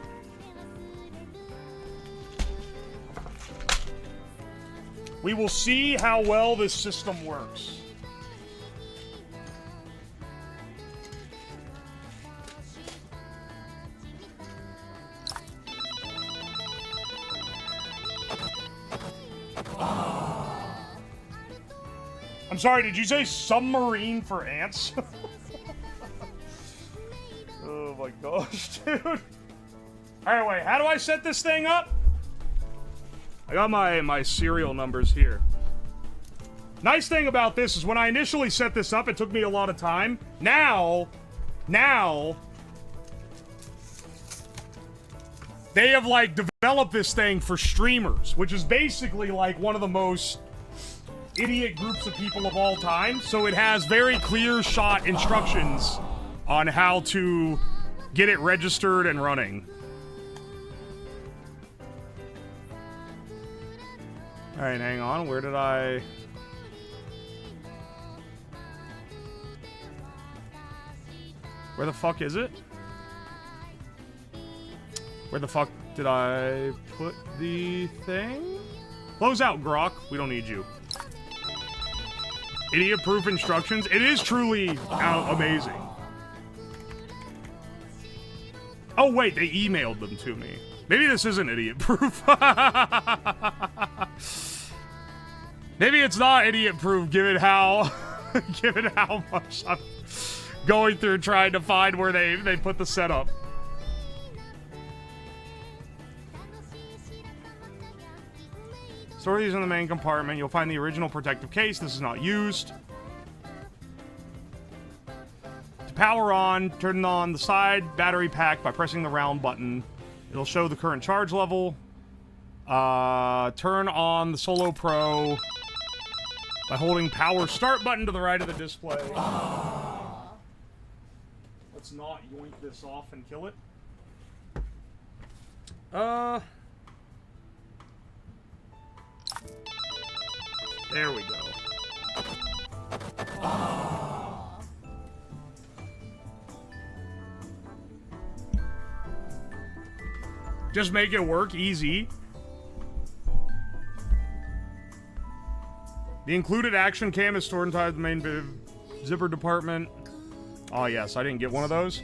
We will see how well this system works. I'm sorry, did you say submarine for ants? Oh my gosh, dude. Alright, wait, how do I set this thing up? I got my serial numbers here. Nice thing about this is when I initially set this up, it took me a lot of time. Now, they have, like, developed this thing for streamers, which is basically, like, one of the most idiot groups of people of all time. So it has very clear shot instructions on how to get it registered and running. Alright, hang on. Where did I... Where the fuck is it? Where the fuck did I put the thing? Close out, Grok. We don't need you. Idiot-proof instructions. It is truly amazing. Oh, wait. They emailed them to me. Maybe this isn't idiot-proof. Maybe it's not idiot-proof, given how... given how much I'm going through trying to find where they put the setup. Store these in the main compartment. You'll find the original protective case. This is not used. To power on, turn on the side battery pack by pressing the round button. It'll show the current charge level. Turn on the Solo Pro by holding power start button to the right of the display. Let's not yoink this off and kill it. There we go. Just make it work easy. The included action cam is stored inside the main zipper department. Oh yes, I didn't get one of those.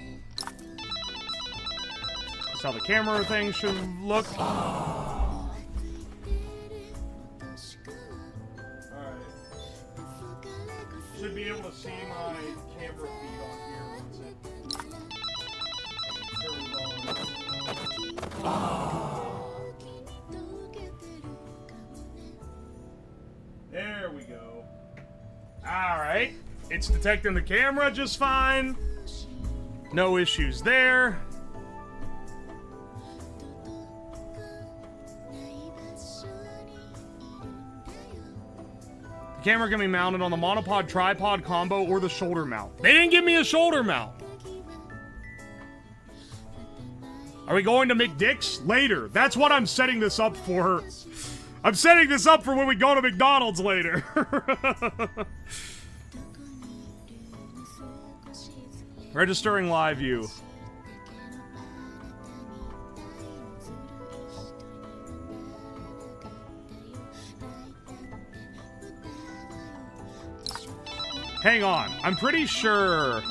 That's how the camera thing should look. Should be able to see my camera feed on here once it turns on. There we go. Alright. It's detecting the camera just fine. No issues there. The camera can be mounted on the monopod tripod combo or the shoulder mount. They didn't give me a shoulder mount. Are we going to McDick's? Later. That's what I'm setting this up for. I'm setting this up for when we go to McDonald's later. Registering live view. Hang on, I'm pretty sure...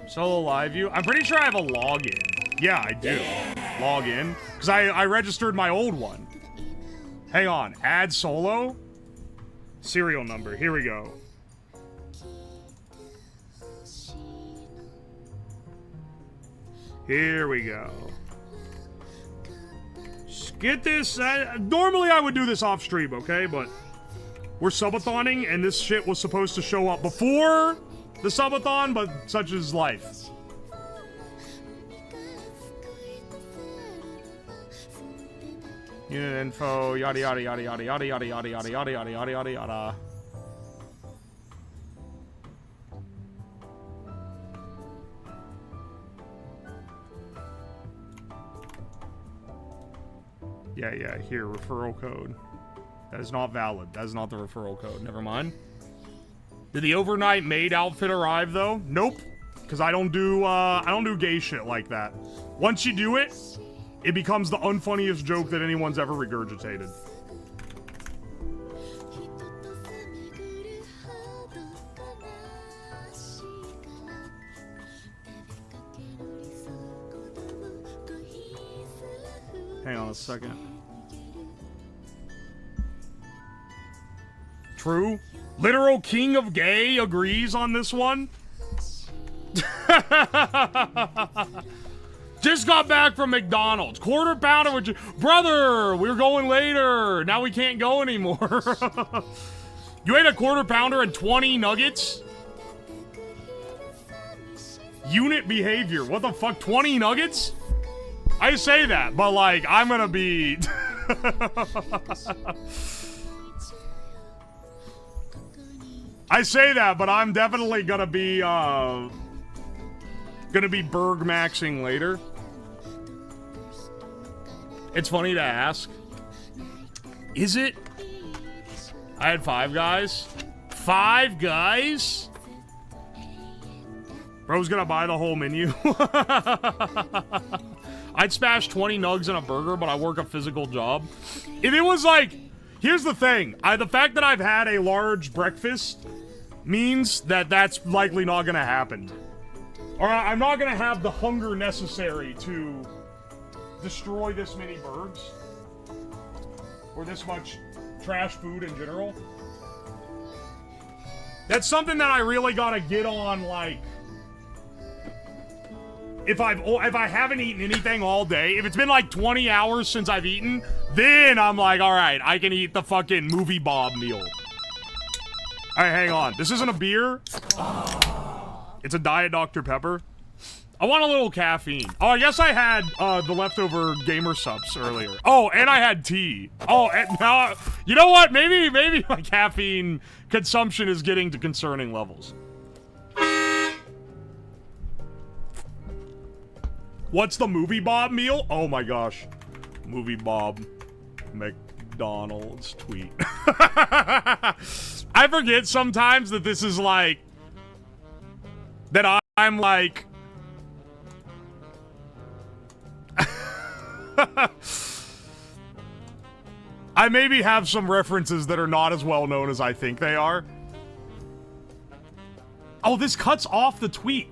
Solo live view? I'm pretty sure I have a login. Yeah, I do. Login. Because I registered my old one. Hang on, add solo? Serial number, here we go. Here we go. Get this. Normally I would do this off stream, okay? But we're subatoning, and this shit was supposed to show up before the subathon, but such is life. Unit info, yada yada yada yada yada yada yada yada yada yada yada yada yada. Yeah, here, referral code. That is not valid. That is not the referral code. Never mind. Did the overnight maid outfit arrive though? Nope. Because I don't do gay shit like that. Once you do it, it becomes the unfunniest joke that anyone's ever regurgitated. Hang on a second. True. Literal king of gay agrees on this one. Just got back from McDonald's. Quarter pounder with you. Brother, we're going later. Now we can't go anymore. You ate a quarter pounder and 20 nuggets? Unit behavior. What the fuck? 20 nuggets? I say that, but like, I'm gonna be... I say that, but I'm definitely gonna be Berg maxing later. It's funny to ask. Is it? I had 5 guys. 5 guys? Bro's gonna buy the whole menu. I'd smash 20 nugs in a burger, but I work a physical job. If it was like, here's the thing. The fact that I've had a large breakfast means that that's likely not gonna happen. Or I'm not gonna have the hunger necessary to destroy this many burgers. Or this much trash food in general. That's something that I really gotta get on, like... If I haven't eaten anything all day, if it's been like 20 hours since I've eaten, then I'm like, alright, I can eat the fucking movie Bob meal. Alright, hang on. This isn't a beer. It's a Diet Dr. Pepper. I want a little caffeine. Oh, I guess I had the leftover gamer subs earlier. Oh, and I had tea. Oh, and now, you know what? Maybe my caffeine consumption is getting to concerning levels. What's the movie Bob meal? Oh my gosh. Movie Bob McDonald's tweet. I forget sometimes that this is like... That I'm like... I maybe have some references that are not as well known as I think they are. Oh, this cuts off the tweet.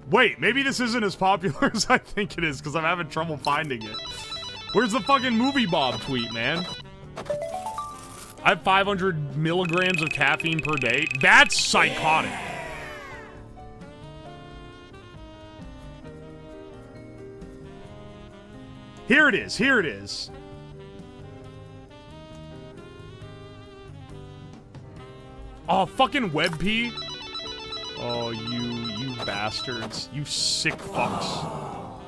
Wait, maybe this isn't as popular as I think it is, because I'm having trouble finding it. Where's the fucking movie Bob tweet, man? I have 500 milligrams of caffeine per day. That's psychotic. Here it is, here it is. Oh, fucking WebP. Oh, you bastards. You sick fucks.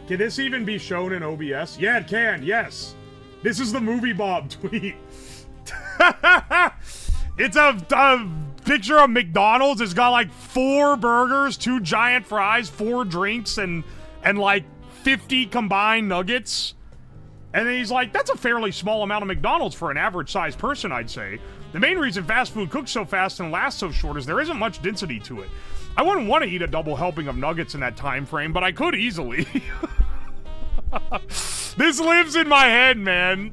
Can this even be shown in OBS? Yeah, it can, yes. This is the movie Bob tweet. It's a picture of McDonald's. It's got like 4 burgers, 2 giant fries, 4 drinks, and like 50 combined nuggets. And then he's like, that's a fairly small amount of McDonald's for an average-sized person, I'd say. The main reason fast food cooks so fast and lasts so short is there isn't much density to it. I wouldn't want to eat a double helping of nuggets in that time frame, but I could easily. This lives in my head, man.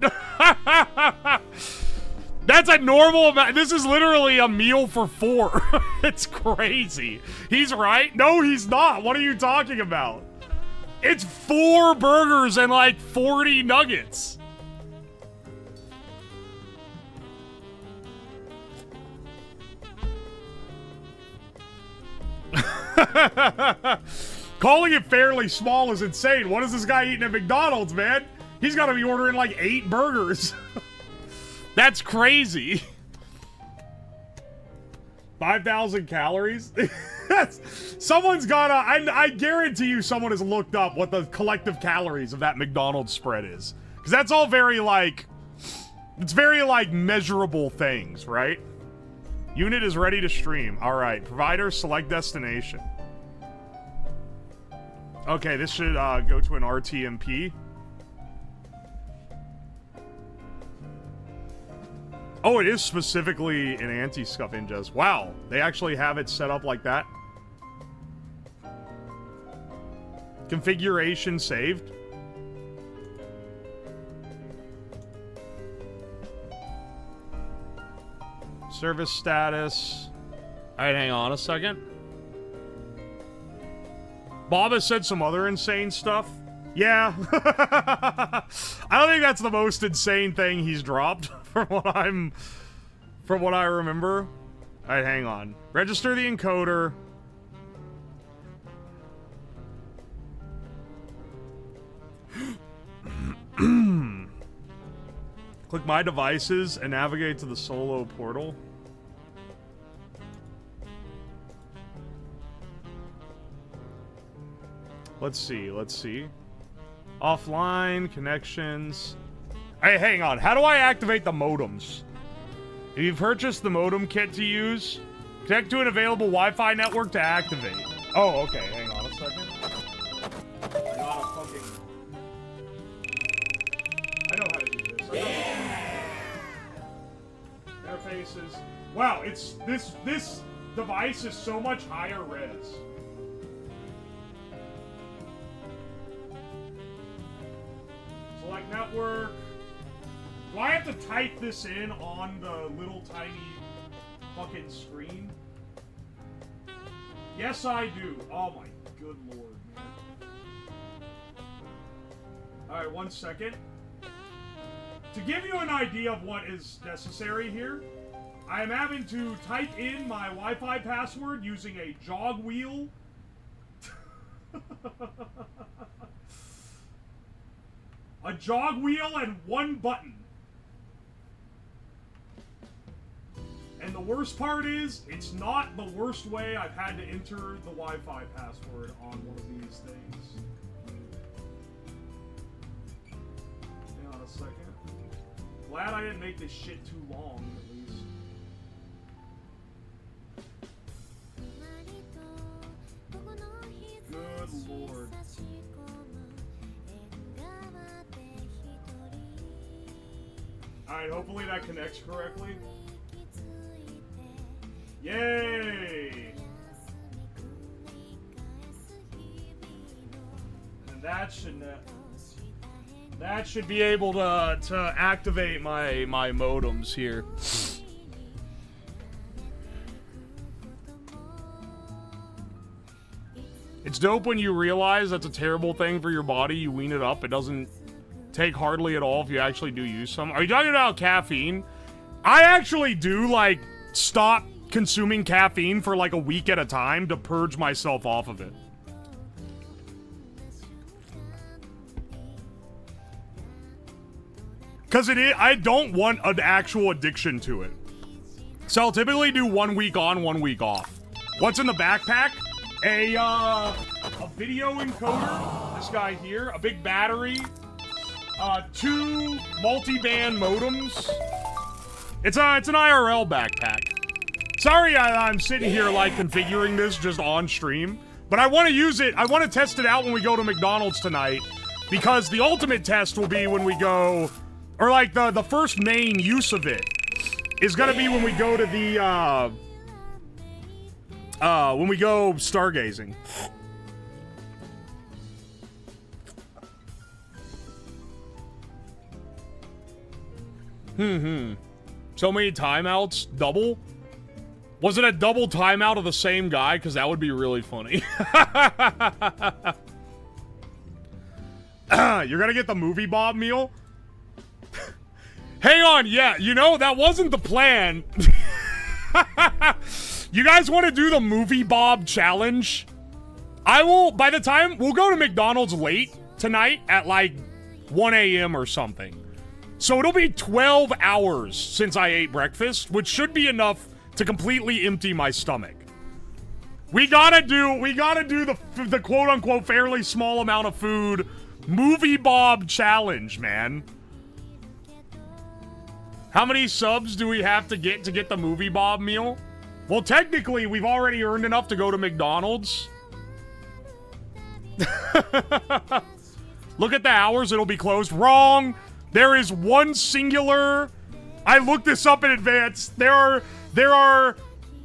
That's a normal amount. This is literally a meal for 4. It's crazy. He's right? No, he's not. What are you talking about? It's 4 burgers and like 40 nuggets. Calling it fairly small is insane. What is this guy eating at McDonald's, man? He's got to be ordering like 8 burgers. That's crazy. 5,000 calories? Someone's gotta... I guarantee you someone has looked up what the collective calories of that McDonald's spread is. Because that's all very, like... It's very, like, measurable things, right? Unit is ready to stream. Alright. Provider, select destination. Okay, this should go to an RTMP. Oh, it is specifically an anti-scuff ingest. Wow, they actually have it set up like that. Configuration saved. Service status. Alright, hang on a second. Bob has said some other insane stuff. Yeah. I don't think that's the most insane thing he's dropped from what I remember. Alright, hang on. Register the encoder. Click my devices and navigate to the solo portal. Let's see, let's see. Offline, connections. Hey, hang on. How do I activate the modems? If you've purchased the modem kit to use, connect to an available Wi-Fi network to activate. Oh, okay. Hang on a second. I gotta fucking... I know how to do this. Yeah! Interfaces. Wow, it's... This device is so much higher res. Select network. Do I have to type this in on the little tiny fucking screen? Yes, I do. Oh my good lord, man. Alright, 1 second. To give you an idea of what is necessary here, I am having to type in my Wi-Fi password using a jog wheel. A jog wheel and 1 button. And the worst part is, it's not the worst way I've had to enter the Wi-Fi password on one of these things. Hang on a second. Glad I didn't make this shit too long, at least. Good lord. Alright, hopefully that connects correctly. Yay! And that should be able to activate my modems here. It's dope when you realize that's a terrible thing for your body. You wean it up. It doesn't take hardly at all if you actually do use some. Are you talking about caffeine? I actually do, like, stop consuming caffeine for like a week at a time to purge myself off of it. Because I don't want an actual addiction to it. So I'll typically do 1 week on, 1 week off. What's in the backpack? A video encoder, this guy here, a big battery, 2 multi-band modems. It's an IRL backpack. Sorry I'm sitting here, like, configuring this just on stream, but I want to use it. I want to test it out when we go to McDonald's tonight, because the ultimate test will be when we go, or, like, the first main use of it is going to be when we go to the, when we go stargazing. So many timeouts? Double? Was it a double timeout of the same guy? Because that would be really funny. You're gonna get the movie Bob meal? Hang on, yeah, you know, that wasn't the plan. You guys want to do the movie Bob challenge? I will, by the time, we'll go to McDonald's late tonight at like 1 a.m. or something. So it'll be 12 hours since I ate breakfast, which should be enough to completely empty my stomach. We gotta do the quote-unquote fairly small amount of food movie Bob challenge, man. How many subs do we have to get the movie Bob meal? Well, technically, we've already earned enough to go to McDonald's. Look at the hours, it'll be closed. Wrong! There is one singular I looked this up in advance. There are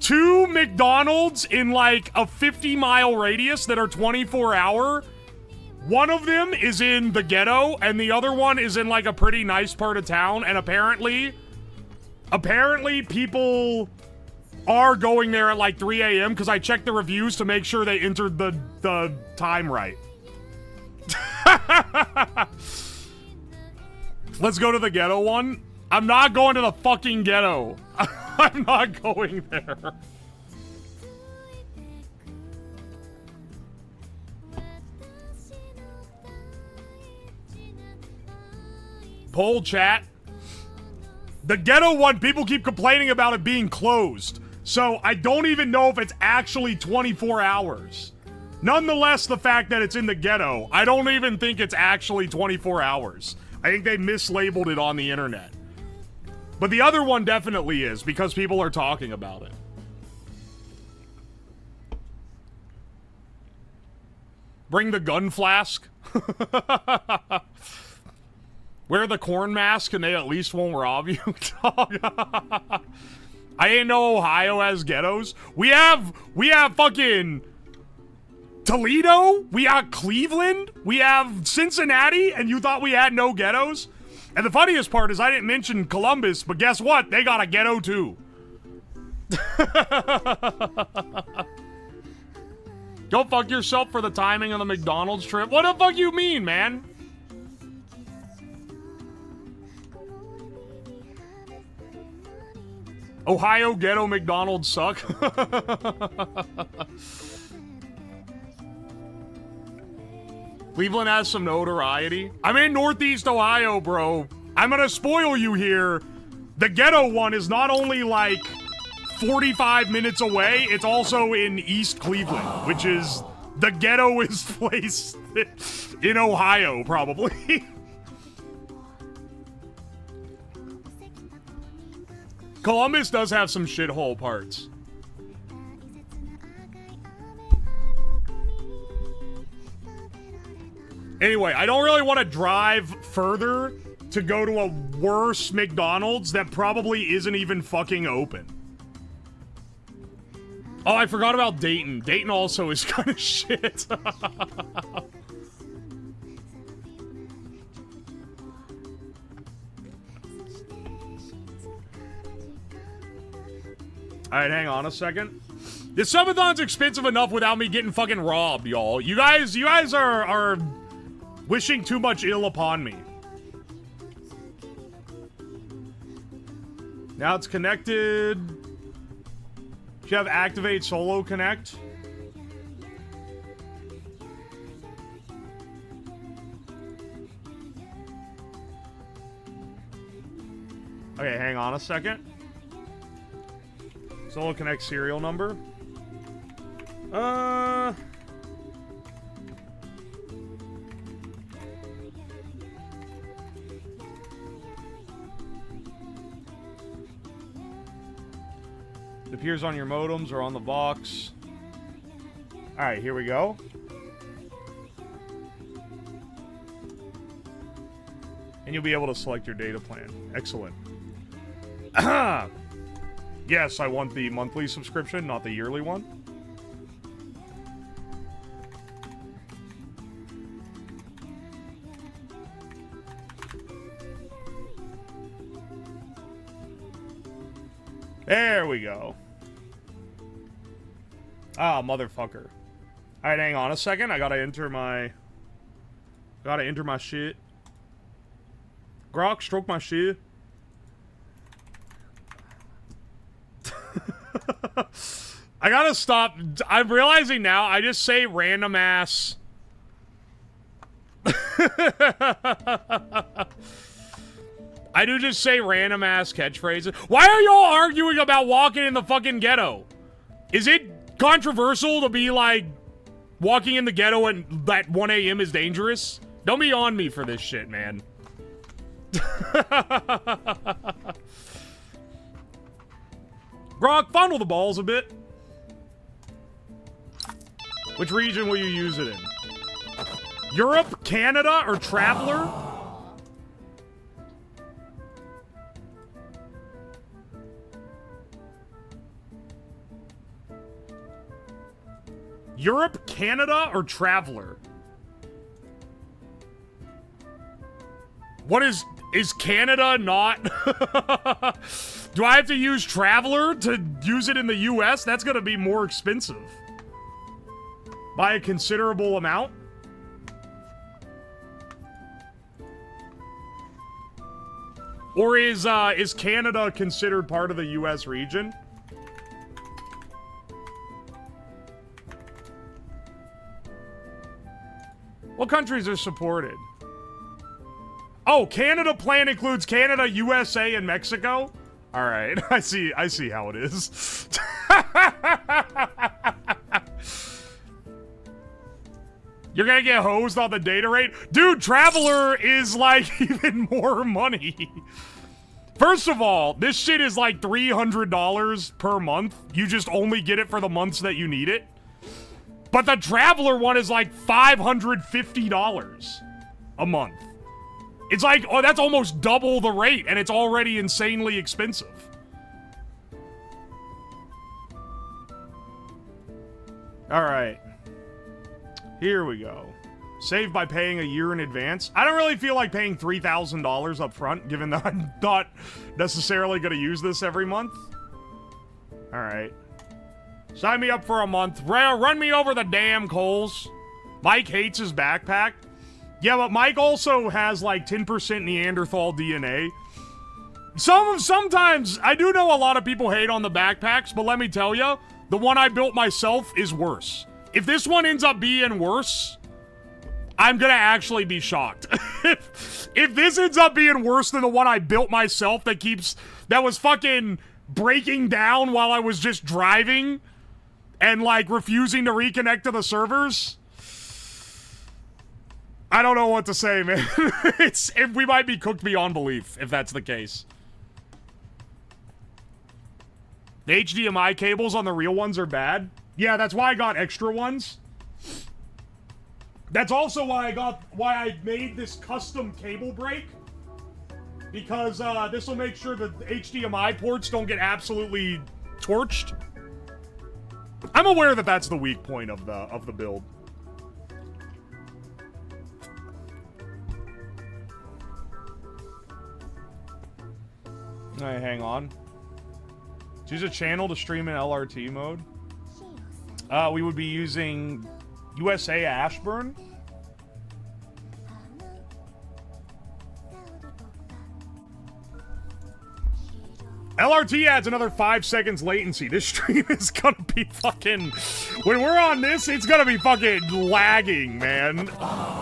2 McDonald's in like a 50-mile radius that are 24-hour. One of them is in the ghetto, and the other one is in like a pretty nice part of town. And apparently people are going there at like 3 a.m. because I checked the reviews to make sure they entered the time right. Let's go to the ghetto one. I'm not going to the fucking ghetto. I'm not going there. Poll chat. The ghetto one, people keep complaining about it being closed. So I don't even know if it's actually 24 hours. Nonetheless, the fact that it's in the ghetto, I don't even think it's actually 24 hours. I think they mislabeled it on the internet. But the other one definitely is, because people are talking about it. Bring the gun flask. Wear the corn mask and they at least won't rob you. I ain't know Ohio has ghettos. We have fucking Toledo. We have Cleveland. We have Cincinnati, and you thought we had no ghettos? And the funniest part is I didn't mention Columbus, but guess what? They got a ghetto too. Go fuck yourself for the timing of the McDonald's trip. What the fuck you mean, man? Ohio ghetto McDonald's suck. Cleveland has some notoriety. I'm in Northeast Ohio, bro. I'm gonna spoil you here. The ghetto one is not only like 45 minutes away, it's also in East Cleveland, which is the ghettoest place in Ohio, probably. Columbus does have some shithole parts. Anyway, I don't really want to drive further to go to a worse McDonald's that probably isn't even fucking open. Oh, I forgot about Dayton. Dayton also is kind of shit. Alright, hang on a second. The subathon's expensive enough without me getting fucking robbed, y'all. You guys are wishing too much ill upon me. Now it's connected. You have activate solo connect. Okay, hang on a second. Solo connect serial number. It appears on your modems or on the box. Alright, here we go. And you'll be able to select your data plan. Excellent. Yes, I want the monthly subscription, not the yearly one. There we go. Ah, motherfucker. Alright, hang on a second. I gotta enter my shit. Grok, stroke my shit. I gotta stop. I'm realizing now I just say random ass. I do just say random ass catchphrases. Why are y'all arguing about walking in the fucking ghetto? Is it controversial to be like walking in the ghetto at 1 a.m. is dangerous? Don't be on me for this shit, man. Grok, fondle the balls a bit. Which region will you use it in? Europe, Canada, or Traveler? Europe, Canada, or Traveler? What is Canada not? Do I have to use Traveler to use it in the US? That's gonna be more expensive. By a considerable amount. Or is Canada considered part of the US region? What countries are supported? Oh, Canada plan includes Canada, USA, and Mexico? Alright, I see how it is. You're gonna get hosed on the data rate? Dude, Traveler is like even more money. First of all, this shit is like $300 per month. You just only get it for the months that you need it. But the Traveler one is like $550 a month. It's like, oh, that's almost double the rate, and it's already insanely expensive. Alright. Here we go. Save by paying a year in advance. I don't really feel like paying $3,000 up front, given that I'm not necessarily going to use this every month. Alright. Sign me up for a month. Run me over the damn coals. Mike hates his backpack. Yeah, but Mike also has like 10% Neanderthal DNA. Sometimes, I do know a lot of people hate on the backpacks, but let me tell you, the one I built myself is worse. If this one ends up being worse, I'm gonna actually be shocked. If this ends up being worse than the one I built myself that was fucking breaking down while I was just driving and like refusing to reconnect to the servers, I don't know what to say, man. We might be cooked beyond belief if that's the case. The HDMI cables on the real ones are bad. Yeah, that's why I got extra ones. That's also why I made this custom cable break. Because this will make sure the HDMI ports don't get absolutely torched. I'm aware that that's the weak point of the build. Alright, hang on. Choose a channel to stream in LRT mode. We would be using USA Ashburn. LRT adds another 5 seconds latency. This stream is gonna be fucking... When we're on this, it's gonna be fucking lagging, man.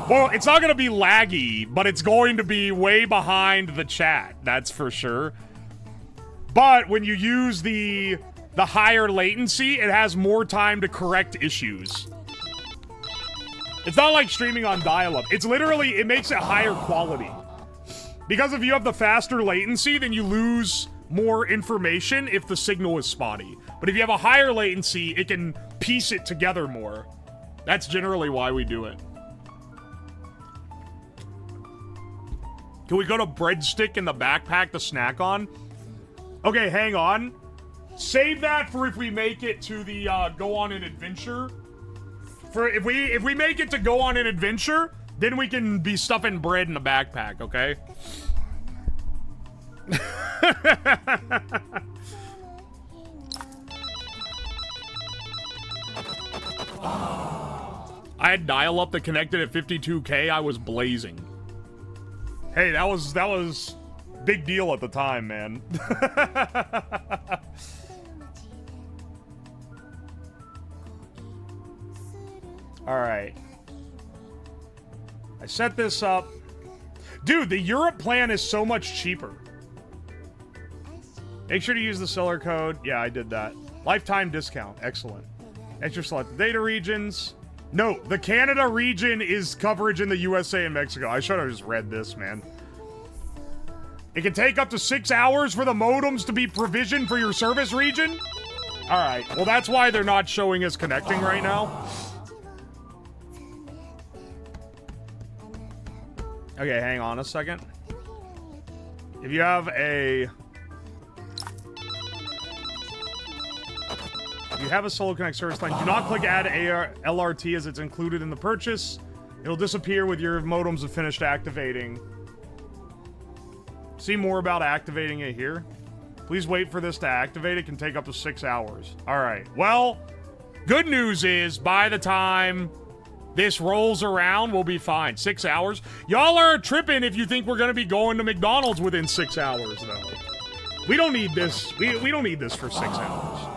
Well, it's not gonna be laggy, but it's going to be way behind the chat. That's for sure. But when you use the higher latency, it has more time to correct issues. It's not like streaming on dial-up. It's literally, it makes it higher quality. Because if you have the faster latency, then you lose more information if the signal is spotty. But if you have a higher latency, it can piece it together more. That's generally why we do it. Can we go to breadstick in the backpack to snack on? Okay, hang on. Save that for if we make it to the go on an adventure. For if we make it to go on an adventure, then we can be stuffing bread in the backpack, okay? I had dial-up that connected at 52K. I was blazing. Hey, that was big deal at the time, man. Alright. I set this up. Dude, the Europe plan is so much cheaper. Make sure to use the seller code. Yeah, I did that. Lifetime discount. Excellent. Extra select data regions. No, the Canada region is coverage in the USA and Mexico. I should have just read this, man. It can take up to 6 hours for the modems to be provisioned for your service region? Alright, well that's why they're not showing us connecting right now. Okay, hang on a second. If you have a... you have a Solo Connect service line, do not click add LRT as it's included in the purchase. It'll disappear with your modems have finished activating. See more about activating it here. Please wait for this to activate. It can take up to 6 hours. All right. Well, good news is by the time this rolls around, we'll be fine. 6 hours. Y'all are tripping if you think we're going to be going to McDonald's within 6 hours, though. We don't need this. We don't need this for 6 hours.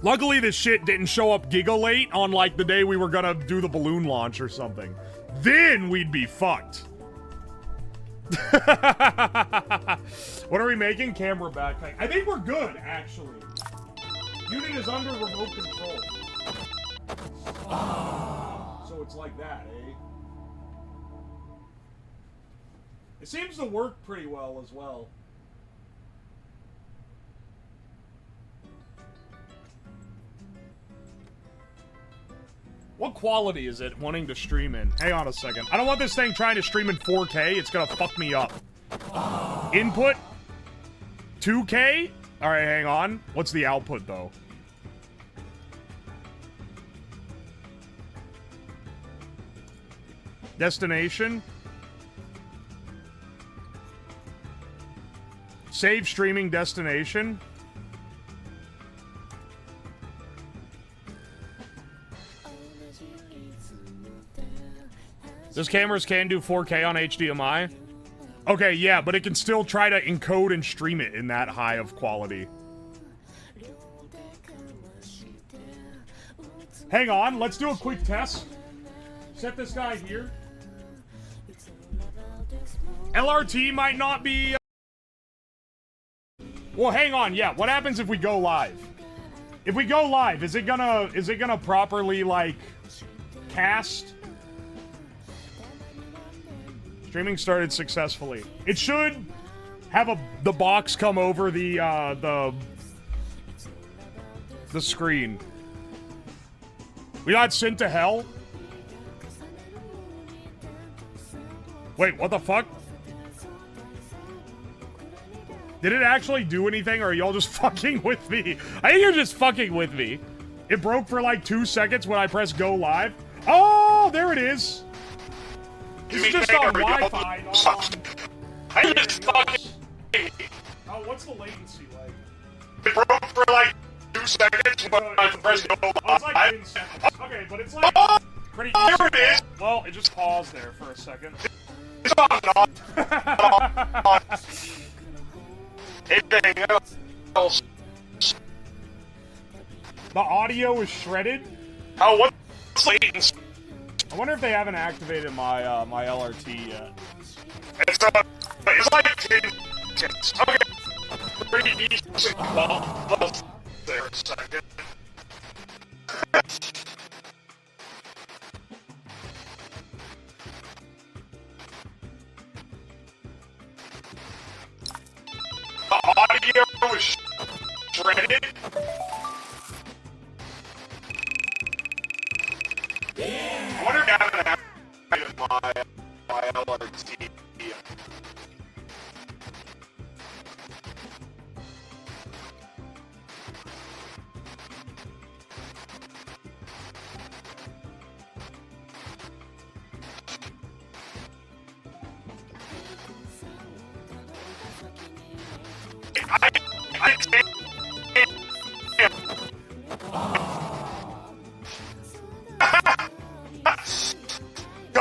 Luckily, this shit didn't show up giga late on, like, the day we were gonna do the balloon launch or something. Then we'd be fucked. What are we making? Camera backpack. I think we're good, actually. Unit is under remote control. So it's like that, eh? It seems to work pretty well as well. What quality is it wanting to stream in? Hang on a second. I don't want this thing trying to stream in 4K. It's gonna fuck me up. Input? 2K? Alright, hang on. What's the output, though? Destination? Save streaming destination? Those cameras can do 4K on HDMI? Okay, yeah, but it can still try to encode and stream it in that high of quality. Hang on, let's do a quick test. Set this guy here. LRT might not be... Well, hang on, yeah, what happens if we go live? If we go live, is it gonna properly, like, cast? Streaming started successfully. It should have the box come over the screen. We got sent to hell? Wait, what the fuck? Did it actually do anything, or are y'all just fucking with me? I think you're just fucking with me. It broke for like 2 seconds when I pressed go live. Oh, there it is. It's just on Wi-Fi, not on... I just fucking... Oh, what's the latency like? It broke for like 2 seconds when I pressed go live. It's like 10 seconds. Okay, but it's like pretty easy. There it is. Well, it just paused there for a second. It's on anything else. The audio is shredded? Oh, what's latency? I wonder if they haven't activated my my LRT yet. It's like 10 seconds. Okay. Pretty decent. Well, there a second. The audio was shredded. I wonder if I haven't activated my LRT.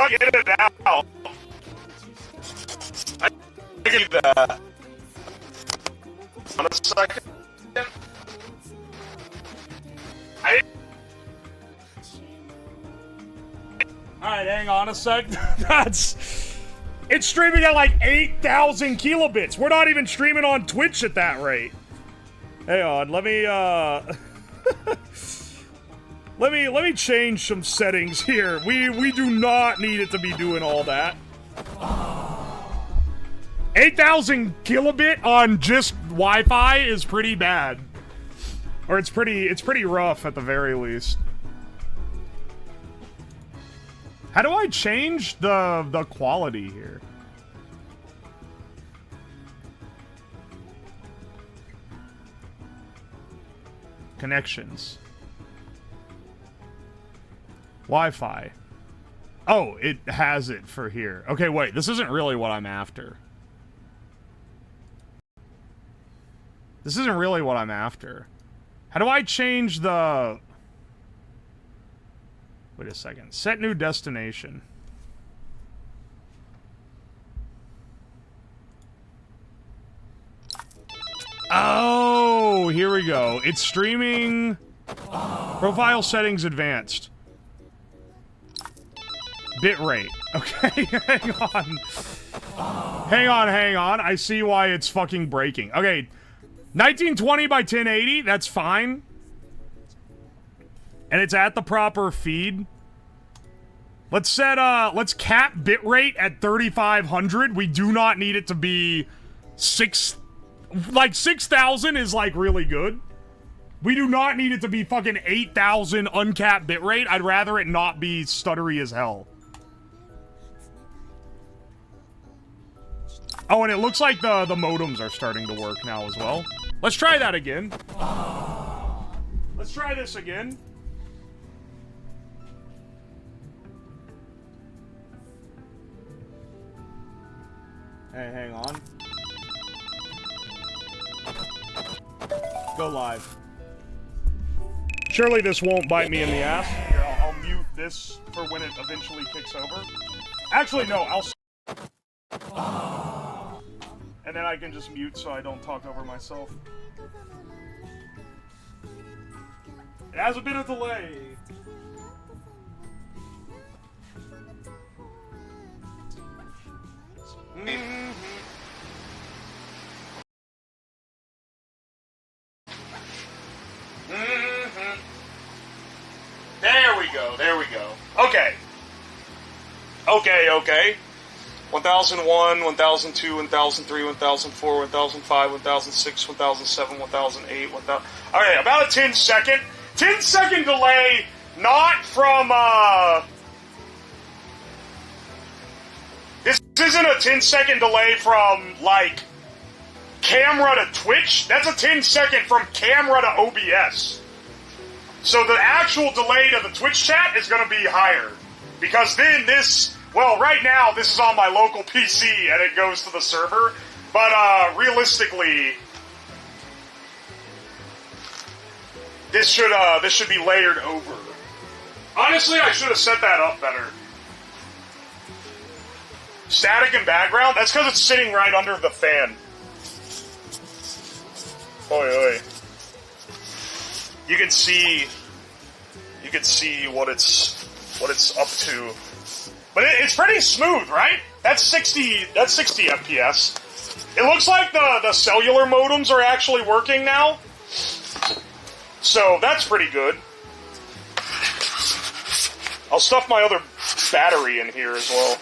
I Get it out. I get that. On a second. Alright, hang on a sec. It's streaming at like 8,000 kilobits. We're not even streaming on Twitch at that rate. Hang on, let me let me change some settings here. We do not need it to be doing all that. 8,000 kilobit on just Wi-Fi is pretty bad. Or it's pretty rough at the very least. How do I change the quality here? Connections. Wi-Fi. Oh, it has it for here. Okay, wait. This isn't really what I'm after. This isn't really what I'm after. How do I change the... Wait a second. Set new destination. Oh, here we go. It's streaming... Profile settings advanced. Bitrate. Okay, hang on. Hang on. I see why it's fucking breaking. Okay, 1920 by 1080, that's fine. And it's at the proper feed. Let's set, let's cap bitrate at 3500. We do not need it to be 6,000 is, like, really good. We do not need it to be fucking 8,000 uncapped bitrate. I'd rather it not be stuttery as hell. Oh, and it looks like the modems are starting to work now as well. Let's try that again. Let's try this again. Hey, hang on. Go live. Surely this won't bite me in the ass. Here, I'll mute this for when it eventually kicks over. Actually, no, I'll... And then I can just mute so I don't talk over myself. It has a bit of delay. There we go. Okay. Okay. 1001, 1002, 1003, 1004, 1005, 1006, 1007, 1008, 1000... Okay, about a 10-second. 10-second delay, not from, This isn't a 10-second delay from, like, camera to Twitch. That's a 10-second from camera to OBS. So the actual delay to the Twitch chat is going to be higher. Because then this... Well, right now, this is on my local PC, and it goes to the server. But, realistically... This should be layered over. Honestly, I should have set that up better. Static and background? That's because it's sitting right under the fan. Oi, oi. You can see what it's up to. But it's pretty smooth, right? That's 60 FPS. It looks like the cellular modems are actually working now. So that's pretty good. I'll stuff my other battery in here as well.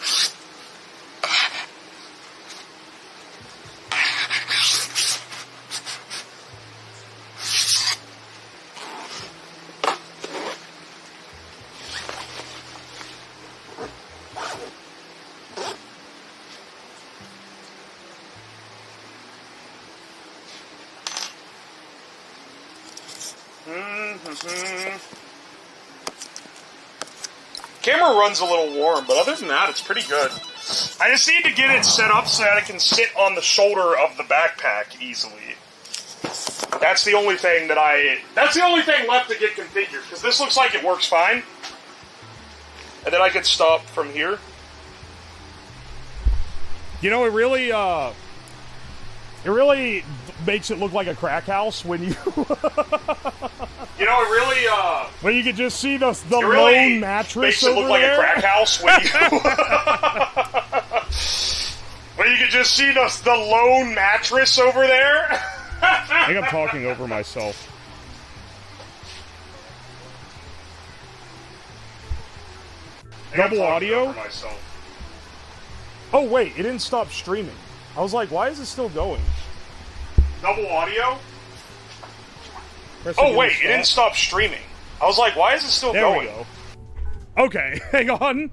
Camera runs a little warm, but other than that, it's pretty good. I just need to get it set up so that it can sit on the shoulder of the backpack easily. That's the only thing that's the only thing left to get configured, because this looks like it works fine. And then I can stop from here. You know, it really makes it look like a crack house when you... You know, it really, when you can just see the really lone mattress makes it look like there. A crack house when you... when you can just see the lone mattress over there. I think I'm talking over myself. Double audio? Oh, wait, it didn't stop streaming. I was like, why is it still going? Double audio? Oh, wait, it didn't stop streaming. I was like, why is it still going? There we go. Okay, hang on.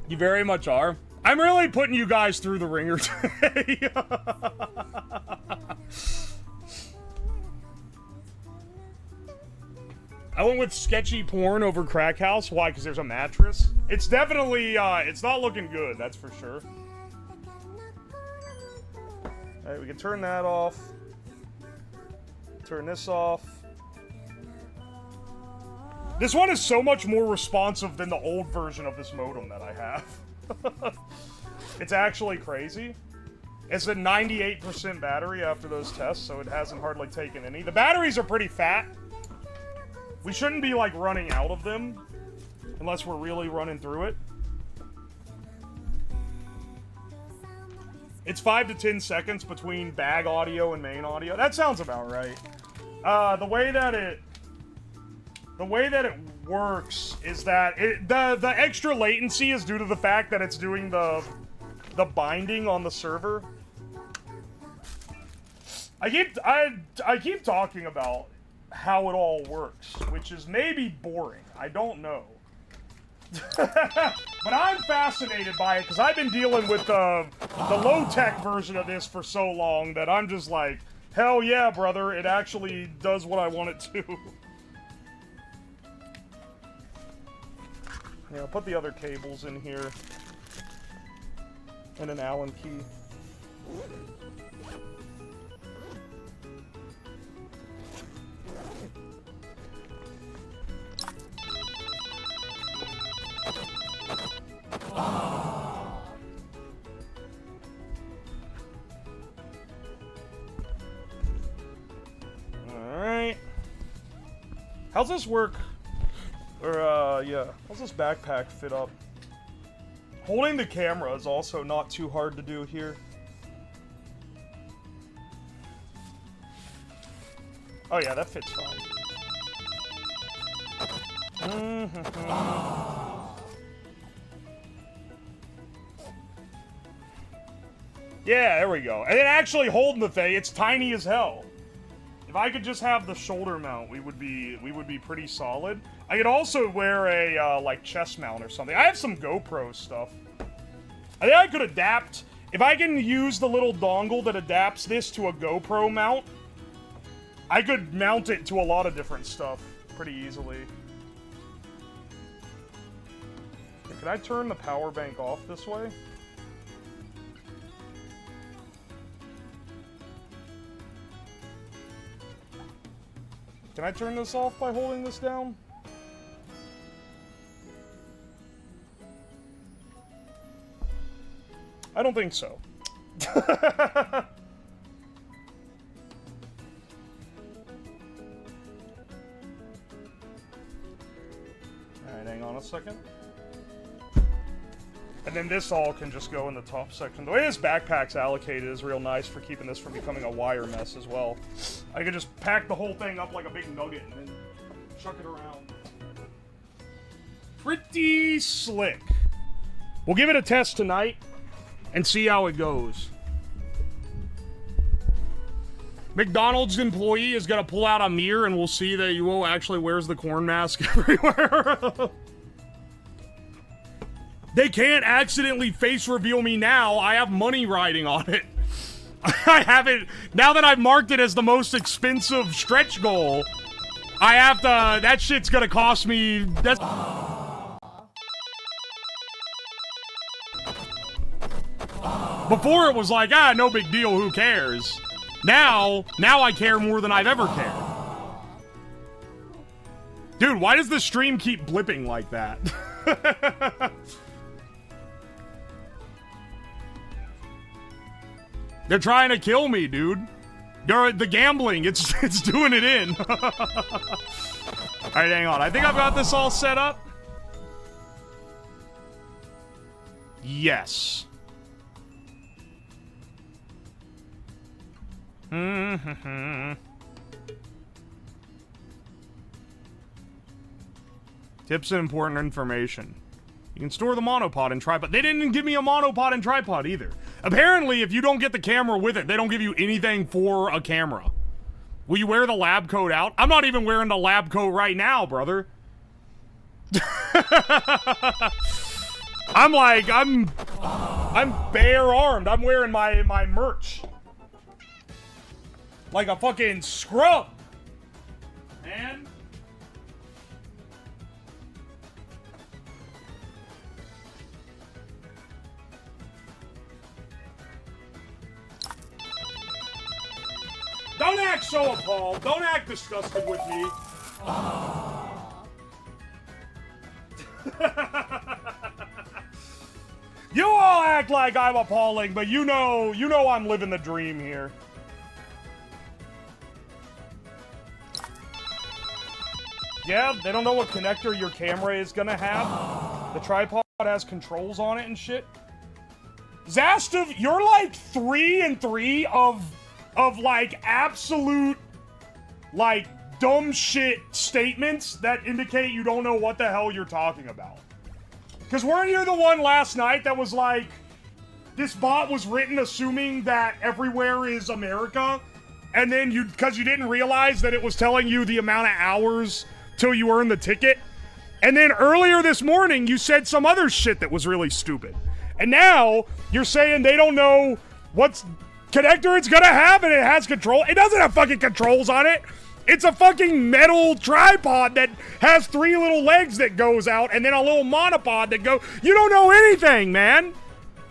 You very much are. I'm really putting you guys through the ringer today. I went with sketchy porn over crack house. Why? Because there's a mattress. It's definitely, it's not looking good, that's for sure. Alright, we can turn that off. Turn this off. This one is so much more responsive than the old version of this modem that I have. It's actually crazy. It's a 98% battery after those tests, so it hasn't hardly taken any. The batteries are pretty fat. We shouldn't be, like, running out of them. Unless we're really running through it. It's 5 to 10 seconds between bag audio and main audio. That sounds about right. The way that it works is that the extra latency is due to the fact that it's doing the binding on the server. I keep talking about how it all works, which is maybe boring. I don't know. But I'm fascinated by it because I've been dealing with the low-tech version of this for so long that I'm just like, hell yeah, brother, it actually does what I want it to. Yeah, I'll put the other cables in here. And an Allen key. Alright. How's this work? Or, yeah. How's this backpack fit up? Holding the camera is also not too hard to do here. Oh yeah, that fits fine. Yeah, there we go. And then actually holding the thing, it's tiny as hell. If I could just have the shoulder mount, we would be pretty solid. I could also wear a like chest mount or something. I have some GoPro stuff. I think I could adapt. If I can use the little dongle that adapts this to a GoPro mount, I could mount it to a lot of different stuff pretty easily. Okay, can I turn the power bank off this way? Can I turn this off by holding this down? I don't think so. Alright, hang on a second. And then this all can just go in the top section. The way this backpack's allocated is real nice for keeping this from becoming a wire mess as well. I could just pack the whole thing up like a big nugget and then chuck it around. Pretty slick. We'll give it a test tonight and see how it goes. McDonald's employee is gonna pull out a mirror and we'll see that Uwo actually wears the corn mask everywhere. They can't accidentally face reveal me now. I have money riding on it. I have it. Now that I've marked it as the most expensive stretch goal, I have to. That shit's gonna cost me. That's. Before it was like, no big deal, who cares? Now I care more than I've ever cared. Dude, why does the stream keep blipping like that? They're trying to kill me, dude. The gambling, it's doing it in. Alright, hang on. I think I've got this all set up. Yes. Tips and important information. You can store the monopod and tripod. They didn't give me a monopod and tripod either. Apparently, if you don't get the camera with it, they don't give you anything for a camera. Will you wear the lab coat out? I'm not even wearing the lab coat right now, brother. I'm bare armed. I'm wearing my merch. Like a fucking scrub. Man. Don't act so appalled. Don't act disgusted with me. You all act like I'm appalling, but you know I'm living the dream here. Yeah, they don't know what connector your camera is gonna have. The tripod has controls on it and shit. Zastov, you're like 3 and 3 of like absolute like dumb shit statements that indicate you don't know what the hell you're talking about. Because weren't you the one last night that was like, this bot was written assuming that everywhere is America, and then because you didn't realize that it was telling you the amount of hours till you earn the ticket, and then earlier this morning you said some other shit that was really stupid. And now you're saying they don't know what connector it's gonna have and it has control. It doesn't have fucking controls on it. It's a fucking metal tripod that has 3 little legs that goes out and then a little monopod that go. You don't know anything, man.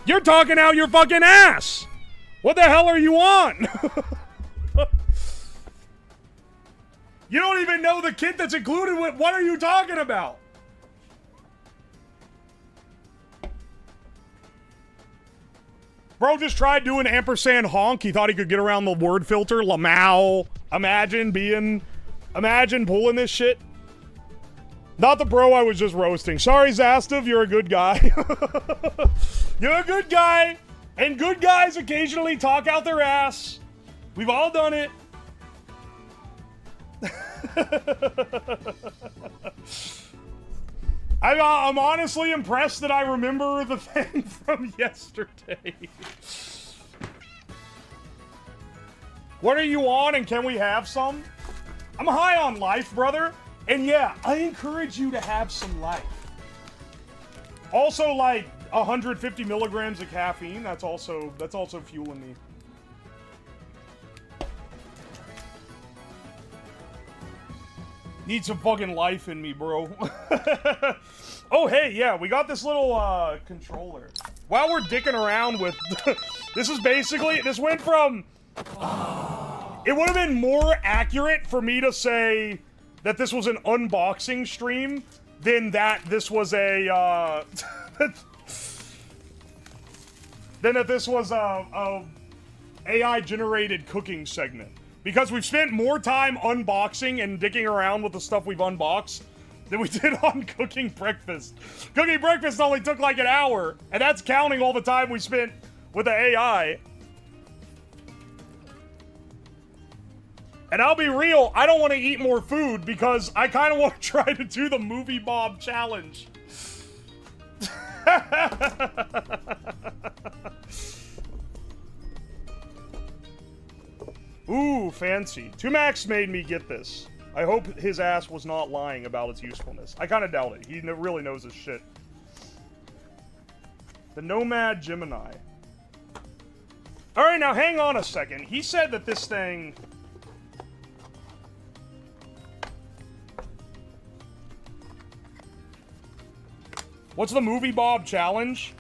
You're talking out your fucking ass. What the hell are you on? You don't even know the kit that's included with. What are you talking about? Bro just tried doing ampersand honk. He thought he could get around the word filter. Lamau. Imagine pulling this shit. Not the bro I was just roasting. Sorry, Zastov, you're a good guy. You're a good guy. And good guys occasionally talk out their ass. We've all done it. I'm honestly impressed that I remember the thing from yesterday. What are you on, and can we have some? I'm high on life, brother. And yeah, I encourage you to have some life. Also, like 150 milligrams of caffeine. That's also fueling me. Need some fucking life in me, bro. Oh, hey, yeah, we got this little controller. While we're dicking around with... This is basically... This went from... It would have been more accurate for me to say that this was an unboxing stream than that this was a... than that this was a AI-generated cooking segment. Because we've spent more time unboxing and dicking around with the stuff we've unboxed than we did on cooking breakfast. Cooking breakfast only took like an hour, and that's counting all the time we spent with the AI. And I'll be real, I don't want to eat more food because I kind of want to try to do the Movie Bob challenge. Ooh, fancy. Tumax made me get this. I hope his ass was not lying about its usefulness. I kind of doubt it. He really knows his shit. The Nomad Gemini. Alright, now hang on a second. He said that this thing... What's the Movie Bob challenge?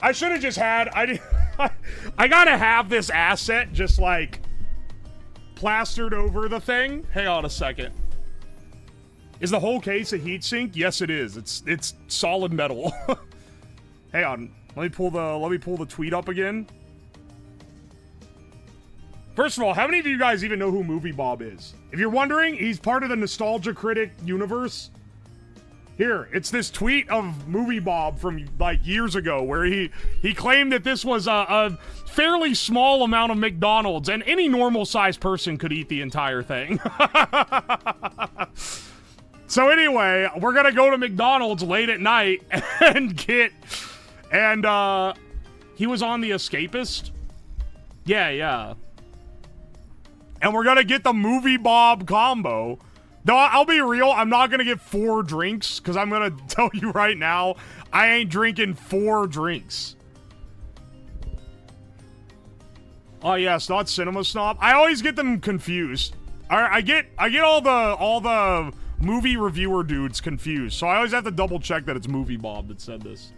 I should have just had... I gotta have this asset just like... plastered over the thing. Hang on a second. Is the whole case a heatsink? Yes, it is. It's solid metal. Hang on. Let me pull the tweet up again. First of all, how many of you guys even know who Movie Bob is? If you're wondering, he's part of the Nostalgia Critic universe. Here, it's this tweet of Movie Bob from like years ago where he claimed that this was a fairly small amount of McDonald's and any normal-sized person could eat the entire thing. So anyway, we're gonna go to McDonald's late at night and he was on The Escapist. Yeah. And we're gonna get the Movie Bob combo. No, I'll be real, I'm not gonna get 4 drinks, because I'm gonna tell you right now, I ain't drinking 4 drinks. Oh yes, not Cinema Snob. I always get them confused. I get all the movie reviewer dudes confused, so I always have to double check that it's Movie Bob that said this.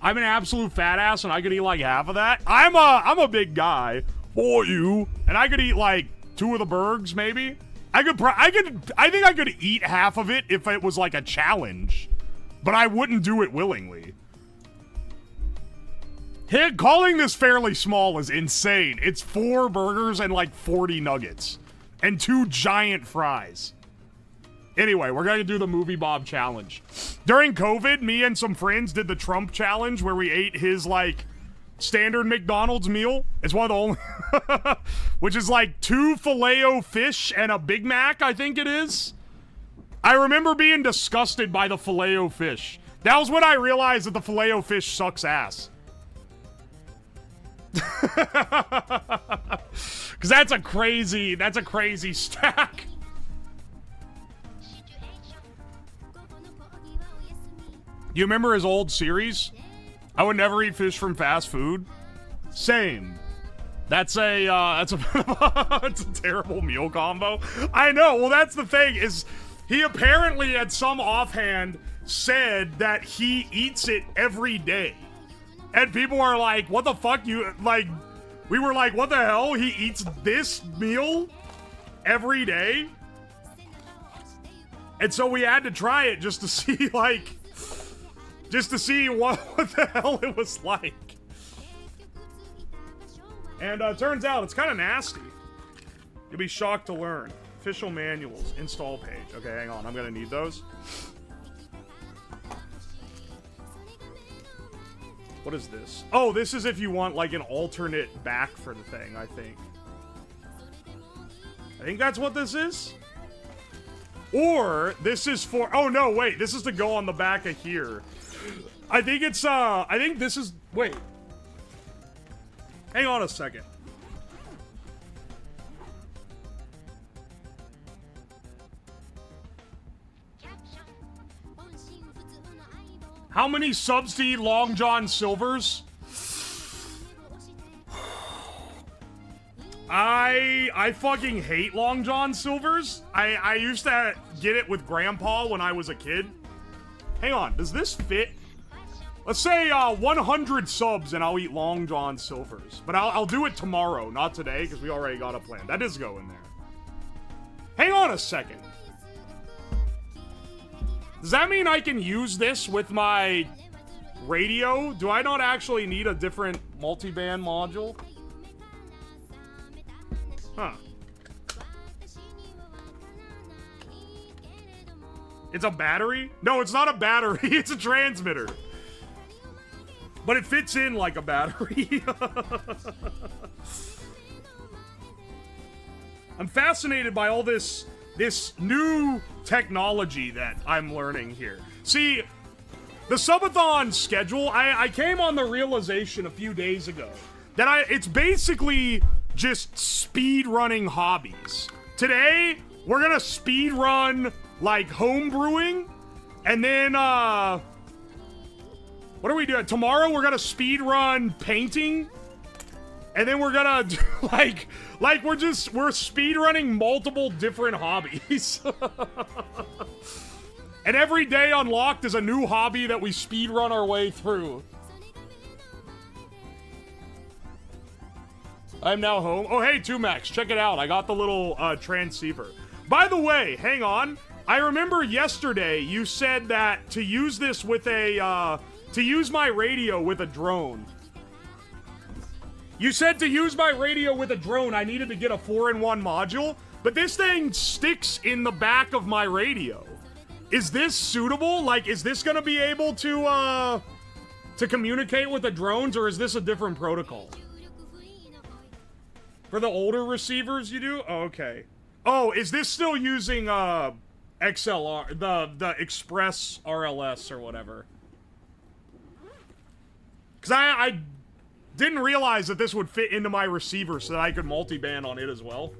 I'm an absolute fat ass and I could eat like half of that. I'm a big guy. for you. And I could eat like 2 of the burgers, maybe. I think I could eat half of it if it was like a challenge, but I wouldn't do it willingly. Calling this fairly small is insane. It's 4 burgers and like 40 nuggets and 2 giant fries. Anyway, we're gonna do the Movie Bob challenge. During COVID, me and some friends did the Trump challenge where we ate his like standard McDonald's meal. It's one of the only, which is like 2 Filet-O-Fish and a Big Mac, I think it is. I remember being disgusted by the Filet-O-Fish. That was when I realized that the Filet-O-Fish sucks ass. Because that's a crazy stack. You remember his old series? I would never eat fish from fast food. Same. That's a it's a terrible meal combo. I know. Well, that's the thing is he apparently at some offhand said that he eats it every day. And people are like, what the fuck? We were like, what the hell? He eats this meal every day? And so we had to try it just to see, what the hell it was like. And turns out it's kind of nasty. You'll be shocked to learn. Official manuals, install page. Okay, hang on. I'm going to need those. What is this? Oh, this is if you want, like, an alternate back for the thing, I think. I think that's what this is. Or, this is for... Oh, no, wait. This is to go on the back of here. I think it's, I think this is... Wait. Hang on a second. How many subs to eat Long John Silver's? I fucking hate Long John Silver's. I used to get it with Grandpa when I was a kid. Hang on, does this fit? Let's say 100 subs and I'll eat Long John Silver's. But I'll do it tomorrow, not today, because we already got a plan. That does go in there. Hang on a second. Does that mean I can use this with my radio? Do I not actually need a different multiband module? Huh. It's a battery? No, it's not a battery. It's a transmitter. But it fits in like a battery. I'm fascinated by all this new technology that I'm learning here. See, the subathon schedule, I came on the realization a few days ago that it's basically just speed running hobbies. Today, we're gonna speed run like home brewing, and then what are we doing? Tomorrow we're gonna speed run painting, and then we're gonna do we're speed running multiple different hobbies. And every day unlocked is a new hobby that we speed run our way through. I'm now home. Oh, hey, 2Max, check it out. I got the little transceiver. By the way, hang on. I remember yesterday you said that to use this with a, to use my radio with a drone. You said to use my radio with a drone, I needed to get a 4-in-1 module, but this thing sticks in the back of my radio. Is this suitable? Like, is this gonna be able to communicate with the drones, or is this a different protocol? For the older receivers, you do? Oh, okay. Oh, is this still using, XLR, the Express RLS or whatever? Because I didn't realize that this would fit into my receiver so that I could multiband on it as well.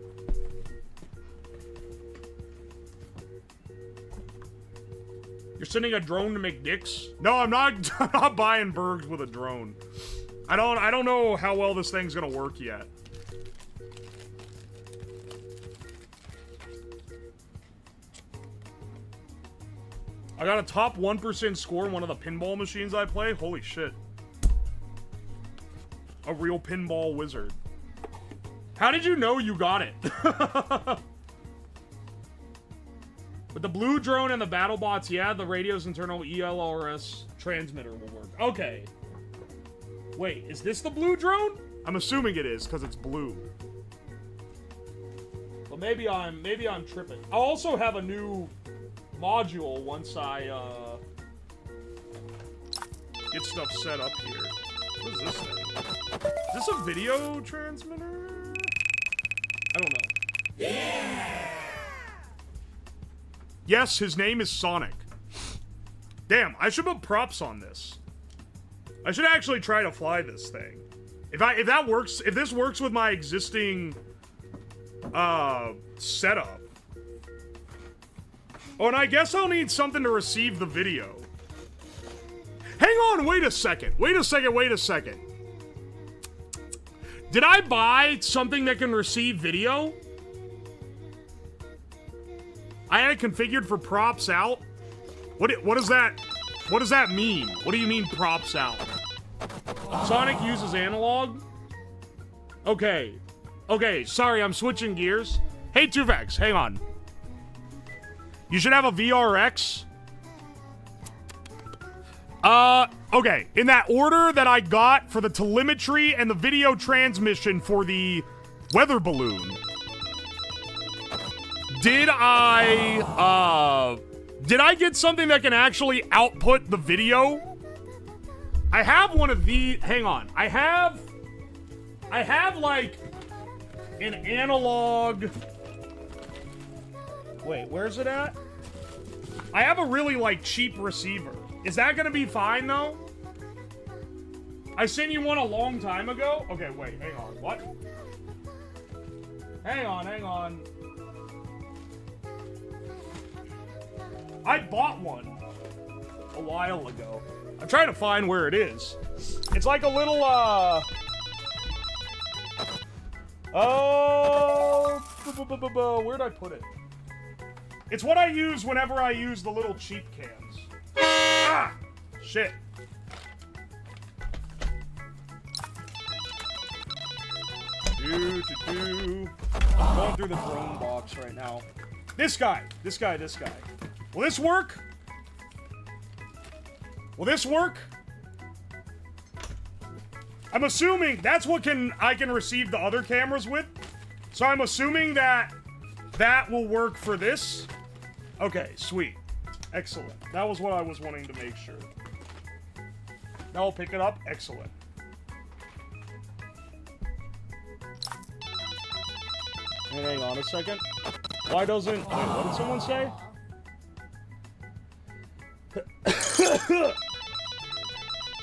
You're sending a drone to make dicks? No, I'm not, I'm not buying burgers with a drone. I don't know how well this thing's gonna work yet. I got a top 1% score in one of the pinball machines I play. Holy shit. A real pinball wizard. How did you know you got it? With the blue drone and the battle bots, yeah, the radio's internal ELRS transmitter will work. Okay. Wait, is this the blue drone? I'm assuming it is, because it's blue. But maybe I'm tripping. I'll also have a new module once I get stuff set up here. What is this thing? Is this a video transmitter? I don't know. Yeah! Yes, his name is Sonic. Damn, I should put props on this. I should actually try to fly this thing. If that works, if this works with my existing setup. Oh, and I guess I'll need something to receive the video. Hang on, wait a second. Wait a second. Did I buy something that can receive video? I had it configured for props out. What does that mean? What do you mean props out? Sonic uses analog? Okay. Okay, sorry, I'm switching gears. Hey, Tuvex, hang on. You should have a VRX. Okay. In that order that I got for the telemetry and the video transmission for the weather balloon. Did I get something that can actually output the video? I have one of these. Hang on. I have like an analog. Wait, where's it at? I have a really like cheap receiver. Is that gonna be fine though? I sent you one a long time ago. Okay, wait, hang on. What? Hang on. I bought one a while ago. I'm trying to find where it is. It's like a little, where'd I put it? It's what I use whenever I use the little cheap cams. Ah! Shit. I'm going through the drone box right now. This guy. Will this work? Will this work? I'm assuming that's what I can receive the other cameras with. So I'm assuming that will work for this. Okay, sweet. Excellent. That was what I was wanting to make sure. Now I'll pick it up. Excellent. And hang on a second. Why doesn't... Wait, what did someone say?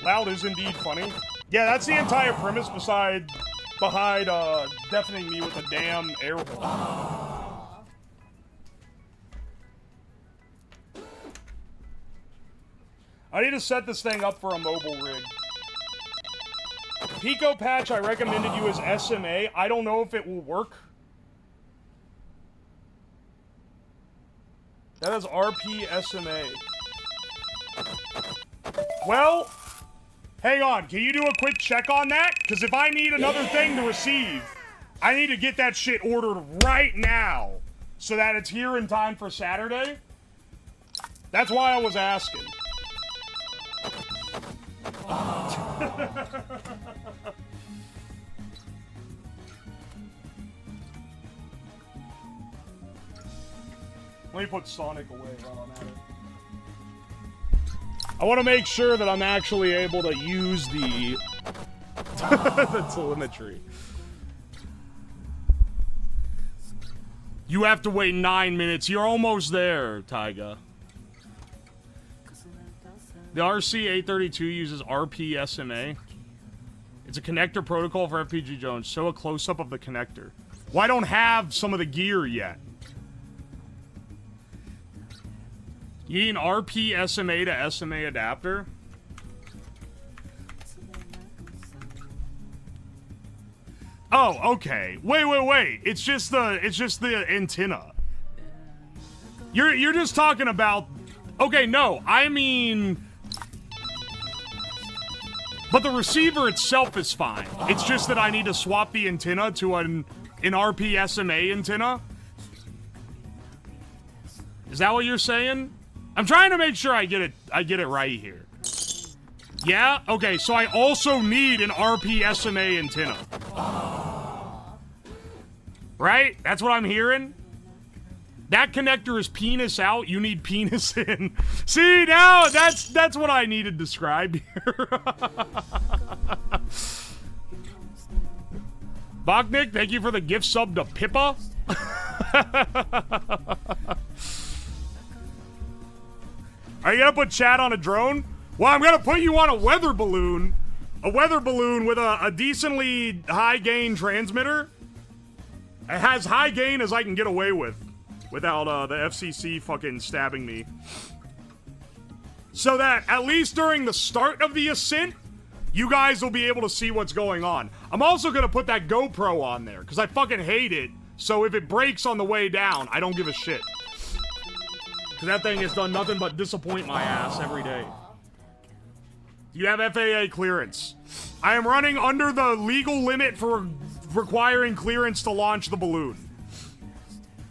Loud is indeed funny. Yeah, that's the entire premise behind deafening me with a damn air horn. I need to set this thing up for a mobile rig. Pico patch I recommended you as SMA. I don't know if it will work. That is RP SMA. Well, hang on. Can you do a quick check on that? Because if I need another thing to receive, I need to get that shit ordered right now so that it's here in time for Saturday. That's why I was asking. Let me put Sonic away while I'm at it. I want to make sure that I'm actually able to use the the telemetry. You have to wait 9 minutes. You're almost there, Taiga. The RC-832 uses RP SMA. It's a connector protocol for FPG drones. Show a close-up of the connector. Well, I don't have some of the gear yet. You need an RP SMA to SMA adapter? Oh, okay. Wait. It's just the antenna. You're just talking about... Okay, no. I mean... But the receiver itself is fine. It's just that I need to swap the antenna to an an RP SMA antenna? Is that what you're saying? I'm trying to make sure I get it right here. Yeah? Okay, so I also need an RP SMA antenna. Right? That's what I'm hearing? That connector is penis out, you need penis in. See, now that's what I needed described here. Bachnik, thank you for the gift sub to Pippa. Are you gonna put chat on a drone? Well, I'm gonna put you on a weather balloon. A weather balloon with a decently high gain transmitter. It has high gain as I can get away with. Without the FCC fucking stabbing me. So that, at least during the start of the ascent, you guys will be able to see what's going on. I'm also gonna put that GoPro on there, because I fucking hate it. So if it breaks on the way down, I don't give a shit. Because that thing has done nothing but disappoint my ass every day. You have FAA clearance. I am running under the legal limit for requiring clearance to launch the balloon.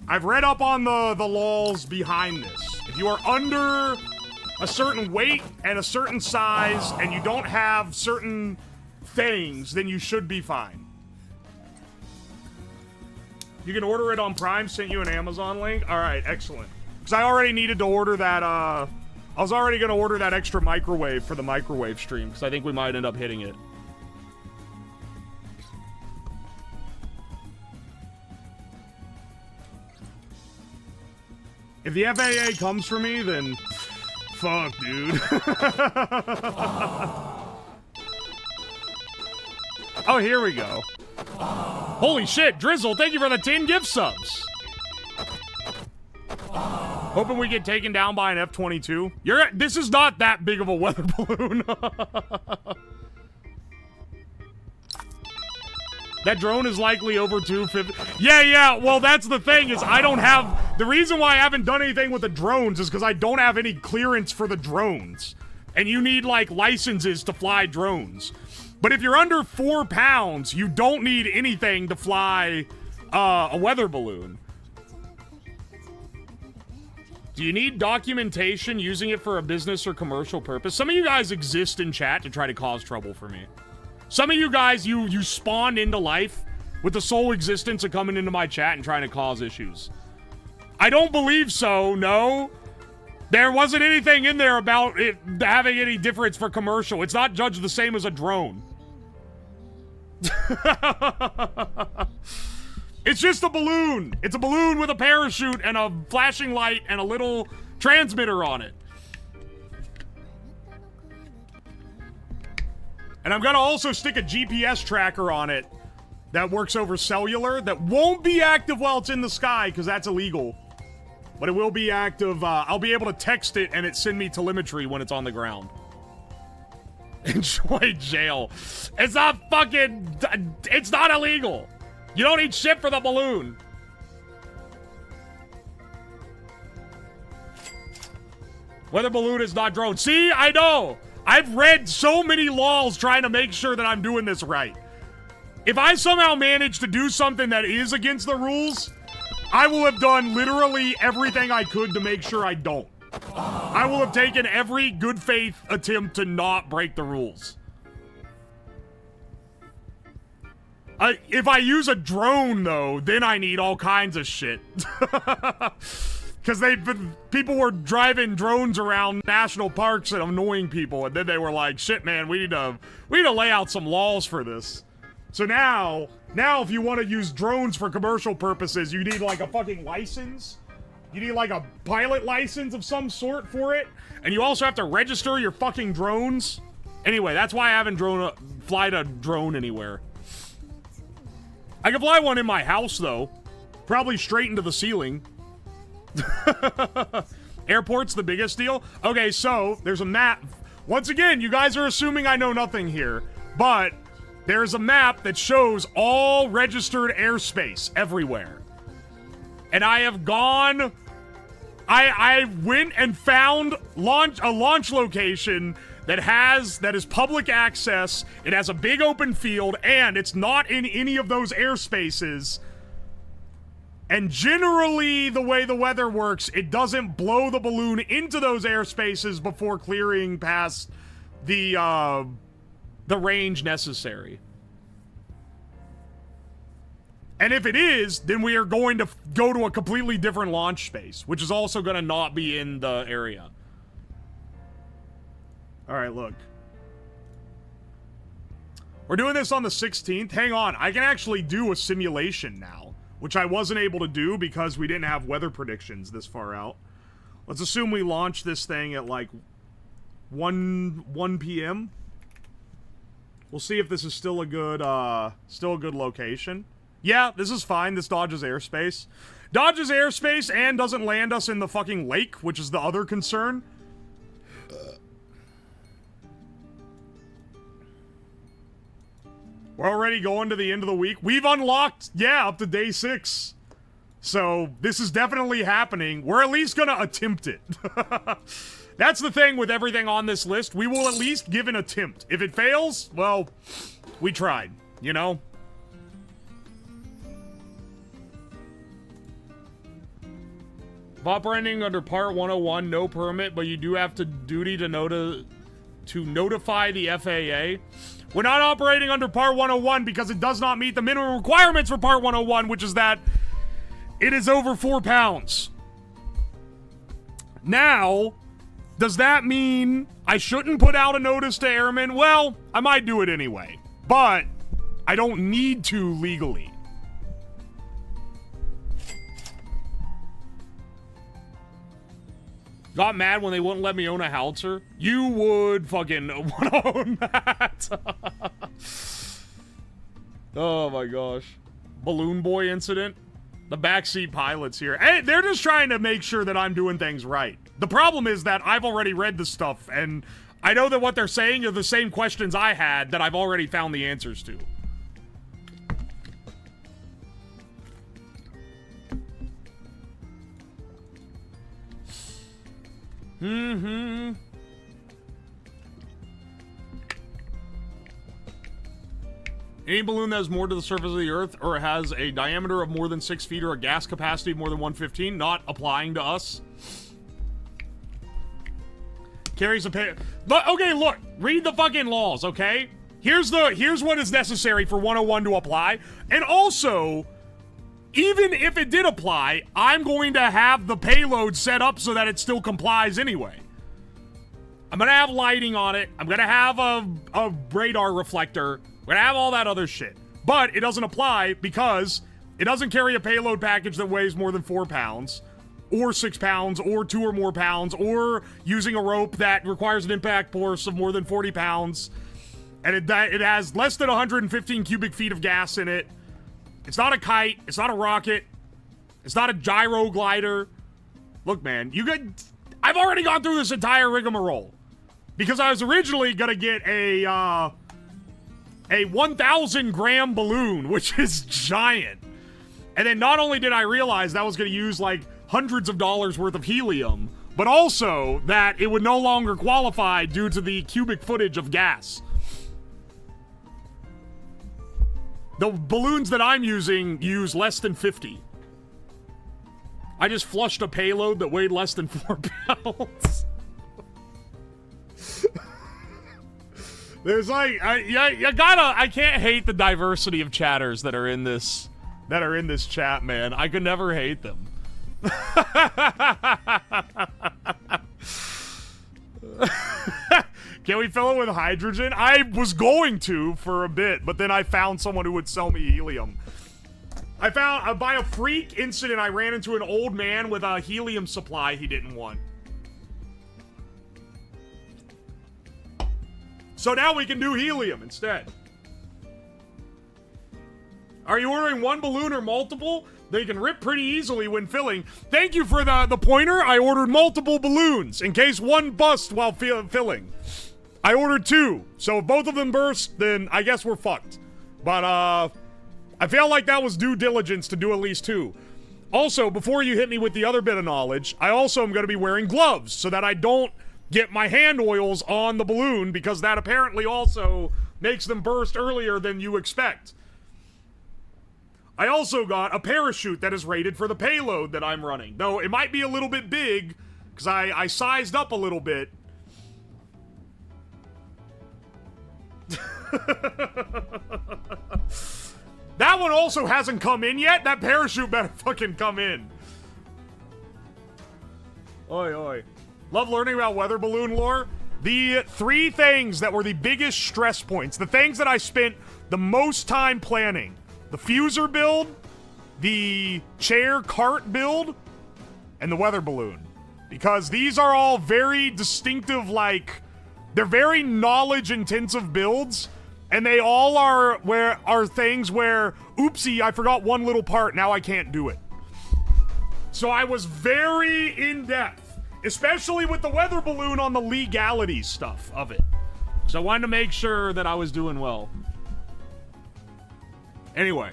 I've read up on the laws behind this. If you are under a certain weight and a certain size and you don't have certain things, then you should be fine. You can order it on Prime, sent you an Amazon link. Alright, excellent. Because I already needed to order that, I was already going to order that extra microwave for the microwave stream, because I think we might end up hitting it. If the FAA comes for me, then fuck, dude. Oh, here we go. Holy shit, Drizzle, thank you for the 10 gift subs. Hoping we get taken down by an F-22. This is not that big of a weather balloon. That drone is likely over 250. Yeah, well, that's the thing, is I don't have... The reason why I haven't done anything with the drones is because I don't have any clearance for the drones. And you need, like, licenses to fly drones. But if you're under 4 pounds, you don't need anything to fly a weather balloon. Do you need documentation using it for a business or commercial purpose? Some of you guys exist in chat to try to cause trouble for me. Some of you guys, you spawned into life with the sole existence of coming into my chat and trying to cause issues. I don't believe so, no. There wasn't anything in there about it having any difference for commercial. It's not judged the same as a drone. It's just a balloon. It's a balloon with a parachute and a flashing light and a little transmitter on it. And I'm gonna also stick a GPS tracker on it that works over cellular that won't be active while it's in the sky because that's illegal. But it will be active. I'll be able to text it and it send me telemetry when it's on the ground. Enjoy jail. It's not fucking... It's not illegal. You don't need shit for the balloon. Weather balloon is not drone. See, I know. I've read so many laws trying to make sure that I'm doing this right. If I somehow manage to do something that is against the rules, I will have done literally everything I could to make sure I don't. I will have taken every good faith attempt to not break the rules. If I use a drone, though, then I need all kinds of shit. Because people were driving drones around national parks and annoying people, and then they were like, shit, man, we need to lay out some laws for this. So now if you want to use drones for commercial purposes, you need like a fucking license. You need like a pilot license of some sort for it. And you also have to register your fucking drones. Anyway, that's why I haven't flied a drone anywhere. I can fly one in my house, though. Probably straight into the ceiling. Airport's the biggest deal? Okay, so, there's a map. Once again, you guys are assuming I know nothing here. But, there's a map that shows all registered airspace everywhere. And I have gone... I went and found a launch location that is public access. It has a big open field, and it's not in any of those airspaces And generally, the way the weather works, it doesn't blow the balloon into those airspaces before clearing past the range necessary. And if it is, then we are going to go to a completely different launch space, which is also going to not be in the area. All right, look. We're doing this on the 16th. Hang on. I can actually do a simulation now, which I wasn't able to do because we didn't have weather predictions this far out. Let's assume we launch this thing at like 1 p.m. We'll see if this is still a good location. Yeah, this is fine. This dodges airspace. Dodges airspace and doesn't land us in the fucking lake, which is the other concern. We're already going to the end of the week. We've unlocked, yeah, up to day 6. So, this is definitely happening. We're at least gonna attempt it. That's the thing with everything on this list. We will at least give an attempt. If it fails, well, we tried, you know? Operating under Part 101, no permit, but you do have to duty to notify the FAA. We're not operating under Part 101 because it does not meet the minimum requirements for Part 101, which is that it is over 4 pounds. Now, does that mean I shouldn't put out a notice to airmen? Well, I might do it anyway, but I don't need to legally. Got mad when they wouldn't let me own a howitzer. You would fucking want to own that. Oh my gosh. Balloon boy incident. The backseat pilots here. Hey, they're just trying to make sure that I'm doing things right. The problem is that I've already read the stuff, and I know that what they're saying are the same questions I had that I've already found the answers to. Mm-hmm. Any balloon that is moored to the surface of the Earth or has a diameter of more than 6 feet or a gas capacity of more than 115, not applying to us. Carries a pay. But okay, look, read the fucking laws, okay? Here's what is necessary for 101 to apply, and also, even if it did apply, I'm going to have the payload set up so that it still complies anyway. I'm going to have lighting on it. I'm going to have a radar reflector. I'm going to have all that other shit. But it doesn't apply because it doesn't carry a payload package that weighs more than 4 pounds, or 6 pounds, or 2 or more pounds, or using a rope that requires an impact force of more than 40 pounds. And it has less than 115 cubic feet of gas in it. It's not a kite. It's not a rocket. It's not a gyro glider. Look, man, I've already gone through this entire rigmarole because I was originally gonna get a 1,000 gram balloon, which is giant. And then not only did I realize that was gonna use like hundreds of dollars worth of helium, but also that it would no longer qualify due to the cubic footage of gas. The balloons that I'm using use less than 50. I just flushed a payload that weighed less than 4 pounds. There's like, I can't hate the diversity of chatters that are in this chat, man. I could never hate them. Can we fill it with hydrogen? I was going to for a bit, but then I found someone who would sell me helium. By a freak incident, I ran into an old man with a helium supply he didn't want. So now we can do helium instead. Are you ordering one balloon or multiple? They can rip pretty easily when filling. Thank you for the pointer. I ordered multiple balloons in case one busts while filling. I ordered 2, so if both of them burst, then I guess we're fucked. But, I feel like that was due diligence to do at least 2. Also, before you hit me with the other bit of knowledge, I also am going to be wearing gloves so that I don't get my hand oils on the balloon, because that apparently also makes them burst earlier than you expect. I also got a parachute that is rated for the payload that I'm running. Though it might be a little bit big, because I sized up a little bit. That one also hasn't come in yet. That parachute better fucking come in. Oi, oi. Love learning about weather balloon lore. The 3 things that were the biggest stress points, the things that I spent the most time planning: the fuser build, the chair cart build, and the weather balloon. Because these are all very distinctive, like, they're very knowledge-intensive builds, and they all are things where, oopsie, I forgot one little part, now I can't do it. So I was very in-depth, especially with the weather balloon on the legality stuff of it. So I wanted to make sure that I was doing well. Anyway.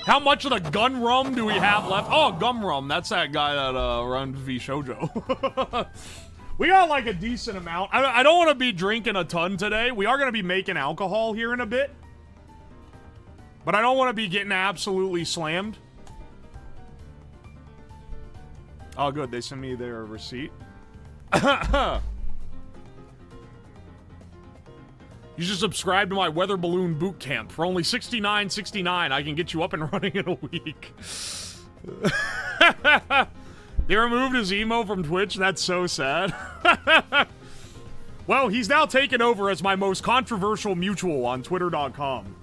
How much of the gun rum do we have left? Oh, gum rum. That's that guy that runs V Shoujo. We got like a decent amount. I don't want to be drinking a ton today. We are going to be making alcohol here in a bit. But I don't want to be getting absolutely slammed. Oh, good. They sent me their receipt. You should subscribe to my weather balloon boot camp. For only $69.69, I can get you up and running in a week. They removed his emo from Twitch? That's so sad. Well, he's now taken over as my most controversial mutual on Twitter.com.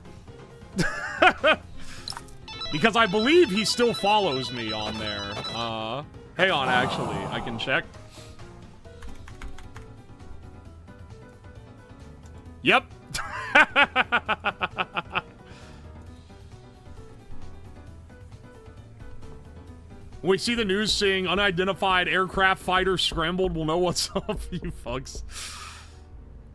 Because I believe he still follows me on there. Hang on, actually. I can check. Yep. When we see the news saying unidentified aircraft fighter scrambled, we'll know what's up, you fucks.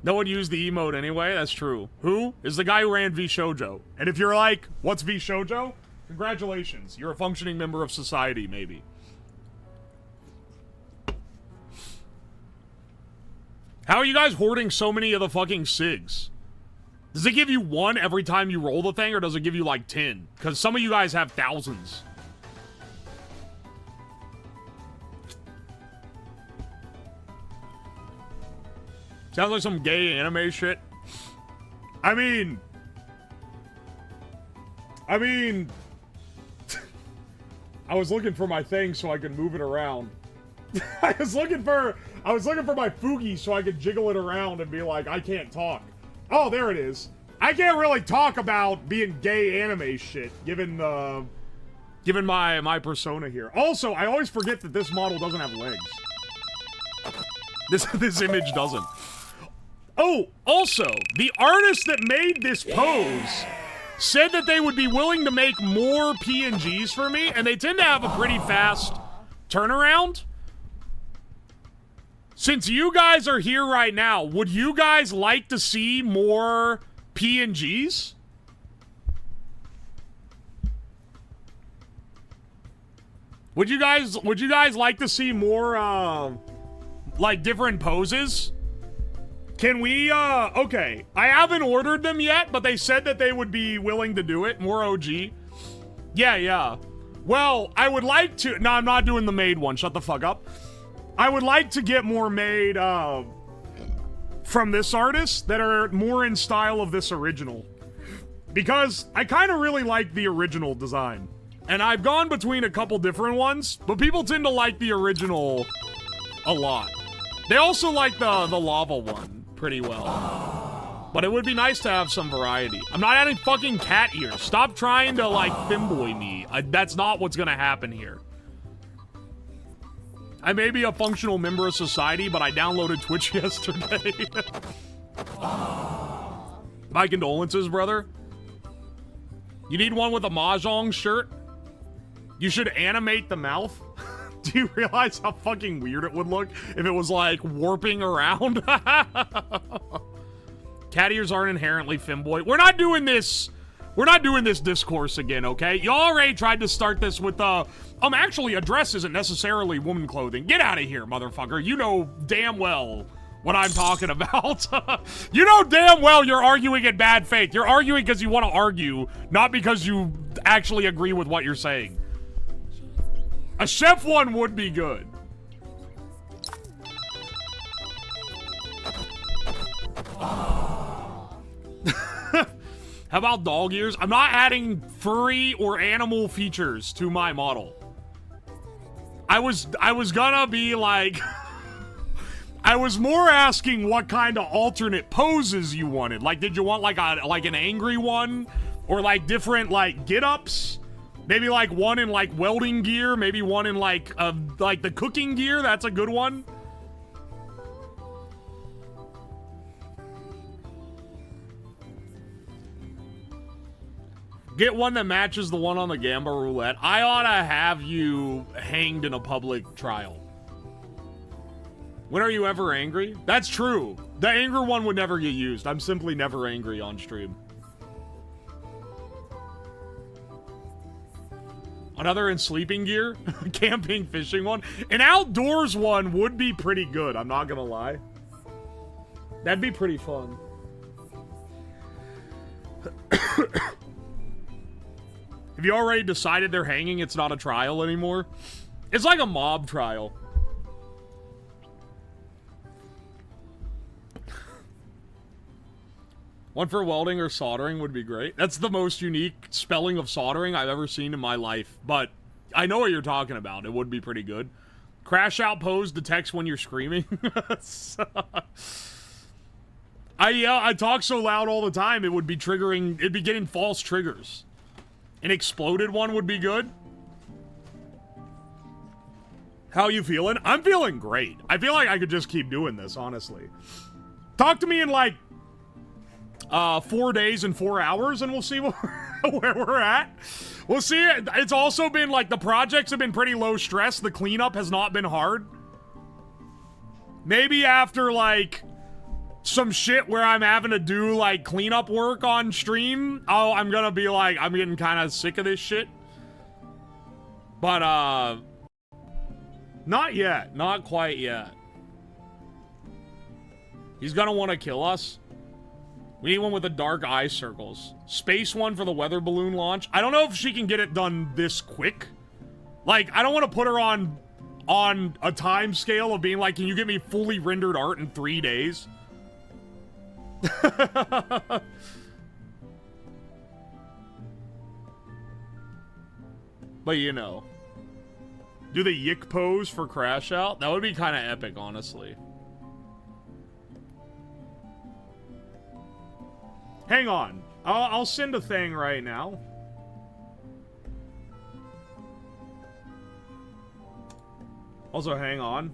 No one used the emote anyway, that's true. Who? Is the guy who ran V Shoujo. And if you're like, what's V Shoujo? Congratulations, you're a functioning member of society, maybe. How are you guys hoarding so many of the fucking SIGs? Does it give you 1 every time you roll the thing, or does it give you like 10? Because some of you guys have thousands. Sounds like some gay anime shit. I mean, I was looking for my thing so I could move it around. I was looking for my Fugi so I could jiggle it around and be like, I can't talk. Oh, there it is. I can't really talk about being gay anime shit, given my persona here. Also, I always forget that this model doesn't have legs. This image doesn't. Oh, also, the artist that made this pose said that they would be willing to make more PNGs for me, and they tend to have a pretty fast turnaround. Since you guys are here right now, would you guys like to see more PNGs? Would you guys like to see more like different poses? Can we okay, I haven't ordered them yet, but they said that they would be willing to do it. More OG. Yeah. Well, I would like to. No, I'm not doing the made one. Shut the fuck up. I would like to get more made from this artist that are more in style of this original. Because I kind of really like the original design. And I've gone between a couple different ones, but people tend to like the original a lot. They also like the lava one pretty well. But it would be nice to have some variety. I'm not adding fucking cat ears. Stop trying to, like, femboy me. That's not what's gonna happen here. I may be a functional member of society, but I downloaded Twitch yesterday. My condolences, brother. You need one with a Mahjong shirt? You should animate the mouth. Do you realize how fucking weird it would look if it was, like, warping around? Cat ears aren't inherently femboy. We're not doing this We're not doing this discourse again, okay? You already tried to start this with, actually, a dress isn't necessarily woman clothing. Get out of here, motherfucker. You know damn well what I'm talking about. You know damn well you're arguing in bad faith. You're arguing because you want to argue, not because you actually agree with what you're saying. A chef one would be good. How about dog ears? I'm not adding furry or animal features to my model. I was gonna be like... I was more asking what kind of alternate poses you wanted. Like, did you want like an angry one? Or like different like get-ups? Maybe like one in like welding gear, maybe one in like the cooking gear, that's a good one. Get one that matches the one on the Gamba Roulette. I ought to have you hanged in a public trial. When are you ever angry? That's true. The anger one would never get used. I'm simply never angry on stream. Another in sleeping gear? Camping, fishing one? An outdoors one would be pretty good, I'm not gonna lie. That'd be pretty fun. Have you already decided they're hanging? It's not a trial anymore? It's like a mob trial. One for welding or soldering would be great. That's the most unique spelling of soldering I've ever seen in my life. But I know what you're talking about. It would be pretty good. Crash out pose detects when you're screaming. I talk so loud all the time, it would be triggering, it'd be getting false triggers. An exploded one would be good. How you feeling? I'm feeling great. I feel like I could just keep doing this, honestly. Talk to me in like 4 days and 4 hours and we'll see where we're at. We'll see. It's also been like the projects have been pretty low stress. The cleanup has not been hard. Maybe after like some shit where I'm having to do like cleanup work on stream, oh, I'm gonna be like, I'm getting kind of sick of this shit. But not yet. Not quite yet. He's gonna want to kill us. We need one with the dark eye circles. Space one for the weather balloon launch. I don't know if she can get it done this quick. Like, I don't want to put her on a time scale of being like, can you get me fully rendered art in 3 days? But you know. Do the yick pose for crash out? That would be kind of epic, honestly. Hang on. I'll send a thing right now. Also, hang on.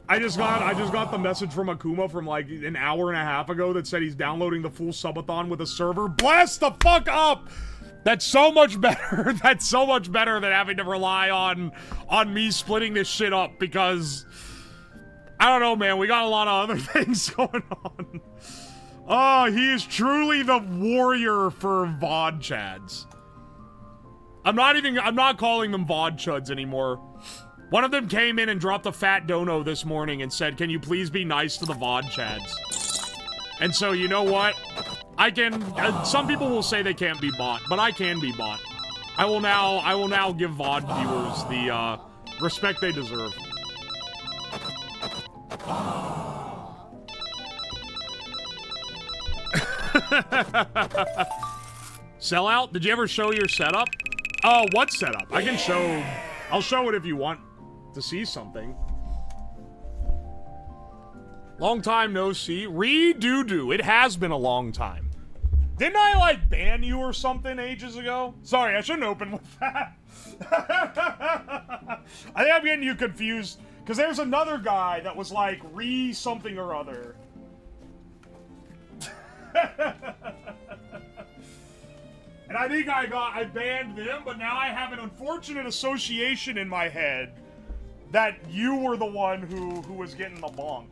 I just got the message from Akuma from like an hour and a half ago that said he's downloading the full subathon with a server. Blast the fuck up! That's so much better. That's so much better than having to rely on me splitting this shit up because I don't know, man. We got a lot of other things going on. Oh, he is truly the warrior for VOD chads. I'm not calling them VOD chuds anymore. One of them came in and dropped a fat dono this morning and said, can you please be nice to the VOD chads? And so, you know what? I can, some people will say they can't be bought, but I can be bought. I will now give VOD viewers the, respect they deserve. Sellout? Did you ever show your setup? Oh, what setup? I can show, I'll show it if you want to see something. Long time no see. Re-doo-doo. It has been a long time. Didn't I, like, ban you or something ages ago? Sorry, I shouldn't open with that. I think I'm getting you confused, because there's another guy that was like, re-something or other. And I think I banned them, but now I have an unfortunate association in my head that you were the one who was getting the bonk.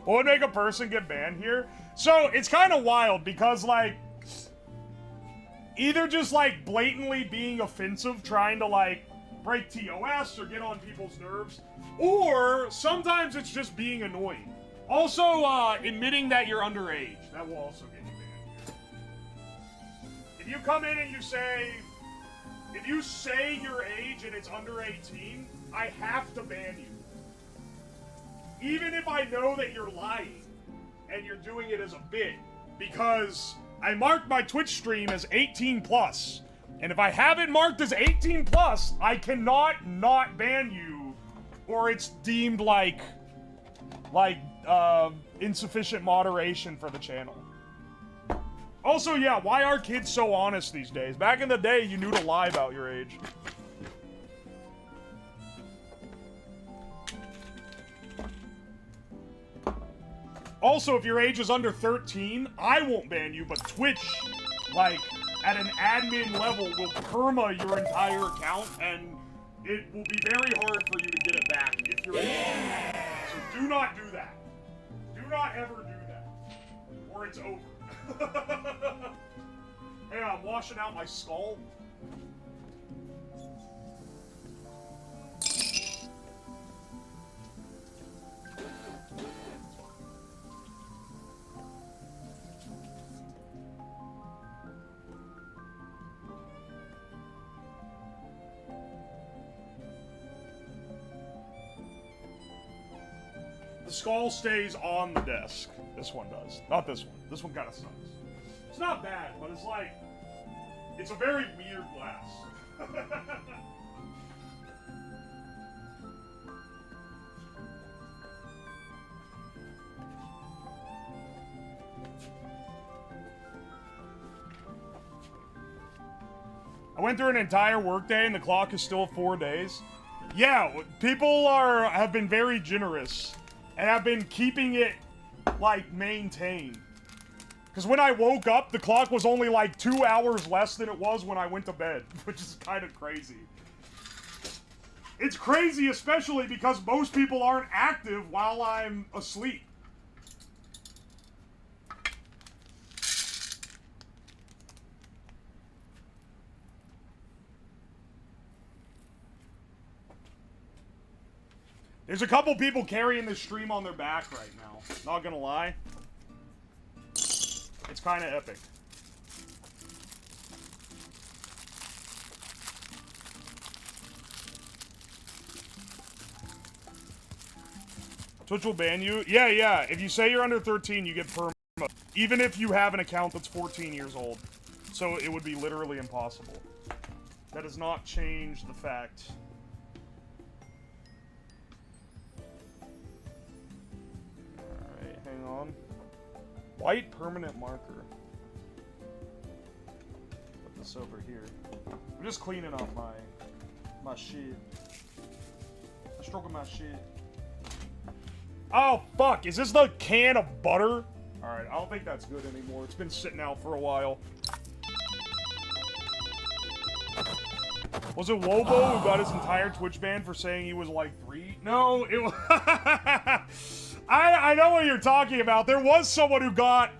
What would make a person get banned here? So, it's kind of wild because, like, either just, like, blatantly being offensive, trying to, like, break TOS or get on people's nerves, or sometimes it's just being annoying. Also, admitting that you're underage. That will also get you banned here. If you come in and you say... If you say your age and it's under 18, I have to ban you. Even if I know that you're lying and you're doing it as a bit, because I marked my Twitch stream as 18 plus, and if I have it marked as 18 plus, I cannot not ban you, or it's deemed like insufficient moderation for the channel. Also, yeah, why are kids so honest these days? Back in the day, you knew to lie about your age. Also, if your age is under 13, I won't ban you, but Twitch, like, at an admin level, will perma your entire account, and it will be very hard for you to get it back if you're age. So do not do that. Do not ever do that. Or it's over. Hey, I'm washing out my skull. The skull stays on the desk. This one does. Not this one. This one kind of sucks. It's not bad, but it's like... It's a very weird glass. I went through an entire workday and the clock is still 4 days. Yeah, people have been very generous and have been keeping it, like, maintained. Because when I woke up, the clock was only like 2 hours less than it was when I went to bed, which is kind of crazy. It's crazy, especially because most people aren't active while I'm asleep. There's a couple people carrying this stream on their back right now. Not gonna lie. It's kind of epic. Twitch will ban you? Yeah, yeah. If you say you're under 13, you get perma. Even if you have an account that's 14 years old. So it would be literally impossible. That does not change the fact. Alright, hang on. White permanent marker. Put this over here. I'm just cleaning up my shit. I'm stroking my shit. Oh, fuck. Is this the can of butter? Alright, I don't think that's good anymore. It's been sitting out for a while. Was it Wobo who got his entire Twitch ban for saying he was like 3? No, it was... I know what you're talking about. There was someone who got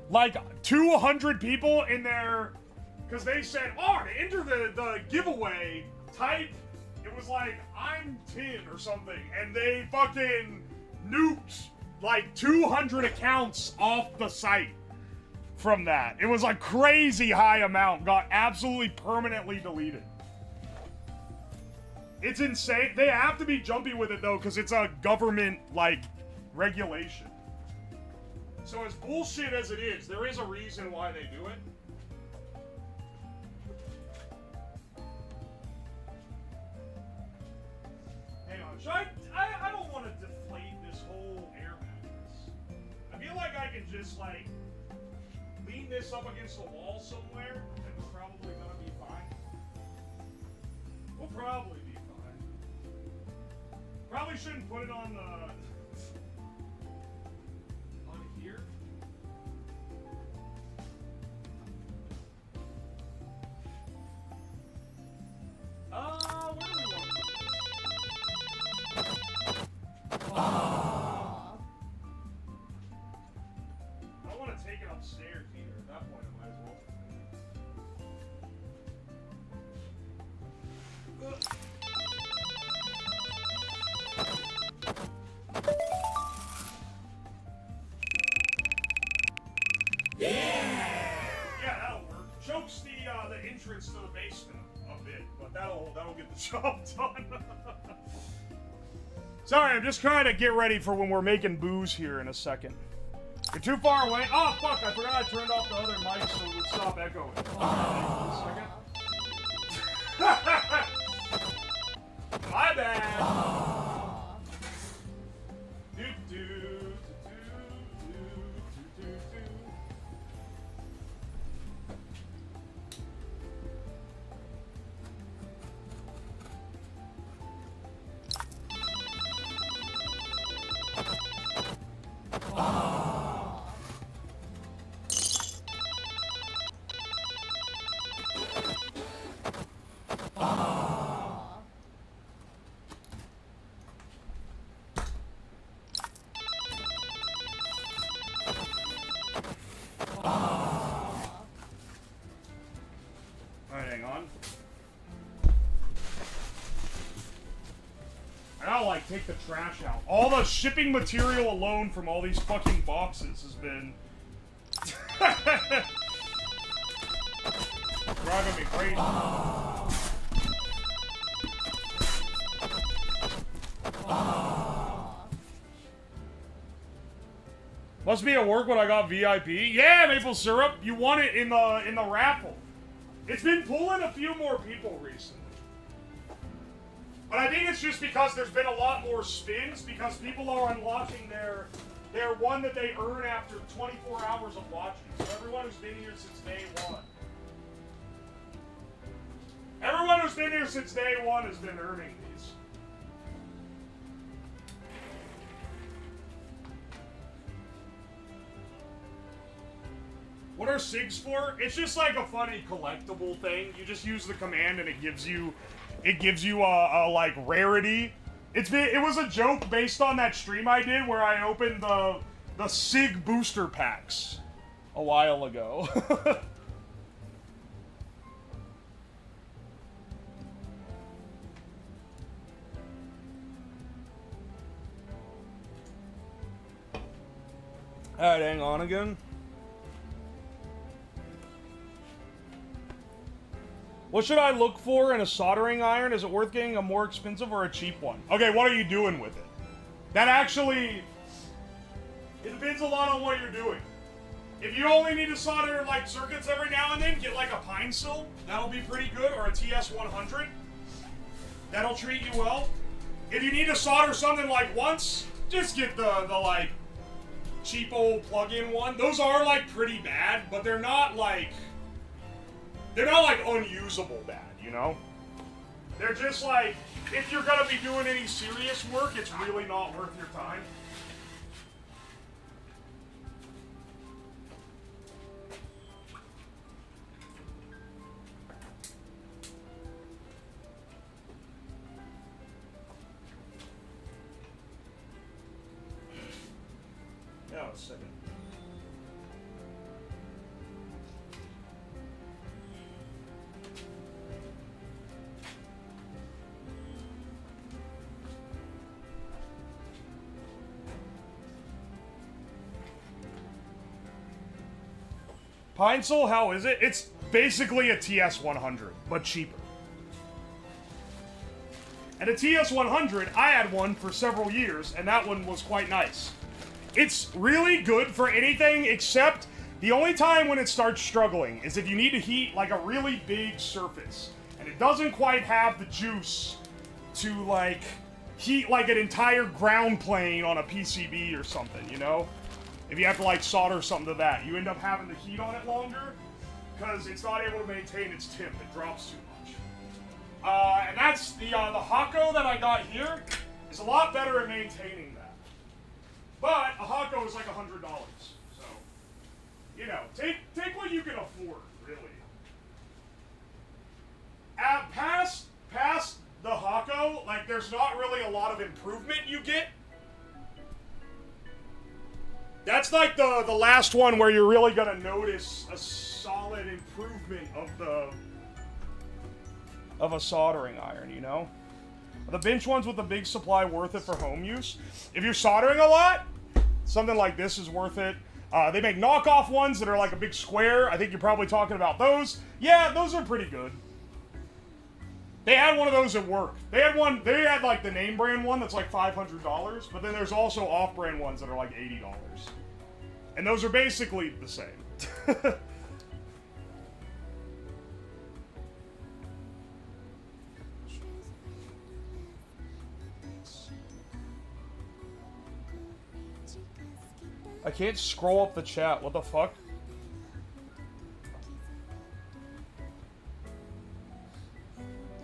like 200 people in there because they said, oh, to enter the giveaway, type, it was like, I'm 10 or something, and they fucking nuked like 200 accounts off the site from that. It was a crazy high amount, got absolutely permanently deleted. It's insane. They have to be jumpy with it though, because it's a government, like, regulation. So as bullshit as it is, there is a reason why they do it. Hang on, should I don't want to deflate this whole air mattress. I feel like I can just, like, lean this up against the wall somewhere, and we're probably gonna be fine. We'll probably be fine. Probably shouldn't put it on the... here. Where do we want to put this? entrance to the basement a bit, but that'll get the job done. Sorry, I'm just trying to get ready for when we're making booze here in a second. You're too far away. Oh, fuck, I forgot I turned off the other mic so it would stop echoing. My bad. Alright, hang on. I gotta, like, take the trash out. All the shipping material alone from all these fucking boxes has been... driving me crazy. Must be at work when I got VIP. Yeah, maple syrup. You won it in the raffle. It's been pulling a few more people recently. But I think it's just because there's been a lot more spins because people are unlocking their one that they earn after 24 hours of watching. So everyone who's been here since day one. Everyone who's been here since day one has been earning these. What are SIGs for? It's just like a funny collectible thing. You just use the command and it gives you a like rarity. It was a joke based on that stream I did where I opened the SIG booster packs a while ago. Alright, hang on again. What should I look for in a soldering iron? Is it worth getting a more expensive or a cheap one? Okay, what are you doing with it? That actually... It depends a lot on what you're doing. If you only need to solder, like, circuits every now and then, get, like, a pine sil. That'll be pretty good. Or a TS100. That'll treat you well. If you need to solder something, like, once, just get the like, cheap old plug-in one. Those are, like, pretty bad, but they're not, like... They're not, like, unusable bad, you know? They're just, like, if you're gonna be doing any serious work, it's really not worth your time. Yeah, a second. Pine Sol, how is it? It's basically a TS100, but cheaper. And a TS100, I had one for several years, and that one was quite nice. It's really good for anything except the only time when it starts struggling is if you need to heat like a really big surface, and it doesn't quite have the juice to like heat like an entire ground plane on a PCB or something, you know? If you have to like solder something to that, you end up having to heat on it longer because it's not able to maintain its temp. It drops too much. And that's the Hako that I got here is a lot better at maintaining that. But a Hako is like $100, so you know, take what you can afford, really. Past the Hako, like there's not really a lot of improvement you get. That's like the last one where you're really gonna notice a solid improvement of a soldering iron, you know? Are the bench ones with the big supply worth it for home use? If you're soldering a lot, something like this is worth it. They make knockoff ones that are like a big square. I think you're probably talking about those. Yeah, those are pretty good. They had one of those at work. They had like the name brand one that's like $500, but then there's also off-brand ones that are like $80. And those are basically the same. I can't scroll up the chat. What the fuck?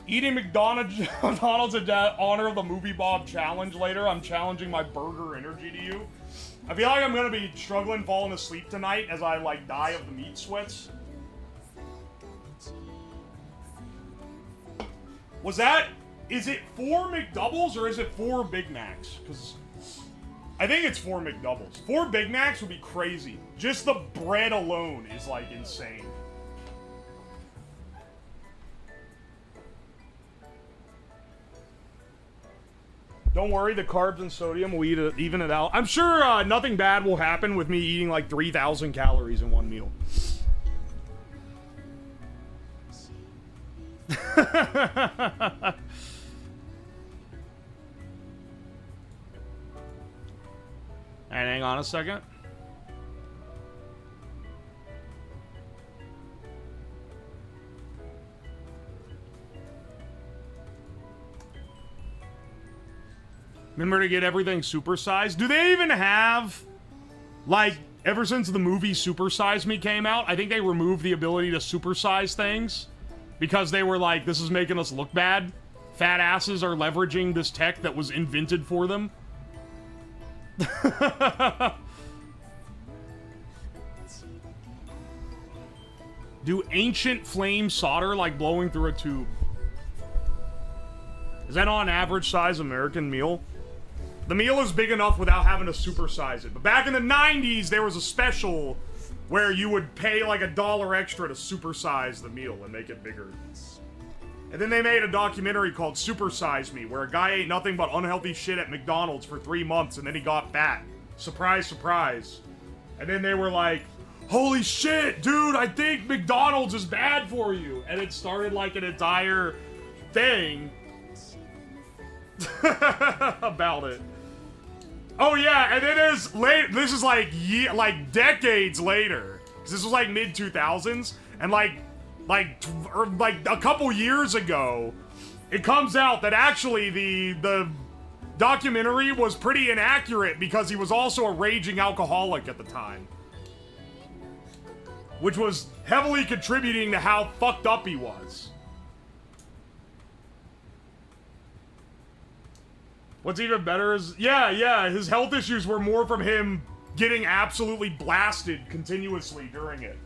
Eating McDonald's in honor of the Movie Bob challenge later. I'm challenging my burger energy to you. I feel like I'm gonna be struggling falling asleep tonight as I like die of the meat sweats. Was that? Is it 4 McDoubles or is it 4 Big Macs? Because I think it's 4 McDoubles. 4 Big Macs would be crazy. Just the bread alone is like insane. Don't worry, the carbs and sodium will even it out. I'm sure nothing bad will happen with me eating like 3,000 calories in one meal. And hang on a second. Remember to get everything supersized? Do they even have, like, ever since the movie Super Size Me came out, I think they removed the ability to supersize things because they were like, this is making us look bad. Fat asses are leveraging this tech that was invented for them. Do ancient flame solder like blowing through a tube? Is that on average size American meal? The meal is big enough without having to supersize it. But back in the 90s, there was a special where you would pay like $1 extra to supersize the meal and make it bigger. And then they made a documentary called Super Size Me, where a guy ate nothing but unhealthy shit at McDonald's for 3 months and then he got fat. Surprise, surprise. And then they were like, holy shit, dude, I think McDonald's is bad for you. And it started like an entire thing about it. Oh yeah, and then there's this is like decades later. 'Cause this was like mid 2000s, and like a couple years ago, it comes out that actually the documentary was pretty inaccurate because he was also a raging alcoholic at the time, which was heavily contributing to how fucked up he was. What's even better is, yeah, his health issues were more from him getting absolutely blasted continuously during it.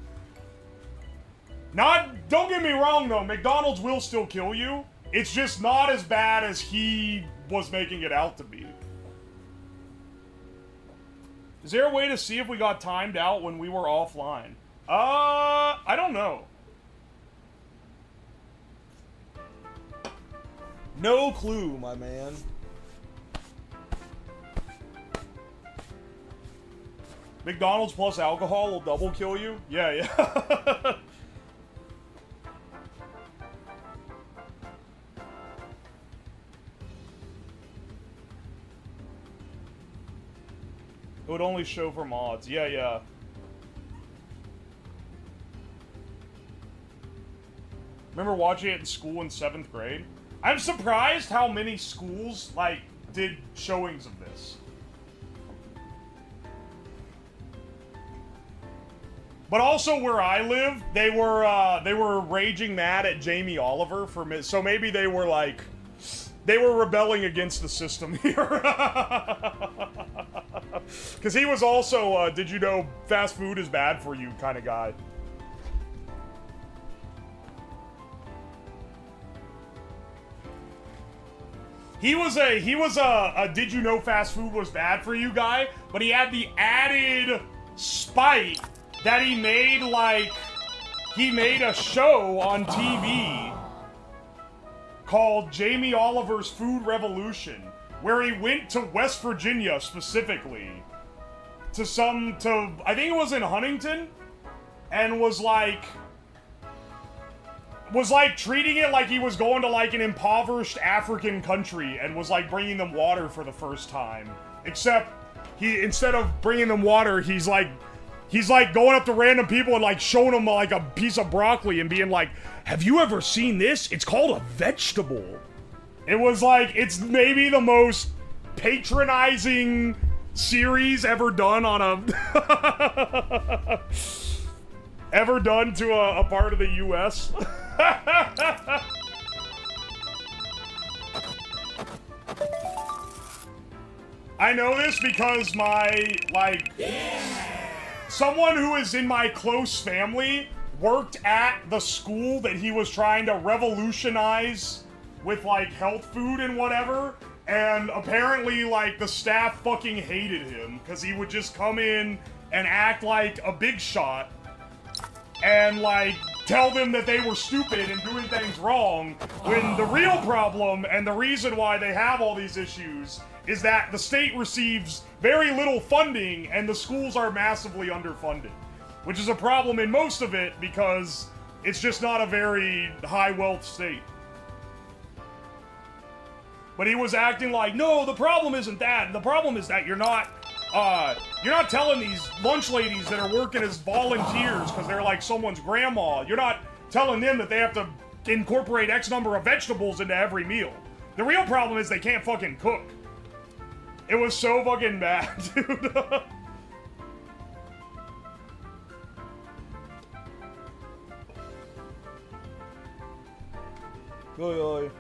Don't get me wrong though, McDonald's will still kill you. It's just not as bad as he was making it out to be. Is there a way to see if we got timed out when we were offline? I don't know. No clue, my man. McDonald's plus alcohol will double kill you? Yeah. It would only show for mods. Yeah. Remember watching it in school in 7th grade? I'm surprised how many schools, like, did showings of this. But also where I live, they were raging mad at Jamie Oliver for so maybe they were like, they were rebelling against the system here. Because he was also, did you know fast food is bad for you kind of guy. He was a did you know fast food was bad for you guy, but he had the added spite that he made a show on TV called Jamie Oliver's Food Revolution, where he went to West Virginia specifically to I think it was in Huntington, and was like treating it like he was going to like an impoverished African country and was like bringing them water for the first time. Except instead of bringing them water, he's like going up to random people and like showing them like a piece of broccoli and being like, "Have you ever seen this? It's called a vegetable." It was like, it's maybe the most patronizing series ever done on a ever done to a part of the US. I know this because someone who is in my close family worked at the school that he was trying to revolutionize with like health food and whatever, and apparently like the staff fucking hated him because he would just come in and act like a big shot and like tell them that they were stupid and doing things wrong, when the real problem and the reason why they have all these issues is that the state receives very little funding and the schools are massively underfunded, which is a problem in most of it because it's just not a very high wealth state. But he was acting like, no, the problem isn't that. The problem is that you're not telling these lunch ladies that are working as volunteers because they're like someone's grandma. You're not telling them that they have to incorporate X number of vegetables into every meal. The real problem is they can't fucking cook. It was so fucking bad, dude. Oy, oy.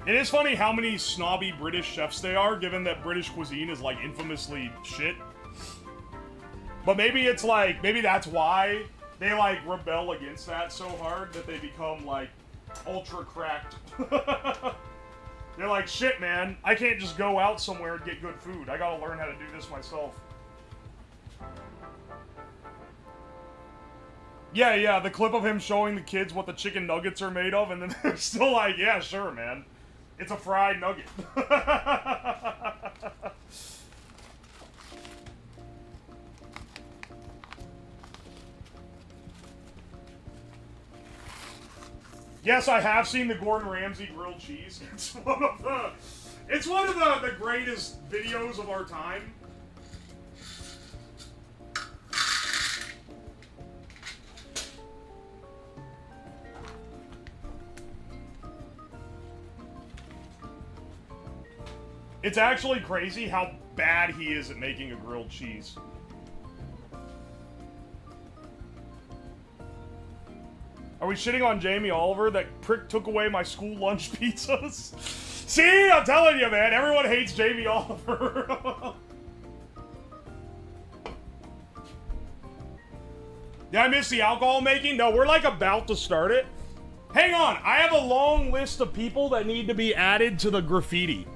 It is funny how many snobby British chefs they are, given that British cuisine is, like, infamously shit. But maybe it's, like, maybe that's why they, like, rebel against that so hard that they become, like, ultra cracked. They're like, shit, man, I can't just go out somewhere and get good food. I gotta learn how to do this myself. Yeah, the clip of him showing the kids what the chicken nuggets are made of, and then they're still like, yeah, sure, man. It's a fried nugget. Yes, I have seen the Gordon Ramsay grilled cheese. It's one of the greatest videos of our time. It's actually crazy how bad he is at making a grilled cheese. Are we shitting on Jamie Oliver? That prick took away my school lunch pizzas? See? I'm telling you, man. Everyone hates Jamie Oliver. Did I miss the alcohol making? No, we're like about to start it. Hang on. I have a long list of people that need to be added to the graffiti.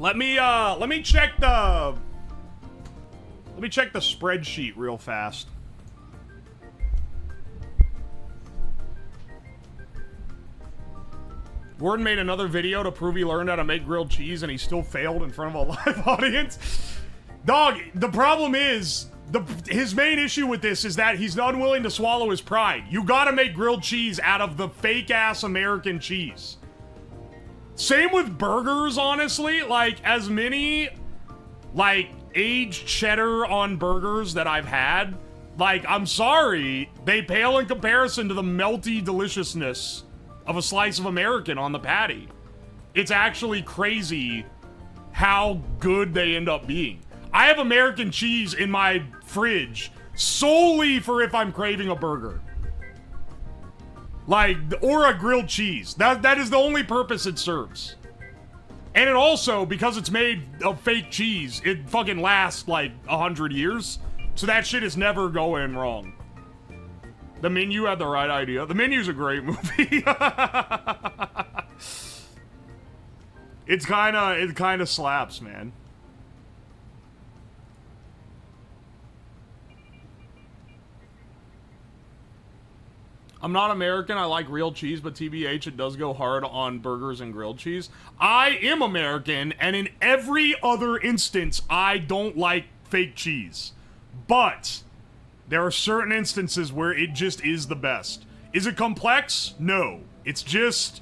Let me check the spreadsheet real fast. Gordon made another video to prove he learned how to make grilled cheese and he still failed in front of a live audience. Dog, the problem is, his main issue with this is that he's unwilling to swallow his pride. You gotta make grilled cheese out of the fake-ass American cheese. Same with burgers, honestly. Like, as many, like, aged cheddar on burgers that I've had, like, I'm sorry, they pale in comparison to the melty deliciousness of a slice of American on the patty. It's actually crazy how good they end up being. I have American cheese in my fridge solely for if I'm craving a burger. Like, or a grilled cheese. That is the only purpose it serves. And it also, because it's made of fake cheese, it fucking lasts like 100 years. So that shit is never going wrong. The Menu had the right idea. The Menu's a great movie. It kinda slaps, man. I'm not American, I like real cheese, but TBH, it does go hard on burgers and grilled cheese. I am American, and in every other instance, I don't like fake cheese. But there are certain instances where it just is the best. Is it complex? No. It's just,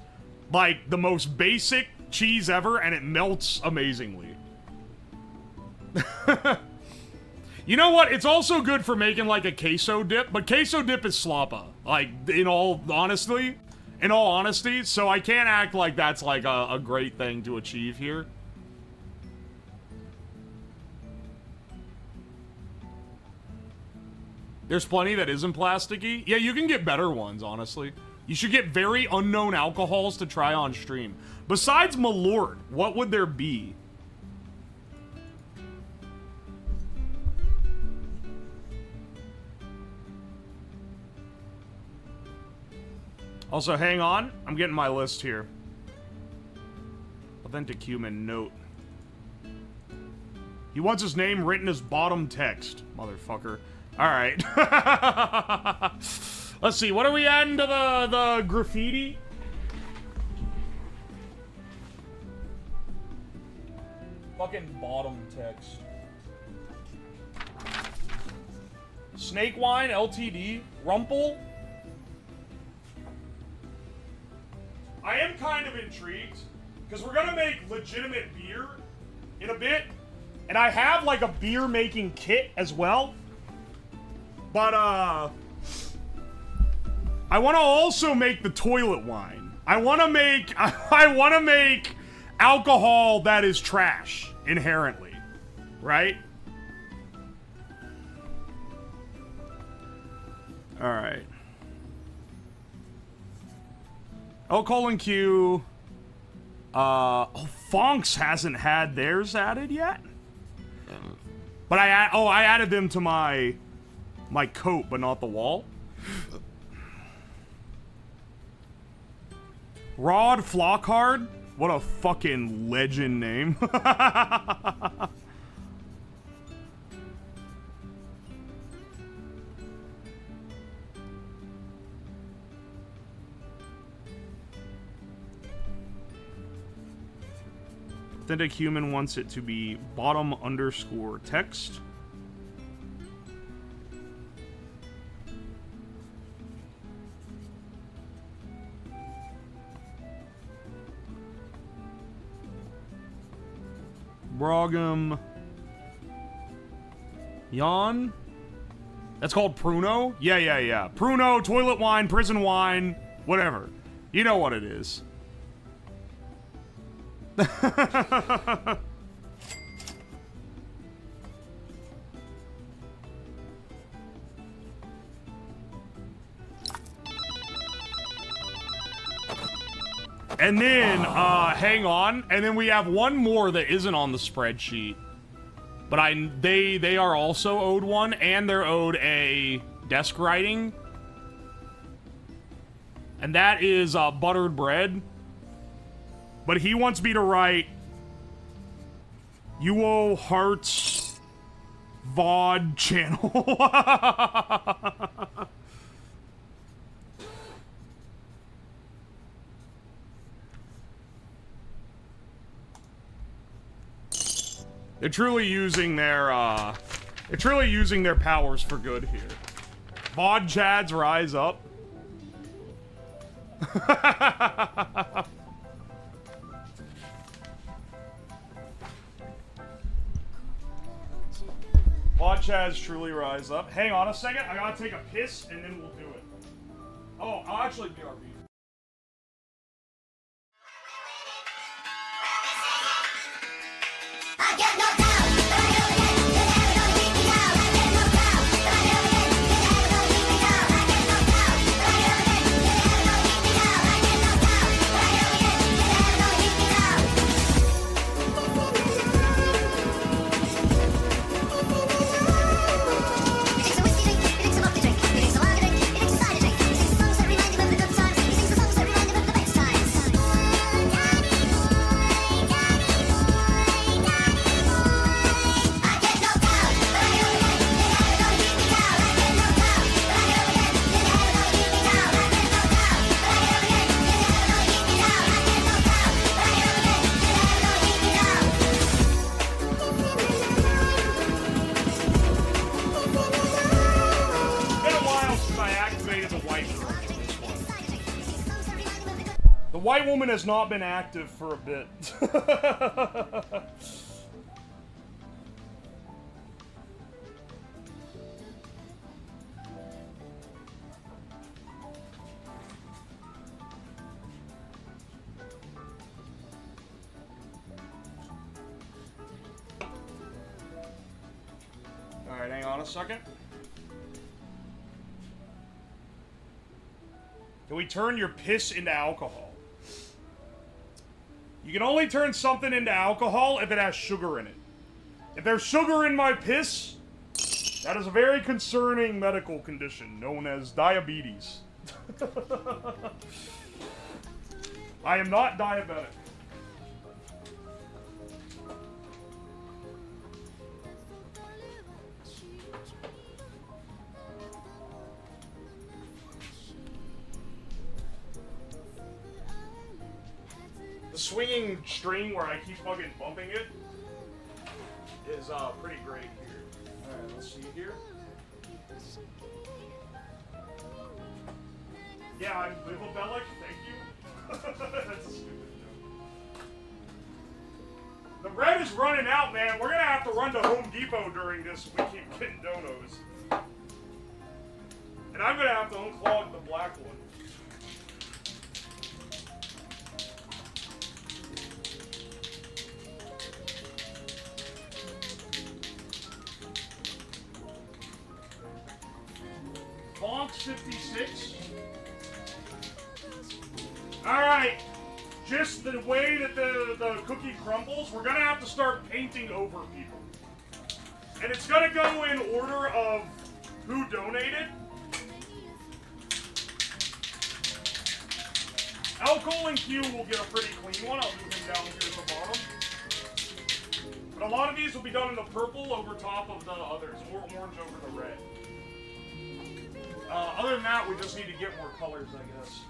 like, the most basic cheese ever, and it melts amazingly. You know what? It's also good for making, like, a queso dip, but queso dip is sloppa. Like, in all honesty, so I can't act like that's, like, a great thing to achieve here. There's plenty that isn't plasticky. Yeah, you can get better ones, honestly. You should get very unknown alcohols to try on stream. Besides Malort, what would there be? Also, hang on. I'm getting my list here. Authentic human note. He wants his name written as bottom text. Motherfucker. Alright. Let's see. What are we adding to the graffiti? Fucking bottom text. Snake Wine, LTD, Rumple. I am kind of intrigued, because we're gonna make legitimate beer in a bit, and I have, like, a beer-making kit as well, but, I want to also make the toilet wine. I want to make alcohol that is trash, inherently, right? Alright. L: Q. Oh, Fonks hasn't had theirs added yet? But I added them to my coat, but not the wall. Rod Flockhard? What a fucking legend name. Authentic human wants it to be bottom underscore text. Brogum. Yawn? That's called Pruno? Yeah. Pruno, toilet wine, prison wine, whatever. You know what it is. And then, hang on, and then we have one more that isn't on the spreadsheet. But they are also owed one, and they're owed a desk writing. And that is, buttered bread. But he wants me to write Uwo Hearts VOD channel. They're truly using their powers for good here. VOD Chads rise up. VOD Chads truly rise up. Hang on a second, I gotta take a piss and then we'll do it. Oh, I'll actually BRB. I get knocked down, but I never get, you never gonna beat me down. I get knocked down, but I never get, you never gonna beat me down. I get knocked down, but I never get, you never gonna beat me down. I get knocked down, but I never get, you never gonna beat me down. He takes a whiskey drink, he takes a vodka drink, he takes a lager drink, he takes a cider drink. He sings the songs that remind him of the good times, he sings the songs that remind him of the best times. white woman has not been active for a bit. Alright, hang on a second. Can we turn your piss into alcohol? You can only turn something into alcohol if it has sugar in it. If there's sugar in my piss, that is a very concerning medical condition known as diabetes. I am not diabetic. The swinging string where I keep fucking bumping it is pretty great here. Alright, let's see here. Yeah, I'm Livobelic, thank you. That's a stupid joke. The bread is running out, man. We're gonna have to run to Home Depot during this if we keep getting donos. And I'm gonna have to unclog the black one. Fox 56. Alright. Just the way that the cookie crumbles, we're gonna have to start painting over people. And it's gonna go in order of who donated. Alcohol and Q will get a pretty clean one. I'll do him down here at the bottom. But a lot of these will be done in the purple over top of the others, or orange over the red. Other than that, we just need to get more colors, I guess.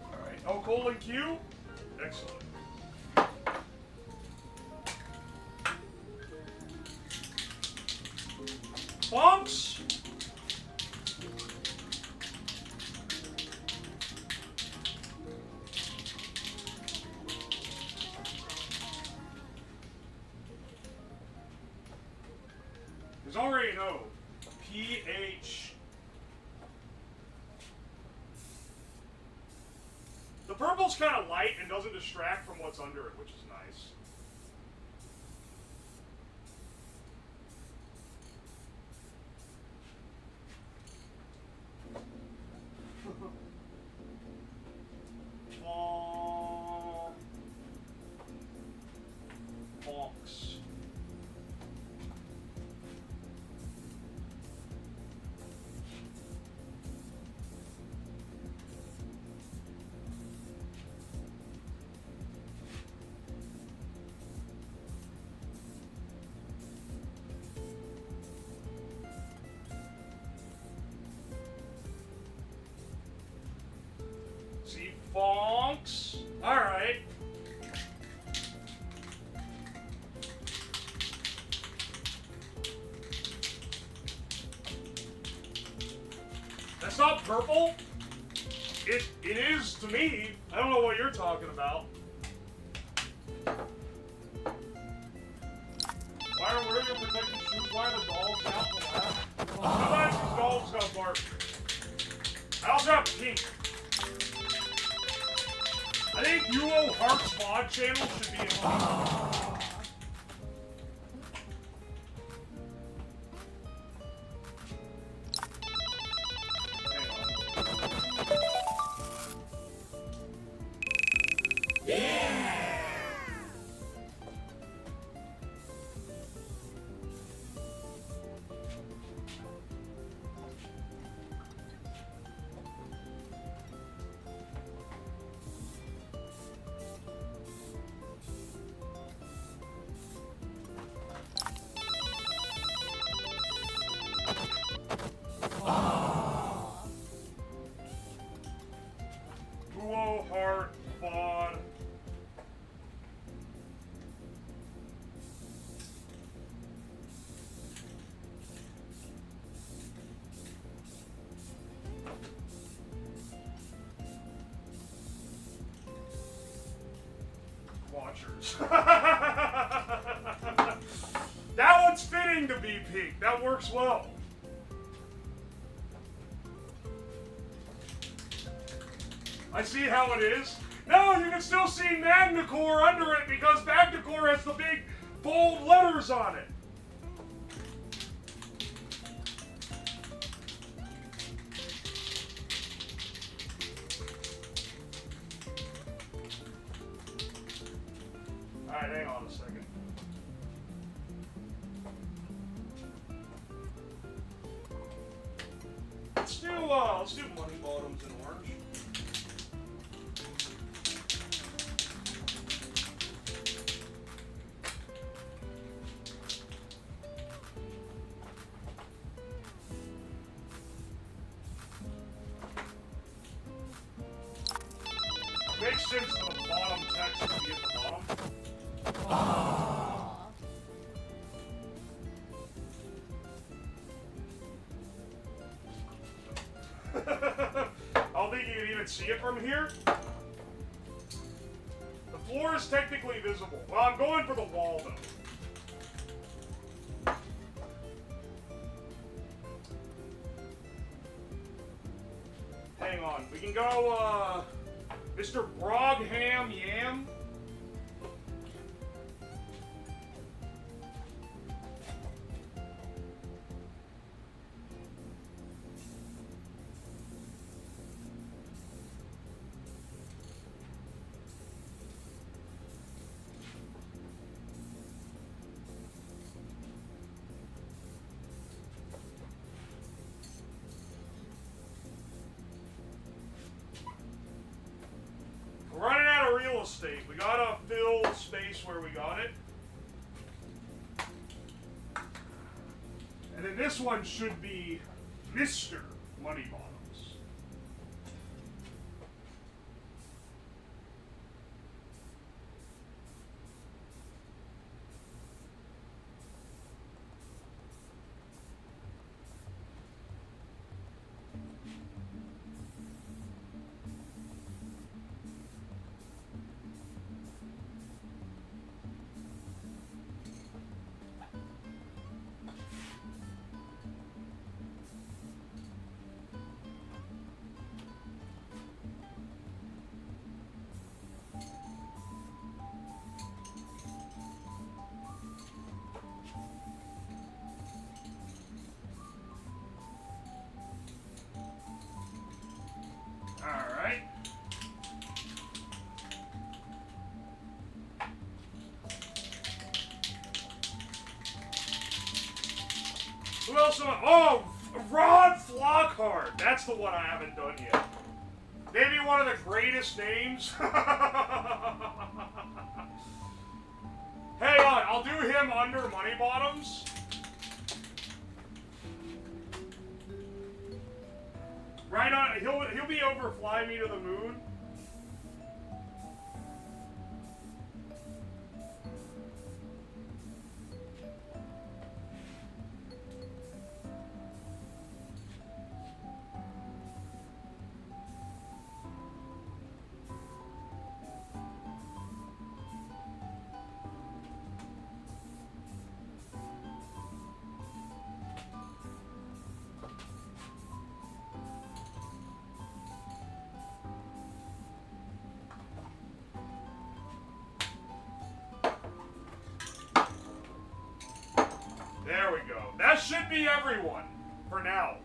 Alright, alcohol and Q. Excellent. Bonks! There's already no pH. The purple's kind of light and doesn't distract from what's under it, which is nice. Bonks. See, bonks. All right. That's not purple. It is to me. I don't know what you're talking about. Why are wearing your protective shoes? Why are the dogs out in the lab? Sometimes these dogs got bark. I also have pink. I think Uwo Heart's VOD channel should be in Dutchers. That one's fitting to be pink. That works well. I see how it is. No, you can still see Magnacore under it because Magnacore has the big bold letters on it. Alright, hang on a second. Let's do money bottoms in orange. Makes sense that the bottom text would be at the bottom. I don't think you can even see it from here. The floor is technically visible. Well, I'm going for the wall, though. Hang on. We can go, Mr. Brogham Yam. We're running out of real estate. We gotta fill space where we got it. And then this one should be Mr. Money Bottoms. Alright. Who else am I? Oh, Rod Flockhart. That's the one I haven't done yet. Maybe one of the greatest names. Hang on, I'll do him under Money Bottoms. Right on, he'll be over Fly Me to the Moon. There we go. That should be everyone for now.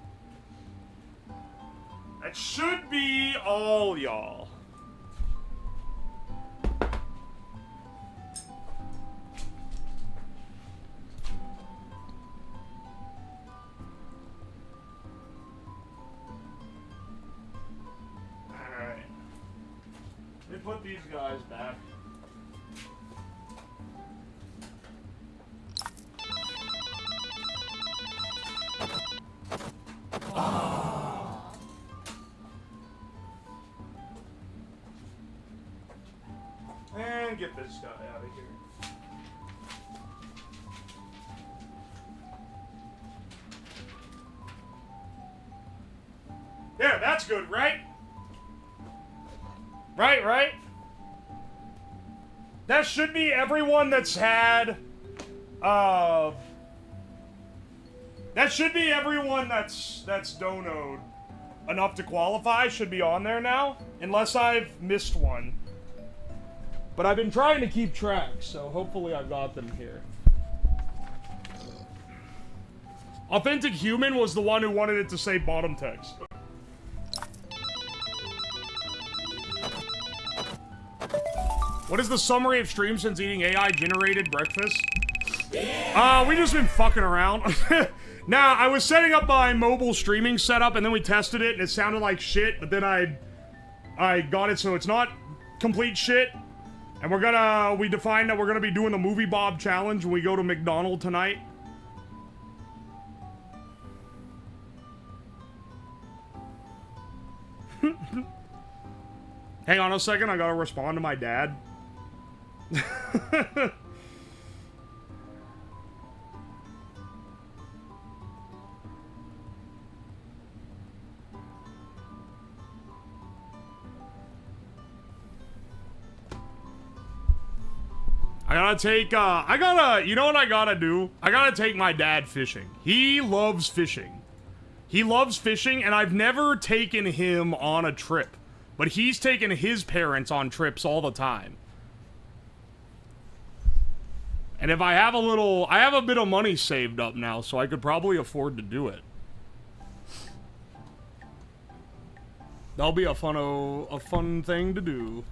That should be all y'all. Alright. Let me put these guys back. And get this guy out of here. There, that's good, right? Right? That should be everyone that's had, that should be everyone that's donoed enough to qualify should be on there now, unless I've missed one. But I've been trying to keep track, so hopefully I've got them here. Authentic Human was the one who wanted it to say bottom text. What is the summary of stream since eating AI-generated breakfast? We just been fucking around. Now, I was setting up my mobile streaming setup, and then we tested it, and it sounded like shit, but then I got it so it's not complete shit. And we defined that we're gonna be doing the Movie Bob Challenge when we go to McDonald's tonight. Hang on a second, I gotta respond to my dad. You know what I gotta do? I gotta take my dad fishing. He loves fishing. He loves fishing, and I've never taken him on a trip. But he's taken his parents on trips all the time. And if I have a bit of money saved up now, so I could probably afford to do it. That'll be a fun thing to do.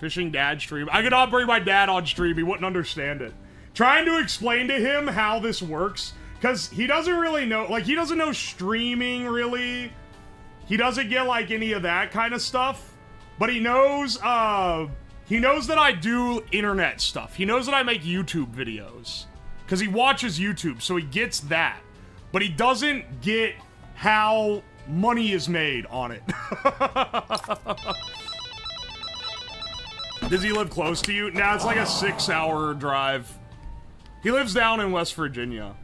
Fishing dad stream. I could not bring my dad on stream, he wouldn't understand it. Trying to explain to him how this works, because he doesn't really know, like, he doesn't know streaming, really. He doesn't get, like, any of that kind of stuff. But he knows that I do internet stuff. He knows that I make YouTube videos. Because he watches YouTube, so he gets that. But he doesn't get how money is made on it. Does he live close to you? Nah, it's like a 6-hour drive. He lives down in West Virginia.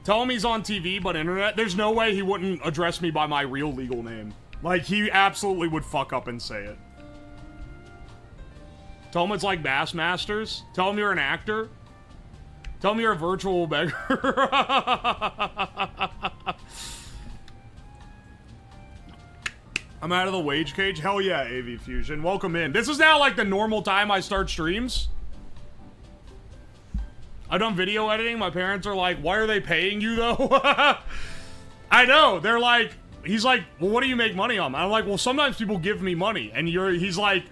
Tell him he's on TV, but internet. There's no way he wouldn't address me by my real legal name. Like, he absolutely would fuck up and say it. Tell him it's like Bassmasters. Tell him you're an actor. Tell him you're a virtual beggar. I'm out of the wage cage. Hell yeah, AV Fusion. Welcome in. This is now like the normal time I start streams. I've done video editing. My parents are like, why are they paying you though? I know. They're like, he's like, well, what do you make money on? I'm like, well, sometimes people give me money. And he's like,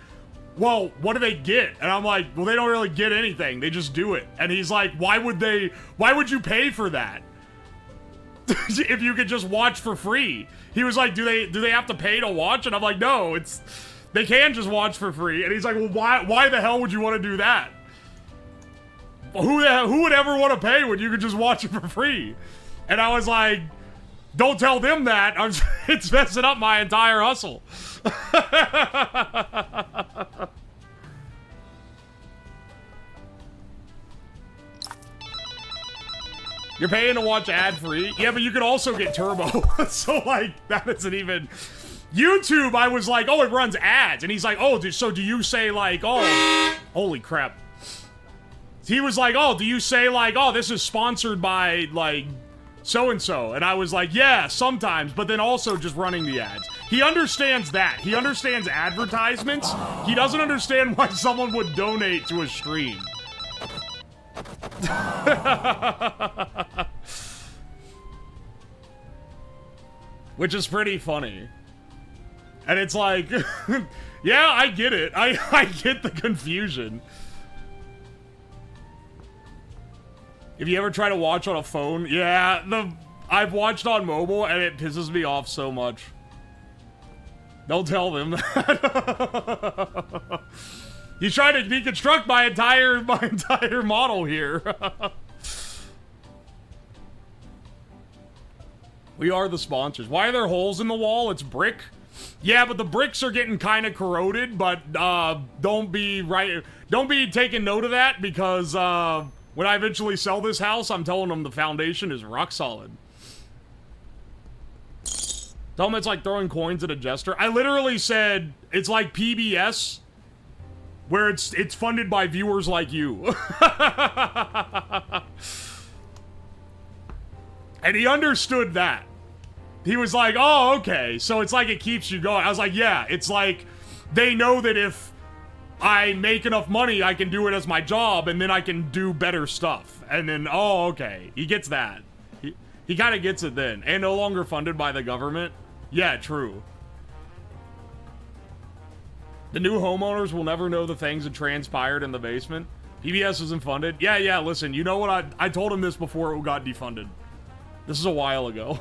well, what do they get? And I'm like, well, they don't really get anything. They just do it. And he's like, why would you pay for that? If you could just watch for free. He was like, do they have to pay to watch? And I'm like, no, they can just watch for free. And he's like, well, why the hell would you want to do that? Who would ever want to pay when you could just watch it for free? And I was like, don't tell them that. It's messing up my entire hustle. You're paying to watch ad-free? Yeah, but you could also get turbo. So, like, that isn't even... YouTube, I was like, oh, it runs ads. And he's like, oh, so do you say, like, oh... Holy crap. He was like, oh, do you say, like, oh, this is sponsored by, like, so-and-so? And I was like, yeah, sometimes, but then also just running the ads. He understands that. He understands advertisements. He doesn't understand why someone would donate to a stream. Which is pretty funny. And it's like, yeah, I get it. I get the confusion. If you ever try to watch on a phone, yeah, I've watched on mobile and it pisses me off so much. Don't tell them that. He's trying to deconstruct my entire model here. We are the sponsors. Why are there holes in the wall? It's brick. Yeah, but the bricks are getting kind of corroded, but don't be taking note of that because when I eventually sell this house, I'm telling them the foundation is rock solid. Tell them it's like throwing coins at a jester. I literally said it's like PBS. where it's funded by viewers like you. And he understood that. He was like, oh, okay, so it's like it keeps you going. I was like, yeah, it's like they know that if I make enough money, I can do it as my job, and then I can do better stuff. And then, oh, okay, he gets that. He kind of gets it then. And no longer funded by the government. Yeah, true. The new homeowners will never know the things that transpired in the basement. PBS isn't funded. Yeah, listen, you know what? I told him this before it got defunded. This is a while ago.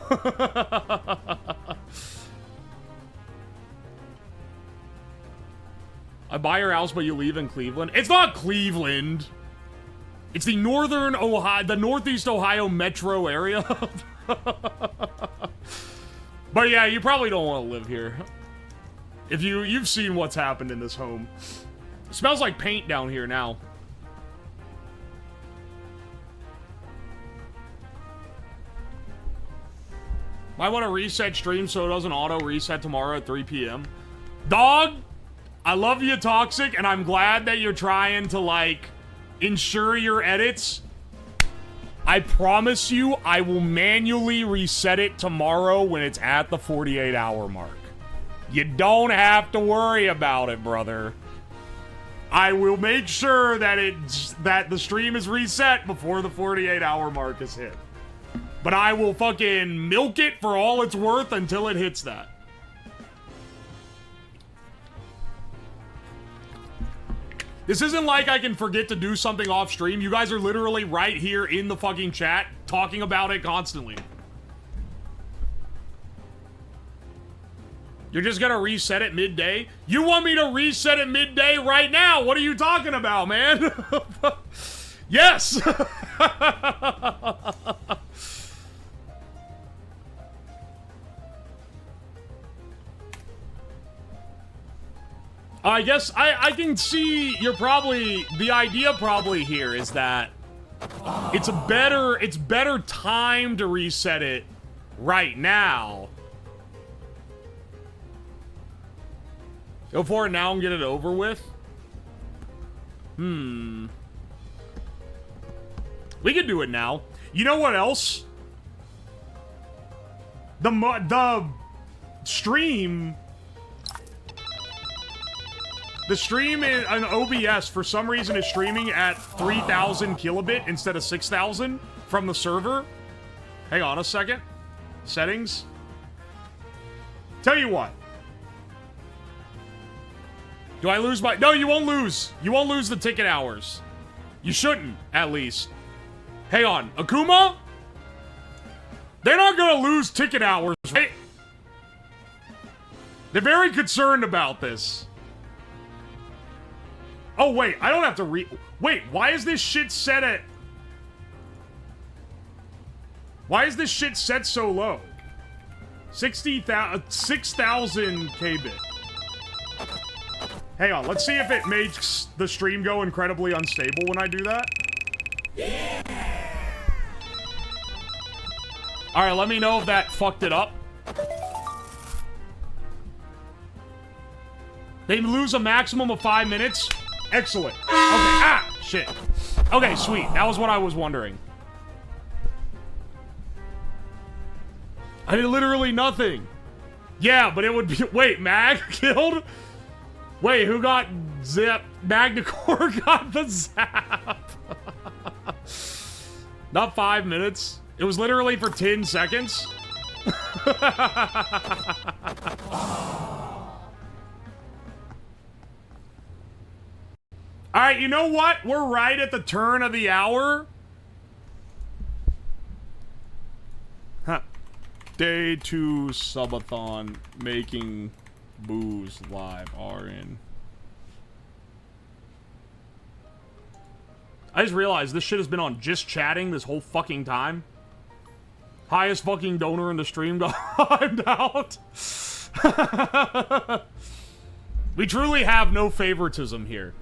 I buy your house, but you leave in Cleveland. It's not Cleveland. It's the northern Ohio, the northeast Ohio metro area. But yeah, you probably don't want to live here. If you've seen what's happened in this home. It smells like paint down here now. Might want to reset stream so it doesn't auto reset tomorrow at 3 p.m. Dog, I love you, Toxic, and I'm glad that you're trying to, like, ensure your edits. I promise you, I will manually reset it tomorrow when it's at the 48-hour mark. You don't have to worry about it, brother. I will make sure that the stream is reset before the 48-hour mark is hit. But I will fucking milk it for all it's worth until it hits that. This isn't like I can forget to do something off stream. You guys are literally right here in the fucking chat talking about it constantly. You're just gonna reset it midday? You want me to reset it midday right now? What are you talking about, man? Yes! I guess I can see the idea probably here is that it's better time to reset it right now. Go for it now and get it over with. We could do it now. You know what else? The stream in an OBS, for some reason, is streaming at 3,000 kilobit instead of 6,000 from the server. Hang on a second. Settings. Tell you what. Do I lose my... No, you won't lose. You won't lose the ticket hours. You shouldn't, at least. Hang on. Akuma? They're not gonna lose ticket hours, right? They're very concerned about this. Oh, wait, I don't have to Wait, why is this shit set at... Why is this shit set so low? 6,000 kbit. Hang on, let's see if it makes the stream go incredibly unstable when I do that. Yeah. Alright, let me know if that fucked it up. They lose a maximum of 5 minutes. Excellent. Okay, shit. Okay, sweet. That was what I was wondering. I did literally nothing. Yeah, but it would be... Wait, Mag killed? Wait, who got zip? Magnacore got the zap. Not 5 minutes. It was literally for 10 seconds. Alright, you know what? We're right at the turn of the hour. Huh. Day 2 subathon making booze live RN. I just realized this shit has been on just chatting this whole fucking time. Highest fucking donor in the stream got timed out. We truly have no favoritism here.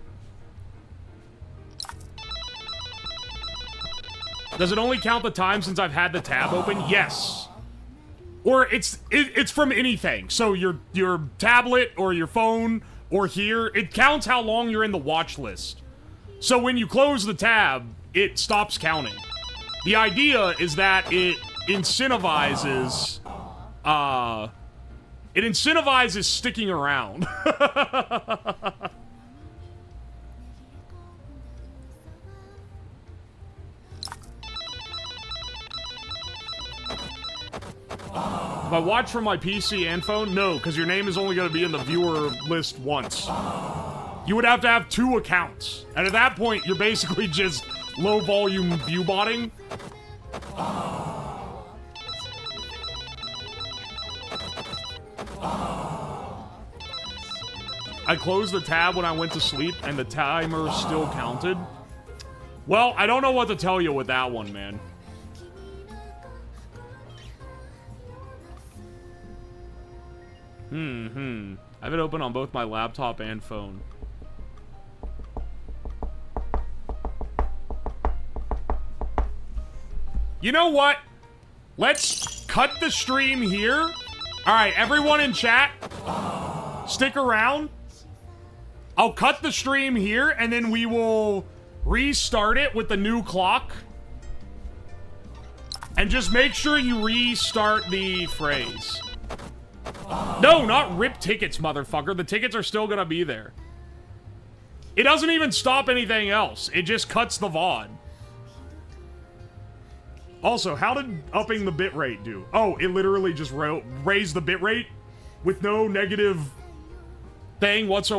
Does it only count the time since I've had the tab open? Yes. Or it's from anything. So your tablet or your phone or here. It counts how long you're in the watch list. So when you close the tab, it stops counting. The idea is that it incentivizes, sticking around. If I watch from my PC and phone, no, because your name is only going to be in the viewer list once. You would have to have 2 accounts. And at that point, you're basically just low-volume view-botting. I closed the tab when I went to sleep, and the timer still counted. Well, I don't know what to tell you with that one, man. I have it open on both my laptop and phone. You know what? Let's cut the stream here. Alright, everyone in chat, stick around. I'll cut the stream here, and then we will restart it with the new clock. And just make sure you restart the phrase. No, not rip tickets, motherfucker. The tickets are still gonna be there. It doesn't even stop anything else. It just cuts the VOD. Also, how did upping the bitrate do? Oh, it literally just raised the bitrate with no negative thing whatsoever.